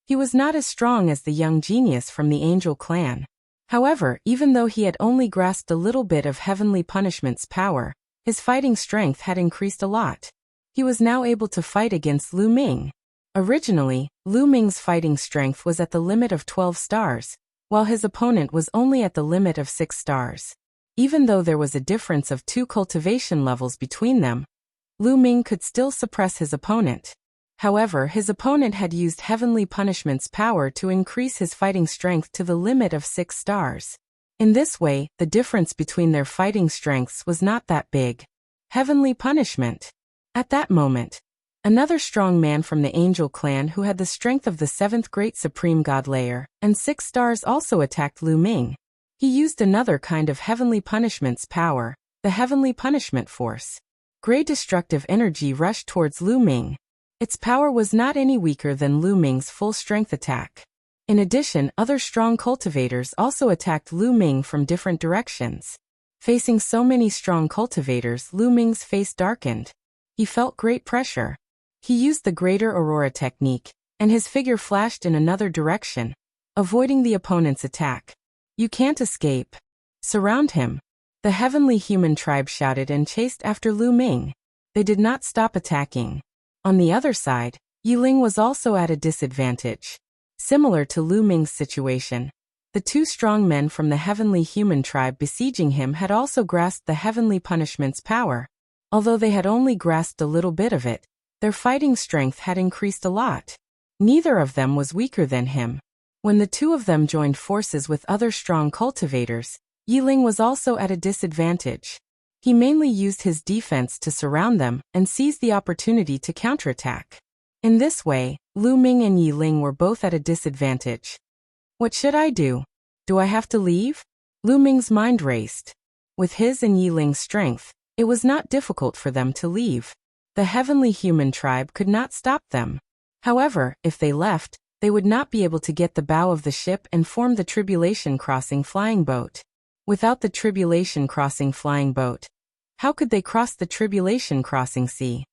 he was not as strong as the young genius from the angel clan. However, even though he had only grasped a little bit of heavenly punishment's power, his fighting strength had increased a lot. He was now able to fight against Lu Ming. Originally, Lu Ming's fighting strength was at the limit of 12 stars, while his opponent was only at the limit of 6 stars. Even though there was a difference of 2 cultivation levels between them, Lu Ming could still suppress his opponent. However, his opponent had used heavenly punishment's power to increase his fighting strength to the limit of 6 stars. In this way, the difference between their fighting strengths was not that big. Heavenly punishment. At that moment, another strong man from the angel clan who had the strength of the 7th great supreme god layer and 6 stars also attacked Lu Ming. He used another kind of heavenly punishment's power, the heavenly punishment force. Great destructive energy rushed towards Lu Ming. Its power was not any weaker than Lu Ming's full strength attack. In addition, other strong cultivators also attacked Lu Ming from different directions. Facing so many strong cultivators, Lu Ming's face darkened. He felt great pressure. He used the greater aurora technique, and his figure flashed in another direction, avoiding the opponent's attack. "You can't escape. Surround him." The heavenly human tribe shouted and chased after Lu Ming. They did not stop attacking. On the other side, Yiling was also at a disadvantage. Similar to Lu Ming's situation, the 2 strong men from the heavenly human tribe besieging him had also grasped the heavenly punishment's power. Although they had only grasped a little bit of it, their fighting strength had increased a lot. Neither of them was weaker than him. When the 2 of them joined forces with other strong cultivators, Yiling was also at a disadvantage. He mainly used his defense to surround them and seized the opportunity to counterattack. In this way, Lu Ming and Yiling were both at a disadvantage. What should I do? Do I have to leave? Lu Ming's mind raced. With his and Yiling's strength, it was not difficult for them to leave. The heavenly human tribe could not stop them. However, if they left, they would not be able to get the bow of the ship and form the tribulation crossing flying boat. Without the tribulation crossing flying boat, how could they cross the tribulation crossing sea?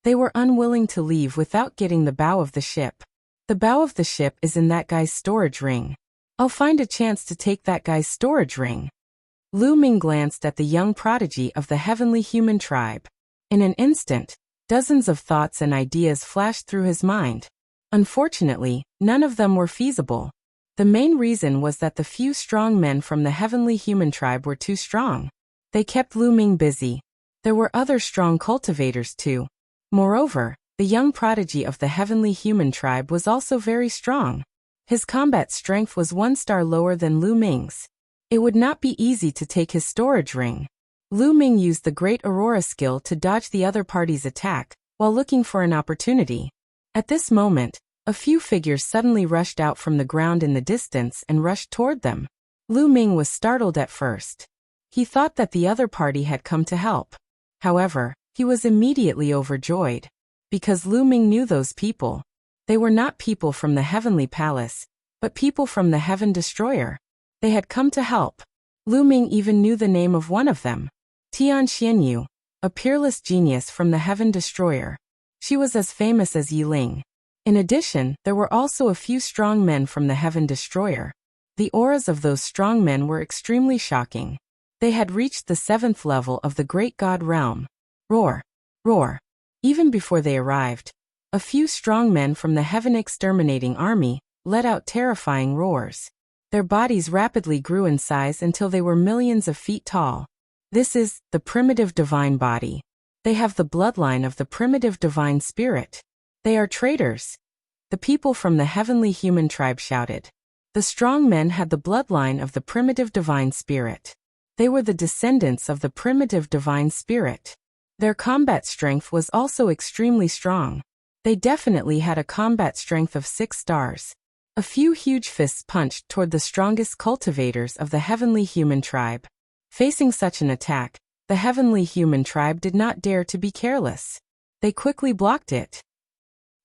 They were unwilling to leave without getting the bow of the ship. The bow of the ship is in that guy's storage ring. I'll find a chance to take that guy's storage ring. Lu Ming glanced at the young prodigy of the heavenly human tribe. In an instant, dozens of thoughts and ideas flashed through his mind. Unfortunately, none of them were feasible. The main reason was that the few strong men from the heavenly human tribe were too strong. They kept Lu Ming busy. There were other strong cultivators too. Moreover, the young prodigy of the heavenly human tribe was also very strong. His combat strength was 1 star lower than Lu Ming's. It would not be easy to take his storage ring. Lu Ming used the Great Aurora skill to dodge the other party's attack, while looking for an opportunity. At this moment, a few figures suddenly rushed out from the ground in the distance and rushed toward them. Lu Ming was startled at first. He thought that the other party had come to help. However, he was immediately overjoyed. Because Lu Ming knew those people. They were not people from the heavenly palace, but people from the Heaven Destroyer. They had come to help. Lu Ming even knew the name of one of them. Tian Xianyu, a peerless genius from the Heaven Destroyer. She was as famous as Yiling. In addition, there were also a few strong men from the Heaven Destroyer. The auras of those strong men were extremely shocking. They had reached the 7th level of the Great God Realm. Roar! Roar! Even before they arrived, a few strong men from the Heaven Exterminating Army let out terrifying roars. Their bodies rapidly grew in size until they were millions of feet tall. This is the primitive divine body. They have the bloodline of the primitive divine spirit. They are traitors. The people from the heavenly human tribe shouted. The strong men had the bloodline of the primitive divine spirit. They were the descendants of the primitive divine spirit. Their combat strength was also extremely strong. They definitely had a combat strength of 6 stars. A few huge fists punched toward the strongest cultivators of the heavenly human tribe. Facing such an attack, the heavenly human tribe did not dare to be careless. They quickly blocked it.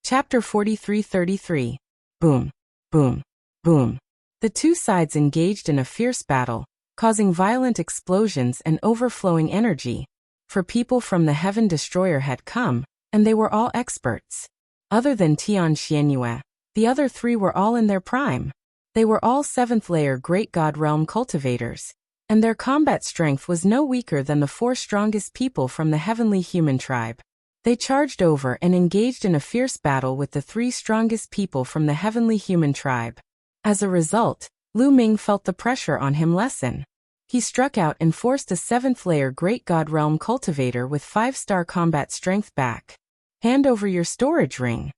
Chapter 43-33. Boom. Boom. Boom. The two sides engaged in a fierce battle, causing violent explosions and overflowing energy. For people from the Heaven Destroyer had come, and they were all experts. Other than Tian Xianyue, the other 3 were all in their prime. They were all 7th-layer Great God Realm cultivators, and their combat strength was no weaker than the 4 strongest people from the heavenly human tribe. They charged over and engaged in a fierce battle with the 3 strongest people from the heavenly human tribe. As a result, Lu Ming felt the pressure on him lessen. He struck out and forced a 7th-layer Great God Realm cultivator with 5-star combat strength back. Hand over your storage ring.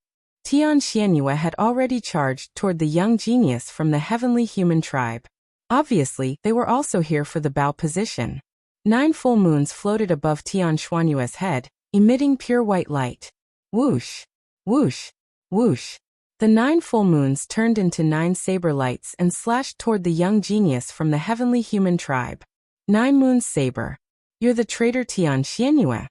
Tian Xianyue had already charged toward the young genius from the heavenly human tribe. Obviously, they were also here for the bow position. 9 full moons floated above Tian Xuanyue's head, emitting pure white light. Whoosh! Whoosh! Whoosh! The 9 full moons turned into 9 saber lights and slashed toward the young genius from the heavenly human tribe. 9 moons saber. You're the traitor Tian Xianyue.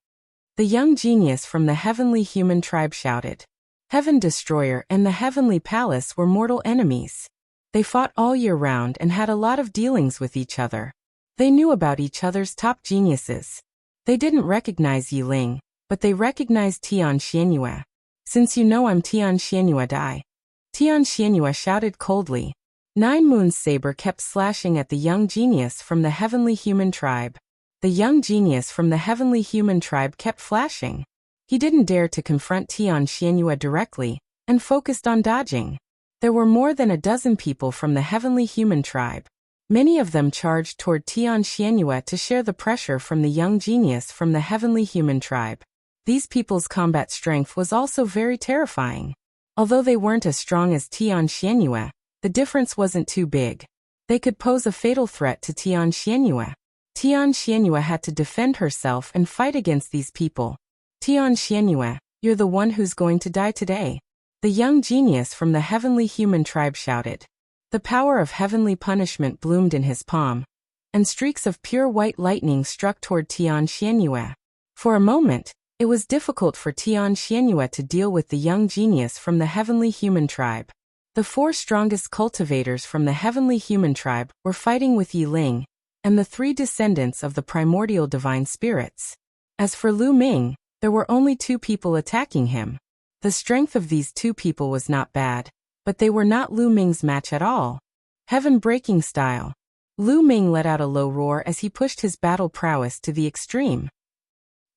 The young genius from the heavenly human tribe shouted. Heaven Destroyer and the Heavenly Palace were mortal enemies. They fought all year round and had a lot of dealings with each other. They knew about each other's top geniuses. They didn't recognize Yi Ling, but they recognized Tian Xianyue. Since you know I'm Tian Xianyue die. Tian Xianyue shouted coldly. 9 moons saber kept slashing at the young genius from the heavenly human tribe. The young genius from the heavenly human tribe kept flashing. He didn't dare to confront Tian Xianyue directly, and focused on dodging. There were more than a dozen people from the heavenly human tribe. Many of them charged toward Tian Xianyue to share the pressure from the young genius from the heavenly human tribe. These people's combat strength was also very terrifying. Although they weren't as strong as Tian Xianyue, the difference wasn't too big. They could pose a fatal threat to Tian Xianyue. Tian Xianyue had to defend herself and fight against these people. Tian Xianyue, you're the one who's going to die today. The young genius from the heavenly human tribe shouted. The power of heavenly punishment bloomed in his palm, and streaks of pure white lightning struck toward Tian Xianyue. For a moment, it was difficult for Tian Xianyue to deal with the young genius from the heavenly human tribe. The 4 strongest cultivators from the heavenly human tribe were fighting with Yi Ling, and the 3 descendants of the primordial divine spirits. As for Lu Ming, there were only 2 people attacking him. The strength of these 2 people was not bad, but they were not Lu Ming's match at all. Heaven-breaking style. Lu Ming let out a low roar as he pushed his battle prowess to the extreme.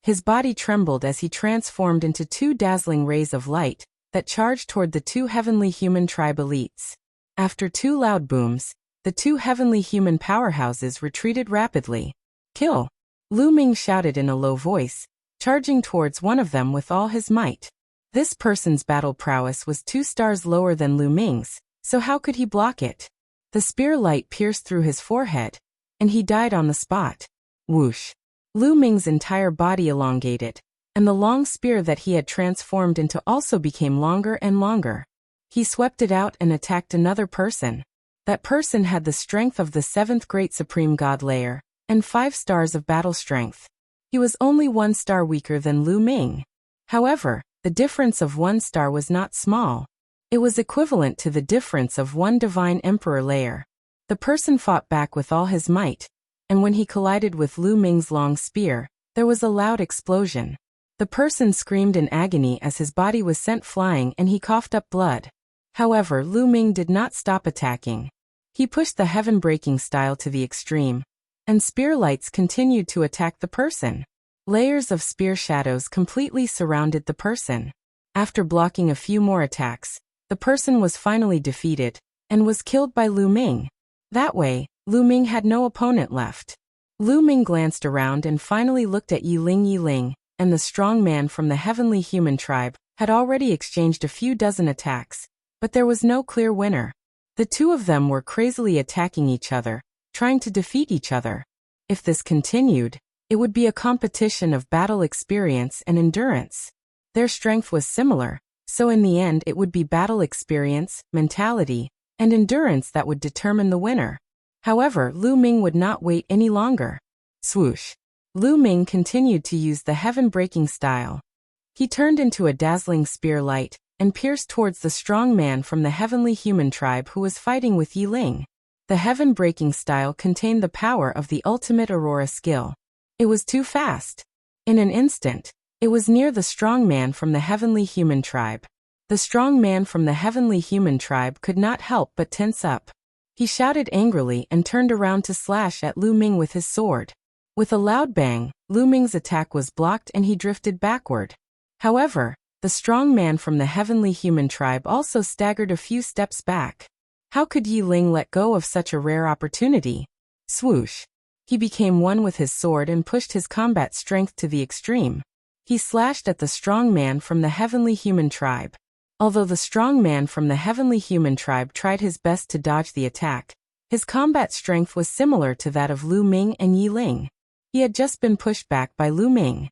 His body trembled as he transformed into 2 dazzling rays of light that charged toward the 2 heavenly human tribe elites. After 2 loud booms, the 2 heavenly human powerhouses retreated rapidly. Kill! Lu Ming shouted in a low voice, charging towards one of them with all his might. This person's battle prowess was 2 stars lower than Lu Ming's, so how could he block it? The spear light pierced through his forehead, and he died on the spot. Whoosh! Lu Ming's entire body elongated, and the long spear that he had transformed into also became longer and longer. He swept it out and attacked another person. That person had the strength of the 7th Great Supreme God layer, and 5 stars of battle strength. He was only 1 star weaker than Lu Ming. However, the difference of 1 star was not small. It was equivalent to the difference of 1 Divine Emperor layer. The person fought back with all his might, and when he collided with Lu Ming's long spear, there was a loud explosion. The person screamed in agony as his body was sent flying and he coughed up blood. However, Lu Ming did not stop attacking. He pushed the heaven-breaking style to the extreme, and spear lights continued to attack the person. Layers of spear shadows completely surrounded the person. After blocking a few more attacks, the person was finally defeated, and was killed by Lu Ming. That way, Lu Ming had no opponent left. Lu Ming glanced around and finally looked at Yi Ling, and the strong man from the heavenly human tribe had already exchanged a few dozen attacks, but there was no clear winner. The two of them were crazily attacking each other, trying to defeat each other. If this continued, it would be a competition of battle experience and endurance. Their strength was similar, so in the end it would be battle experience, mentality, and endurance that would determine the winner. However, Lu Ming would not wait any longer. Swoosh! Lu Ming continued to use the heaven-breaking style. He turned into a dazzling spear light and pierced towards the strong man from the heavenly human tribe who was fighting with Yi Ling. The heaven-breaking style contained the power of the ultimate Aurora skill. It was too fast. In an instant, it was near the strong man from the heavenly human tribe. The strong man from the heavenly human tribe could not help but tense up. He shouted angrily and turned around to slash at Lu Ming with his sword. With a loud bang, Lu Ming's attack was blocked and he drifted backward. However, the strong man from the heavenly human tribe also staggered a few steps back. How could Yi Ling let go of such a rare opportunity? Swoosh! He became one with his sword and pushed his combat strength to the extreme. He slashed at the strong man from the heavenly human tribe. Although the strong man from the heavenly human tribe tried his best to dodge the attack, his combat strength was similar to that of Lu Ming and Yi Ling. He had just been pushed back by Lu Ming.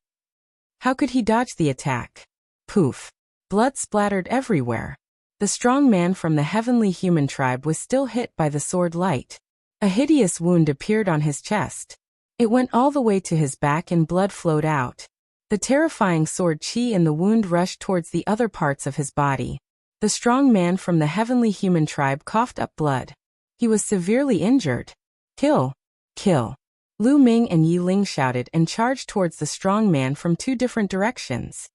How could he dodge the attack? Poof! Blood splattered everywhere. The strong man from the heavenly human tribe was still hit by the sword light. A hideous wound appeared on his chest. It went all the way to his back and blood flowed out. The terrifying sword chi in the wound rushed towards the other parts of his body. The strong man from the heavenly human tribe coughed up blood. He was severely injured. Kill! Kill! Lu Ming and Yi Ling shouted and charged towards the strong man from two different directions.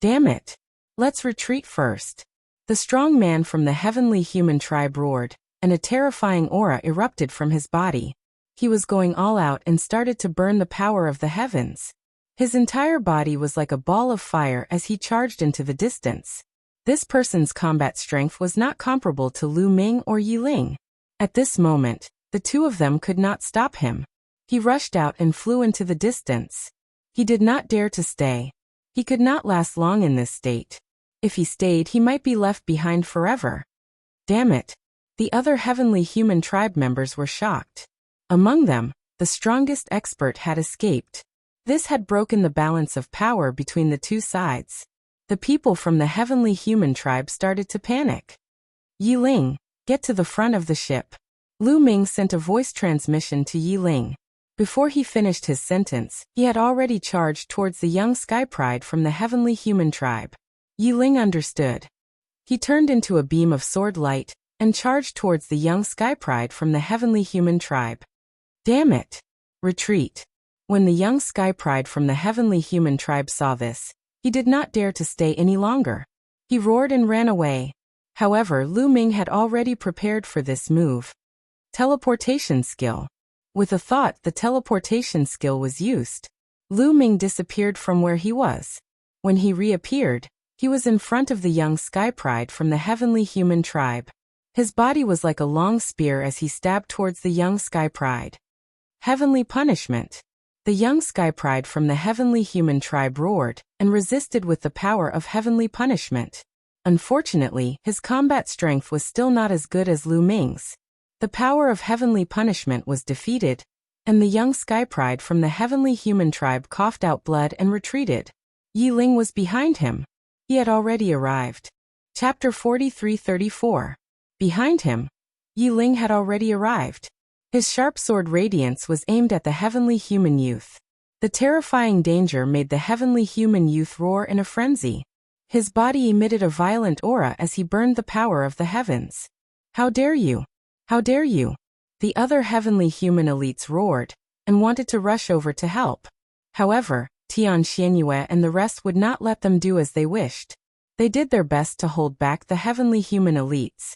Damn it! Let's retreat first. The strong man from the heavenly human tribe roared, and a terrifying aura erupted from his body. He was going all out and started to burn the power of the heavens. His entire body was like a ball of fire as he charged into the distance. This person's combat strength was not comparable to Lu Ming or Yi Ling. At this moment, the two of them could not stop him. He rushed out and flew into the distance. He did not dare to stay. He could not last long in this state. If he stayed, he might be left behind forever. Damn it! The other heavenly human tribe members were shocked. Among them, the strongest expert had escaped. This had broken the balance of power between the two sides. The people from the heavenly human tribe started to panic. Yi Ling, get to the front of the ship. Lu Ming sent a voice transmission to Yi Ling. Before he finished his sentence, he had already charged towards the young Sky Pride from the heavenly human tribe. Yi Ling understood. He turned into a beam of sword light and charged towards the young Sky Pride from the heavenly human tribe. Damn it! Retreat! When the young Sky Pride from the heavenly human tribe saw this, he did not dare to stay any longer. He roared and ran away. However, Lu Ming had already prepared for this move. Teleportation skill. With a thought, the teleportation skill was used. Lu Ming disappeared from where he was. When he reappeared, he was in front of the young Sky Pride from the heavenly human tribe. His body was like a long spear as he stabbed towards the young Sky Pride. Heavenly punishment. The young Sky Pride from the heavenly human tribe roared and resisted with the power of heavenly punishment. Unfortunately, his combat strength was still not as good as Lu Ming's. The power of heavenly punishment was defeated, and the young Sky Pride from the heavenly human tribe coughed out blood and retreated. Yi Ling was behind him. He had already arrived. Chapter 43-34. Behind him, Yi Ling had already arrived. His sharp sword radiance was aimed at the heavenly human youth. The terrifying danger made the heavenly human youth roar in a frenzy. His body emitted a violent aura as he burned the power of the heavens. How dare you! How dare you! The other heavenly human elites roared and wanted to rush over to help. However, Tian Xianyue and the rest would not let them do as they wished. They did their best to hold back the heavenly human elites.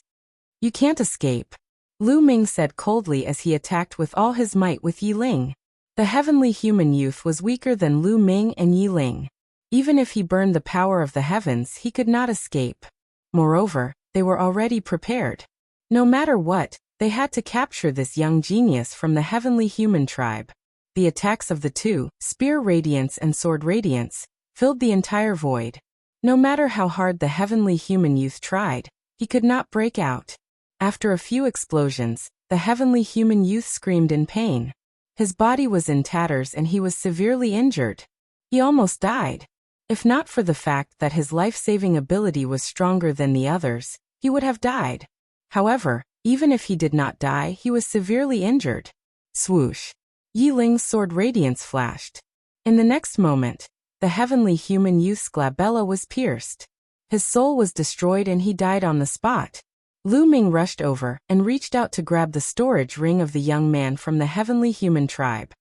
You can't escape, Lu Ming said coldly as he attacked with all his might with Yi Ling. The heavenly human youth was weaker than Lu Ming and Yi Ling. Even if he burned the power of the heavens, he could not escape. Moreover, they were already prepared. No matter what, they had to capture this young genius from the heavenly human tribe. The attacks of the two, spear radiance and sword radiance, filled the entire void. No matter how hard the heavenly human youth tried, he could not break out. After a few explosions, the heavenly human youth screamed in pain. His body was in tatters and he was severely injured. He almost died. If not for the fact that his life-saving ability was stronger than the others, he would have died. However, even if he did not die, he was severely injured. Swoosh! Yi Ling's sword radiance flashed. In the next moment, the heavenly human youth's glabella was pierced. His soul was destroyed and he died on the spot. Lu Ming rushed over and reached out to grab the storage ring of the young man from the heavenly human tribe.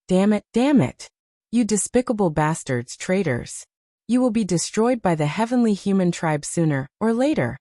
Damn it! You despicable bastards, traitors. You will be destroyed by the heavenly human tribe sooner or later.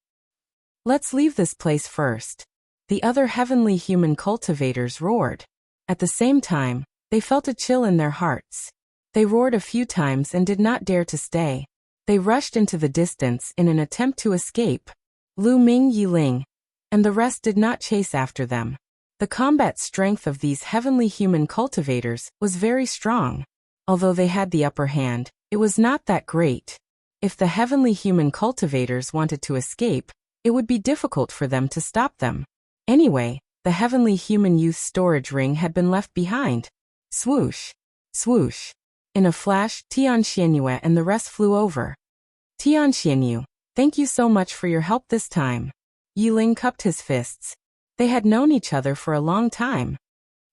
Let's leave this place first. The other heavenly human cultivators roared. At the same time, they felt a chill in their hearts. They roared a few times and did not dare to stay. They rushed into the distance in an attempt to escape. Lu Ming, Yi Ling, and the rest did not chase after them. The combat strength of these heavenly human cultivators was very strong. Although they had the upper hand, it was not that great. If the heavenly human cultivators wanted to escape, it would be difficult for them to stop them. Anyway, the heavenly human youth's storage ring had been left behind. Swoosh! Swoosh! In a flash, Tian Xianyue and the rest flew over. Tian Xianyu, thank you so much for your help this time. Yi Ling cupped his fists. They had known each other for a long time.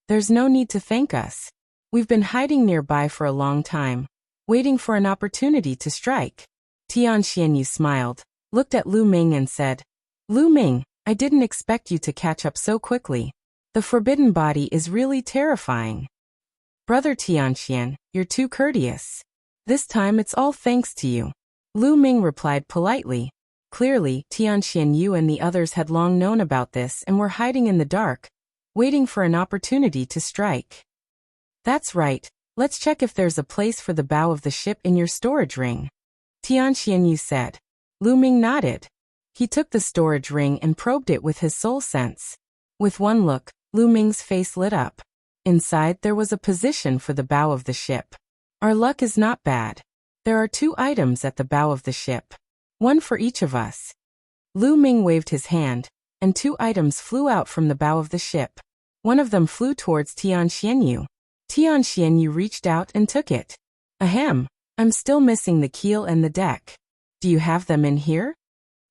There's no need to thank us. We've been hiding nearby for a long time, waiting for an opportunity to strike. Tian Xianyu smiled, looked at Lu Ming and said, Lu Ming, I didn't expect you to catch up so quickly. The forbidden body is really terrifying. Brother Tianxian, you're too courteous. This time it's all thanks to you. Lu Ming replied politely. Clearly, Tianxianyu and the others had long known about this and were hiding in the dark, waiting for an opportunity to strike. That's right, let's check if there's a place for the bow of the ship in your storage ring. Tianxianyu said. Lu Ming nodded. He took the storage ring and probed it with his soul sense. With one look, Lu Ming's face lit up. Inside there was a position for the bow of the ship. Our luck is not bad. There are 2 items at the bow of the ship. One for each of us. Lu Ming waved his hand, and 2 items flew out from the bow of the ship. One of them flew towards Tian Xianyu. Tian Xianyu reached out and took it. Ahem, I'm still missing the keel and the deck. Do you have them in here?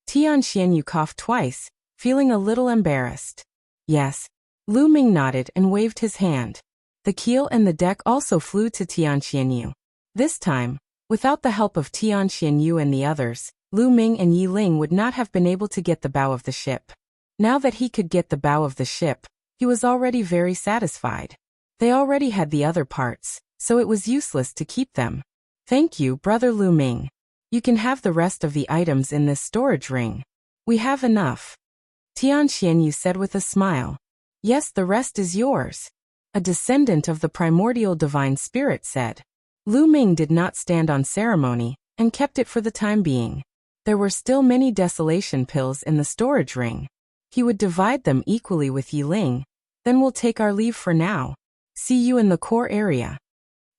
Tian Xianyu coughed twice, feeling a little embarrassed. Yes. Lu Ming nodded and waved his hand. The keel and the deck also flew to Tian Xianyu. This time, without the help of Tian Xianyu and the others, Lu Ming and Yi Ling would not have been able to get the bow of the ship. Now that he could get the bow of the ship, he was already very satisfied. They already had the other parts, so it was useless to keep them. Thank you, Brother Lu Ming. You can have the rest of the items in this storage ring. We have enough. Tian Xianyu said with a smile. Yes, the rest is yours. A descendant of the primordial divine spirit said. Lu Ming did not stand on ceremony, and kept it for the time being. There were still many desolation pills in the storage ring. He would divide them equally with Yi Ling. Then we'll take our leave for now. See you in the core area.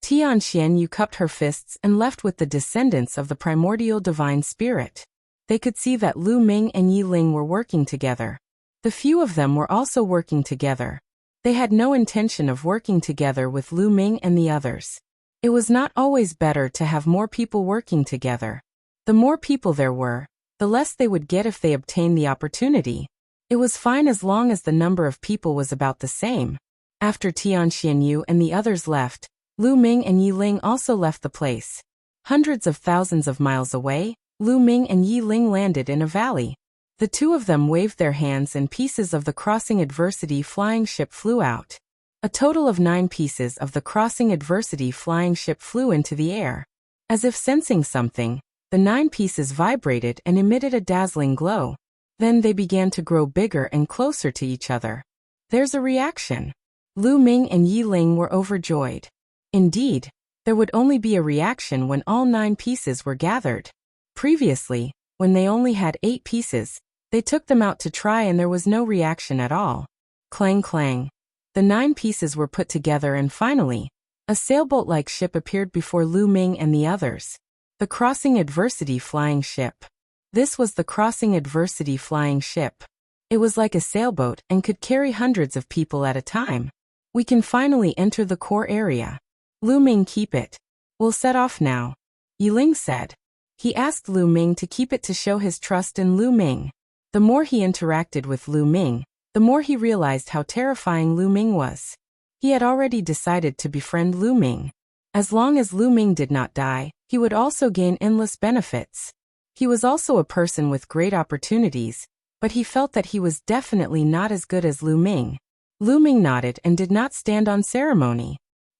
Tian Xianyu cupped her fists and left with the descendants of the primordial divine spirit. They could see that Lu Ming and Yi Ling were working together. The few of them were also working together. They had no intention of working together with Lu Ming and the others. It was not always better to have more people working together. The more people there were, the less they would get if they obtained the opportunity. It was fine as long as the number of people was about the same. After Tian Xianyu and the others left, Lu Ming and Yi Ling also left the place. Hundreds of thousands of miles away, Lu Ming and Yi Ling landed in a valley. The 2 of them waved their hands and pieces of the Crossing Adversity flying ship flew out. A total of 9 pieces of the Crossing Adversity flying ship flew into the air. As if sensing something, the 9 pieces vibrated and emitted a dazzling glow. Then they began to grow bigger and closer to each other. There's a reaction. Lu Ming and Yi Ling were overjoyed. Indeed, there would only be a reaction when all 9 pieces were gathered. Previously, when they only had 8 pieces, they took them out to try and there was no reaction at all. Clang clang. The 9 pieces were put together and finally, a sailboat-like ship appeared before Lu Ming and the others. The Crossing Adversity flying ship. This was the Crossing Adversity flying ship. It was like a sailboat and could carry hundreds of people at a time. We can finally enter the core area. Lu Ming, keep it. We'll set off now, Yiling said. He asked Lu Ming to keep it to show his trust in Lu Ming. The more he interacted with Lu Ming, the more he realized how terrifying Lu Ming was. He had already decided to befriend Lu Ming. As long as Lu Ming did not die, he would also gain endless benefits. He was also a person with great opportunities, but he felt that he was definitely not as good as Lu Ming. Lu Ming nodded and did not stand on ceremony.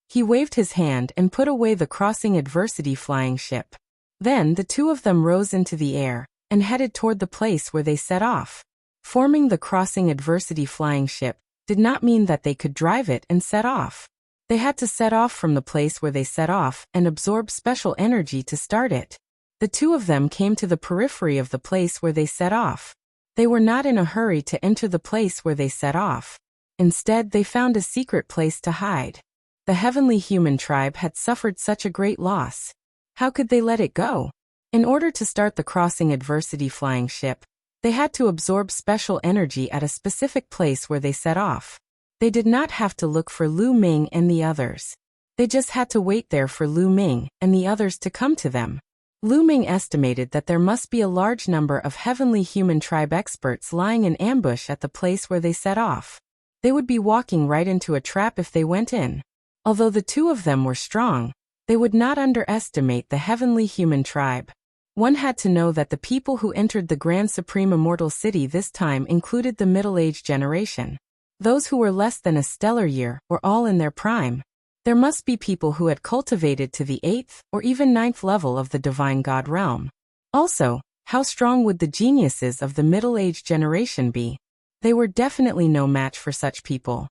He waved his hand and put away the crossing adversity flying ship. Then the two of them rose into the air and headed toward the place where they set off. Forming the crossing adversity flying ship did not mean that they could drive it and set off. They had to set off from the place where they set off and absorb special energy to start it. The two of them came to the periphery of the place where they set off. They were not in a hurry to enter the place where they set off. Instead, they found a secret place to hide. The heavenly human tribe had suffered such a great loss. How could they let it go? In order to start the crossing adversity flying ship, they had to absorb special energy at a specific place where they set off. They did not have to look for Lu Ming and the others. They just had to wait there for Lu Ming and the others to come to them. Lu Ming estimated that there must be a large number of heavenly human tribe experts lying in ambush at the place where they set off. They would be walking right into a trap if they went in. Although the two of them were strong, they would not underestimate the heavenly human tribe. One had to know that the people who entered the Grand Supreme Immortal City this time included the middle-aged generation. Those who were less than a stellar year were all in their prime. There must be people who had cultivated to the 8th or even 9th level of the Divine God realm. Also, how strong would the geniuses of the middle-aged generation be? They were definitely no match for such people.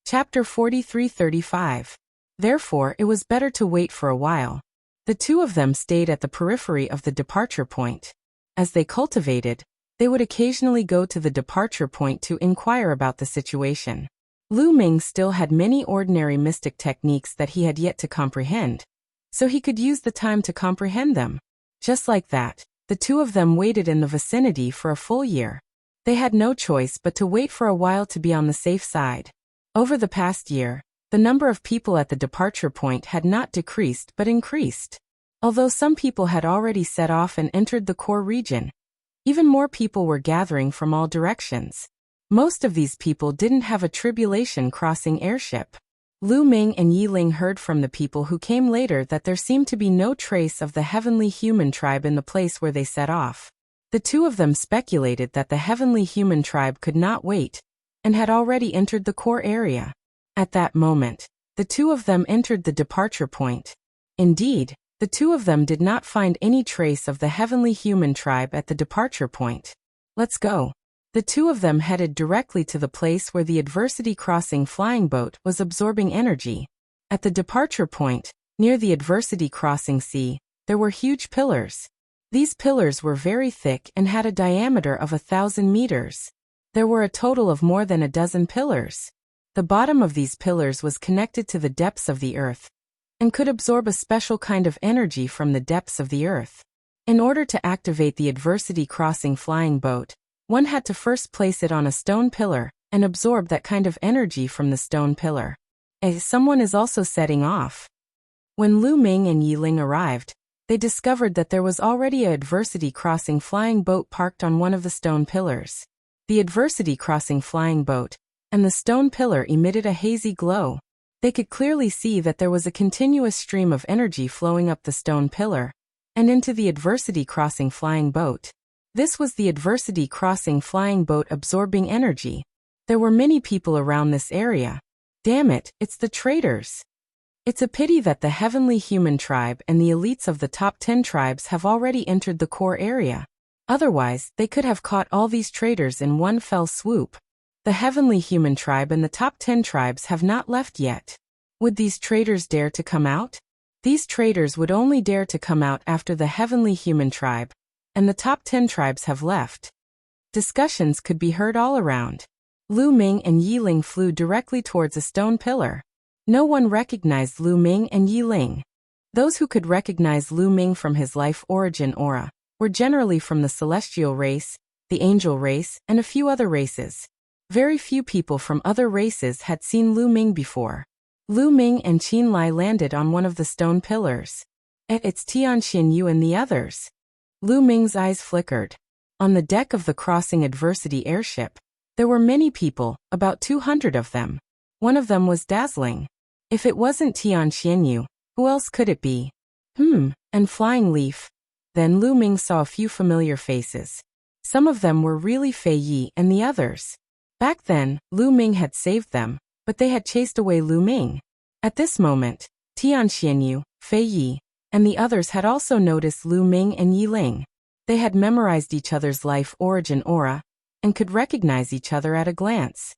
Chapter 43-35. Therefore, it was better to wait for a while. The two of them stayed at the periphery of the departure point. As they cultivated, they would occasionally go to the departure point to inquire about the situation. Lu Ming still had many ordinary mystic techniques that he had yet to comprehend, so he could use the time to comprehend them. Just like that, the two of them waited in the vicinity for a full year. They had no choice but to wait for a while to be on the safe side. Over the past year, the number of people at the departure point had not decreased but increased. Although some people had already set off and entered the core region, even more people were gathering from all directions. Most of these people didn't have a tribulation crossing airship. Lu Ming and Yiling heard from the people who came later that there seemed to be no trace of the heavenly human tribe in the place where they set off. The two of them speculated that the heavenly human tribe could not wait, and had already entered the core area. At that moment, the two of them entered the departure point. Indeed, the two of them did not find any trace of the heavenly human tribe at the departure point. Let's go. The two of them headed directly to the place where the adversity crossing flying boat was absorbing energy. At the departure point, near the adversity crossing sea, there were huge pillars. These pillars were very thick and had a diameter of 1,000 meters. There were a total of more than a dozen pillars. The bottom of these pillars was connected to the depths of the earth and could absorb a special kind of energy from the depths of the earth. In order to activate the adversity crossing flying boat, one had to first place it on a stone pillar and absorb that kind of energy from the stone pillar. Someone is also setting off. When Lu Ming and Yiling arrived, they discovered that there was already a adversity crossing flying boat parked on one of the stone pillars. The adversity crossing flying boat and the stone pillar emitted a hazy glow. They could clearly see that there was a continuous stream of energy flowing up the stone pillar and into the adversity crossing flying boat. This was the adversity crossing flying boat absorbing energy. There were many people around this area. Damn it, it's the traders. It's a pity that the heavenly human tribe and the elites of the top 10 tribes have already entered the core area. Otherwise, they could have caught all these traders in one fell swoop. The heavenly human tribe and the top 10 tribes have not left yet. Would these traders dare to come out? These traders would only dare to come out after the heavenly human tribe and the top 10 tribes have left. Discussions could be heard all around. Lu Ming and Yiling flew directly towards a stone pillar. No one recognized Lu Ming and Yiling. Those who could recognize Lu Ming from his life origin aura were generally from the celestial race the angel race, and a few other races. Very few people from other races had seen Lu Ming before. Lu Ming and Qin Lai landed on one of the stone pillars. It's Tianxian Yu and the others. Lu Ming's eyes flickered. On the deck of the Crossing Adversity airship, there were many people, about 200 of them. One of them was dazzling. If it wasn't Tianxian Yu, who else could it be? And Flying Leaf. Then Lu Ming saw a few familiar faces. Some of them were really Fei Yi and the others. Back then, Lu Ming had saved them, but they had chased away Lu Ming. At this moment, Tianxian Yu, Fei Yi, and the others had also noticed Lu Ming and Yi Ling. They had memorized each other's life origin aura, and could recognize each other at a glance.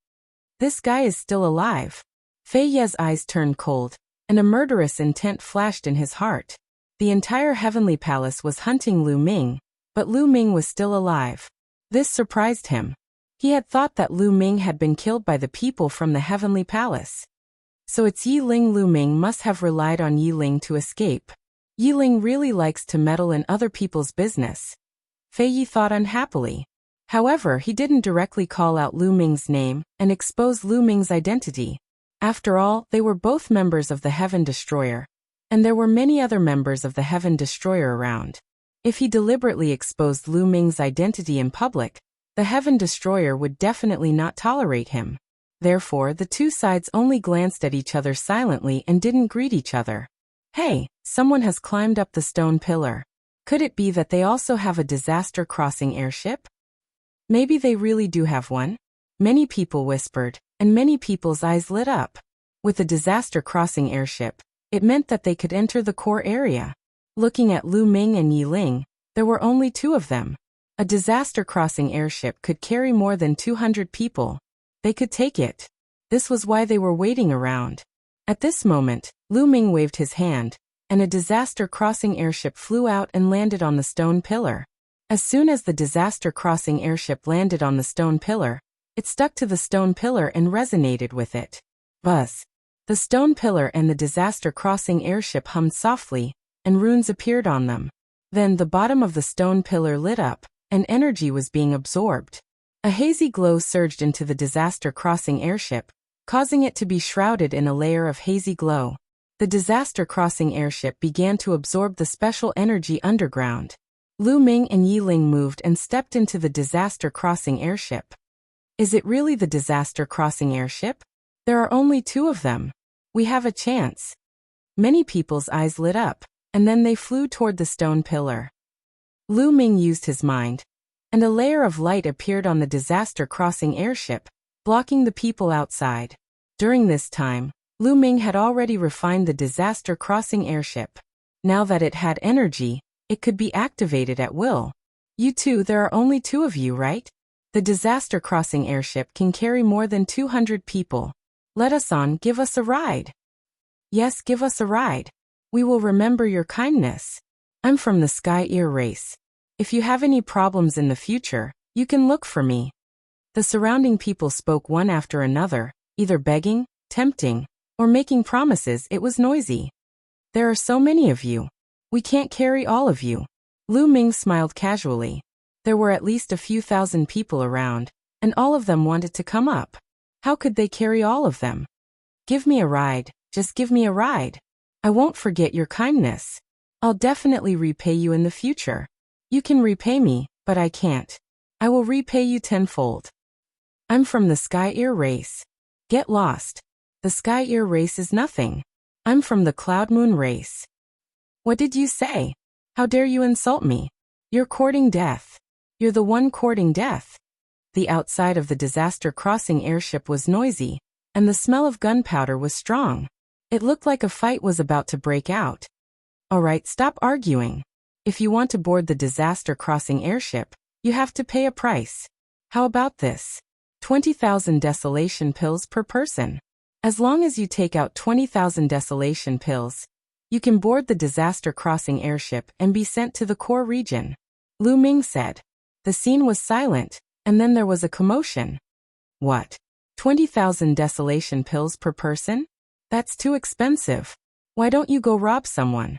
This guy is still alive. Fei Ye's eyes turned cold, and a murderous intent flashed in his heart. The entire Heavenly Palace was hunting Lu Ming, but Lu Ming was still alive. This surprised him. He had thought that Lu Ming had been killed by the people from the Heavenly Palace. So it's Yi Ling. Lu Ming must have relied on Yi Ling to escape. Yi Ling really likes to meddle in other people's business. Fei Yi thought unhappily. However, he didn't directly call out Lu Ming's name and expose Lu Ming's identity. After all, they were both members of the Heaven Destroyer, and there were many other members of the Heaven Destroyer around. If he deliberately exposed Lu Ming's identity in public, the Heaven Destroyer would definitely not tolerate him. Therefore, the two sides only glanced at each other silently and didn't greet each other. Hey, someone has climbed up the stone pillar. Could it be that they also have a disaster crossing airship? Maybe they really do have one. Many people whispered, and many people's eyes lit up. With a disaster crossing airship, it meant that they could enter the core area. Looking at Lu Ming and Yi Ling, there were only two of them. A disaster crossing airship could carry more than 200 people. They could take it. This was why they were waiting around. At this moment, Lu Ming waved his hand, and a disaster crossing airship flew out and landed on the stone pillar. As soon as the disaster crossing airship landed on the stone pillar, it stuck to the stone pillar and resonated with it. Buzz. The stone pillar and the disaster crossing airship hummed softly, and runes appeared on them. Then the bottom of the stone pillar lit up, and energy was being absorbed. A hazy glow surged into the disaster crossing airship, causing it to be shrouded in a layer of hazy glow. The disaster crossing airship began to absorb the special energy underground. Lu Ming and Yi Ling moved and stepped into the disaster crossing airship. Is it really the disaster crossing airship? There are only two of them. We have a chance. Many people's eyes lit up, and then they flew toward the stone pillar. Lu Ming used his mind, and a layer of light appeared on the disaster crossing airship, blocking the people outside. During this time, Lu Ming had already refined the disaster crossing airship. Now that it had energy, it could be activated at will. You two, there are only two of you, right? The disaster crossing airship can carry more than 200 people. Let us on, give us a ride. Yes, give us a ride. We will remember your kindness. I'm from the Sky Ear race. If you have any problems in the future, you can look for me. The surrounding people spoke one after another, either begging, tempting, or making promises. It was noisy. There are so many of you. We can't carry all of you. Lu Ming smiled casually. There were at least a few thousand people around, and all of them wanted to come up. How could they carry all of them? Give me a ride, just give me a ride. I won't forget your kindness. I'll definitely repay you in the future. You can repay me, but I can't. I will repay you tenfold. I'm from the Sky Ear race. Get lost. The Sky Ear race is nothing. I'm from the Cloud Moon race. What did you say? How dare you insult me? You're courting death. You're the one courting death. The outside of the disaster crossing airship was noisy, and the smell of gunpowder was strong. It looked like a fight was about to break out. Alright, stop arguing. If you want to board the disaster crossing airship, you have to pay a price. How about this? 20,000 desolation pills per person. As long as you take out 20,000 desolation pills, you can board the disaster crossing airship and be sent to the core region. Lu Ming said. The scene was silent, and then there was a commotion. What? 20,000 desolation pills per person? That's too expensive. Why don't you go rob someone?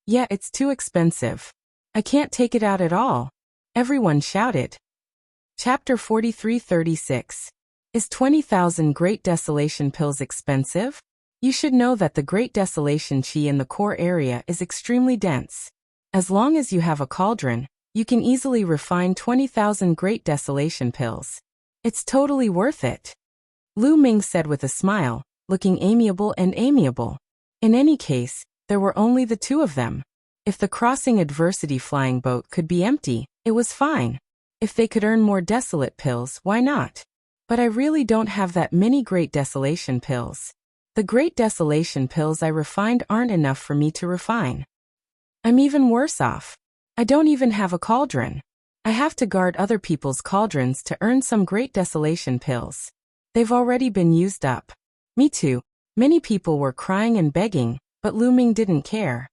Yeah, it's too expensive. I can't take it out at all. Everyone shouted. Chapter 43-36. Is 20,000 Great Desolation Pills expensive? You should know that the Great Desolation Chi in the core area is extremely dense. As long as you have a cauldron, you can easily refine 20,000 Great Desolation Pills. It's totally worth it. Lu Ming said with a smile, looking amiable and amiable. In any case, there were only the two of them. If the crossing adversity flying boat could be empty, it was fine. If they could earn more desolate pills, why not? But I really don't have that many Great Desolation Pills. The Great Desolation Pills I refined aren't enough for me to refine. I'm even worse off. I don't even have a cauldron. I have to guard other people's cauldrons to earn some Great Desolation Pills. They've already been used up. Me too. Many people were crying and begging, but Lu Ming didn't care.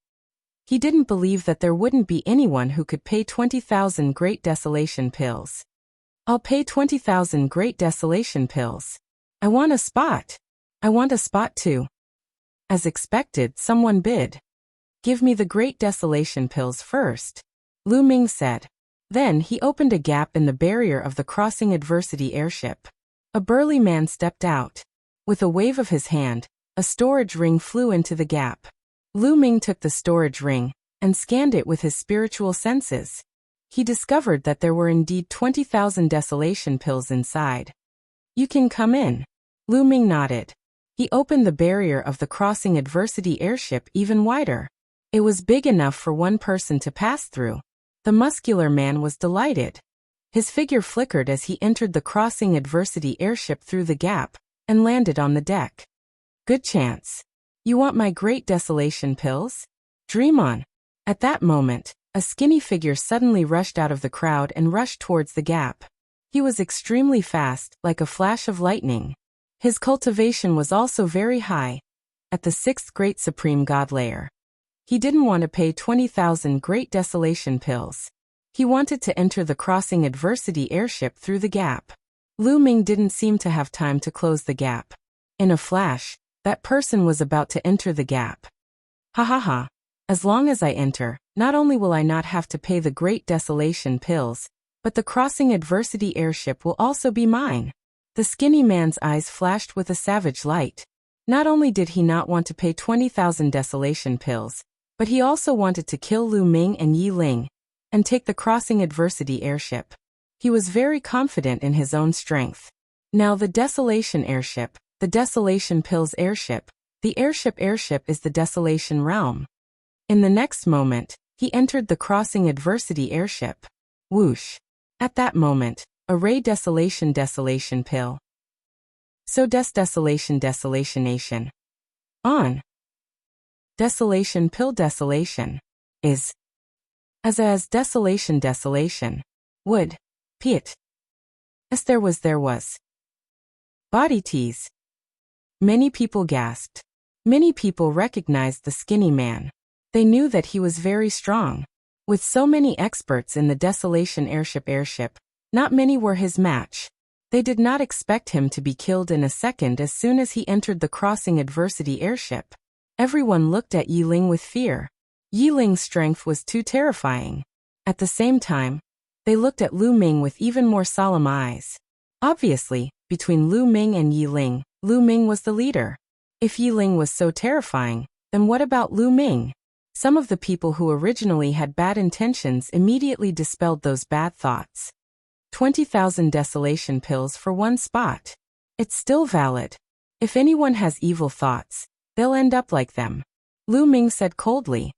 He didn't believe that there wouldn't be anyone who could pay 20,000 Great Desolation Pills. I'll pay 20,000 Great Desolation Pills. I want a spot. I want a spot too. As expected, someone bid. Give me the Great Desolation Pills first, Lu Ming said. Then he opened a gap in the barrier of the crossing adversity airship. A burly man stepped out. With a wave of his hand, a storage ring flew into the gap. Lu Ming took the storage ring and scanned it with his spiritual senses. He discovered that there were indeed 20,000 desolation pills inside. You can come in. Lu Ming nodded. He opened the barrier of the crossing adversity airship even wider. It was big enough for one person to pass through. The muscular man was delighted. His figure flickered as he entered the crossing adversity airship through the gap and landed on the deck. Good chance. You want my Great Desolation Pills? Dream on. At that moment, a skinny figure suddenly rushed out of the crowd and rushed towards the gap. He was extremely fast, like a flash of lightning. His cultivation was also very high, at the 6th Great Supreme God layer. He didn't want to pay 20,000 Great Desolation Pills. He wanted to enter the crossing adversity airship through the gap. Lu Ming didn't seem to have time to close the gap. In a flash, that person was about to enter the gap. Ha ha ha. As long as I enter, not only will I not have to pay the Great Desolation Pills, but the crossing adversity airship will also be mine. The skinny man's eyes flashed with a savage light. Not only did he not want to pay 20,000 desolation pills, but he also wanted to kill Lu Ming and Yi Ling and take the crossing adversity airship. He was very confident in his own strength. Now the desolation airship, the desolation pills airship, the airship is the desolation realm. In the next moment, he entered the crossing adversity airship. Whoosh. At that moment, array desolation pill. So desolation. On. Desolation pill desolation. Is. As desolation. Would. Pit. As there was. Body tease. Many people gasped. Many people recognized the skinny man. They knew that he was very strong. With so many experts in the desolation airship, not many were his match. They did not expect him to be killed in a second as soon as he entered the crossing adversity airship. Everyone looked at Yi Ling with fear. Yi Ling's strength was too terrifying. At the same time, they looked at Lu Ming with even more solemn eyes. Obviously, between Lu Ming and Yi Ling, Lu Ming was the leader. If Yi Ling was so terrifying, then what about Lu Ming? Some of the people who originally had bad intentions immediately dispelled those bad thoughts. 20,000 desolation pills for one spot. It's still valid. If anyone has evil thoughts, they'll end up like them. Lu Ming said coldly.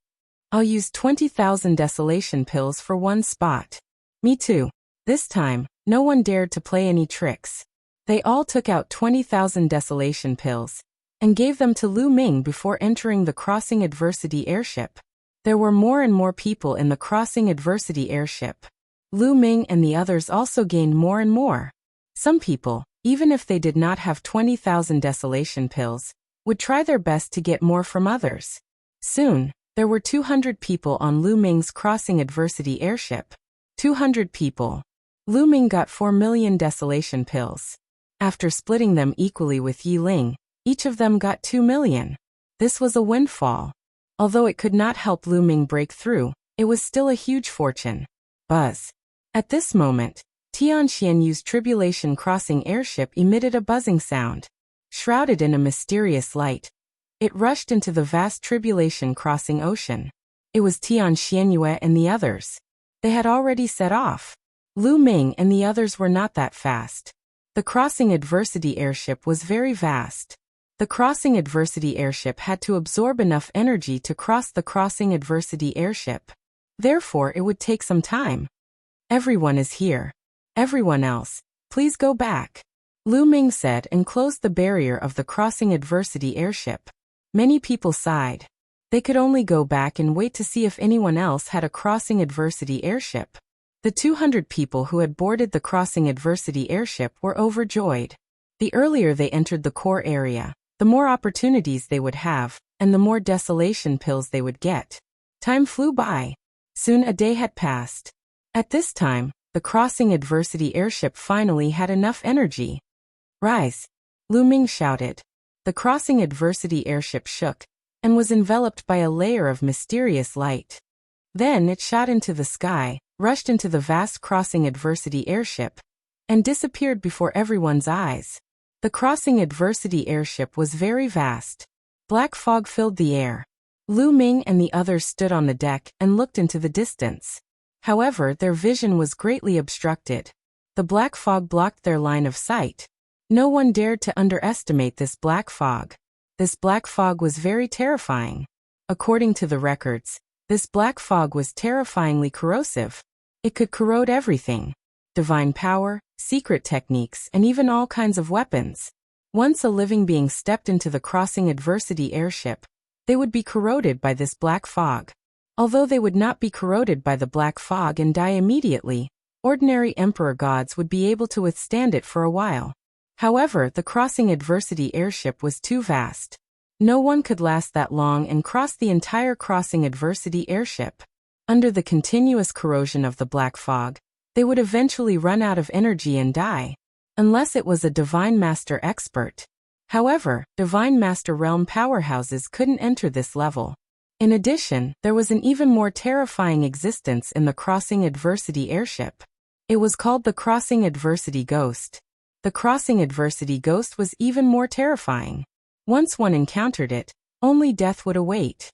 I'll use 20,000 desolation pills for one spot. Me too. This time, no one dared to play any tricks. They all took out 20,000 desolation pills and gave them to Lu Ming before entering the crossing adversity airship. There were more and more people in the crossing adversity airship. Lu Ming and the others also gained more and more. Some people, even if they did not have 20,000 desolation pills, would try their best to get more from others. Soon, there were 200 people on Lu Ming's crossing adversity airship. 200 people. Lu Ming got 4 million desolation pills. After splitting them equally with Yi Ling, each of them got 2 million. This was a windfall. Although it could not help Lu Ming break through, it was still a huge fortune. Buzz. At this moment, Tianxianyu's tribulation crossing airship emitted a buzzing sound. Shrouded in a mysterious light, it rushed into the vast tribulation crossing ocean. It was Tianxianyue and the others. They had already set off. Lu Ming and the others were not that fast. The crossing adversity airship was very vast. The crossing adversity airship had to absorb enough energy to cross the crossing adversity airship. Therefore, it would take some time. Everyone is here. Everyone else, please go back, Lu Ming said and closed the barrier of the crossing adversity airship. Many people sighed. They could only go back and wait to see if anyone else had a crossing adversity airship. The 200 people who had boarded the crossing adversity airship were overjoyed. The earlier they entered the core area, the more opportunities they would have, and the more desolation pills they would get. Time flew by. Soon a day had passed. At this time, the crossing adversity airship finally had enough energy. Rise! Lu Ming shouted. The crossing adversity airship shook, and was enveloped by a layer of mysterious light. Then it shot into the sky, rushed into the vast crossing adversity airship, and disappeared before everyone's eyes. The crossing adversity airship was very vast. Black fog filled the air. Lu Ming and the others stood on the deck and looked into the distance. However, their vision was greatly obstructed. The black fog blocked their line of sight. No one dared to underestimate this black fog. This black fog was very terrifying. According to the records, this black fog was terrifyingly corrosive. It could corrode everything. Divine power, secret techniques, and even all kinds of weapons. Once a living being stepped into the crossing adversity airship, they would be corroded by this black fog. Although they would not be corroded by the black fog and die immediately, ordinary emperor gods would be able to withstand it for a while. However, the crossing adversity airship was too vast. No one could last that long and cross the entire crossing adversity airship. Under the continuous corrosion of the black fog, they would eventually run out of energy and die, unless it was a Divine Master expert. However, Divine Master realm powerhouses couldn't enter this level. In addition, there was an even more terrifying existence in the crossing adversity airship. It was called the crossing adversity ghost. The crossing adversity ghost was even more terrifying. Once one encountered it, only death would await.